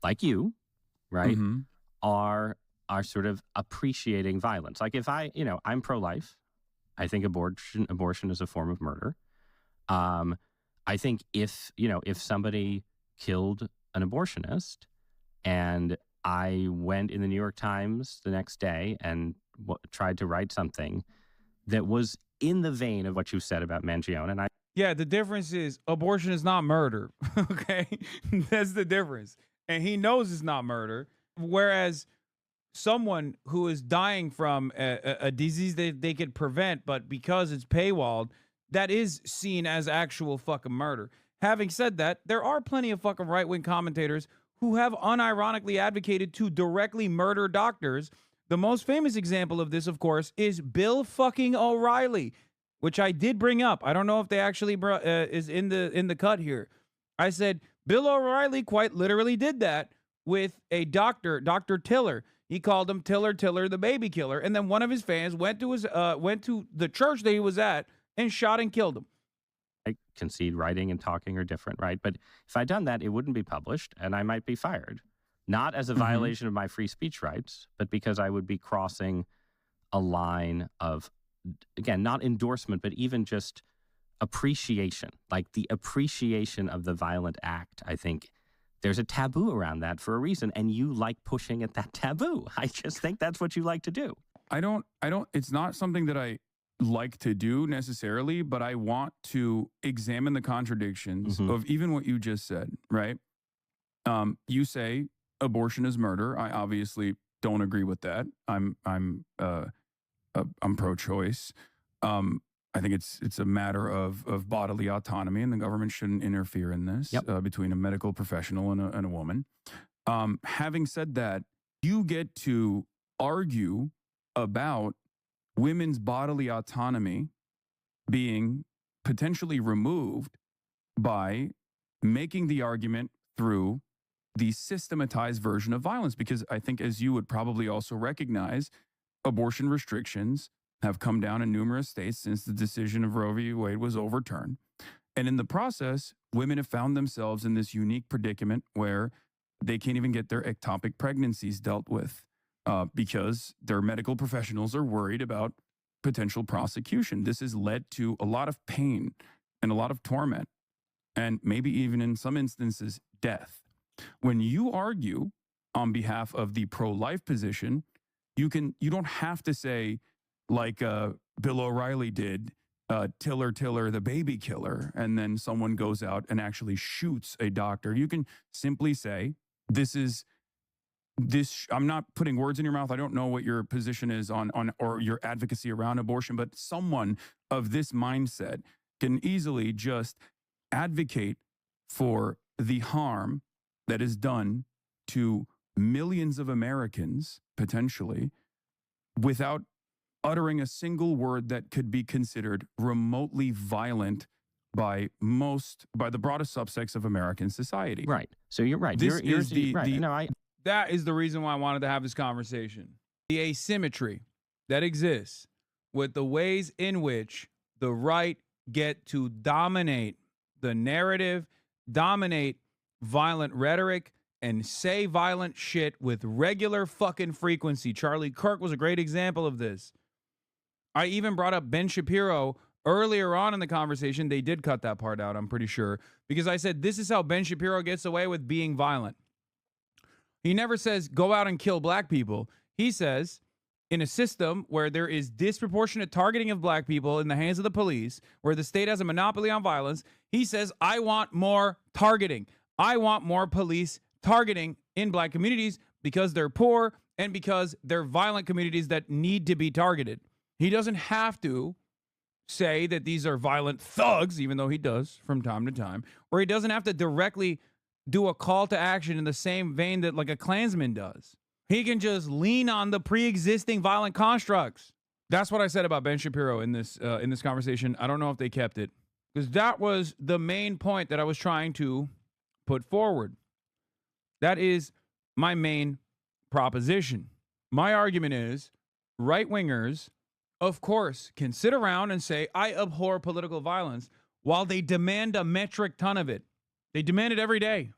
like you, right, Mm-hmm. are sort of appreciating violence. Like if I'm pro-life. I think abortion is a form of murder. I think if somebody killed an abortionist and I went in the New York Times the next day and tried to write something that was in the vein of what you said about Mangione, and Yeah, the difference is abortion is not murder. Okay, that's the difference, and he knows it's not murder. Whereas someone who is dying from a disease that they could prevent, but because it's paywalled, that is seen as actual fucking murder. Having said that, there are plenty of fucking right-wing commentators who have unironically advocated to directly murder doctors. The most famous example of this, of course, is Bill fucking O'Reilly, which I did bring up. I don't know if they actually is in the cut here. I said Bill O'Reilly quite literally did that with a doctor, Dr. Tiller. He called him Tiller the baby killer, and then one of his fans went to the church that he was at and shot and killed him. I concede writing and talking are different, right? But if I'd done that, it wouldn't be published, and I might be fired. Not as a violation of my free speech rights, but because I would be crossing a line of, again, not endorsement, but even just appreciation, like the appreciation of the violent act. I think there's a taboo around that for a reason, and you like pushing at that taboo. I just think that's what you like to do. I don't, it's not something that I like to do necessarily, but I want to examine the contradictions of even what you just said, right? You say abortion is murder. I obviously don't agree with that. I'm pro-choice. I think it's a matter of bodily autonomy, and the government shouldn't interfere in this between a medical professional and a woman. Having said that, you get to argue about women's bodily autonomy being potentially removed by making the argument through the systematized version of violence, because I think, as you would probably also recognize, abortion restrictions have come down in numerous states since the decision of Roe v. Wade was overturned. And in the process, women have found themselves in this unique predicament where they can't even get their ectopic pregnancies dealt with because their medical professionals are worried about potential prosecution. This has led to a lot of pain and a lot of torment, and maybe even in some instances, death. When you argue on behalf of the pro-life position, you don't have to say, like Bill O'Reilly did, Tiller the baby killer, and then someone goes out and actually shoots a doctor. You can simply say, I'm not putting words in your mouth. I don't know what your position is on or your advocacy around abortion, but someone of this mindset can easily just advocate for the harm that is done to millions of Americans, potentially, without uttering a single word that could be considered remotely violent by the broadest subsects of American society. Right. So you're right. This is That is the reason why I wanted to have this conversation. The asymmetry that exists with the ways in which the right get to dominate the narrative, dominate violent rhetoric, and say violent shit with regular fucking frequency. Charlie Kirk was a great example of this. I even brought up Ben Shapiro earlier on in the conversation. They did cut that part out, I'm pretty sure, because I said this is how Ben Shapiro gets away with being violent. He never says go out and kill black people. He says, in a system where there is disproportionate targeting of black people in the hands of the police, where the state has a monopoly on violence, he says, I want more targeting. I want more police targeting in black communities because they're poor and because they're violent communities that need to be targeted. He doesn't have to say that these are violent thugs, even though he does from time to time, or he doesn't have to directly do a call to action in the same vein that like a Klansman does. He can just lean on the pre-existing violent constructs. That's what I said about Ben Shapiro in this conversation. I don't know if they kept it. Because that was the main point that I was trying to put forward. That is my main proposition. My argument is right-wingers, of course, can sit around and say, I abhor political violence, while they demand a metric ton of it. They demand it every day.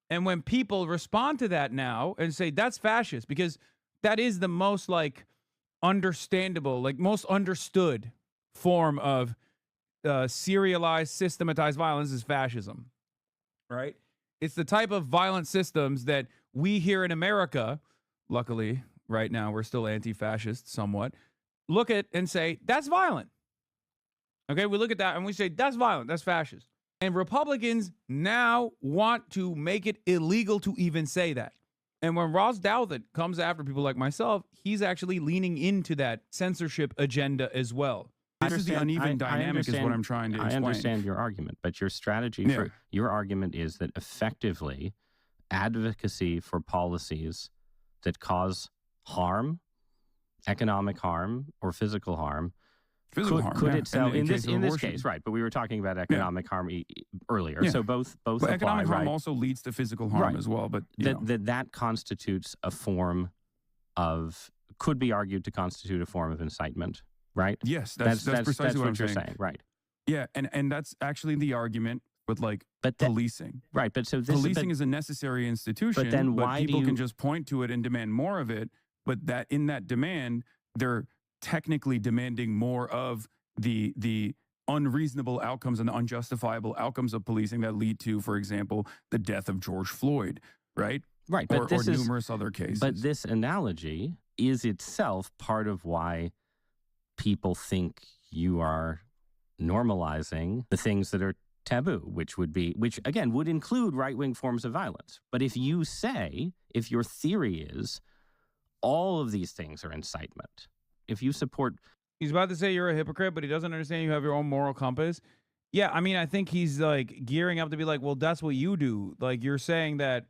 And when people respond to that now and say, that's fascist, because that is the most, like, understandable, like, most understood form of serialized, systematized violence is fascism, right? It's the type of violent systems that we here in America, luckily, right now, we're still anti-fascist somewhat, look at and say, that's violent. Okay, we look at that and we say, that's violent, that's fascist. And Republicans now want to make it illegal to even say that. And when Ross Douthat comes after people like myself, he's actually leaning into that censorship agenda as well. This is the uneven dynamic is what I'm trying to explain. I understand your argument, but your strategy for your argument is that effectively advocacy for policies that cause harm, economic harm, or physical harm, could itself in this case, right? But we were talking about economic harm earlier, so both apply. Economic harm also leads to physical harm as well. But that constitutes a form of, could be argued to constitute a form of incitement. Right? Yes, that's precisely what you're saying. Right. Yeah, and that's actually the argument with policing. Right, but so policing is a necessary institution. But then why people can just point to it and demand more of it? But that in that demand, they're technically demanding more of the unreasonable outcomes and the unjustifiable outcomes of policing that lead to, for example, the death of George Floyd. Right. Right. Or numerous other cases. But this analogy is itself part of why people think you are normalizing the things that are taboo, which again would include right-wing forms of violence. But if your theory is all of these things are incitement, if you support... He's about to say you're a hypocrite, but he doesn't understand you have your own moral compass. Yeah, I mean, I think he's like gearing up to be like, well, that's what you do. Like, you're saying that,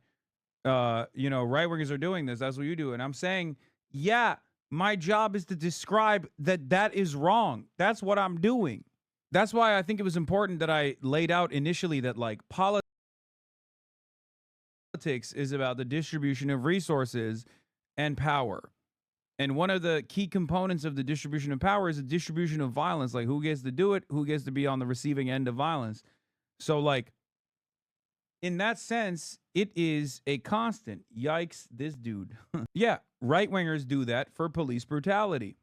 right-wingers are doing this. That's what you do. And I'm saying, yeah, my job is to describe that is wrong. That's what I'm doing. That's why I think it was important that I laid out initially that, like, politics is about the distribution of resources and power. And one of the key components of the distribution of power is the distribution of violence. Like, who gets to do it? Who gets to be on the receiving end of violence? So, like, in that sense, it is a constant. Yikes, this dude. Yeah, right-wingers do that for police brutality.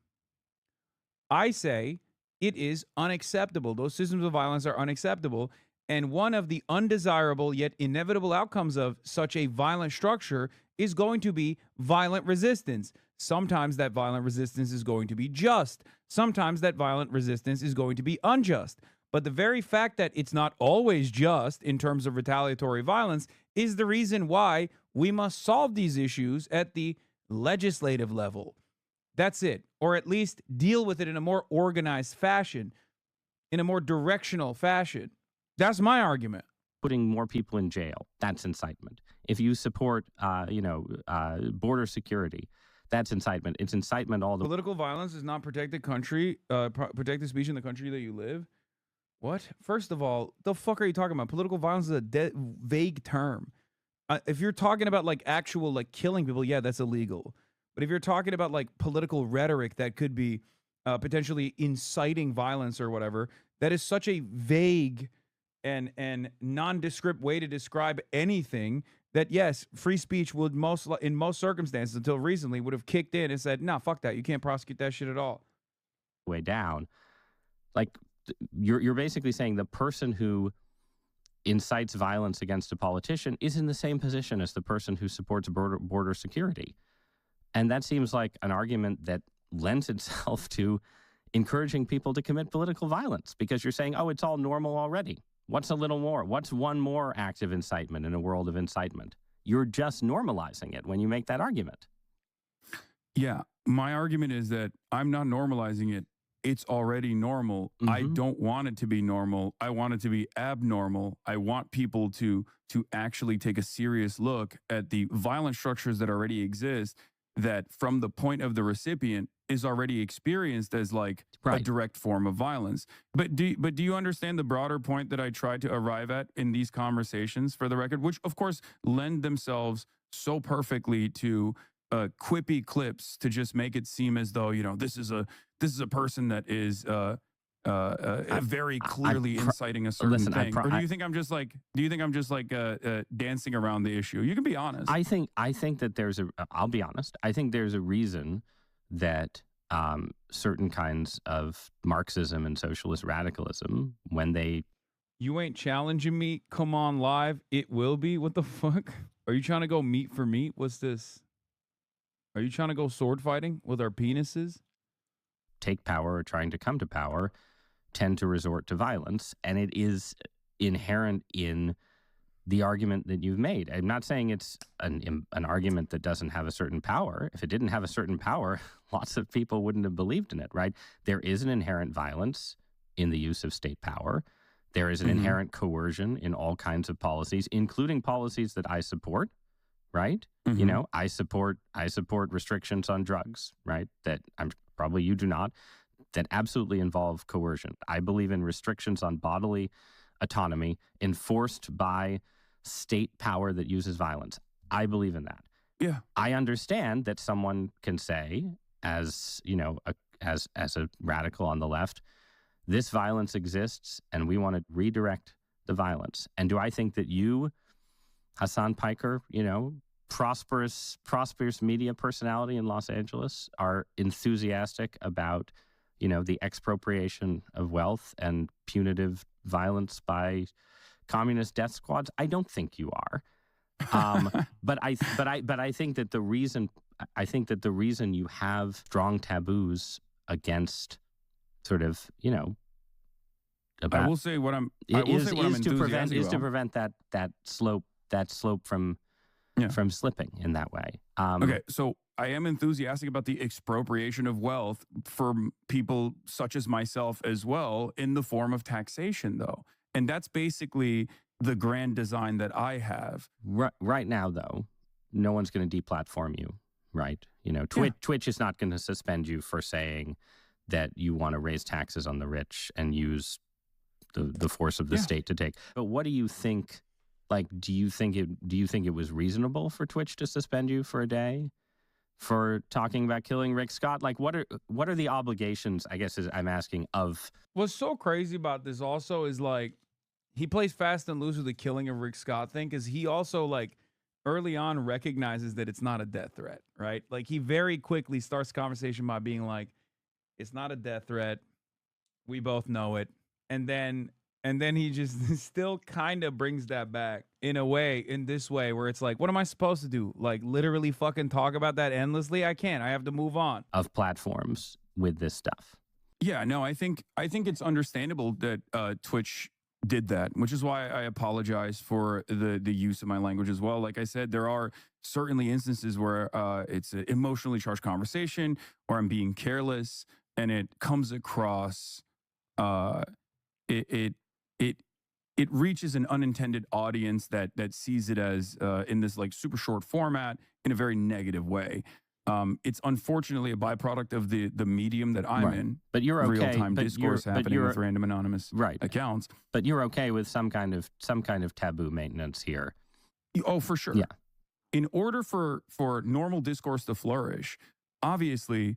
I say it is unacceptable. Those systems of violence are unacceptable. And one of the undesirable yet inevitable outcomes of such a violent structure is going to be violent resistance. Sometimes that violent resistance is going to be just. Sometimes that violent resistance is going to be unjust. But the very fact that it's not always just in terms of retaliatory violence is the reason why we must solve these issues at the legislative level. That's it. Or at least deal with it in a more organized fashion, in a more directional fashion. That's my argument. Putting more people in jail, that's incitement. If you support, border security, that's incitement. It's incitement all the... Political violence is not protected speech in the country that you live. What? First of all, the fuck are you talking about? Political violence is a vague term. If you're talking about like actual like killing people, yeah, that's illegal. But if you're talking about like political rhetoric that could be potentially inciting violence or whatever, that is such a vague and nondescript way to describe anything that, yes, free speech would in most circumstances until recently would have kicked in and said, nah, fuck that. You can't prosecute that shit at all. Way down. Like, you're basically saying the person who incites violence against a politician is in the same position as the person who supports border security. And that seems like an argument that lends itself to encouraging people to commit political violence, because you're saying, oh, it's all normal already. What's a little more? What's one more act of incitement in a world of incitement? You're just normalizing it when you make that argument. Yeah, my argument is that I'm not normalizing it. It's already normal. Mm-hmm. I don't want it to be normal. I want it to be abnormal. I want people to actually take a serious look at the violent structures that already exist, that from the point of the recipient, is already experienced as like a direct form of violence. But do you understand the broader point that I tried to arrive at in these conversations, for the record, which of course lend themselves so perfectly to quippy clips to just make it seem as though, you know, this is a person that is very clearly inciting a certain thing. Or do you think I'm just like dancing around the issue? You can be honest. I think that there's I'll be honest. I think there's a reason that certain kinds of Marxism and socialist radicalism, when they... You ain't challenging me? Come on live. It will be? What the fuck? Are you trying to go meat for meat? What's this? Are you trying to go sword fighting with our penises? Take power or trying to come to power tend to resort to violence, and it is inherent in the argument that you've made. I'm not saying it's an argument that doesn't have a certain power. If it didn't have a certain power, lots of people wouldn't have believed in it, right? There is an inherent violence in the use of state power. There is an inherent coercion in all kinds of policies, including policies that I support, right? You know, I support restrictions on drugs, right? That probably you do not, that absolutely involve coercion. I believe in restrictions on bodily autonomy enforced by state power that uses violence. I believe in that. Yeah. I understand that someone can say, as you know, as a radical on the left, this violence exists and we want to redirect the violence. And do I think that you, Hassan Piker, you know, prosperous media personality in Los Angeles, are enthusiastic about, you know, the expropriation of wealth and punitive violence by communist death squads? I don't think you are. But I think that the reason you have strong taboos against sort of, you know, about, I will say what I'm to prevent that slope from slipping in that way. Okay, so I am enthusiastic about the expropriation of wealth for people such as myself as well, in the form of taxation, though. And that's basically the grand design that I have. Right now, though, no one's going to deplatform you, right? You know, Twitch is not going to suspend you for saying that you want to raise taxes on the rich and use the force of the state to take. But what do you think? Like, do you think it was reasonable for Twitch to suspend you for a day for talking about killing Rick Scott? Like, what are the obligations, I guess, I'm asking, of... What's so crazy about this also is, like, he plays fast and loose with the killing of Rick Scott thing, because he also, like, early on recognizes that it's not a death threat, right? Like, he very quickly starts the conversation by being like, it's not a death threat. We both know it. And then he just still kind of brings that back in this way, where it's like, what am I supposed to do? Like, literally fucking talk about that endlessly? I can't. I have to move on. Of platforms with this stuff. Yeah, no, I think it's understandable that Twitch did that, which is why I apologize for the use of my language as well. Like I said, there are certainly instances where it's an emotionally charged conversation, or I'm being careless, and it comes across it reaches an unintended audience that sees it as in this like super short format in a very negative way. It's unfortunately a byproduct of the medium that I'm in. But you're okay. Real-time discourse happening with random anonymous accounts. But you're okay with some kind of taboo maintenance here. Oh, for sure. Yeah. In order for normal discourse to flourish, obviously,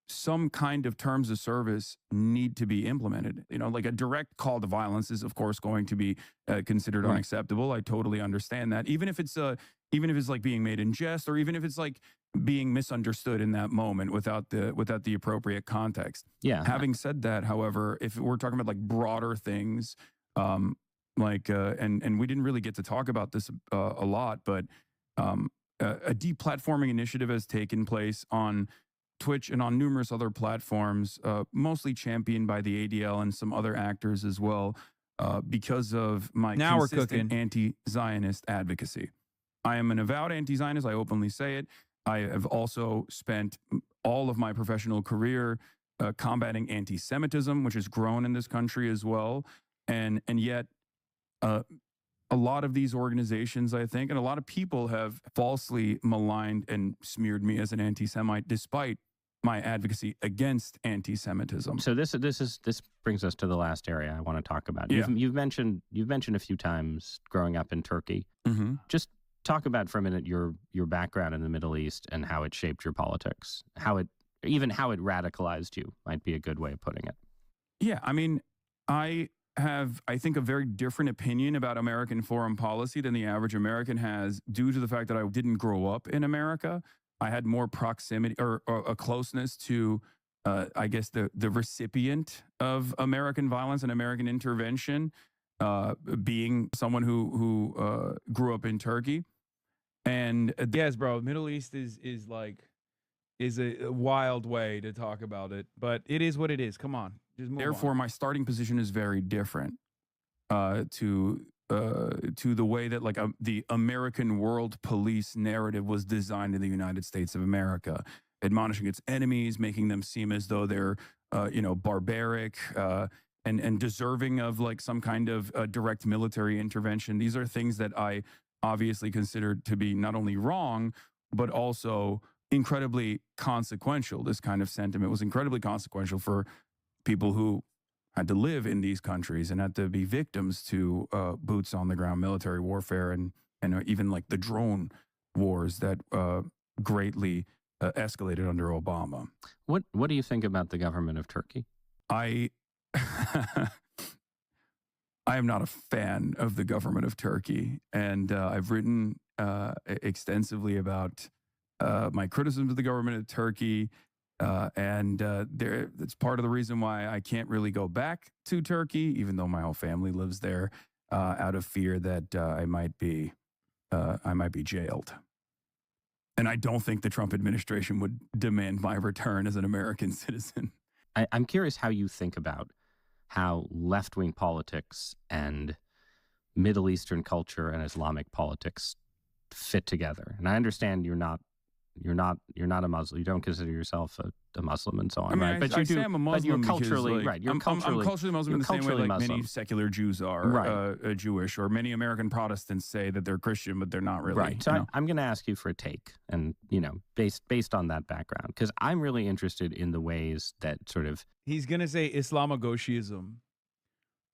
some kind of terms of service need to be implemented. You know, like a direct call to violence is, of course, going to be considered unacceptable. I totally understand that. Even if it's like being made in jest, or even if it's like being misunderstood in that moment without the appropriate context. Yeah. Having said that, however, if we're talking about like broader things, and we didn't really get to talk about this a lot, but a deplatforming initiative has taken place on Twitch and on numerous other platforms, mostly championed by the ADL and some other actors as well, because of my consistent anti-Zionist advocacy. I am an avowed anti-Zionist. I openly say it. I have also spent all of my professional career combating anti-Semitism, which has grown in this country as well. And yet, a lot of these organizations, I think, and a lot of people have falsely maligned and smeared me as an anti-Semite, despite my advocacy against anti-Semitism. So this brings us to the last area I want to talk about. Yeah. You've mentioned a few times growing up in Turkey. Mm-hmm. Just talk about for a minute your background in the Middle East and how it shaped your politics. How it radicalized you might be a good way of putting it. Yeah, I mean, I have, I think, a very different opinion about American foreign policy than the average American has, due to the fact that I didn't grow up in America. I had more proximity or a closeness to, I guess, the recipient of American violence and American intervention, being someone who grew up in Turkey. And yes, bro, Middle East is a wild way to talk about it, but it is what it is. Come on, just move therefore, on. my starting position is very different to the way that the American world police narrative was designed in the United States of America, admonishing its enemies, making them seem as though they're barbaric and deserving of some kind of direct military intervention. These are things that I obviously considered to be not only wrong, but also incredibly consequential. This kind of sentiment was incredibly consequential for people who had to live in these countries and had to be victims to boots on the ground military warfare and even the drone wars that greatly escalated under Obama. What do you think about the government of Turkey? I am not a fan of the government of Turkey, and I've written extensively about my criticisms of the government of Turkey, and that's part of the reason why I can't really go back to Turkey, even though my whole family lives there, out of fear that I might be jailed. And I don't think the Trump administration would demand my return as an American citizen. I'm curious how you think about how left-wing politics and Middle Eastern culture and Islamic politics fit together. And I understand you're not a Muslim. You don't consider yourself a Muslim and so on, right? But you do. I'm a Muslim, but you're culturally because, right. You're I'm culturally Muslim in the same way many secular Jews are Jewish, or many American Protestants say that they're Christian, but they're not really. Right. So I'm going to ask you for a take, and based on that background, because I'm really interested in the ways that sort of. He's going to say Islamogoshism.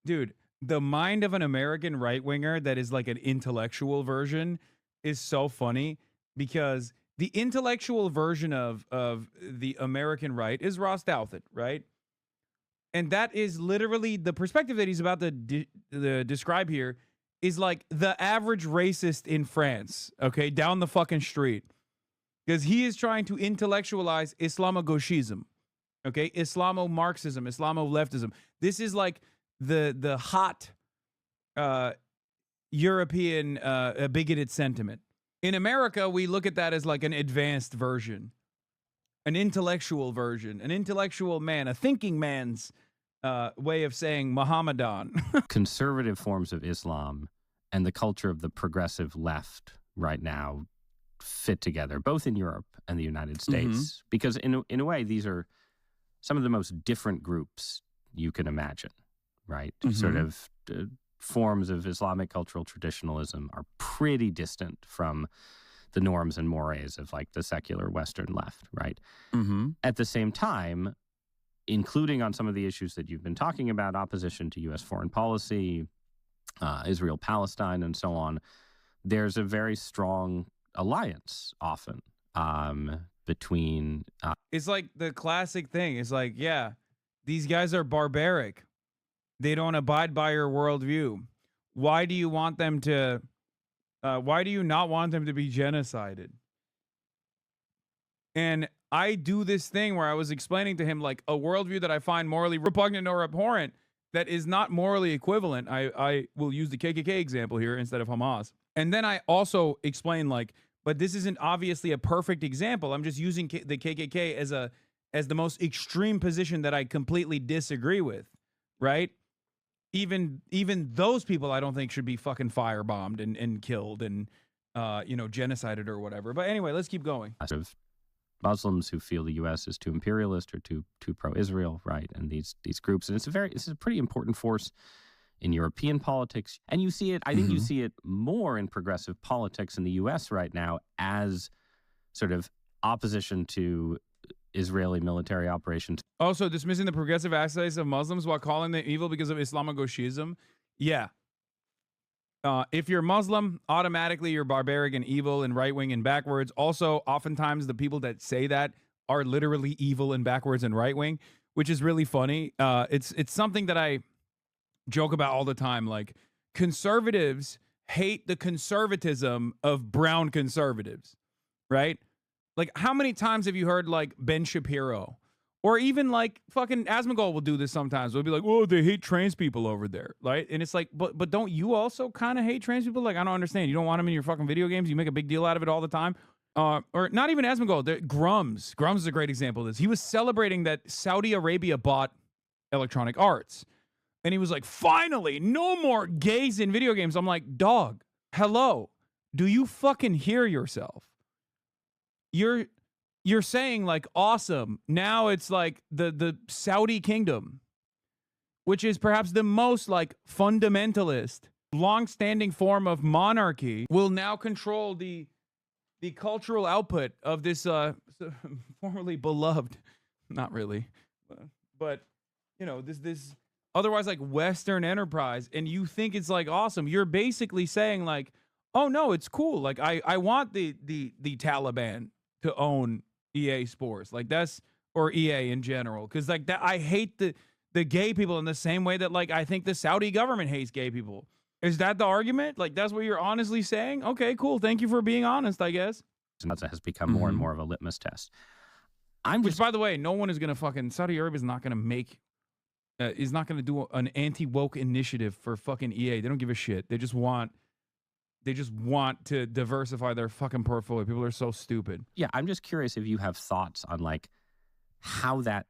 Dude, the mind of an American right-winger that is like an intellectual version is so funny, because the intellectual version of the American right is Ross Douthat, right? And that is literally the perspective that he's about to describe here is like the average racist in France, okay, down the fucking street. Because he is trying to intellectualize Islamogoshism, okay, Islamo-Marxism, Islamo-leftism. This is like the hot European bigoted sentiment. In America, we look at that as like an advanced version, an intellectual version, an intellectual man, a thinking man's way of saying Mohammedan. Conservative forms of Islam and the culture of the progressive left right now fit together, both in Europe and the United States, because in a way, these are some of the most different groups you can imagine, right? Sort of forms of Islamic cultural traditionalism are pretty distant from the norms and mores of the secular Western left, right? At the same time, including on some of the issues that you've been talking about, opposition to U.S. foreign policy, Israel, Palestine, and so on, there's a very strong alliance often between... It's like the classic thing. It's like, yeah, these guys are barbaric. They don't abide by your worldview. Why do you want them to? Why do you not want them to be genocided? And I do this thing where I was explaining to him like a worldview that I find morally repugnant or abhorrent that is not morally equivalent. I will use the KKK example here instead of Hamas. And then I also explain but this isn't obviously a perfect example. I'm just using the KKK as the most extreme position that I completely disagree with, right? Even those people I don't think should be fucking firebombed and killed and genocided or whatever. But anyway, let's keep going. Muslims who feel the U.S. is too imperialist or too pro-Israel, right? And these groups, and it's a pretty important force in European politics, and you see it. I think you see it more in progressive politics in the U.S. right now as sort of opposition to Israeli military operations. Also, dismissing the progressive aspects of Muslims while calling them evil because of Islamogoshism. Yeah. If you're Muslim, automatically you're barbaric and evil and right-wing and backwards. Also, oftentimes the people that say that are literally evil and backwards and right-wing, which is really funny. It's something that I joke about all the time. Like, conservatives hate the conservatism of brown conservatives, right? Like, how many times have you heard, like, Ben Shapiro? Or even, like, fucking Asmongold will do this sometimes. They'll be like, oh, they hate trans people over there, right? And it's like, but don't you also kind of hate trans people? Like, I don't understand. You don't want them in your fucking video games? You make a big deal out of it all the time? Or not even Asmongold. Grums. Grums is a great example of this. He was celebrating that Saudi Arabia bought Electronic Arts. And he was like, finally, no more gays in video games. I'm like, dog, hello. Do you fucking hear yourself? You're saying, like, awesome. Now it's like the Saudi kingdom, which is perhaps the most, like, fundamentalist, long-standing form of monarchy, will now control the cultural output of this formerly beloved, not really, but, you know, this otherwise, like, Western enterprise. And you think it's, like, awesome. You're basically saying, like, oh, no, it's cool. Like, I want the Taliban to own EA Sports, like, that's, or EA in general, because, like, that, I hate the gay people in the same way that, like, I think the Saudi government hates gay people. Is that the argument? Like, that's what you're honestly saying? Okay, cool. Thank you for being honest, I guess. That has become more and more of a litmus test. Which, by the way, no one is gonna fucking, Saudi Arabia is not gonna make, is not gonna do an anti-woke initiative for fucking EA. They don't give a shit. They just want to diversify their fucking portfolio. People are so stupid. Yeah, I'm just curious if you have thoughts on, like, how that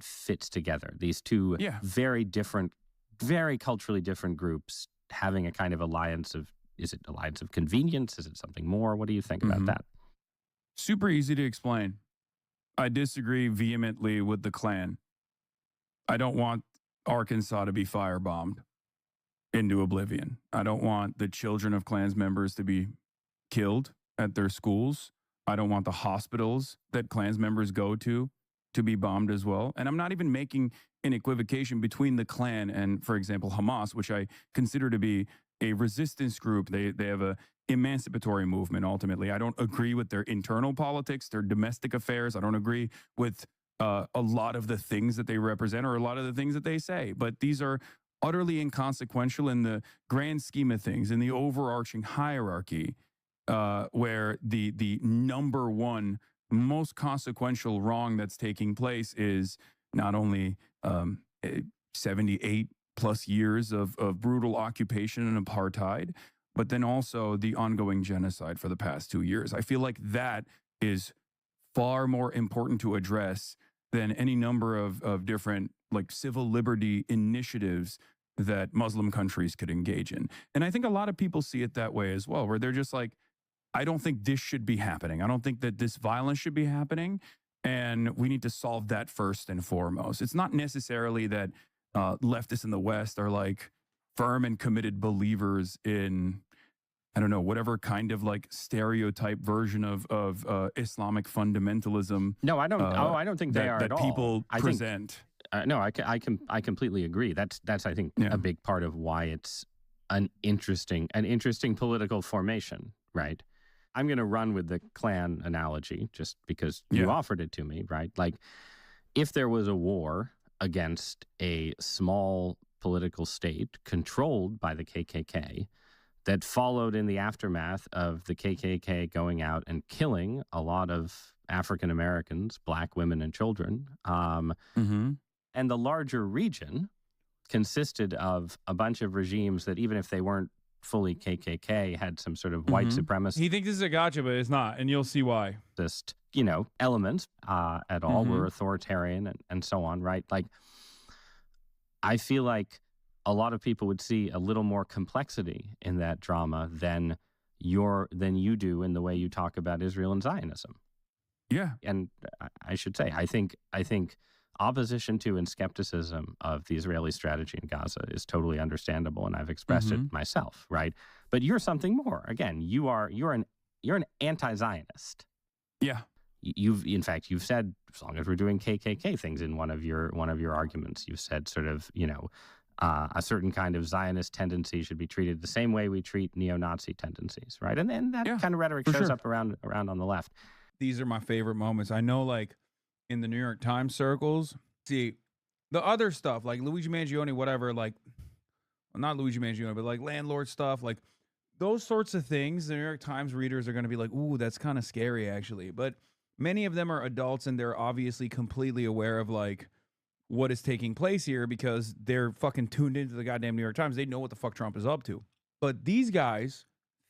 fits together. These two very different, very culturally different groups having a kind of alliance of, is it alliance of convenience? Is it something more? What do you think about that? Super easy to explain. I disagree vehemently with the Klan. I don't want Arkansas to be firebombed into oblivion. I don't want the children of Klans members to be killed at their schools. I don't want the hospitals that Klans members go to be bombed as well. And I'm not even making an equivocation between the Klan and, for example, Hamas, which I consider to be a resistance group. They have a emancipatory movement, ultimately. I don't agree with their internal politics, their domestic affairs. I don't agree with a lot of the things that they represent or a lot of the things that they say. But these are utterly inconsequential in the grand scheme of things, in the overarching hierarchy, where the number one most consequential wrong that's taking place is not only 78 plus years of brutal occupation and apartheid, but then also the ongoing genocide for the past 2 years. I feel like that is far more important to address than any number of different, like, civil liberty initiatives that Muslim countries could engage in. And I think a lot of people see it that way as well, where they're just like, I don't think this should be happening. I don't think that this violence should be happening. And we need to solve that first and foremost. It's not necessarily that leftists in the West are, like, firm and committed believers in, I don't know, whatever kind of, like, stereotype version of Islamic fundamentalism. No, I don't. I don't think they are at all. That people present. No, I completely agree. That's I think a big part of why it's an interesting political formation, right? I'm going to run with the Klan analogy just because you offered it to me, right? Like, if there was a war against a small political state controlled by the KKK that followed in the aftermath of the KKK going out and killing a lot of African Americans, black women and children, and the larger region consisted of a bunch of regimes that, even if they weren't fully KKK, had some sort of white supremacist. He thinks this is a gotcha, but it's not, and you'll see why. Just, elements at all were authoritarian and so on, right? Like, I feel like a lot of people would see a little more complexity in that drama than you do in the way you talk about Israel and Zionism. Yeah. And I should say, I think opposition to and skepticism of the Israeli strategy in Gaza is totally understandable, and I've expressed it myself, right? But you're something more. Again, you're an anti-Zionist. Yeah. in fact, you've said, as long as we're doing KKK things in one of your arguments, you've said sort of, a certain kind of Zionist tendency should be treated the same way we treat neo-Nazi tendencies, right? And then that kind of rhetoric shows up around on the left. These are my favorite moments. I know, like, in the New York Times circles, see, the other stuff, like Luigi Mangione, whatever, like, well, not Luigi Mangione, but like landlord stuff, like those sorts of things, the New York Times readers are going to be like, ooh, that's kind of scary, actually. But many of them are adults, and they're obviously completely aware of, like, what is taking place here because they're fucking tuned into the goddamn New York Times. They know what the fuck Trump is up to. But these guys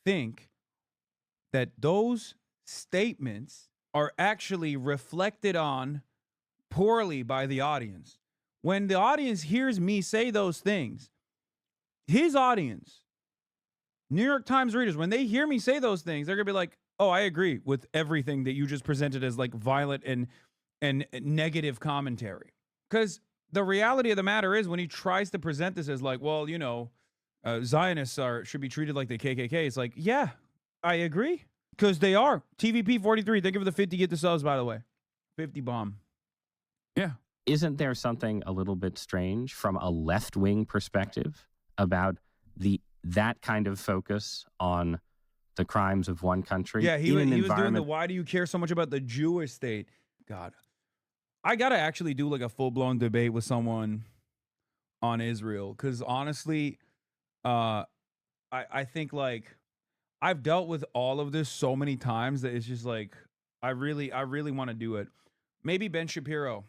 think that those statements are actually reflected on poorly by the audience. When the audience hears me say those things, his audience, New York Times readers, when they hear me say those things, they're going to be like, oh, I agree with everything that you just presented as, like, violent and negative commentary. Because the reality of the matter is, when he tries to present this as like, well, Zionists should be treated like the KKK, it's like, yeah, I agree. Because they are. TVP 43, thank you for the 50 get the subs, by the way. 50 bomb. Yeah. Isn't there something a little bit strange from a left-wing perspective about that kind of focus on the crimes of one country? Yeah, he was doing the why do you care so much about the Jewish state? God. I got to actually do like a full-blown debate with someone on Israel. Because honestly, I think, like, I've dealt with all of this so many times that it's just like, I really want to do it. Maybe Ben Shapiro.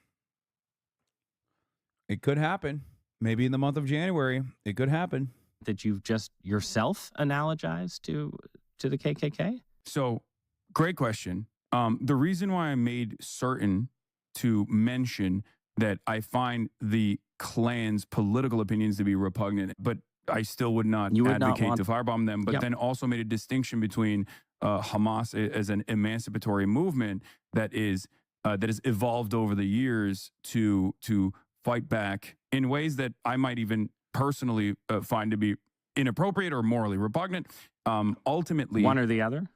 It could happen. Maybe in the month of January, it could happen. That you've just yourself analogized to the KKK? So, great question. The reason why I made certain to mention that I find the Klan's political opinions to be repugnant, but I still would not advocate to firebomb them, but then also made a distinction between Hamas as an emancipatory movement that is evolved over the years to fight back in ways that I might even personally find to be inappropriate or morally repugnant. Ultimately, one or the other.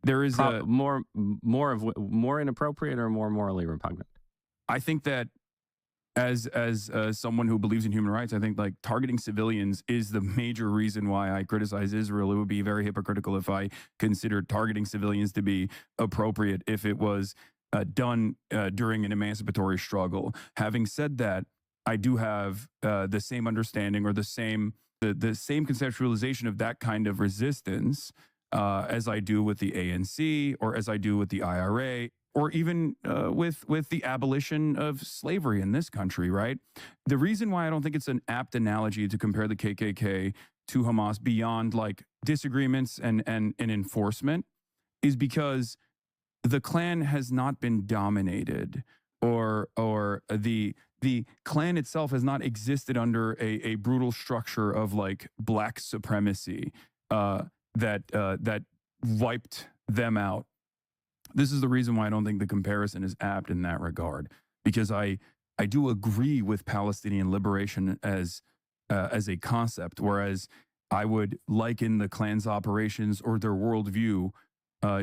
There is more inappropriate or more morally repugnant. I think that as someone who believes in human rights, I think, like, targeting civilians is the major reason why I criticize Israel. It would be very hypocritical if I considered targeting civilians to be appropriate if it was done during an emancipatory struggle. Having said that, I do have the same understanding or the same conceptualization of that kind of resistance as I do with the ANC or as I do with the IRA. Or even with the abolition of slavery in this country, right? The reason why I don't think it's an apt analogy to compare the KKK to Hamas beyond, like, disagreements and enforcement is because the Klan has not been dominated, or the Klan itself has not existed under a brutal structure of, like, black supremacy that wiped them out. This is the reason why I don't think the comparison is apt in that regard, because I do agree with Palestinian liberation as a concept, whereas I would liken the Klan's operations or their worldview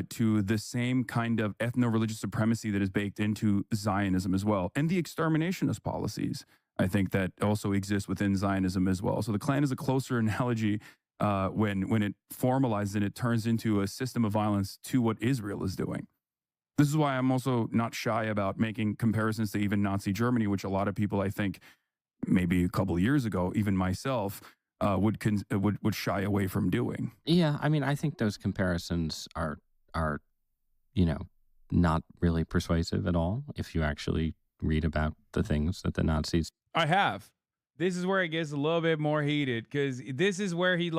to the same kind of ethno-religious supremacy that is baked into Zionism as well, and the exterminationist policies, I think, that also exist within Zionism as well. So the Klan is a closer analogy when it formalizes and it turns into a system of violence to what Israel is doing. This is why I'm also not shy about making comparisons to even Nazi Germany, which a lot of people, I think, maybe a couple of years ago, even myself, would shy away from doing. Yeah, I mean, I think those comparisons are not really persuasive at all if you actually read about the things that the Nazis. I have. This is where it gets a little bit more heated, because this is where he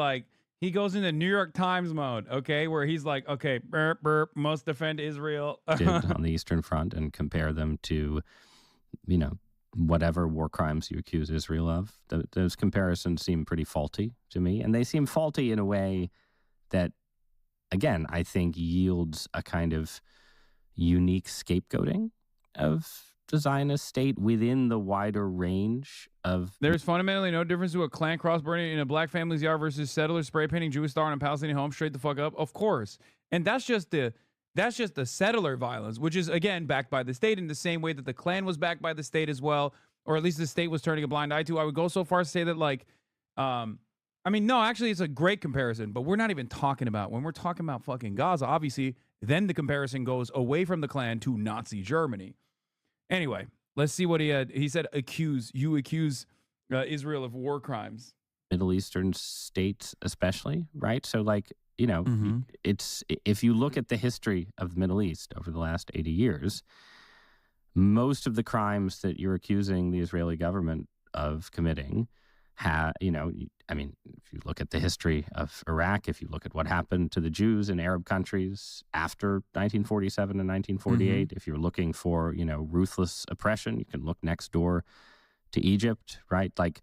goes into New York Times mode, okay, where he's like, okay, burp, burp, must defend Israel. Did on the Eastern Front and compare them to, whatever war crimes you accuse Israel of. Those comparisons seem pretty faulty to me. And they seem faulty in a way that, again, I think yields a kind of unique scapegoating of the Zionist state within the wider range of... There's fundamentally no difference to a Klan cross burning in a black family's yard versus settlers spray painting Jewish star on a Palestinian home. Straight the fuck up. Of course. And that's just the That's just the settler violence, which is, again, backed by the state in the same way that the Klan was backed by the state as well, or at least the state was turning a blind eye to. I would go so far as to say that, like, I mean, no, actually, it's a great comparison, but we're not even talking about, when we're talking about fucking Gaza, obviously, then the comparison goes away from the Klan to Nazi Germany. Anyway, let's see what he had. He said, you accuse Israel of war crimes. Middle Eastern states especially, right? So, like, you know, it's, if you look at the history of the Middle East over the last 80 years, most of the crimes that you're accusing the Israeli government of committing you know, I mean, if you look at the history of Iraq, if you look at what happened to the Jews in Arab countries after 1947 and 1948, if you're looking for, you know, ruthless oppression, you can look next door to Egypt, right? Like,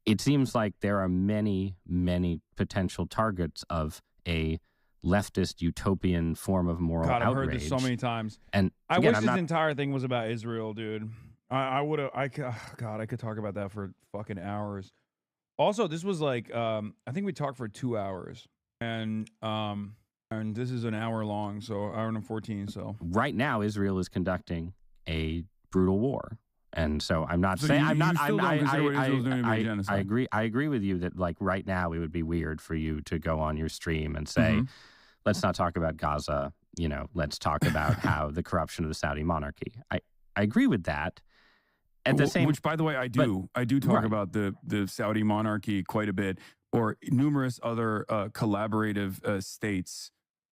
it seems like there are many, many potential targets of a leftist utopian form of moral outrage. I've heard this so many times. And I again, wish this entire thing was about Israel, dude. I would have, I could talk about that for fucking hours. Also, this was like, I think we talked for 2 hours, and this is an hour long, so hour and 14. So right now, Israel is conducting a brutal war, and so I'm not saying I agree with you that, like, right now it would be weird for you to go on your stream and say, let's not talk about Gaza. You know, let's talk about how the corruption of the Saudi monarchy. I agree with that. At the same, which, by the way, I do talk about the Saudi monarchy quite a bit, or numerous other collaborative states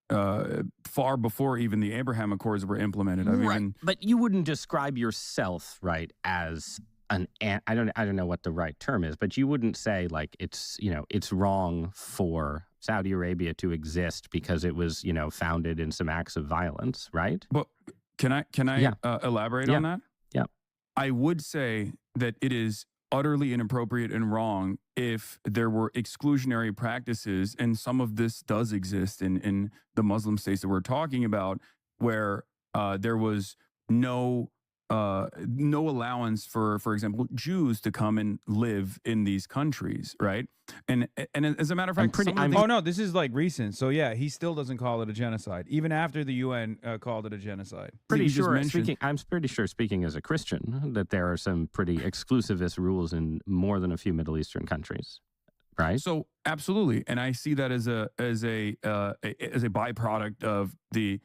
far before even the Abraham Accords were implemented. But you wouldn't describe yourself, right, as an I don't know what the right term is, but you wouldn't say, like, it's, you know, it's wrong for Saudi Arabia to exist because it was, you know, founded in some acts of violence, right? But can I elaborate on that? Yeah. I would say that it is utterly inappropriate and wrong if there were exclusionary practices, and some of this does exist in the Muslim states that we're talking about, where there was no allowance for example, Jews to come and live in these countries, right? And as a matter of fact, oh no, this is like recent. So yeah, he still doesn't call it a genocide, even after the UN called it a genocide. I'm pretty sure, speaking as a Christian, that there are some pretty exclusivist rules in more than a few Middle Eastern countries, right? So absolutely, and I see that as a byproduct of the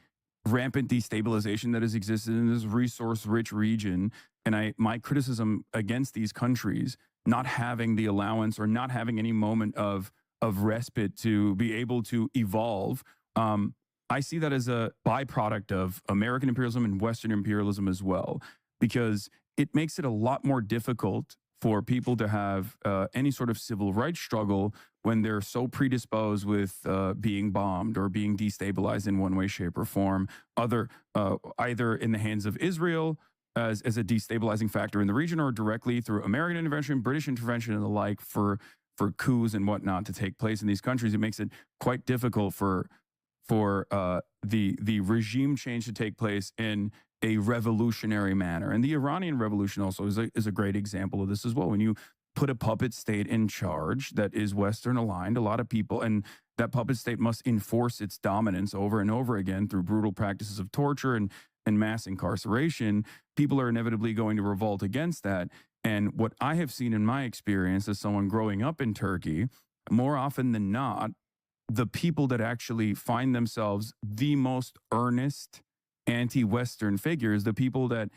rampant destabilization that has existed in this resource-rich region. And my criticism against these countries not having the allowance or not having any moment of respite to be able to evolve, I see that as a byproduct of American imperialism and Western imperialism as well, because it makes it a lot more difficult for people to have any sort of civil rights struggle when they're so predisposed with being bombed or being destabilized in one way, shape, or form, either in the hands of Israel as a destabilizing factor in the region, or directly through American intervention, British intervention, and the like for coups and whatnot to take place in these countries. It makes it quite difficult for the regime change to take place in a revolutionary manner. And the Iranian Revolution also is a great example of this as well. When you put a puppet state in charge that is Western aligned, a lot of people, and that puppet state must enforce its dominance over and over again through brutal practices of torture and mass incarceration, people are inevitably going to revolt against that. And what I have seen in my experience as someone growing up in Turkey, more often than not, the people that actually find themselves the most earnest anti-Western figures, the people that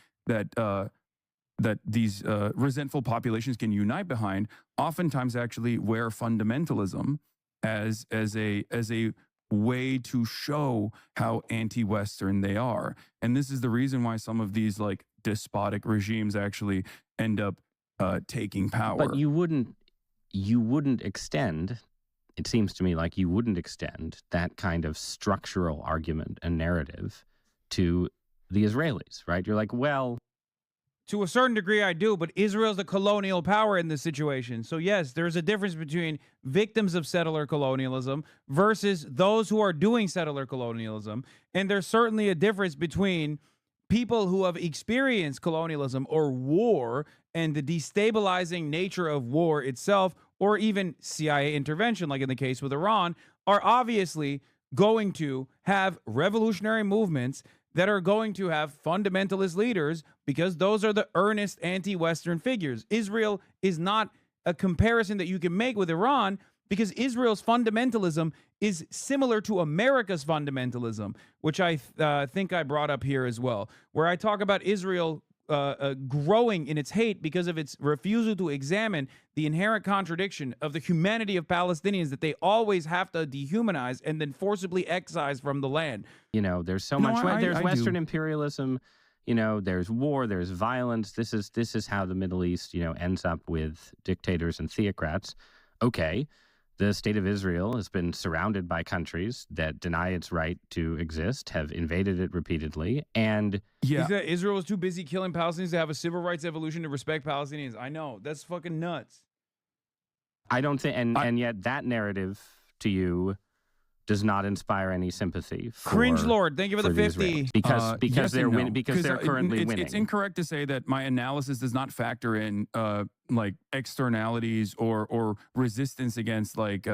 these resentful populations can unite behind, oftentimes actually wear fundamentalism as a way to show how anti-Western they are. And this is the reason why some of these, like, despotic regimes actually end up taking power. But you wouldn't extend, it seems to me like you wouldn't extend that kind of structural argument and narrative to the Israelis, right? You're like, well, to a certain degree, I do, but Israel's the colonial power in this situation. So yes, there's a difference between victims of settler colonialism versus those who are doing settler colonialism. And there's certainly a difference between people who have experienced colonialism or war and the destabilizing nature of war itself, or even CIA intervention, like in the case with Iran, are obviously going to have revolutionary movements that are going to have fundamentalist leaders because those are the earnest anti-Western figures. Israel is not a comparison that you can make with Iran because Israel's fundamentalism is similar to America's fundamentalism, which I think I brought up here as well, where I talk about Israel growing in its hate because of its refusal to examine the inherent contradiction of the humanity of Palestinians that they always have to dehumanize and then forcibly excise from the land. You know, there's so much. There's Western imperialism. You know, there's war. There's violence. This is how the Middle East, you know, ends up with dictators and theocrats. Okay, the state of Israel has been surrounded by countries that deny its right to exist, have invaded it repeatedly, and Israel was too busy killing Palestinians to have a civil rights evolution to respect Palestinians. I know, that's fucking nuts. I don't think, and yet that narrative to you does not inspire any sympathy. Cringe Lord, thank you for the 50. Because yes they're no. because they're currently winning. It's incorrect to say that my analysis does not factor in like externalities or resistance against like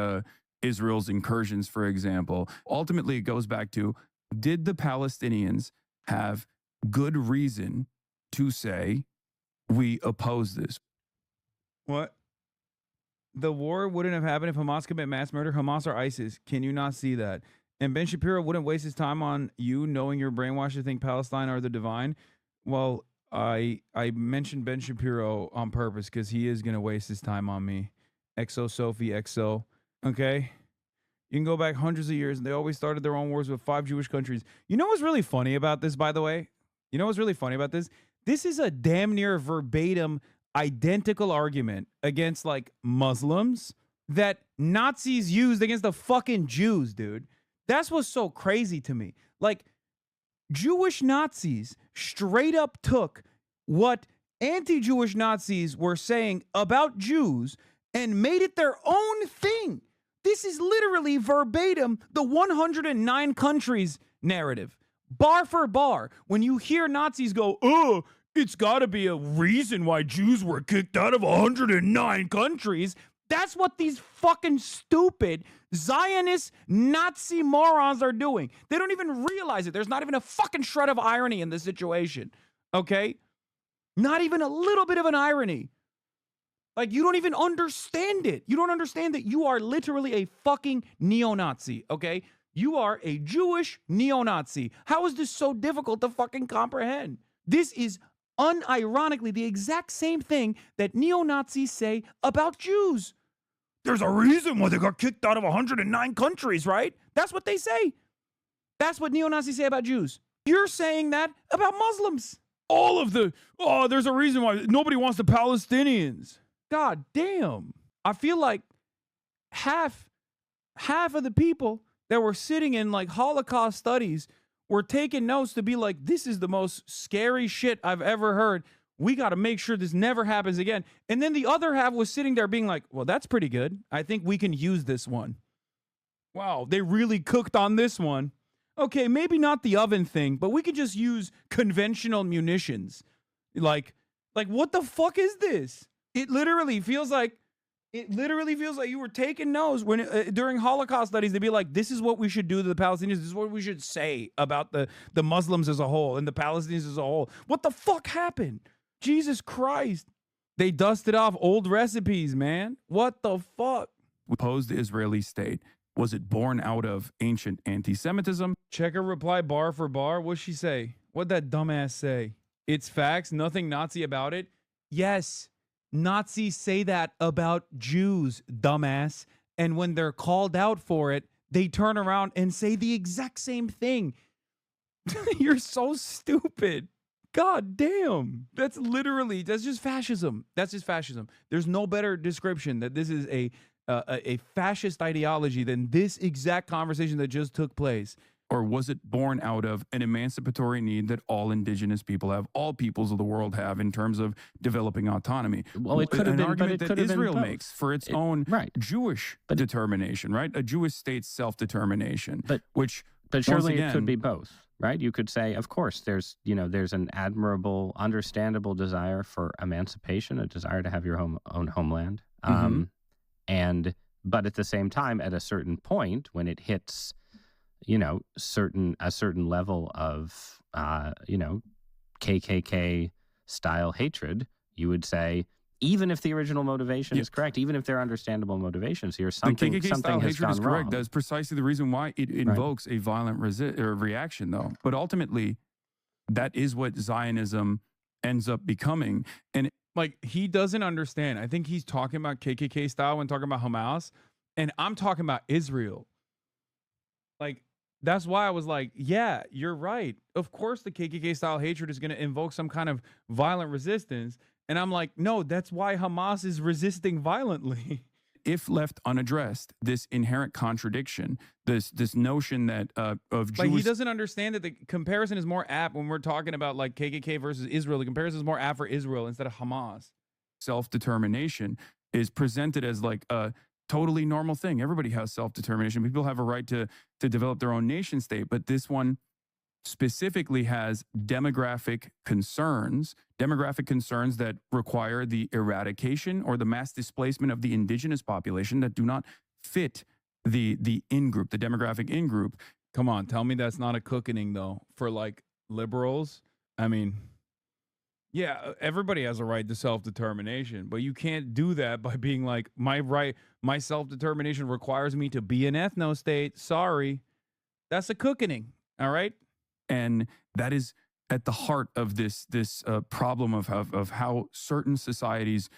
Israel's incursions, for example. Ultimately, it goes back to, did the Palestinians have good reason to say we oppose this? What? The war wouldn't have happened if Hamas commit mass murder. Hamas or ISIS. Can you not see that? And Ben Shapiro wouldn't waste his time on you knowing you're brainwashed to think Palestine are the divine. Well, I mentioned Ben Shapiro on purpose because he is going to waste his time on me. Exo Sophie, Exo. Okay? You can go back hundreds of years, and they always started their own wars with 5 Jewish countries. You know what's really funny about this, by the way? You know what's really funny about this? This is a damn near verbatim identical argument against like Muslims that Nazis used against the fucking Jews, dude. That's what's so crazy to me. Like, Jewish Nazis straight up took what anti-Jewish Nazis were saying about Jews and made it their own thing. This is literally verbatim the 109 countries narrative, bar for bar. When you hear Nazis go, oh, it's got to be a reason why Jews were kicked out of 109 countries. That's what these fucking stupid Zionist Nazi morons are doing. They don't even realize it. There's not even a fucking shred of irony in this situation. Okay? Not even a little bit of an irony. Like, you don't even understand it. You don't understand that you are literally a fucking neo-Nazi. Okay? You are a Jewish neo-Nazi. How is this so difficult to fucking comprehend? This is unironically the exact same thing that neo-Nazis say about Jews. There's a reason why they got kicked out of 109 countries, right? That's what they say. That's what neo-Nazis say about Jews. You're saying that about Muslims. All of the, oh, there's a reason why nobody wants the Palestinians. God damn. I feel like half of the people that were sitting in like Holocaust studies were taking notes to be like, this is the most scary shit I've ever heard. We got to make sure this never happens again. And then the other half was sitting there being like, well, that's pretty good. I think we can use this one. Wow, they really cooked on this one. Okay, maybe not the oven thing, but we could just use conventional munitions. Like what the fuck is this? It literally feels like you were taking notes when during Holocaust studies. They'd be like, this is what we should do to the Palestinians. This is what we should say about the Muslims as a whole and the Palestinians as a whole. What the fuck happened? Jesus Christ. They dusted off old recipes, man. What the fuck? Opposed the Israeli state. Was it born out of ancient anti-Semitism? Check her reply bar for bar. What'd she say? What'd that dumbass say? It's facts, nothing Nazi about it. Yes, Nazis say that about Jews, dumbass. And when they're called out for it, they turn around and say the exact same thing. You're so stupid. God damn. That's just fascism. That's just fascism. There's no better description that this is a fascist ideology than this exact conversation that just took place. Or was it born out of an emancipatory need that all indigenous people have, all peoples of the world have, in terms of developing autonomy? Well, it could have been, argument but it that could have Israel been both. makes for its own Jewish determination, right? A Jewish state's self-determination, but surely it could be both, right? You could say, of course, there's an admirable, understandable desire for emancipation, a desire to have your own homeland, but at the same time, at a certain point, when it hits a certain level of, KKK style hatred, you would say, even if the original motivation is correct, even if there are understandable motivations here, something the KKK style has hatred gone is correct. wrong. That's precisely the reason why it invokes a violent reaction, though. But ultimately, that is what Zionism ends up becoming. And like, he doesn't understand. I think he's talking about KKK style when talking about Hamas, and I'm talking about Israel. Like, that's why I was like, yeah, you're right. Of course the KKK style hatred is going to invoke some kind of violent resistance. And I'm like, no, that's why Hamas is resisting violently. if left unaddressed, this inherent contradiction, this notion that of Jewish... Like, he doesn't understand that the comparison is more apt when we're talking about like KKK versus Israel. The comparison is more apt for Israel instead of Hamas. Self-determination is presented as like a totally normal thing. Everybody has self-determination. People have a right to develop their own nation state, but this one specifically has demographic concerns that require the eradication or the mass displacement of the indigenous population that do not fit the in-group, the demographic in-group. Come on, tell me that's not a cookening, though, for like liberals. I mean, yeah, everybody has a right to self-determination, but you can't do that by being like, my self-determination requires me to be an ethno-state. Sorry. That's a cookening, all right? And that is at the heart of this problem of how certain societies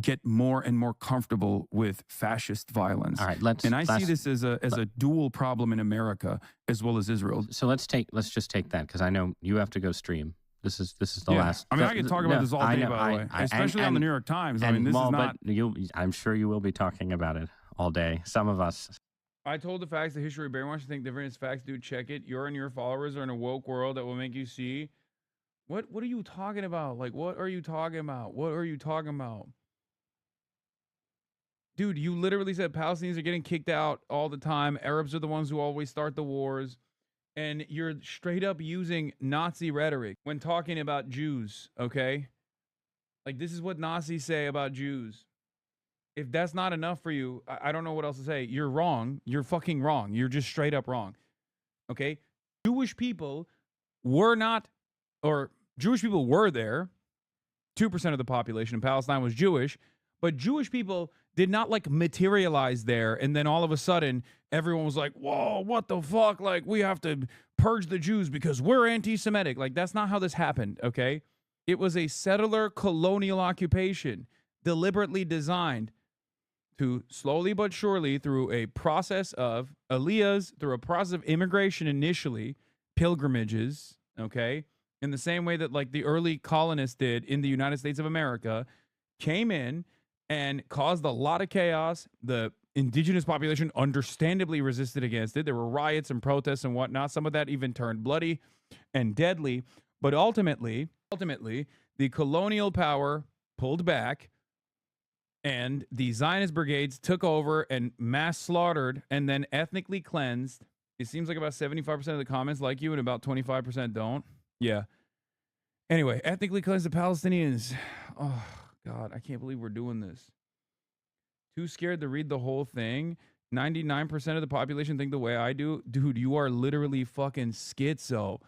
get more and more comfortable with fascist violence. All right, I see this as a dual problem in America as well as Israel. So let's just take that, because I know you have to go stream. This is the last. I mean, I can talk about this all day, by the way, especially on the New York Times. I mean, this is not. I'm sure you will be talking about it all day. Some of us. I told the facts, the history, brainwash to think different is facts. Dude, check it. Your and your followers are in a woke world that will make you see. What are you talking about? Like, what are you talking about? What are you talking about? Dude, you literally said Palestinians are getting kicked out all the time. Arabs are the ones who always start the wars. And you're straight up using Nazi rhetoric when talking about Jews, okay? Like, this is what Nazis say about Jews. If that's not enough for you, I don't know what else to say. You're wrong. You're fucking wrong. You're just straight up wrong. Okay? Jewish people were not, or Jewish people were there. 2% of the population in Palestine was Jewish, but Jewish people did not like materialize there. And then all of a sudden, everyone was like, whoa, what the fuck? Like, we have to purge the Jews because we're anti-Semitic. Like, that's not how this happened, okay? It was a settler colonial occupation deliberately designed to slowly but surely, through a process of aliyahs, through a process of immigration initially, pilgrimages, okay? In the same way that like the early colonists did in the United States of America, came in and caused a lot of chaos. The indigenous population understandably resisted against it. There were riots and protests and whatnot. Some of that even turned bloody and deadly. But ultimately, the colonial power pulled back, and the Zionist brigades took over and mass slaughtered and then ethnically cleansed. It seems like about 75% of the comments like you and about 25% don't. Yeah. Anyway, ethnically cleansed the Palestinians. Oh, God, I can't believe we're doing this. Too scared to read the whole thing. 99% of the population think the way I do. Dude, you are literally fucking schizo.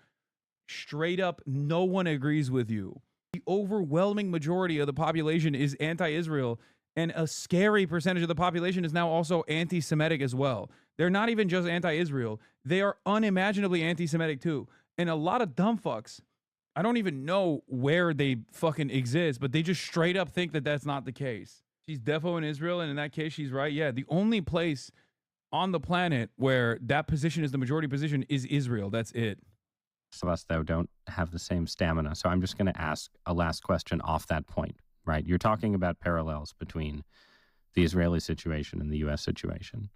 Straight up, no one agrees with you. The overwhelming majority of the population is anti-Israel, and a scary percentage of the population is now also anti-Semitic as well. They're not even just anti-Israel. They are unimaginably anti-Semitic too. And a lot of dumb fucks, I don't even know where they fucking exist, but they just straight up think that that's not the case. She's defo in Israel, and in that case, she's right. Yeah, the only place on the planet where that position is the majority position is Israel. That's it. Some of us, though, don't have the same stamina. So I'm just going to ask a last question off that point, right? You're talking about parallels between the Israeli situation and the U.S. situation.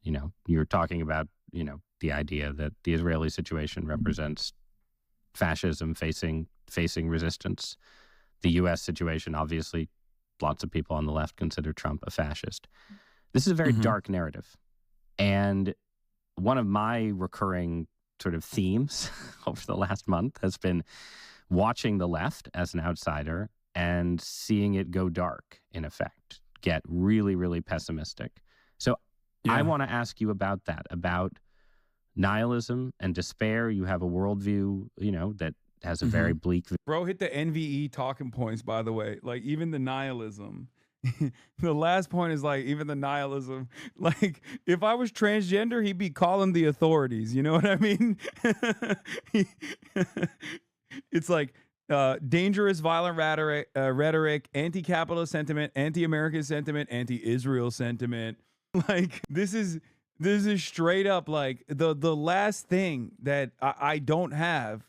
You know, you're talking about, you know, the idea that the Israeli situation represents fascism facing resistance. The U.S. situation, obviously, lots of people on the left consider Trump a fascist. This is a very dark narrative. And one of my recurring sort of themes over the last month has been watching the left as an outsider and seeing it go dark, in effect, get really, really pessimistic. So I want to ask you about that, about nihilism and despair. You have a worldview, that has a very bleak. Bro hit the NVE talking points, by the way. Like, even the nihilism. The last point is like, even the nihilism. Like, if I was transgender, he'd be calling the authorities. You know what I mean? It's like dangerous, violent rhetoric, anti-capitalist sentiment, anti-American sentiment, anti-Israel sentiment. Like, this is straight up like the last thing that I don't have,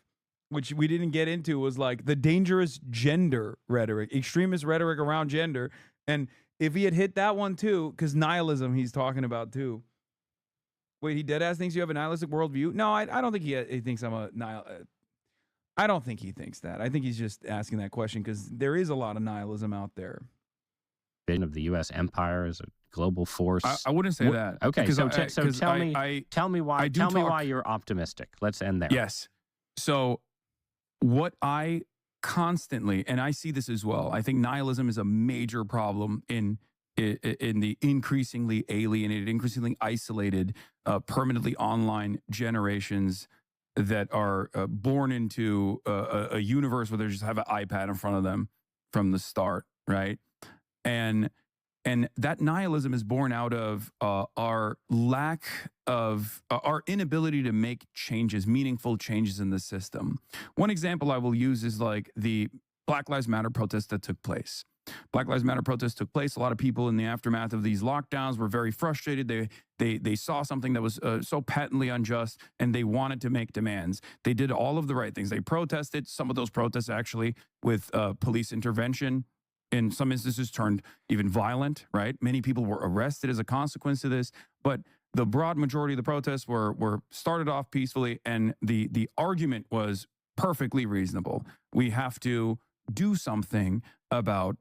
which we didn't get into, was like the dangerous gender rhetoric, extremist rhetoric around gender. And if he had hit that one too, because nihilism he's talking about too. Wait, he deadass thinks you have a nihilistic worldview? No, I don't think he thinks I'm a nihilist. I don't think he thinks that. I think he's just asking that question because there is a lot of nihilism out there. Of the U.S. empire as a global force. I wouldn't say that. Okay, so tell me why you're optimistic. Let's end there. Yes. So what I constantly, and I see this as well, I think nihilism is a major problem in the increasingly alienated, increasingly isolated, permanently online generations that are born into a universe where they just have an iPad in front of them from the start, right? And that nihilism is born out of our lack of our inability to make changes, meaningful changes in the system. One example I will use is like the Black Lives Matter protests that took place. Black Lives Matter protests took place. A lot of people in the aftermath of these lockdowns were very frustrated. They saw something that was so patently unjust, and they wanted to make demands. They did all of the right things. They protested. Some of those protests actually with police intervention, in some instances turned even violent, right? Many people were arrested as a consequence of this, but the broad majority of the protests were started off peacefully, and the argument was perfectly reasonable. We have to do something about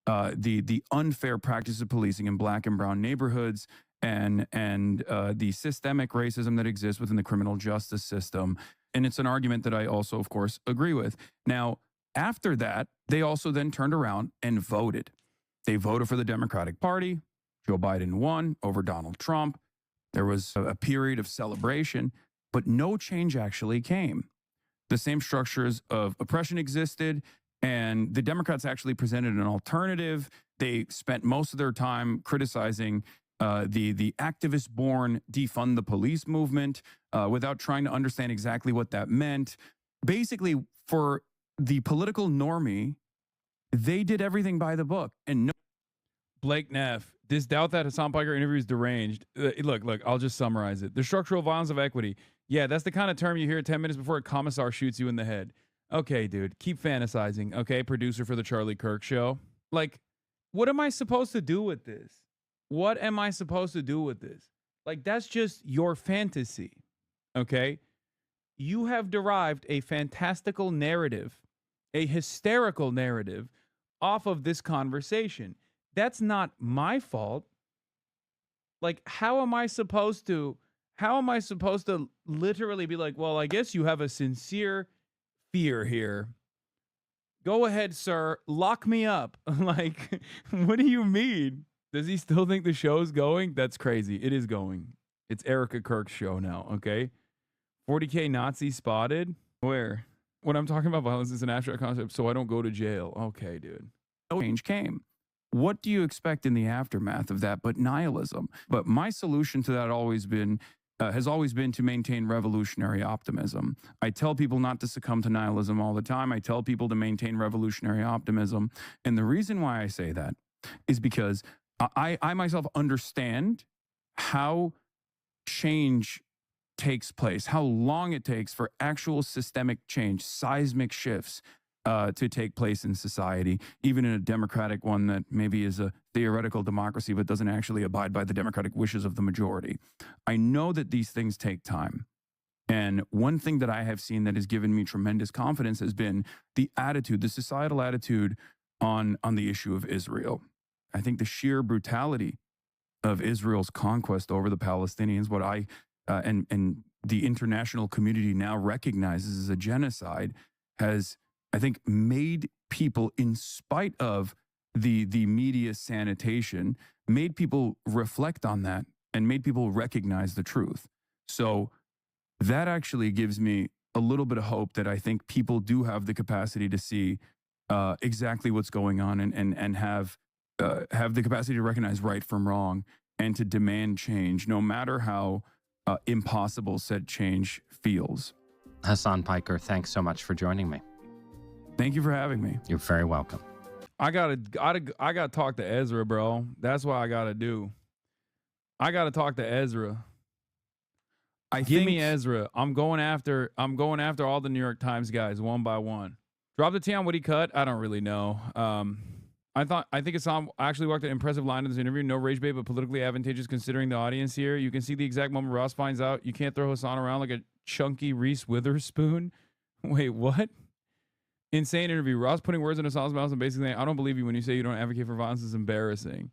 the unfair practice of policing in Black and brown neighborhoods, and the systemic racism that exists within the criminal justice system. And it's an argument that I also, of course, agree with. Now, after that, they also then turned around and voted. They voted for the Democratic Party. Joe Biden won over Donald Trump. There was a period of celebration, but no change actually came. The same structures of oppression existed, and the Democrats actually presented an alternative. They spent most of their time criticizing the activist-born defund the police movement without trying to understand exactly what that meant. Basically, for the political normie, they did everything by the book. And no. Blake Neff, this Douthat Hassan Piker interview is deranged. Look, I'll just summarize it. The structural violence of equity. Yeah, that's the kind of term you hear 10 minutes before a commissar shoots you in the head. Okay, dude, keep fantasizing. Okay, producer for the Charlie Kirk show. Like, what am I supposed to do with this? What am I supposed to do with this? Like, that's just your fantasy. Okay? You have derived a fantastical narrative, a hysterical narrative off of this conversation. That's not my fault. Like, how am I supposed to literally be like, well, I guess you have a sincere fear here. Go ahead, sir. Lock me up. Like, what do you mean? Does he still think the show's going? That's crazy. It is going. It's Erica Kirk's show now, okay? 40K Nazi spotted? Where? When I'm talking about violence, it's an abstract concept, so I don't go to jail. Okay, dude. No change came. What do you expect in the aftermath of that but nihilism? But my solution to that has always been to maintain revolutionary optimism. I tell people not to succumb to nihilism all the time. I tell people to maintain revolutionary optimism. And the reason why I say that is because I myself understand how change takes place, how long it takes for actual systemic change, seismic shifts to take place in society, even in a democratic one that maybe is a theoretical democracy but doesn't actually abide by the democratic wishes of the majority. I know that these things take time. And one thing that I have seen that has given me tremendous confidence has been the attitude, the societal attitude on the issue of Israel. I think the sheer brutality of Israel's conquest over the Palestinians, what and the international community now recognizes as a genocide, has, I think, made people, in spite of the media sanitation, made people reflect on that and made people recognize the truth. So that actually gives me a little bit of hope that I think people do have the capacity to see exactly what's going on and have the capacity to recognize right from wrong and to demand change, no matter how impossible said change feels. Hasan Piker, thanks so much for joining me. Thank you for having me. You're very welcome. I gotta talk to Ezra, bro. That's what I gotta do. I gotta talk to Ezra. Give me Ezra. I'm going after all the New York Times guys one by one. Drop the T on what he cut. I don't really know. I think Hassan actually walked an impressive line in this interview. No rage bait, but politically advantageous considering the audience here. You can see the exact moment Ross finds out you can't throw Hassan around like a chunky Reese Witherspoon. Wait, what? Insane interview. Ross putting words in Hassan's mouth and basically saying, I don't believe you when you say you don't advocate for violence is embarrassing.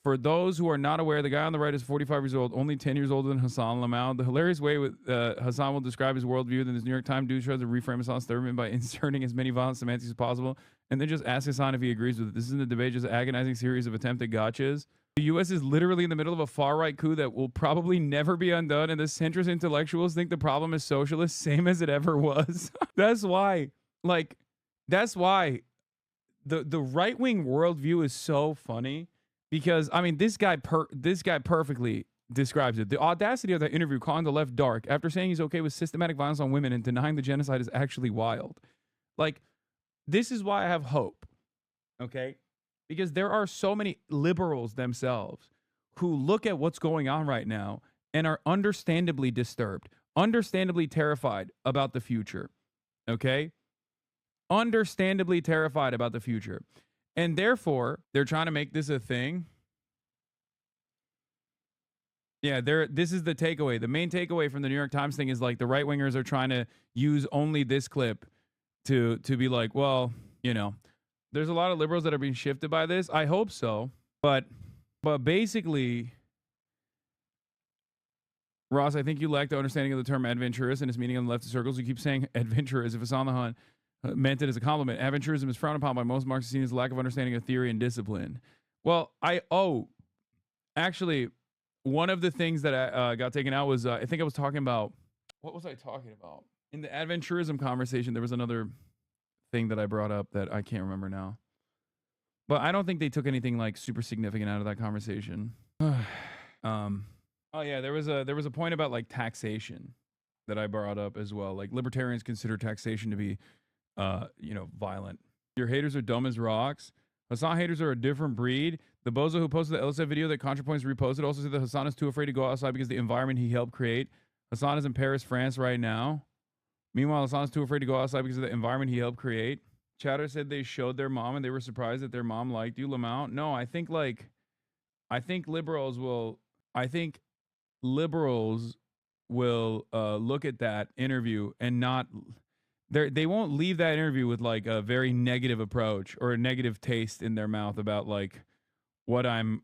For those who are not aware, the guy on the right is 45 years old, only 10 years older than Hassan Lamau. The hilarious way with Hassan will describe his worldview, then this New York Times dude tries to reframe Hassan's statement by inserting as many violent semantics as possible, and then just ask Hassan if he agrees with it. This isn't a debate, just an agonizing series of attempted gotchas. The U.S. is literally in the middle of a far-right coup that will probably never be undone, and the centrist intellectuals think the problem is socialist, same as it ever was. That's why the right-wing worldview is so funny. Because, I mean, this guy perfectly describes it. The audacity of that interview calling the left dark after saying he's okay with systematic violence on women and denying the genocide is actually wild. Like, this is why I have hope, okay? Because there are so many liberals themselves who look at what's going on right now and are understandably disturbed, understandably terrified about the future, okay? Understandably terrified about the future. And therefore, they're trying to make this a thing. Yeah, this is the takeaway. The main takeaway from the New York Times thing is like the right wingers are trying to use only this clip to be like, well, you know, there's a lot of liberals that are being shifted by this. I hope so. But basically, Ross, I think you lack the understanding of the term adventurous and its meaning in the leftist circles. You keep saying adventurous if it's on the hunt. Meant it as a compliment. Aventurism is frowned upon by most Marxists, seen as a lack of understanding of theory and discipline. Well, actually, one of the things that I got taken out was I think I was talking about, what was I talking about? In the adventurism conversation, there was another thing that I brought up that I can't remember now. But I don't think they took anything like super significant out of that conversation. Oh yeah, there was a point about like taxation that I brought up as well. Like libertarians consider taxation to be violent. Your haters are dumb as rocks. Hassan haters are a different breed. The bozo who posted the LSF video that ContraPoints reposted also said that Hassan is too afraid to go outside because of the environment he helped create. Hassan is in Paris, France right now. Meanwhile, Hassan is too afraid to go outside because of the environment he helped create. Chatter said they showed their mom and they were surprised that their mom liked you, Lamau. No, I think liberals will look at that interview and not... They won't leave that interview with like a very negative approach or a negative taste in their mouth about like what I'm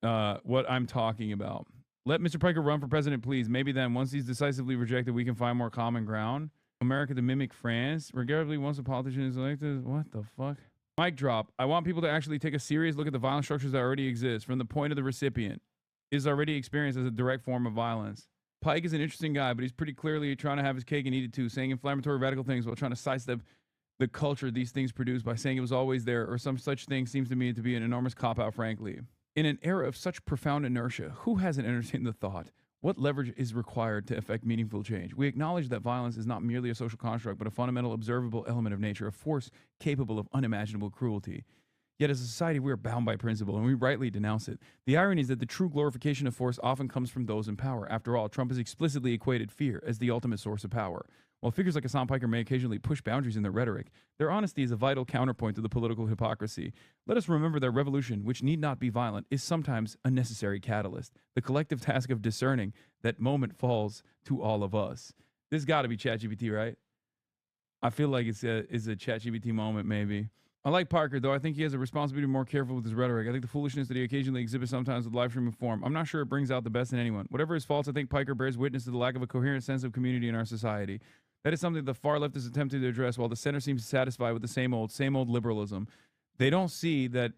talking about. Let Mr. Piker run for president, please. Maybe then, once he's decisively rejected, we can find more common ground. America to mimic France. Regrettably, once a politician is elected, what the fuck? Mic drop. I want people to actually take a serious look at the violent structures that already exist from the point of the recipient is already experienced as a direct form of violence. Pike is an interesting guy, but he's pretty clearly trying to have his cake and eat it too, saying inflammatory radical things while trying to sidestep the culture these things produce by saying it was always there or some such thing seems to me to be an enormous cop-out, frankly. In an era of such profound inertia, who hasn't entertained the thought? What leverage is required to effect meaningful change? We acknowledge that violence is not merely a social construct, but a fundamental observable element of nature, a force capable of unimaginable cruelty. Yet as a society, we are bound by principle, and we rightly denounce it. The irony is that the true glorification of force often comes from those in power. After all, Trump has explicitly equated fear as the ultimate source of power. While figures like Hassan Piker may occasionally push boundaries in their rhetoric, their honesty is a vital counterpoint to the political hypocrisy. Let us remember that revolution, which need not be violent, is sometimes a necessary catalyst. The collective task of discerning that moment falls to all of us. This got to be ChatGPT, right? I feel like it's a ChatGPT moment, maybe. I like Parker, though. I think he has a responsibility to be more careful with his rhetoric. I think the foolishness that he occasionally exhibits sometimes with live streaming form, I'm not sure it brings out the best in anyone. Whatever his faults, I think Piker bears witness to the lack of a coherent sense of community in our society. That is something the far left is attempting to address, while the center seems satisfied with the same old liberalism. They don't see that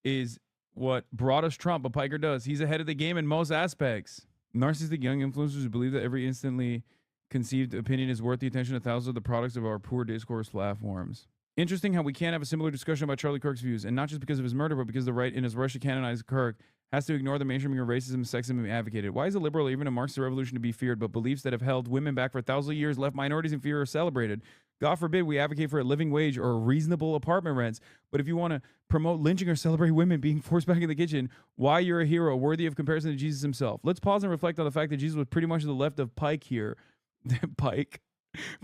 is what brought us Trump, but Piker does. He's ahead of the game in most aspects. Narcissistic young influencers who believe that every instantly conceived opinion is worth the attention of thousands of the products of our poor discourse platforms. Interesting how we can't have a similar discussion about Charlie Kirk's views, and not just because of his murder, but because the right, in his rush to canonize Kirk, has to ignore the mainstreaming of racism and sexism he advocated. Why is a liberal or even a Marxist revolution to be feared, but beliefs that have held women back for thousands of years, left minorities in fear, are celebrated? God forbid we advocate for a living wage or reasonable apartment rents, but if you want to promote lynching or celebrate women being forced back in the kitchen, why you're a hero worthy of comparison to Jesus himself? Let's pause and reflect on the fact that Jesus was pretty much to the left of Pike here. Pike.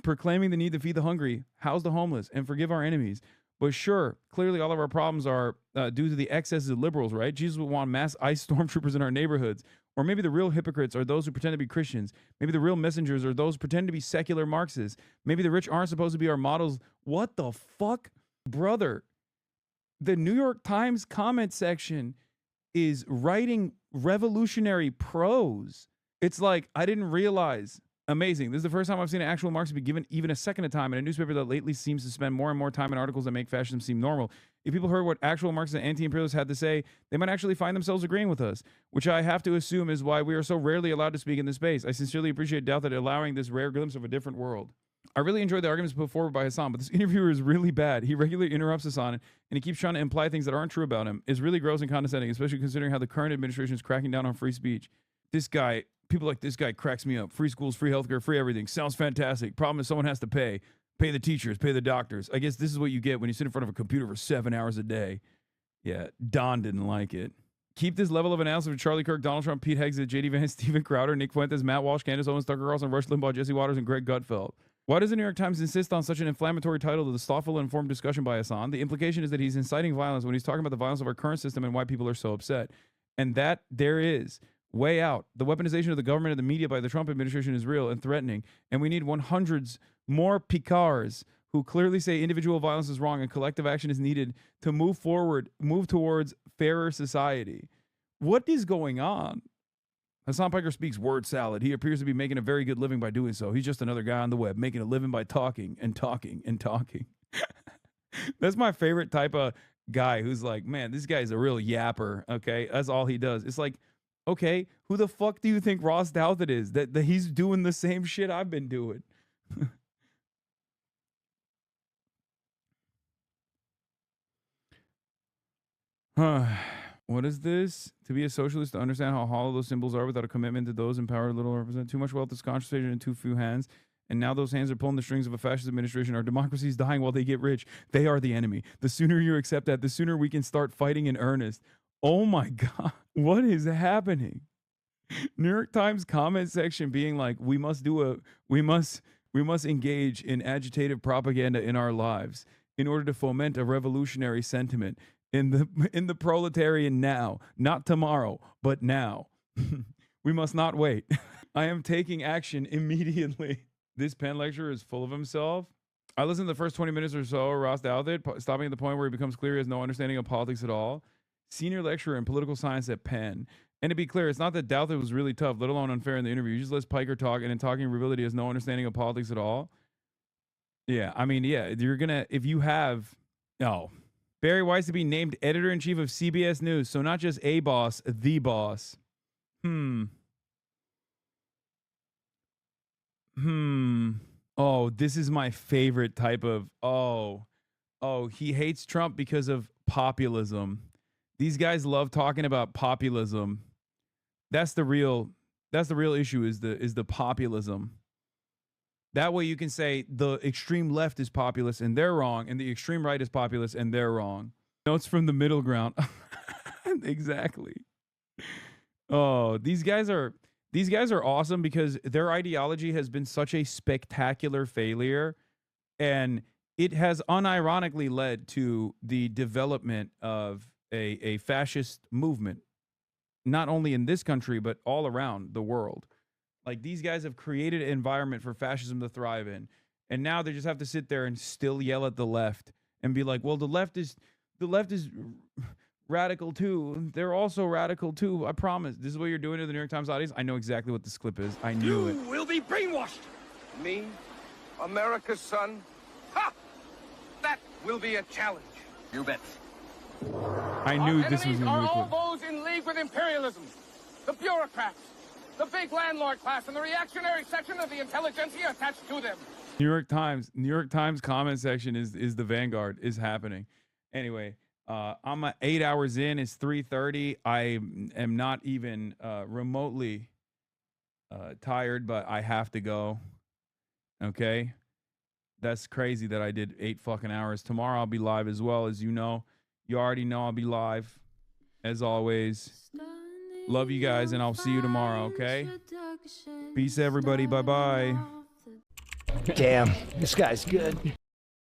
Proclaiming the need to feed the hungry, house the homeless, and forgive our enemies. But sure, clearly all of our problems are due to the excesses of liberals, right? Jesus would want mass ICE stormtroopers in our neighborhoods. Or maybe the real hypocrites are those who pretend to be Christians. Maybe the real messengers are those who pretend to be secular Marxists. Maybe the rich aren't supposed to be our models. What the fuck? Brother, the New York Times comment section is writing revolutionary prose. It's like, I didn't realize. Amazing. This is the first time I've seen an actual Marxist be given even a second of time in a newspaper that lately seems to spend more and more time in articles that make fascism seem normal. If people heard what actual Marxists and anti-imperialists had to say, they might actually find themselves agreeing with us, which I have to assume is why we are so rarely allowed to speak in this space. I sincerely appreciate Douthat allowing this rare glimpse of a different world. I really enjoyed the arguments put forward by Hassan, but this interviewer is really bad. He regularly interrupts Hassan, and he keeps trying to imply things that aren't true about him. It's really gross and condescending, especially considering how the current administration is cracking down on free speech. This guy... People like this guy cracks me up. Free schools, free healthcare, free everything. Sounds fantastic. Problem is someone has to pay. Pay the teachers, pay the doctors. I guess this is what you get when you sit in front of a computer for 7 hours a day. Yeah, Don didn't like it. Keep this level of analysis of Charlie Kirk, Donald Trump, Pete Hegseth, J.D. Vance, Stephen Crowder, Nick Fuentes, Matt Walsh, Candace Owens, Tucker Carlson, Rush Limbaugh, Jesse Waters, and Greg Gutfeld. Why does the New York Times insist on such an inflammatory title to this thoughtful and informed discussion by Hassan? The implication is that he's inciting violence when he's talking about the violence of our current system and why people are so upset. And that there is... way out. The weaponization of the government and the media by the Trump administration is real and threatening, and we need 100s more Picards who clearly say individual violence is wrong and collective action is needed to move forward, move towards fairer society. What is going on? Hassan Piker speaks word salad. He appears to be making a very good living by doing so. He's just another guy on the web making a living by talking and talking and talking. That's my favorite type of guy who's like, man, this guy's a real yapper, okay? That's all he does. It's like, okay, who the fuck do you think Ross Douthat is? That he's doing the same shit I've been doing. What is this? To be a socialist, to understand how hollow those symbols are without a commitment to those in power little represent. Too much wealth is concentrated in too few hands. And now those hands are pulling the strings of a fascist administration. Our democracy is dying while they get rich. They are the enemy. The sooner you accept that, the sooner we can start fighting in earnest. Oh my God. What is happening? New York Times comment section being like, we must engage in agitative propaganda in our lives in order to foment a revolutionary sentiment in the proletarian now, not tomorrow, but now. We must not wait. I am taking action immediately. This Penn lecturer is full of himself. I listened to the first 20 minutes or so of Ross Douthat, stopping at the point where he becomes clear he has no understanding of politics at all. Senior lecturer in political science at Penn. And to be clear, it's not that Douthat was really tough, let alone unfair in the interview. You just let Piker talk, and in talking revealed he has no understanding of politics at all. Yeah, I mean, yeah, you're gonna, if you have, no. Barry Weiss to be named editor-in-chief of CBS News, so not just a boss, the boss. Oh, this is my favorite type of, he hates Trump because of populism. These guys love talking about populism. That's the real issue is the populism. That way you can say the extreme left is populist and they're wrong, and the extreme right is populist and they're wrong. Notes from the middle ground. Exactly. Oh, these guys are awesome because their ideology has been such a spectacular failure, and it has unironically led to the development of a fascist movement, not only in this country, but all around the world. Like, these guys have created an environment for fascism to thrive in. And now they just have to sit there and still yell at the left and be like, well, the left is radical too. They're also radical too. I promise. This is what you're doing to the New York Times audience. I know exactly what this clip is. I knew it. You will be brainwashed. Me, America's son? Ha! That will be a challenge. You bet. I knew this was going to be all those in league with imperialism, the bureaucrats, The big landlord class and the reactionary section of the intelligentsia attached to them. New York Times comment section is the vanguard is happening. Anyway, I'm 8 hours in. It's 3:30. I am not even remotely tired, but I have to go. Okay, that's crazy that I did 8 fucking hours. Tomorrow I'll be live as well, as you know. You already know I'll be live, as always. Love you guys, and I'll see you tomorrow. Okay. Peace, everybody. Bye bye. Damn, this guy's good.